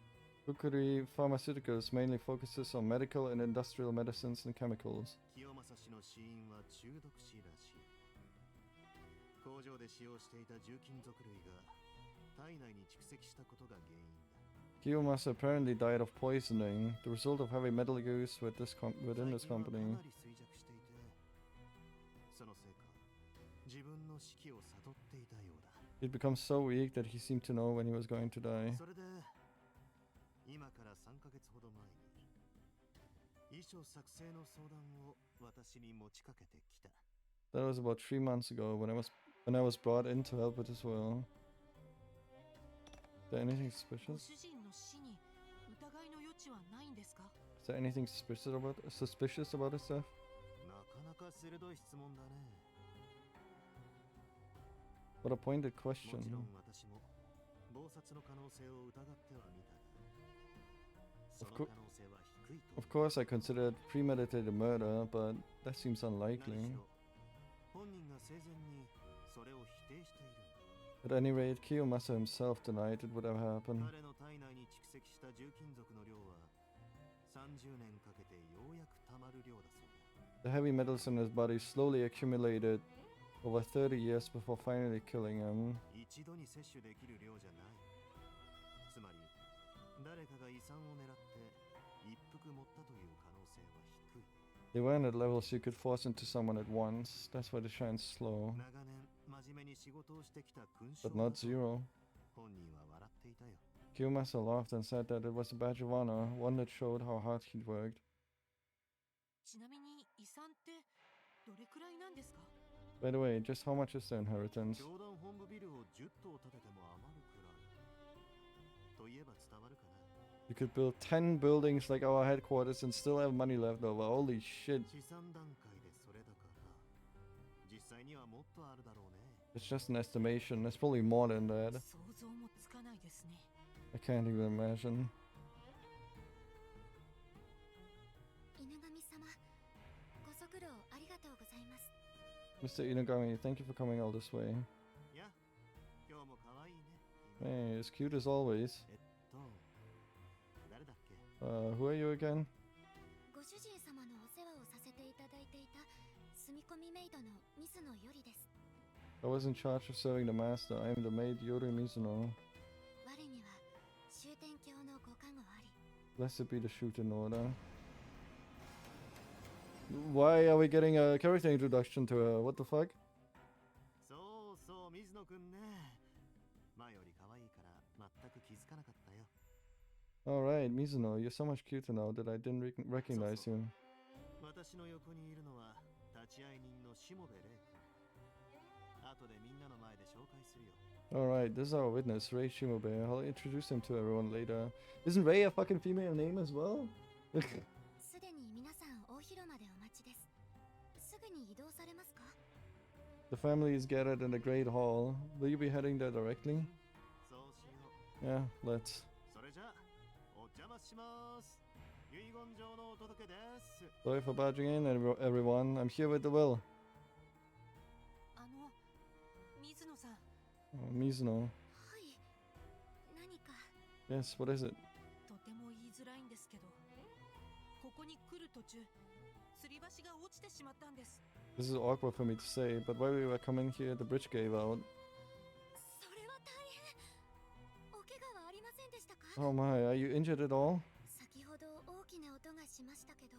Kukuri Pharmaceuticals mainly focuses on medical and industrial medicines and chemicals. 清正氏の死因は中毒死らしい。工場で使用していた重金属類が体内に蓄積したことが原因だ。 Kiyomasa apparently died of poisoning, the result of heavy metal use within this 最 company. 近はかなり衰弱していて、そのせいか自分の死期を悟っていたようだ。 He'd become so weak that he seemed to know when he was going to die. それで今から3ヶ月ほど前に遺書作成の相談を私に持ちかけてきた。 That was about 3 months ago when I was brought in to help with his will. there anything ご suspicious? 主人の死に疑いの余地はないんですか？ Is there anything suspicious about his death? なかなか鋭い質問だね。 What a pointed も question. ちろん私も謀殺の可能性を疑ってはみたが、その可能性は低いと。 Of course, I considered premeditated murder, but that seems 何 unlikely. しろ本人が生前にそれを否定しているんだ。 At any rate, Kiyomasa himself denied it would ever happen. 彼の体内に蓄積した重金属の量は30年かけてようやく溜まる量だそうだ。 The heavy metals in his body slowly accumulated over 30 years before finally killing him. 一度に摂取できる量じゃない。つまり誰かが遺産を狙って一服持ったという可能性は低い。 They weren't at levels you could force into someone at once. That's why they shine slow, 長年真面目に仕事をしてきた勲章 but だ not と zero. 本人は笑っていたよ。 Kiyomasa laughed and said that it was a badge of honor, one that showed how hard he'd worked. ちなみに遺産ってどれくらいなんですか？ By the way, just how much is the inheritance? 教団本部ビルを10棟建てても余るくらいと言えば伝わるかな。 You could build 10 buildings like our headquarters and still have money left over. Holy shit. 資産段階でそれだから実際にはもっとあるだろうね。 It's just an estimation. There's probably more than that. 想像もつかないですね。 I can't even imagine. 犬神様、ご足労ありがとうございます。 Mr. Inagami, thank you for coming all this way. いや、今日も可愛いね。犬 Hey, as cute as always. 誰だっけ？ Who are you again? ご主人様のお世話をさせていただいていた住み込みメイドの水野よりです。 I was in charge of serving the master. I am the maid Yori Mizuno. 我には終点教のご加護あり。 Blessed be the Shuten order. Why are we getting a character introduction to her? What the fuck? そうそう、水野くんね。前より可愛いから全く気づかなかったよ。 Alright, Mizuno, you're so much cuter now that I didn't recognize you. 私の横にいるのは立会人のしもべれい君。後でみんなの前で紹介するよ。 Alright, this is our witness, Rei Shimobe. I'll introduce him to everyone later. Isn't Rei a fucking female name as well? すでに皆さん大広間でお待ちです。すぐに移動されますか？ The family is gathered in the Great Hall. Will you be heading there directly? そうしよう。 Yeah, let's. それじゃあお邪魔します。遺言状のお届けです。 Sorry for barging in, everyone. I'm here with the will. 水野さん、 Oh, Mizuno. はい。何か Yes, what is it? とても言いづらいんですけど、ここに来る途中、吊り橋が落ちてしまったんです。 This is awkward for me to say, but while we were coming here, the bridge gave out. それは大変。お怪我はありませんでしたか？ Oh my, are you injured at all? 先ほど大きな音がしましたけど、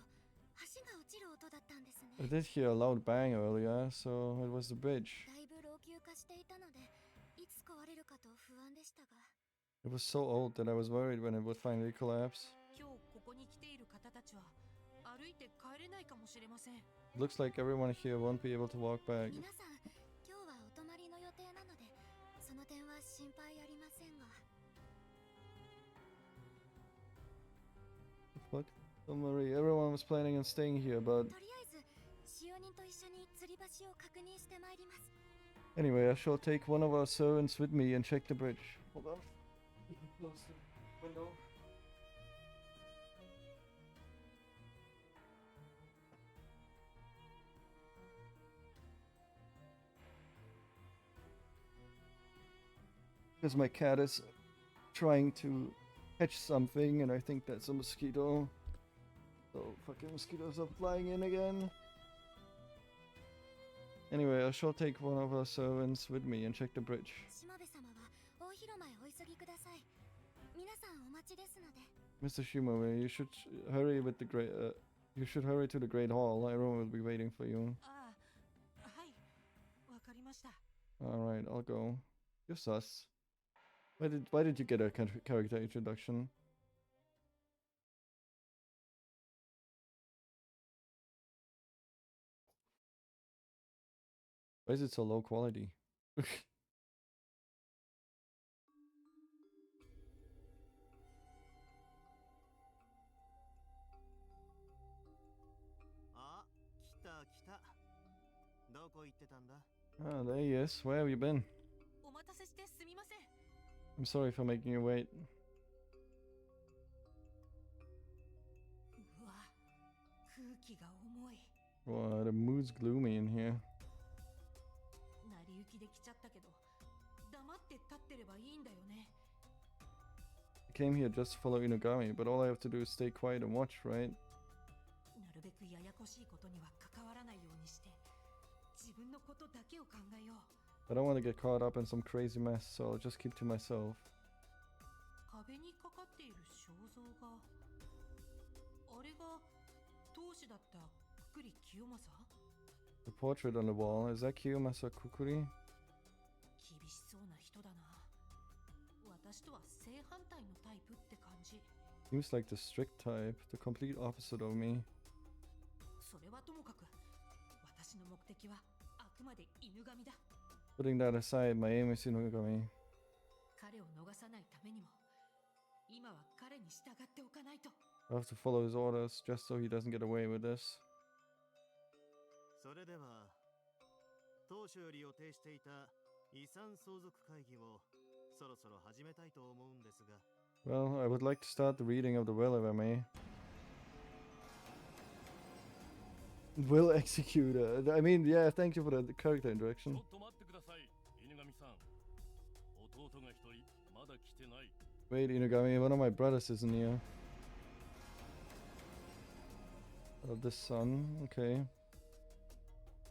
橋が落ちる音だったんですね。 I did hear a loud bang earlier, so it was the bridge. だいぶ老朽化していたので、いつ壊れるかと不安でしたが。 It was so old that I was worried when it would finally collapse. 今日ここに来ている方たちは歩いて帰れないかもしれません。 It looks like everyone here won't be able to walk back. 皆さん、今日はお泊まりの予定なので、その点は心配ありませんが。 What? Don't worry, everyone was planning on staying here, but とりあえず、使用人と一緒に吊り橋を確認してまいります。 anyway, I shall take one of our servants with me and check the bridge. Hold on. Close the window. Because my cat is trying to catch something, and I think that's a mosquito. So fucking mosquitoes are flying in again. Anyway, I shall take one of our servants with me and check the bridge. しもべ様は大広間へお急ぎください。皆さんお待ちですので。 Mr. Shimoe, you should hurry with the great. You should hurry to the Great Hall. Everyone will be waiting for you. ああ、はい、わかりました。 All right, I'll go. You're sus. Why did you get a character introduction? Why is it so low quality? どこ行ってたんだ？ Oh, there he is. Where have you been? お待たせしてすみません。 I'm sorry for making you wait. うわ、空気が重い。 Wow, the mood's gloomy in here. 成り行きで来ちゃったけど、黙って立ってればいいんだよね。 I came here just to follow Inugami, but all I have to do is stay quiet and watch, right? なるべくややこしいことには関わらないようにして、自分のことだけを考えよう。 I don't want to get caught up in some crazy mess, so I'll just keep to myself. 壁にかかっている肖像画、あれが当主だったくくり清正？ The portrait on the wall, is that Kiyomasa Kukuri? 厳しそうな人だな。私とは正反対のタイプって感じ。 Seems like the strict type, the complete opposite of me. それはともかく、私の目的はあくまで犬神だ。 Putting that aside, my aim is Inugami. 彼を逃さないためにも、今は彼に従っておかないと。 I have to follow his orders just so he doesn't get away with this. それでは当初より予定していた遺産相続会議をそろそろ始めたいと思うんですが。 Well, I would like to start the reading of the will if I may. Will executor. I mean, yeah, thank you for the character ちょ introduction. っと待ってください、犬神さん。弟が一人まだ来てない。 Wait, Inugami, one of my brothers isn't here. Oh, the son, okay.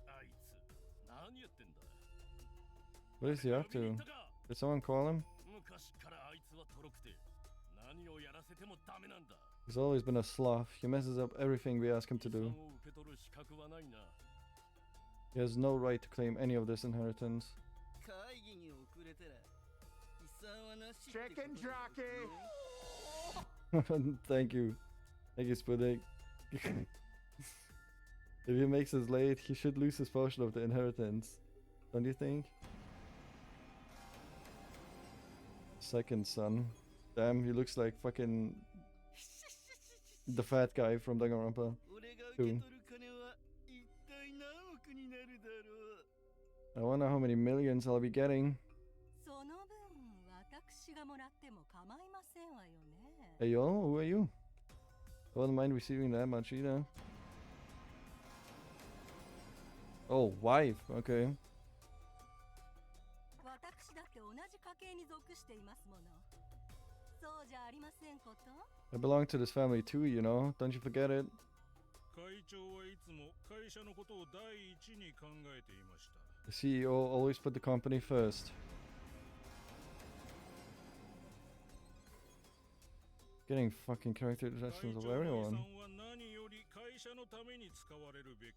あいつ何やってんだ。 What is he up 呼びに to? 行ったか。 Did someone call him? 昔からあいつはとろくて何をやらせてもダメなんだ。 He's always been a sloth. He messes up everything we ask him to 遺 do. 産を受け取る資格はないな。 He has no right to claim any of this inheritance. 会議に遅れたら遺産はなしって Chicken ことです jockey! ね。 Thank you. Thank you, Sputnik. If he makes us late, he should lose his portion of the inheritance. Don't you think? Second son. Damn, he looks like fucking the fat guy from Danganronpa. 俺が受け取る金は一体何億になるだろう。 I wonder how many millions I'll be getting. その分私がもらっても構いませんわよね。 Hey yo, who are you? I wouldn't mind receiving that much either. Oh, wife, okay. 私だって同じ家系に属していますもの。そうじゃありませんこと？ I belong to this family too, you know. Don't you forget it. 会長はいつも会社のことを第一に考えていました。 The CEO always put the company first. Getting fucking character introductions of 会長の遺 everyone. 産は何より会社のために使われるべき。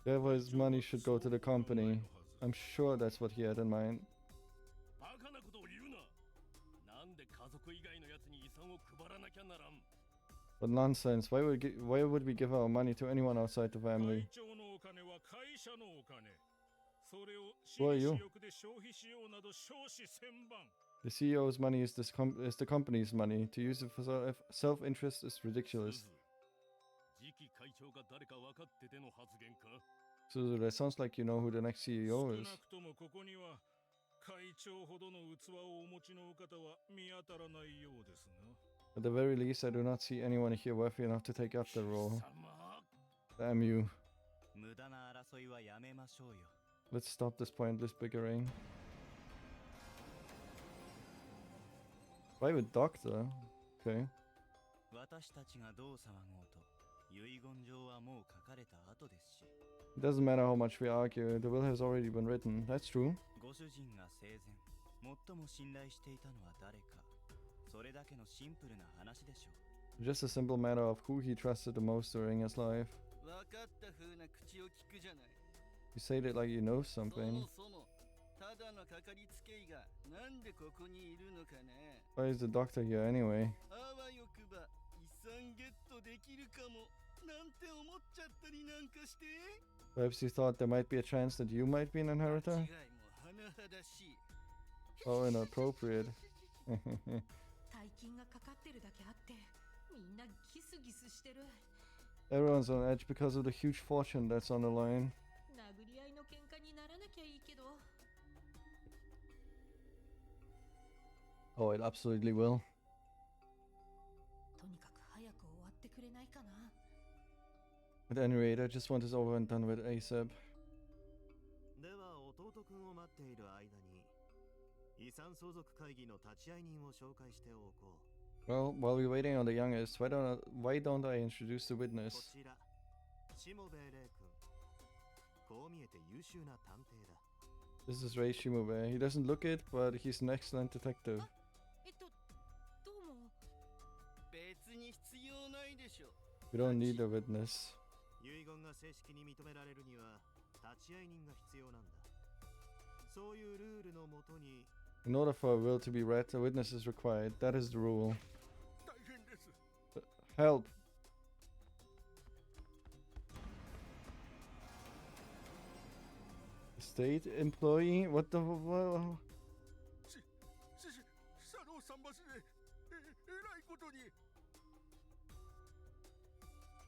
Therefore, his money should go to the company. I'm sure that's what he had in mind. バカなことを言うな。なんで家族以外のやつに遺産を配らなきゃならん。 But nonsense. Why would we give our money to anyone outside the 会 family? 長のお金は会社のお金。それを Who are 私 you? 利私欲で消費しようなど少子千万。 The CEO's money is is the company's money. To use it for self-interest is ridiculous. 次期会長が誰か分かってての発言か。 Suzu, that sounds like you know who the next CEO 少 is. なくともここには会長ほどの器をお持ちのお方は見当たらないようですな。 At the very least, I do not see anyone here worthy enough to take up the role. 様。 Damn you. 無駄な争いはやめましょうよ。 Let's stop this pointless bickering. Why with doctor? Okay. 私たちがどう騒ごうと遺言状はもう書かれた後ですし。 It doesn't matter how much we argue, the will has already been written. That's true. ご主人が生前最も信頼していたのは誰か。それだけのシンプルな話でしょう。 Just a simple matter of who he trusted the most during his life. 分かった風な口を聞くじゃない。 You say it like you know そ something. もそもただのかかりつけ医がなんでここにいるのかね。 Why is the doctor here anyway? あわよくば遺産ゲットできるかもなんて思っちゃったりなんかして。 Perhaps you thought there might be a chance that you might be an 間 inheritor? 違いも甚だしい。 Oh, inappropriate. 大金がかかってるだけあって、みんなギスギスしてる。 Everyone's on edge because of the huge fortune that's on the line. 殴り合い Oh, it absolutely will. とにかく早く終わってくれないかな。 At any rate, I just want this over and done with ASAP. では弟くんを待っている間に遺産相続会議の立ち会い人を紹介しておこう。 Well, while we're waiting on the youngest, why don't I introduce the こ witness? ちらしもべえれいくん。こう見えて優秀な探偵だ。 This is Rei Shimube. He doesn't look it, but he's an excellent detective. どうも。別に必要ないでしょ。 We don't need a witness. 遺言が正式に認められるには立ち会い人が必要なんだ。そういうルールのもとに In order for a will to be read, a witness is required. That is the rule. 大変です。 Help! State employee? What the... シャロー桟橋でえらいことに。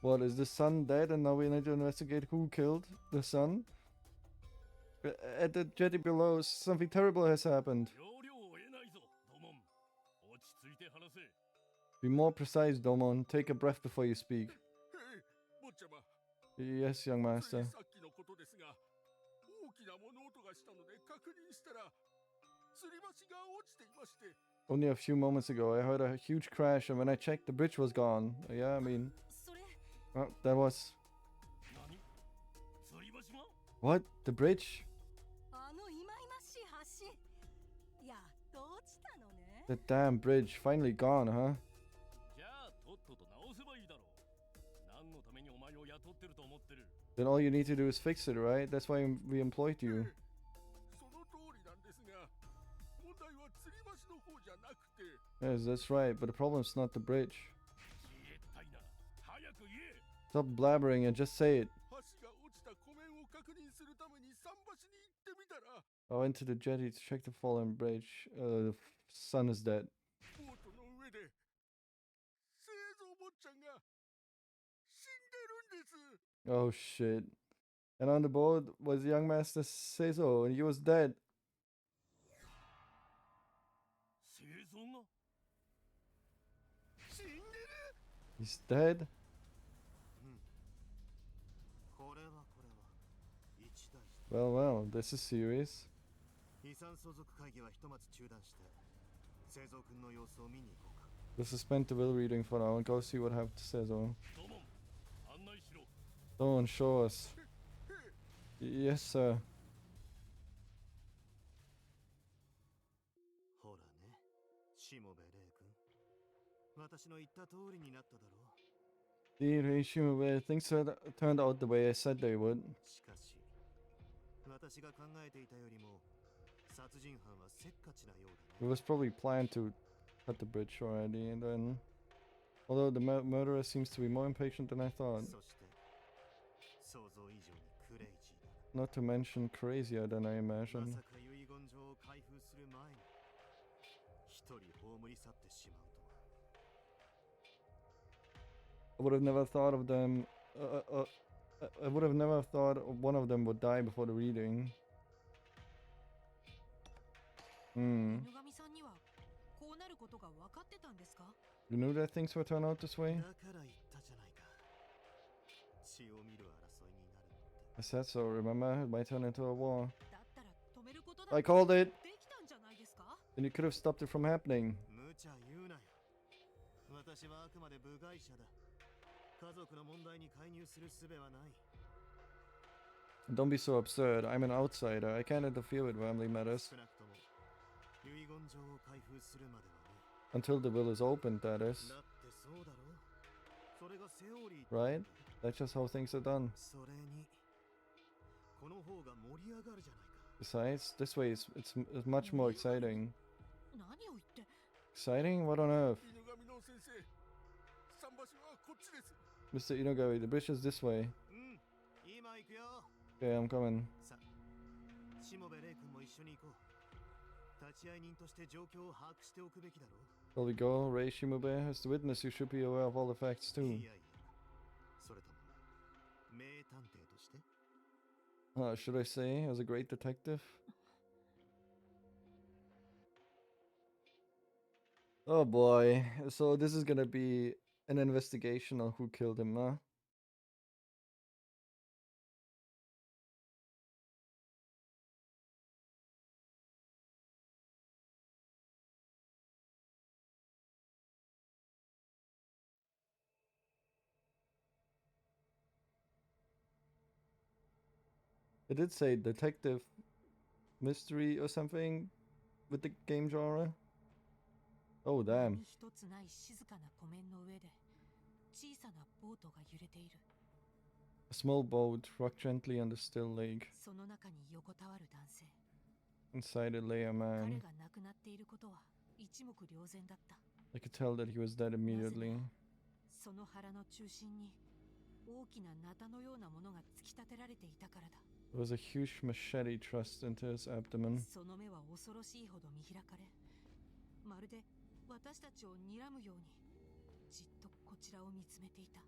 What, is the son dead and now we need to investigate who killed the son? At the jetty below, something terrible has happened. 要領を得ないぞ、ドモン。落ち着いて話せ。 Be more precise, Domon. Take a breath before you speak. 坊ちゃま。 Yes, young つい master. さっきのことですが、大きな物音がしたので確認したら、吊り橋が落ちていまして。 Only a few moments ago, I heard a huge crash, and when I checked, the bridge was gone. Yeah, I mean... それ that was... 何？吊り橋が？ What? The bridge? あのいまいましい橋やっと落ちたのね。 The damn bridge. Finally gone, huh? じゃあとっとと直せばいいだろう。何のためにお前を雇ってると思ってる。 Then all you need to do is fix it, right? That's why we employed you. その通りなんですが、問題は吊り橋の方じゃなくて。 Yes, that's right, but the problem's not the bridge. 消えたいな。早く言え。 Stop blabbering and just say it. 橋が落ちた湖面を確認するために桟橋に行ってみたら。 I went to the jetty to check the fallen bridge. The son is dead. ボートの上で製造坊ちゃんが死んでるんです。 Oh shit. And on the boat was young master Seizo, and he was dead. 製造が死んでる。 He's dead? これは一大事。 Well, well, this is serious. 遺産相続会議はひとまず中断して製造君の様子を見に行こうか。 We'll suspend the will reading for now and go see what happened to Seizo. どうも案内しろ。 Don't show us. Yes, sir. ほらね、しもべれい君。私の言った通りになっただろう。 Indeed, Heishimube, things turned out the way I said they would. しかし、私が考えていたよりも殺人犯はせっかちなようだ It ね。 was probably planned to cut the bridge already, and then... Although the murderer seems to be more impatient than I thought. そして想像以上にクレイジーだ。 Not to mention crazier than I ま imagined. さか遺言状を開封する前に一人葬り去ってしまうとは。 I would have never thought of them... I would have never thought one of them would die before the reading. 犬神さんにはこうなることが分かってたんですか？ You knew that things would turn out this way? だから言ったじゃないか。血を見る争いになるって。 I said so, remember? It might turn into a war. だったら止めることだ I って called it! できたんじゃないですか？ Then you could have stopped it from happening. 無茶言うなよ。私はあくまで部外者だ。家族の問題に介入する術はない。 Don't be so absurd. I'm an outsider. I can't interfere with family matters. 少なくとも遺言状を開封するまではね。 Until the will is opened, that is. だってそうだろう。それがセオリー。 Right? That's just how things are done. それにこの方が盛り上がるじゃないか。 Besides, this way it's much more exciting. 何を言って。 Exciting? What on earth? 犬神の先生、桟橋はこっちです。 Mr. Inogami, the bridge is this way. うん、今行くよ。 Okay, I'm coming. さ、しもべれい君も一緒に行こう。立ち会い人として状況を把握しておくべきだろう。 Shall we go? Rei Shimube? As the witness, you should be aware of all the facts い too. やいや、それとも名探偵として。 Should I say, as a great detective? Oh boy. So this is gonna be an investigation on who killed him, huh? It did say detective mystery or something with the game genre. Oh damn. 波一つない静かな湖面の上で小さなボートが揺れている。 A small boat rocked gently on the still lake. その中に横たわる男性。 Inside it lay a 彼 man. が亡くなっていることは一目瞭然だった。 I could tell that he was dead immediately. その腹の中心に大きなナタのようなものが突き立てられていたからだ。 There was a huge machete thrust into his abdomen. その目は恐ろしいほど見開かれ、まるで私たちを睨むようにじっとこちらを見つめていた。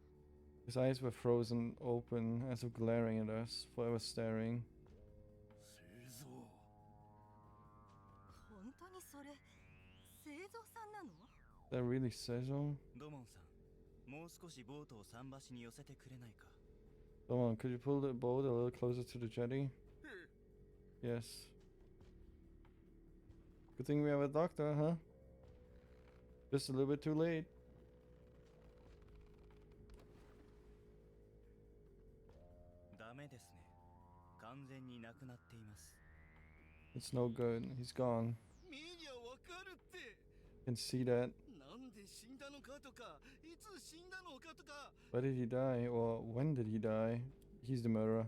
His eyes were frozen open, as if glaring at us, forever staring. 製造。本当にそれ製造さんなの？ Is that really Seizo? 土門さん、もう少しボートを桟橋に寄せてくれないか。 Come on, could you pull the boat a little closer to the jetty? Yes. Good thing we have a doctor, huh? Just a little bit too late. ダメですね。完全になくなっています。 It's no good. He's gone. 見りゃわかるって。 You can see that. なんで死んだのかとか、いつ死んだのかとか。 Why did he die? Or when did he die? He's the murderer.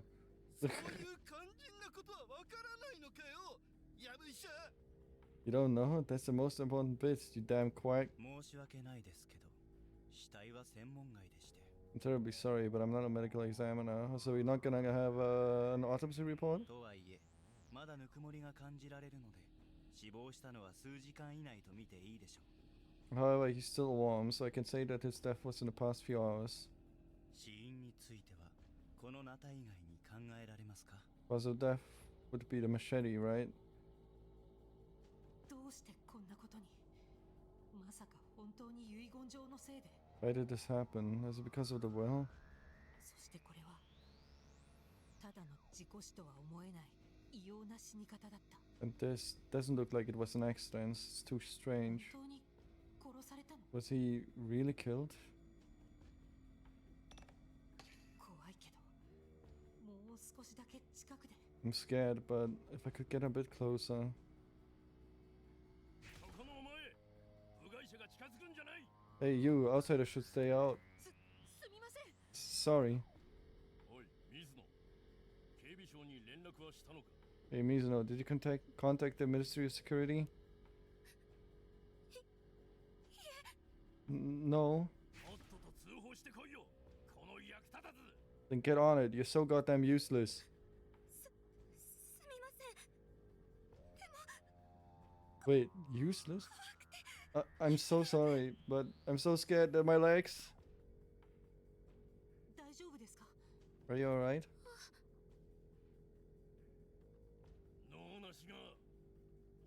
そういう肝心なことはわからないのかよ。やぶ医者。 You don't know? That's the most important bit, you damn quack. 申し訳ないですけど、死体は専門外でして。 I'm terribly sorry, but I'm not a medical examiner, so we're not gonna have an autopsy report? とはいえ、まだぬくもりが感じられるので、死亡したのは数時間以内と見ていいでしょう。 However, he's still warm, so I can say that his death was in the past few hours. 死因については、このナタ以外に考えられますか？ Cause of death would be the machete, right? どうしてこんなことに。まさか本当に遺言状のせいで。 Why did this happen? Is it because of the will? そしてこれはただの自己死とは思えない異様な死に方だった。 And this doesn't look like it was an accident. It's too strange. 本当に殺されたの？ Was he really killed? 怖いけど、もう少しだけ近くで。 I'm scared, but if I could get a bit closer. そこのお前、部外者が近づくんじゃない。 Hey, you, outsiders should stay out. すみません。 Sorry. おい、水野。警備省に連絡はしたのか。 Hey, Mizuno, did you contact the Ministry of Security? No. とっとと通報してこいよ。この役立たず。 Then get on it. You're so goddamn useless. すみません。でも Wait, useless? I'm so sorry, but I'm so scared that my legs. 大丈夫ですか？ Are you alright? 脳なしが。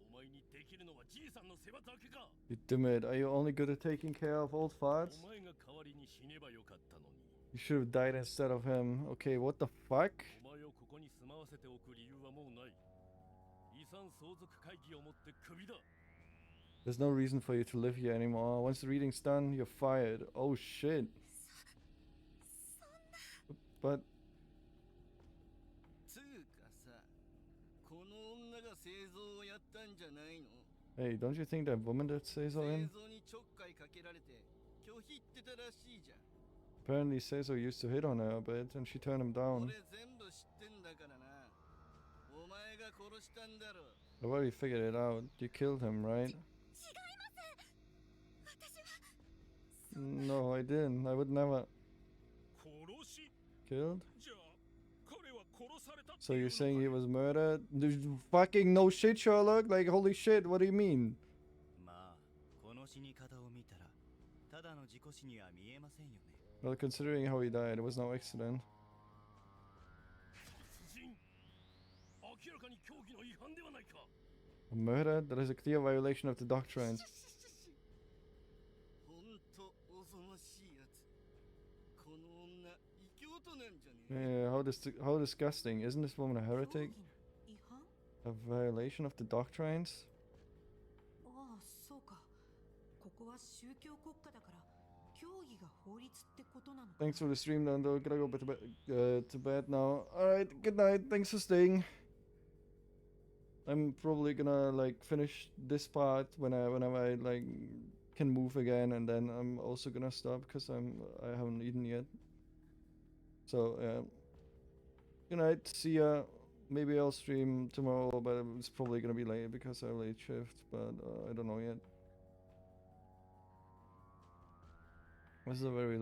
お前にできるのはじいさんの世話だけか。 You dimwit, are you only good at taking care of old farts? お前が代わりに死ねばよかったのに。 You should have died instead of him. Okay, what the fuck? お前をここに住まわせておく理由はもうない。遺産相続会議をもってクビだ。 There's no reason for you to live here anymore. Once the reading's done, you're fired. Oh shit. But つうかさ、この女が製造をやったんじゃないの？ hey, don't you think that woman that Seizo 製 in? 造にちょっかいかけられて拒否ってたらしいじゃん。 Apparently Seizo used to hit on her a bit and she turned him down. 俺全部知ってんだからな。お前が殺したんだろ。 I've already figured it out. You killed him, right? 違います。私は No, I didn't. I would never. 殺し Killed? じゃあ、彼は殺されたって So いう you're のか saying he was murdered? Fucking no shit, Sherlock? Like, holy shit, what do you mean? まあ、この死に方を見たら、ただの事故死には見えませんよね。 Well, considering how he died, it was no accident. 殺人。明らかに教義の違反ではないか。 A murder? That is a clear violation of the doctrines. 京都なんじゃねえ。 Yeah, how disgusting. Isn't this woman a heretic? 違反？ A violation of the doctrines? ああ、そうか。ここは宗教国家だから教義が法律ってことなのかな。 Thanks for the stream, Nando. Gotta go to bed now. Alright, good night. Thanks for staying. I'm probably gonna like finish this part whenever I like can move again, and then I'm also gonna stop because I haven't eaten yet. So good night. See ya. Maybe I'll stream tomorrow, but it's probably gonna be late because I have late shift. But I don't know yet. This is a very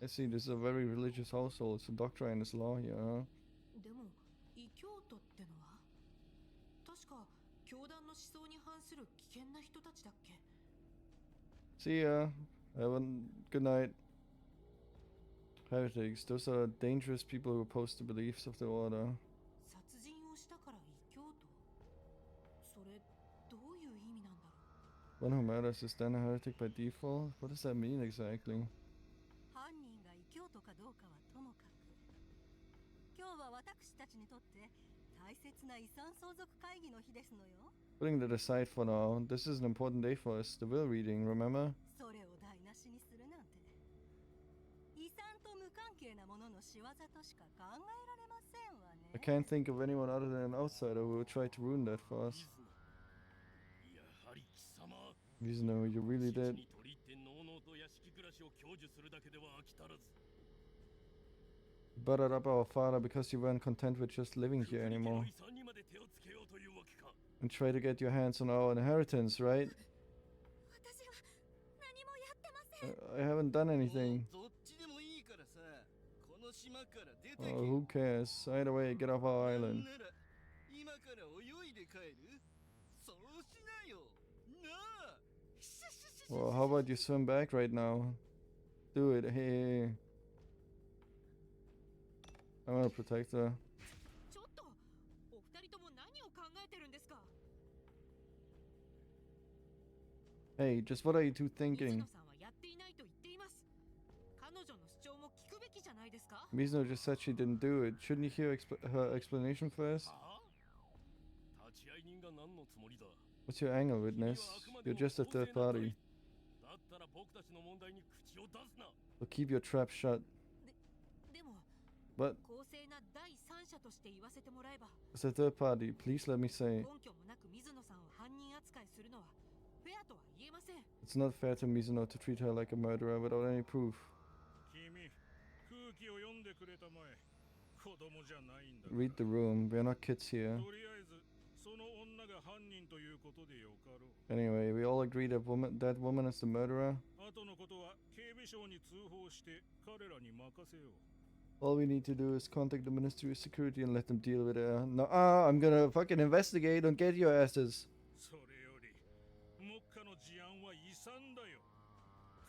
I see. This is a very religious household. It's a doctrine, it's law here. Huh? でも異教徒ってのは確か教団の思想に反する危険な人たちだっけ。 See ya. Good night. Heretics. Those are dangerous people who oppose the beliefs of the order. 殺人をしたから異教徒。それどういう意味なんだろう。 One who murders is then a heretic by default? What does that mean exactly? 犯人が異教徒かどうかはともかく、今日は私たちにとって大切な遺産相続会議の日ですのよ。 Putting that aside for now, this is an important day for us. The will reading, remember? それを台無しにするなんて、遺産と無関係なものの仕業としか考えられませんわね。 I can't think of anyone other than an outsider who will try to ruin that for us. やはり貴様 Mizuno, you really 父 did. に取り入ってのうのうと屋敷暮らしを享受するだけでは飽き足らず You buttered up our father because you weren't content with just living here 国家の anymore. 遺産にまで手をつけようというわけか And try to get your hands on our inheritance, right? 私は何もやってません。 I haven't done anything. どっちでもいいからさ、この島から出てけ。 Oh, who cares? Either way, get off our なん island. なら今から泳いで帰る？そうしなよ。なあ。 Well, how about you swim back right now? Do it. Hey. I'm gonna protect her. ちょっとお二人とも何を考えてるんですか。 Hey, just what are you two 水 thinking? 野さんはやっていないと言っています。彼女の主張も聞くべきじゃないですか。 Mizuno just said she didn't do it. Shouldn't you hear her explanation first? はあ立ち会い人が何のつもりだ What's your angle, witness? You're just a third party. だったら僕たちの問題に口を出すな So keep your trap shut. でも But 公正な第三者として言わせてもらえば、 as a third party, please let me say, 根拠もなく水野さんを犯人扱いするのはフェアとは言えません。 it's not fair to Mizuno to treat her like a murderer without any proof. 君空気を読んでくれたまえ子供じゃないんだ Read the room. We're not kids here. とりあえずその女が犯人ということでよかろう Anyway, we all agree that woman is the murderer. 後のことは警備省に通報して彼らに任せよう All we need to do is contact the Ministry of Security and let them deal with it. No, I'm gonna fucking investigate. Don't get your asses. それより目下の事案は遺産だよ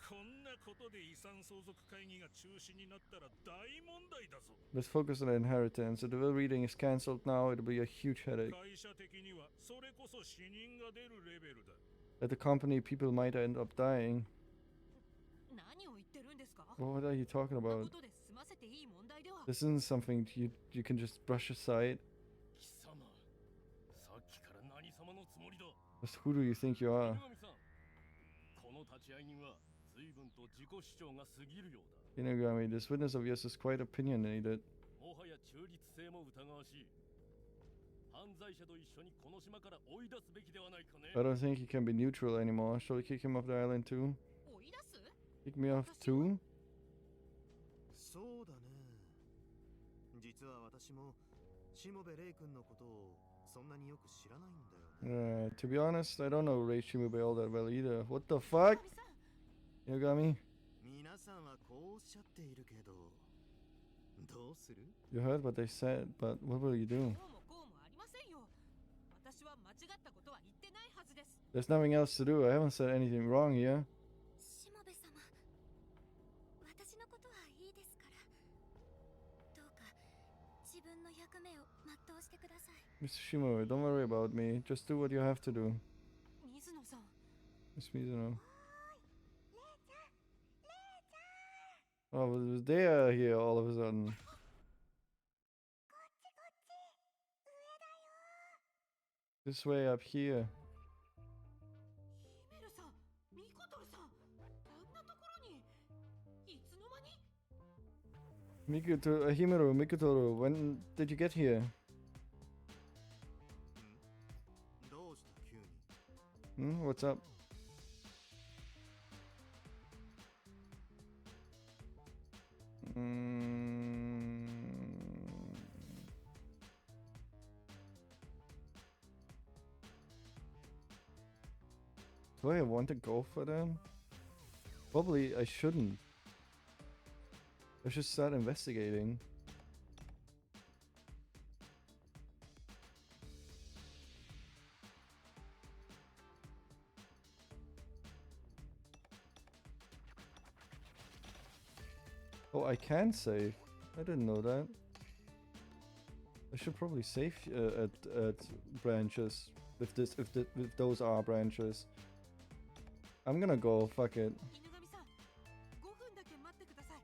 こんなことで遺産相続会議が中止になったら大問題だぞ Let's focus on the inheritance. If the will reading is cancelled now, it'll be a huge headache. 会社的にはそれこそ死人が出るレベルだ At the company, people might end up dying. 何を言ってるんですか。 What are you talking こんなこ about? とで済ませていい問題では。 This isn't something you can just brush aside. 貴様さっきから何様のつもりだ Just who do you think you are? 犬神さんこの立ち会い人は随分と自己主張が過ぎるようだ Inugami, this witness of yours is quite opinionated. もはや中立性も疑わしい犯罪者と一緒にこの島から追い出すべきではないかね I don't think he can be neutral anymore. Shall we kick him off the island too? 追い出す？ Kick me off too? そうだね。実は私もしもべレイ君のことをそんなによく知らないんだよね。 To be honest, I don't know Rei Shimube all that well either. What the fuck? Inugami? 皆さんはこうおっしゃっているけど、どうする？ You heard what they said, but what will you do? どうもこうもありませんよ。私は間違ったことは言ってないはずです。 There's nothing else to do. I haven't said anything wrong here. しもべ様、私のことはいいですから、どうか自分の役目を全うしてください。 Mr. Shimube, don't worry about me. Just do what you have to do. 水野さん。 Miss Mizuno. Oh, they are here all of a sudden. This way up here. ヒメルさん、ミコトルさん、あんなところにいつの間に Himuro, Mikotoru, when did you get here? どうした急に What's up? Do I want to go for them? Probably I shouldn't. I should start investigating. Oh, I can save. I didn't know that. I should probably save at branches if those are branches. I'm gonna go. Fuck it. 犬神さん、5分だけ待ってください。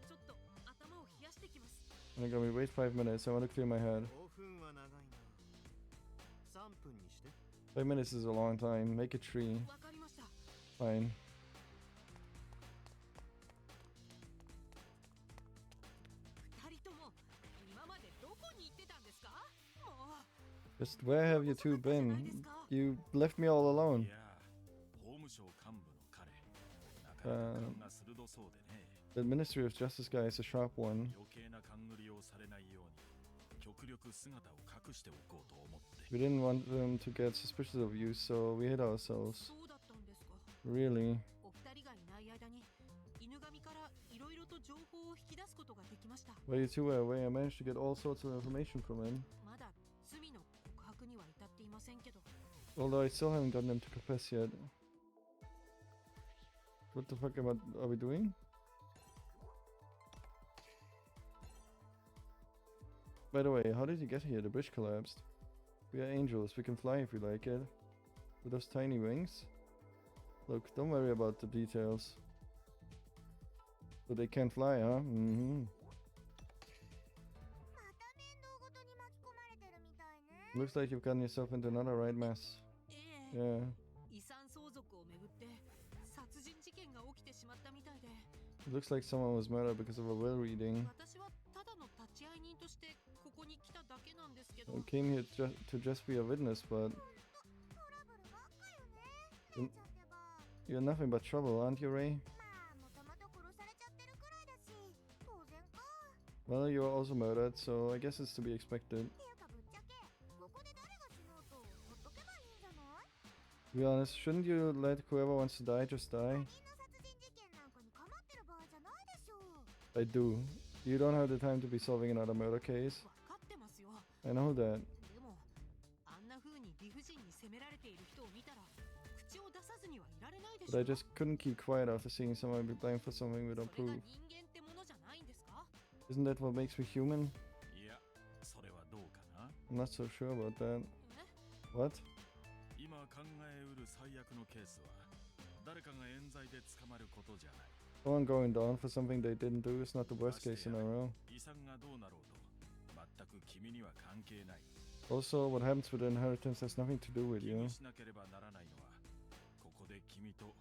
ちょっと頭を冷やしてきます。I'm gonna wait 5 minutes. I want to clear my head. 5分は長いな3分にして 5 minutes is a long time. Make it 3. わかりました。 Fine. 二人とも今までどこに行ってたんですか？もう Just where have you two been? You left me all alone. いや法務省幹部の彼なかなか勘が鋭そうでね The Ministry of Justice guy is a sharp one. 余計な勘繰りをされないように極力姿を隠しておこうと思って We didn't want them to get suspicious of you, so we hid ourselves. そうだったんですか。 Really? お二人がいない間に犬神からいろいろと情報を引き出すことができました。 While you two were away, I managed to get all sorts of information from him. まだ罪の告白には至っていませんけど。 Although I still haven't gotten him to confess yet. What the fuck are we doing? By the way, how did you get here? The bridge collapsed. We are angels. We can fly if we like it. With those tiny wings? Look, don't worry about the details. So they can't fly, huh? Mm-hmm. また面倒ごとに巻き込まれてるみたいね Looks like you've gotten yourself into another right mess. ええ Yeah. 遺産相続をめぐって殺人事件が起きてしまったみたいで、 It looks like someone was murdered because of a will reading. 私はただの立ち会い人としてここに来ただけなんですけど。 I came here to just be a witness, but トラブルばっかよねレイちゃんってば you're nothing but trouble, aren't you, Ray? まあもともと殺されちゃってるくらいだし当然か Well, you were also murdered, so I guess it's to be expected. っていうかぶっちゃけここで誰が死のうとほっとけばいいんじゃない To be honest, shouldn't you let whoever wants to die just die? 他人の殺人事件なんかに構ってる場合じゃないでしょう I do. You don't have the time to be solving another murder case. わかってますよ。 I know that. でもあんな風に理不尽に責められている人を見たら口を出さずにはいられないでし But ょ I just couldn't keep quiet after seeing someone be blamed for something we don't それが prove. 人間ってものじゃないんですか？ Isn't that what makes me human? いやそれはどうかな I'm not so sure about that. え What? 今考えうる最悪のケースは誰かが冤罪で捕まることじゃない Someone going down for something they didn't do is not the worst case scenario. 遺産がどうなろうと全く君には関係ない Also, what happens with the inheritance has nothing to do with 気 you. にしなければならないのはここで君と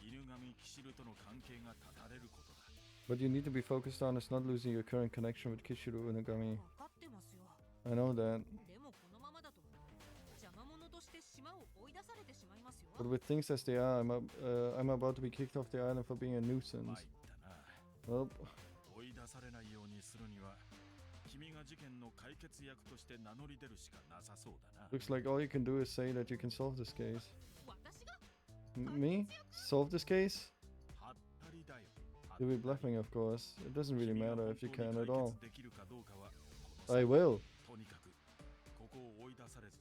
犬神騎士ルとの関係が断たれることだ What you need to be focused on is not losing your current connection with Kishiru Unagami. わかってますよ。 I know that. でもこのままだと邪魔者として島を追い出されてしまいますよ。 But with things as they are, I'm about to be kicked off the island for being a 参 nuisance. ったな Well, 追い出されないようにするには君が事件の解決役として名乗り出るしかなさそうだな looks like all you can do is say that you can solve this case. 私が Me? Solve this case? はったりだよ You'll be bluffing, of course. It doesn't really 君が matter 本 if you 当に can at 解 all. 決できるかどうかはこの I will. とにかくここを追い出されず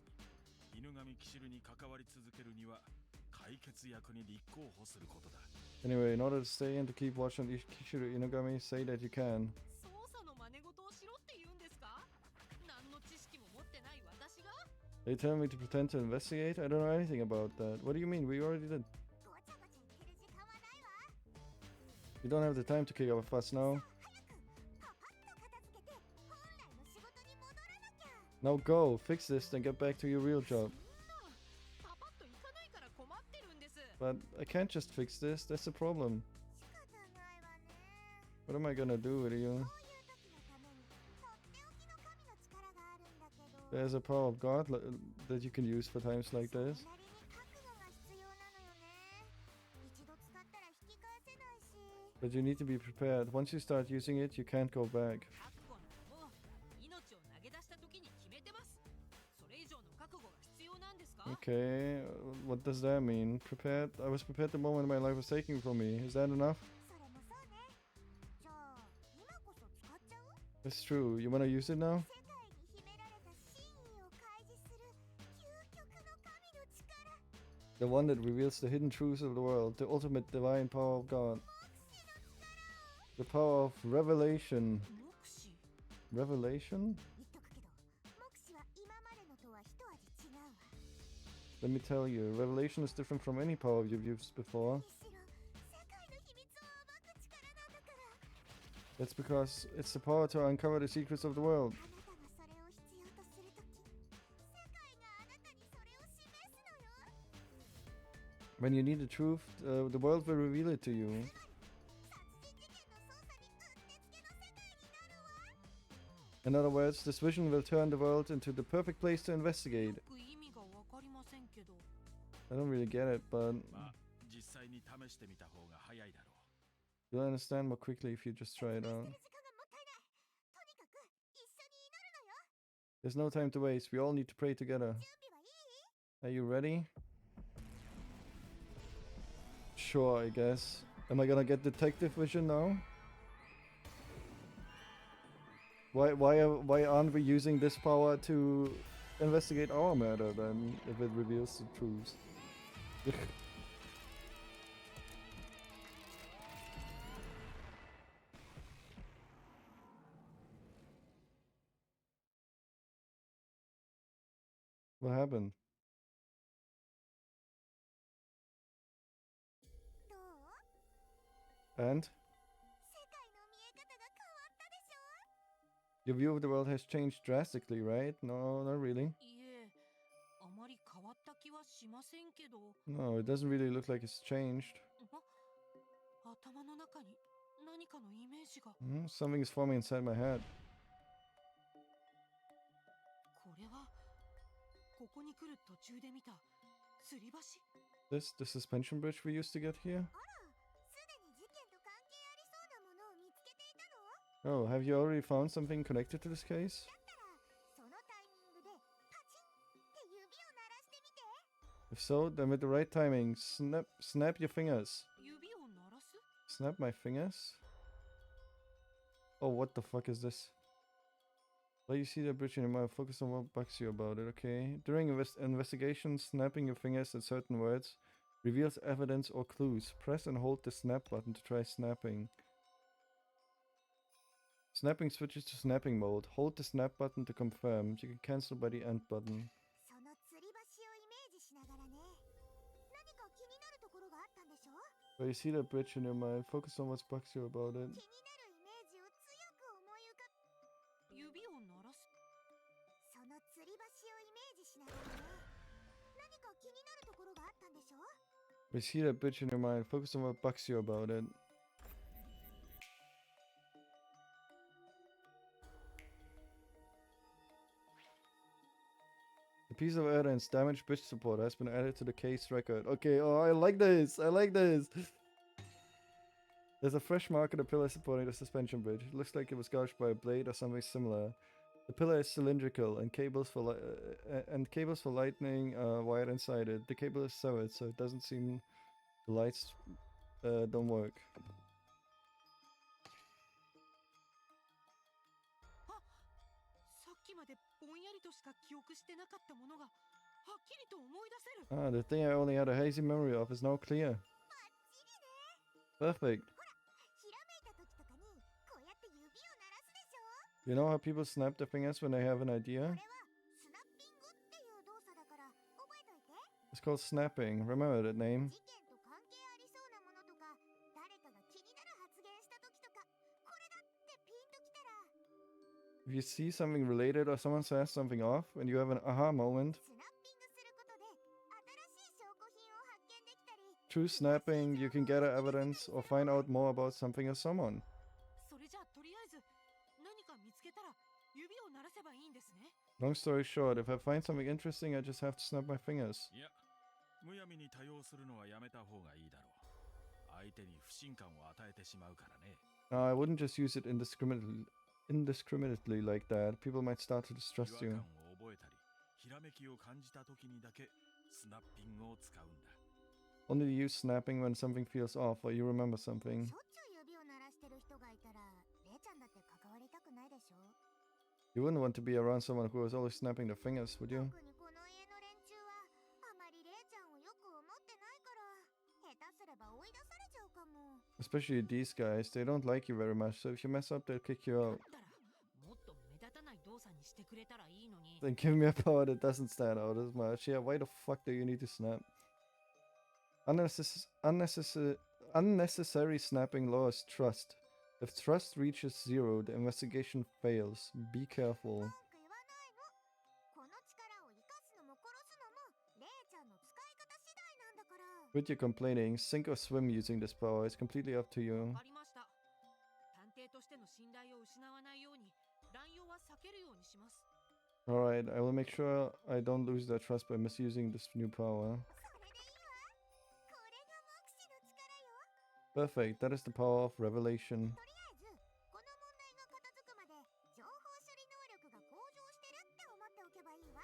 に犬神騎士ルに関わり続けるには解決役に立候補することだ Anyway, in order to stay and to keep watch on Kishiru Inagami, say that you can. 捜査の真似事をしろって言うんですか？何の知識も持ってない私が？ They tell me to pretend to investigate? I don't know anything about that. What do you mean? We already did. ごちゃごちゃ言ってる時間はないわ You don't have the time to kick up a fuss now. Now go, fix this, then get back to your real job. But I can't just fix this, that's the problem. What am I gonna do with you? There's a power of God that you can use for times like this. But you need to be prepared. Once you start using it, you can't go back. Okay, what does that mean? Prepared? I was prepared the moment my life was taken from me. Is that enough? That's true. You wanna use it now? The one that reveals the hidden truths of the world, the ultimate divine power of God. The power of revelation. Revelation? Let me tell you, revelation is different from any power you've used before. That's because it's the power to uncover the secrets of the world. When you need the truth, the world will reveal it to you. In other words, this vision will turn the world into the perfect place to investigate. I don't really get it, but you'll understand more quickly if you just try it out. There's no time to waste, we all need to pray together. Are you ready? Sure, I guess. Am I gonna get detective vision now? Why aren't we using this power to investigate our murder then, if it reveals the truth? What happened? And? Your view of the world has changed drastically, right? No, not really. No, it doesn't really look like it's changed. Something is forming inside my head. This the suspension bridge we used to get here? Oh, have you already found something connected to this case? If so, then with the right timing, snap your fingers. Snap my fingers? Oh, what the fuck is this? Well, you see the bridge in your mouth, focus on what bugs you about it, okay? During investigation, snapping your fingers at certain words reveals evidence or clues. Press and hold the snap button to try snapping. Snapping switches to snapping mode. Hold the snap button to confirm. You can cancel by the end button. Well, you see that bridge in your mind. Focus on what bugs you about it. We see that bridge in your mind. Focus on what bugs you about it. A piece of evidence, damaged bridge support, has been added to the case record. Okay, oh, I like this. I like this. There's a fresh mark on the pillar supporting the suspension bridge. It looks like it was gouged by a blade or something similar. The pillar is cylindrical, and cables for lightning are wired inside it. The cable is severed, so it doesn't seem the lights don't work. Ah, the thing I only had a hazy memory of is now clear. Perfect. You know how people snap their fingers when they have an idea? It's called snapping. Remember that name. If you see something related or someone says something off and you have an aha moment, スナッピングすることで新しい証拠品を発見できたり through snapping, you can gather evidence or find out more about something or someone. それじゃあとりあえず何か見つけたら指を鳴らせばいいんですね。 Long story short, if I find something interesting, I just have to snap my fingers. いや、むやみに多用するのはやめた方がいいだろう。相手に不信感を与えてしまうからね。No, I wouldn't just use it indiscriminately like that. People might start to 違 distrust 和 you. 感を覚えたり、ひらめきを感じた時にだけスナッピングを使うんだ。 Only use snapping when something feels off or you remember something. しょっちゅう指を鳴らしてる人がいたらレイちゃんだって関わりたくないでしょ You wouldn't want to be around someone who was always snapping their fingers, would you? 特にこの家の連中はあまりレイちゃんをよく思ってないから下手すれば追い出されちゃうかも Especially these guys, they don't like you very much, so if you mess up, they'll kick you だ out. ったらもっと目立たない動作にしてくれたらいいのに。 Then give me a power that doesn't stand out as much. Yeah, why the fuck do you need to snap? Unnecessary snapping lowers trust. If trust reaches 0, the investigation fails. Be careful. 文句言わないのこの力を生かすのも殺すのもレイちゃんの使い方次第なんだから Quit your complaining. Sink or swim using this power. It's completely up to you. わかりました。探偵としての信頼を失わないように乱用は避けるようにします。 Alright, I will make sure I don't lose their trust by misusing this new power. それでいいわこれが目視の力よ Perfect, that is the power of revelation. とりあえずこの問題が片付くまで情報処理能力が向上してるって思っておけばいいわ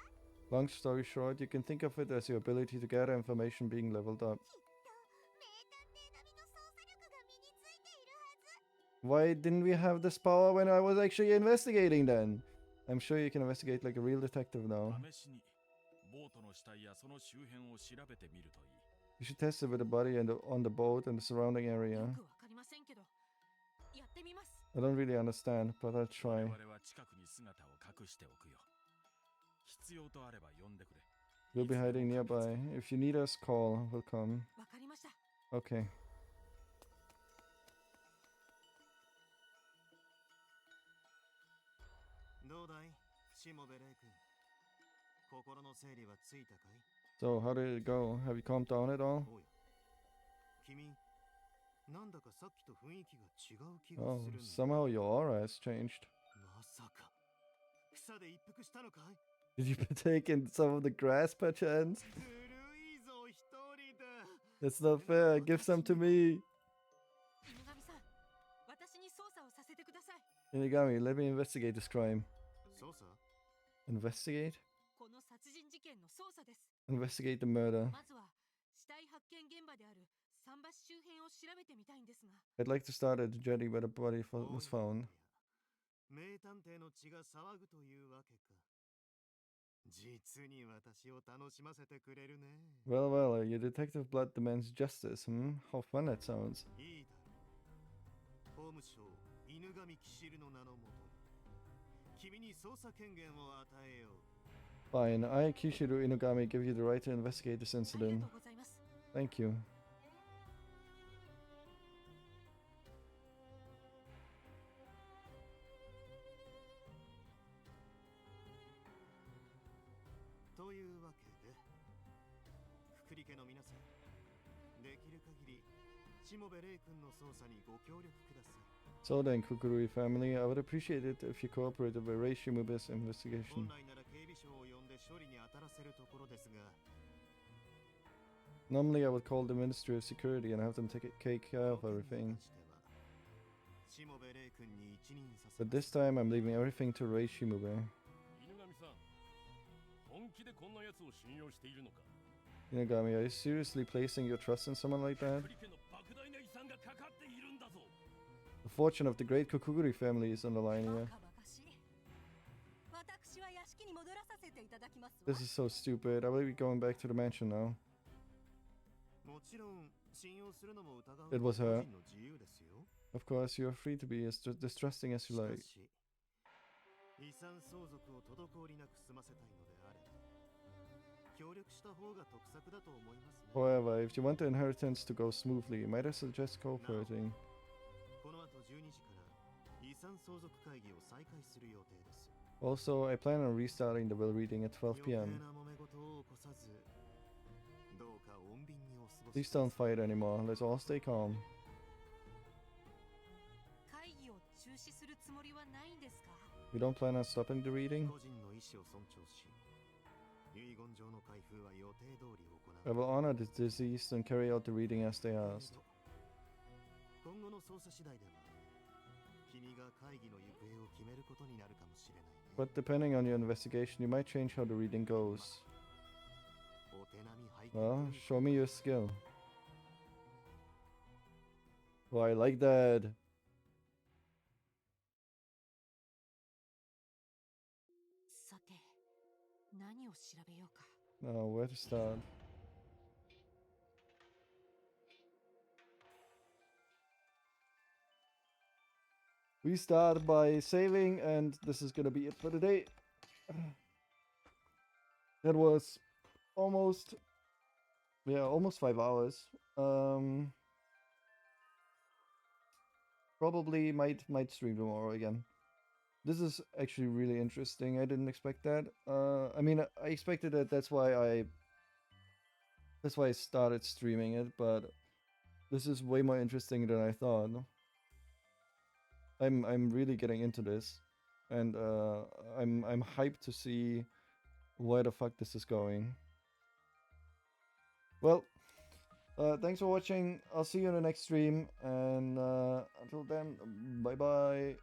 Long story short, you can think of it as your ability to gather information being leveled up. きっと名探偵並みの捜査力が身についているはず Why didn't we have this power when I was actually investigating then? I'm sure you can investigate like a real detective now. 試しにボートの死体やその周辺を調べてみるといい。 You should test it with the body and on the boat and the surrounding よ area. くわかりませんけどやってみます。 I don't really understand, but I'll 我 try. 々は近くに姿を隠しておくよ。必要とあれば呼んでくれ。 We'll be hiding nearby. If you need us, call. We'll come. わかりました。 Okay. どうだいしもべレイ君心の整理はついたかい So, how did it go? Have you calmed down at all? おや君なんだかさっきと雰囲気が違う気が Oh, するんだ somehow your aura has changed. まさか草で一服したのかい Did you partake in some of the grass, perchance? ずるいぞ一人で That's not fair. Give some to me. 犬神さん、私に捜査をさせてください。 Inigami, let me investigate this crime. 操作 Investigate? この殺人事件の捜査です。 Investigate the murder. まずは死体発見現場である桟橋周辺を調べてみたいんですが。 I'd like to start at the jetty where the body was found. 名探偵の血が騒ぐというわけか実に私を楽しませてくれるね Well, well, your detective blood demands justice, How fun that sounds. いいだろう法務省犬神騎士の名のもと君に捜査権限を与えよう Fine, I, Kishiru Inugami, give you the right to investigate this あり incident. がとうございます。 Thank you. というわけでくくり家の皆さんできる限りしもべレイ君の捜査にご協力ください So then, Kukurui family, I would appreciate it if you cooperated with Reishimube's 本 investigation. 来なら警備省を呼んで処理に当たらせるところですが Normally, I would call the Ministry of Security and have them take care of everything. しもべレイ君に一任させ But this time, I'm leaving everything to Reishimube. 犬神さん本気でこんな奴を信用しているのか Inugami, are you seriously placing your trust in someone like that? クリ家の莫大な遺産がかかっているんだぞ The fortune of the great Kukuguri family is on the line バ here. カバカしい私は屋敷に戻らさせていただきますわ This is so stupid. I will be going back to the mansion now. もちろん信用するのも疑う It was 個 her. 人の自由ですよ Of course, you are free to be as distrusting as し you か like. し遺産相続を滞りなく済ませたいのであれば協力した方が得策だと思いますね However, if you want the inheritance to go smoothly, might I suggest cooperating? この後12時から遺産相続会議を再開する予定です。 Also, I plan on restarting the will reading at 12 p.m. 余計な揉め事を起こさず、どうか穏便にお過ごし Please don't fight anymore. Let's all stay calm. 会議を中止するつもりはないんですか？ We don't plan on stopping the reading. 個人の意思を尊重し、遺言状の開封は予定通り行う。 I will honor the deceased and carry out the reading as they asked. 今後の捜査次第では、君が会議の行方を決めることになるかもしれないね。 But depending on your investigation, you might change how the reading goes. お手並み拝見。 Well, show me your skill. Oh, I like that. さて、何を調べようか。 Now, where to start? We start by saving, and this is gonna be it for today. That was almost 5 hours. Probably might stream tomorrow again. This is actually really interesting. I didn't expect that. I mean, I expected it. That's why I started streaming it. But this is way more interesting than I thought. I'm really getting into this, and I'm hyped to see where the fuck this is going. Well, thanks for watching. I'll see you in the next stream, and until then, bye bye.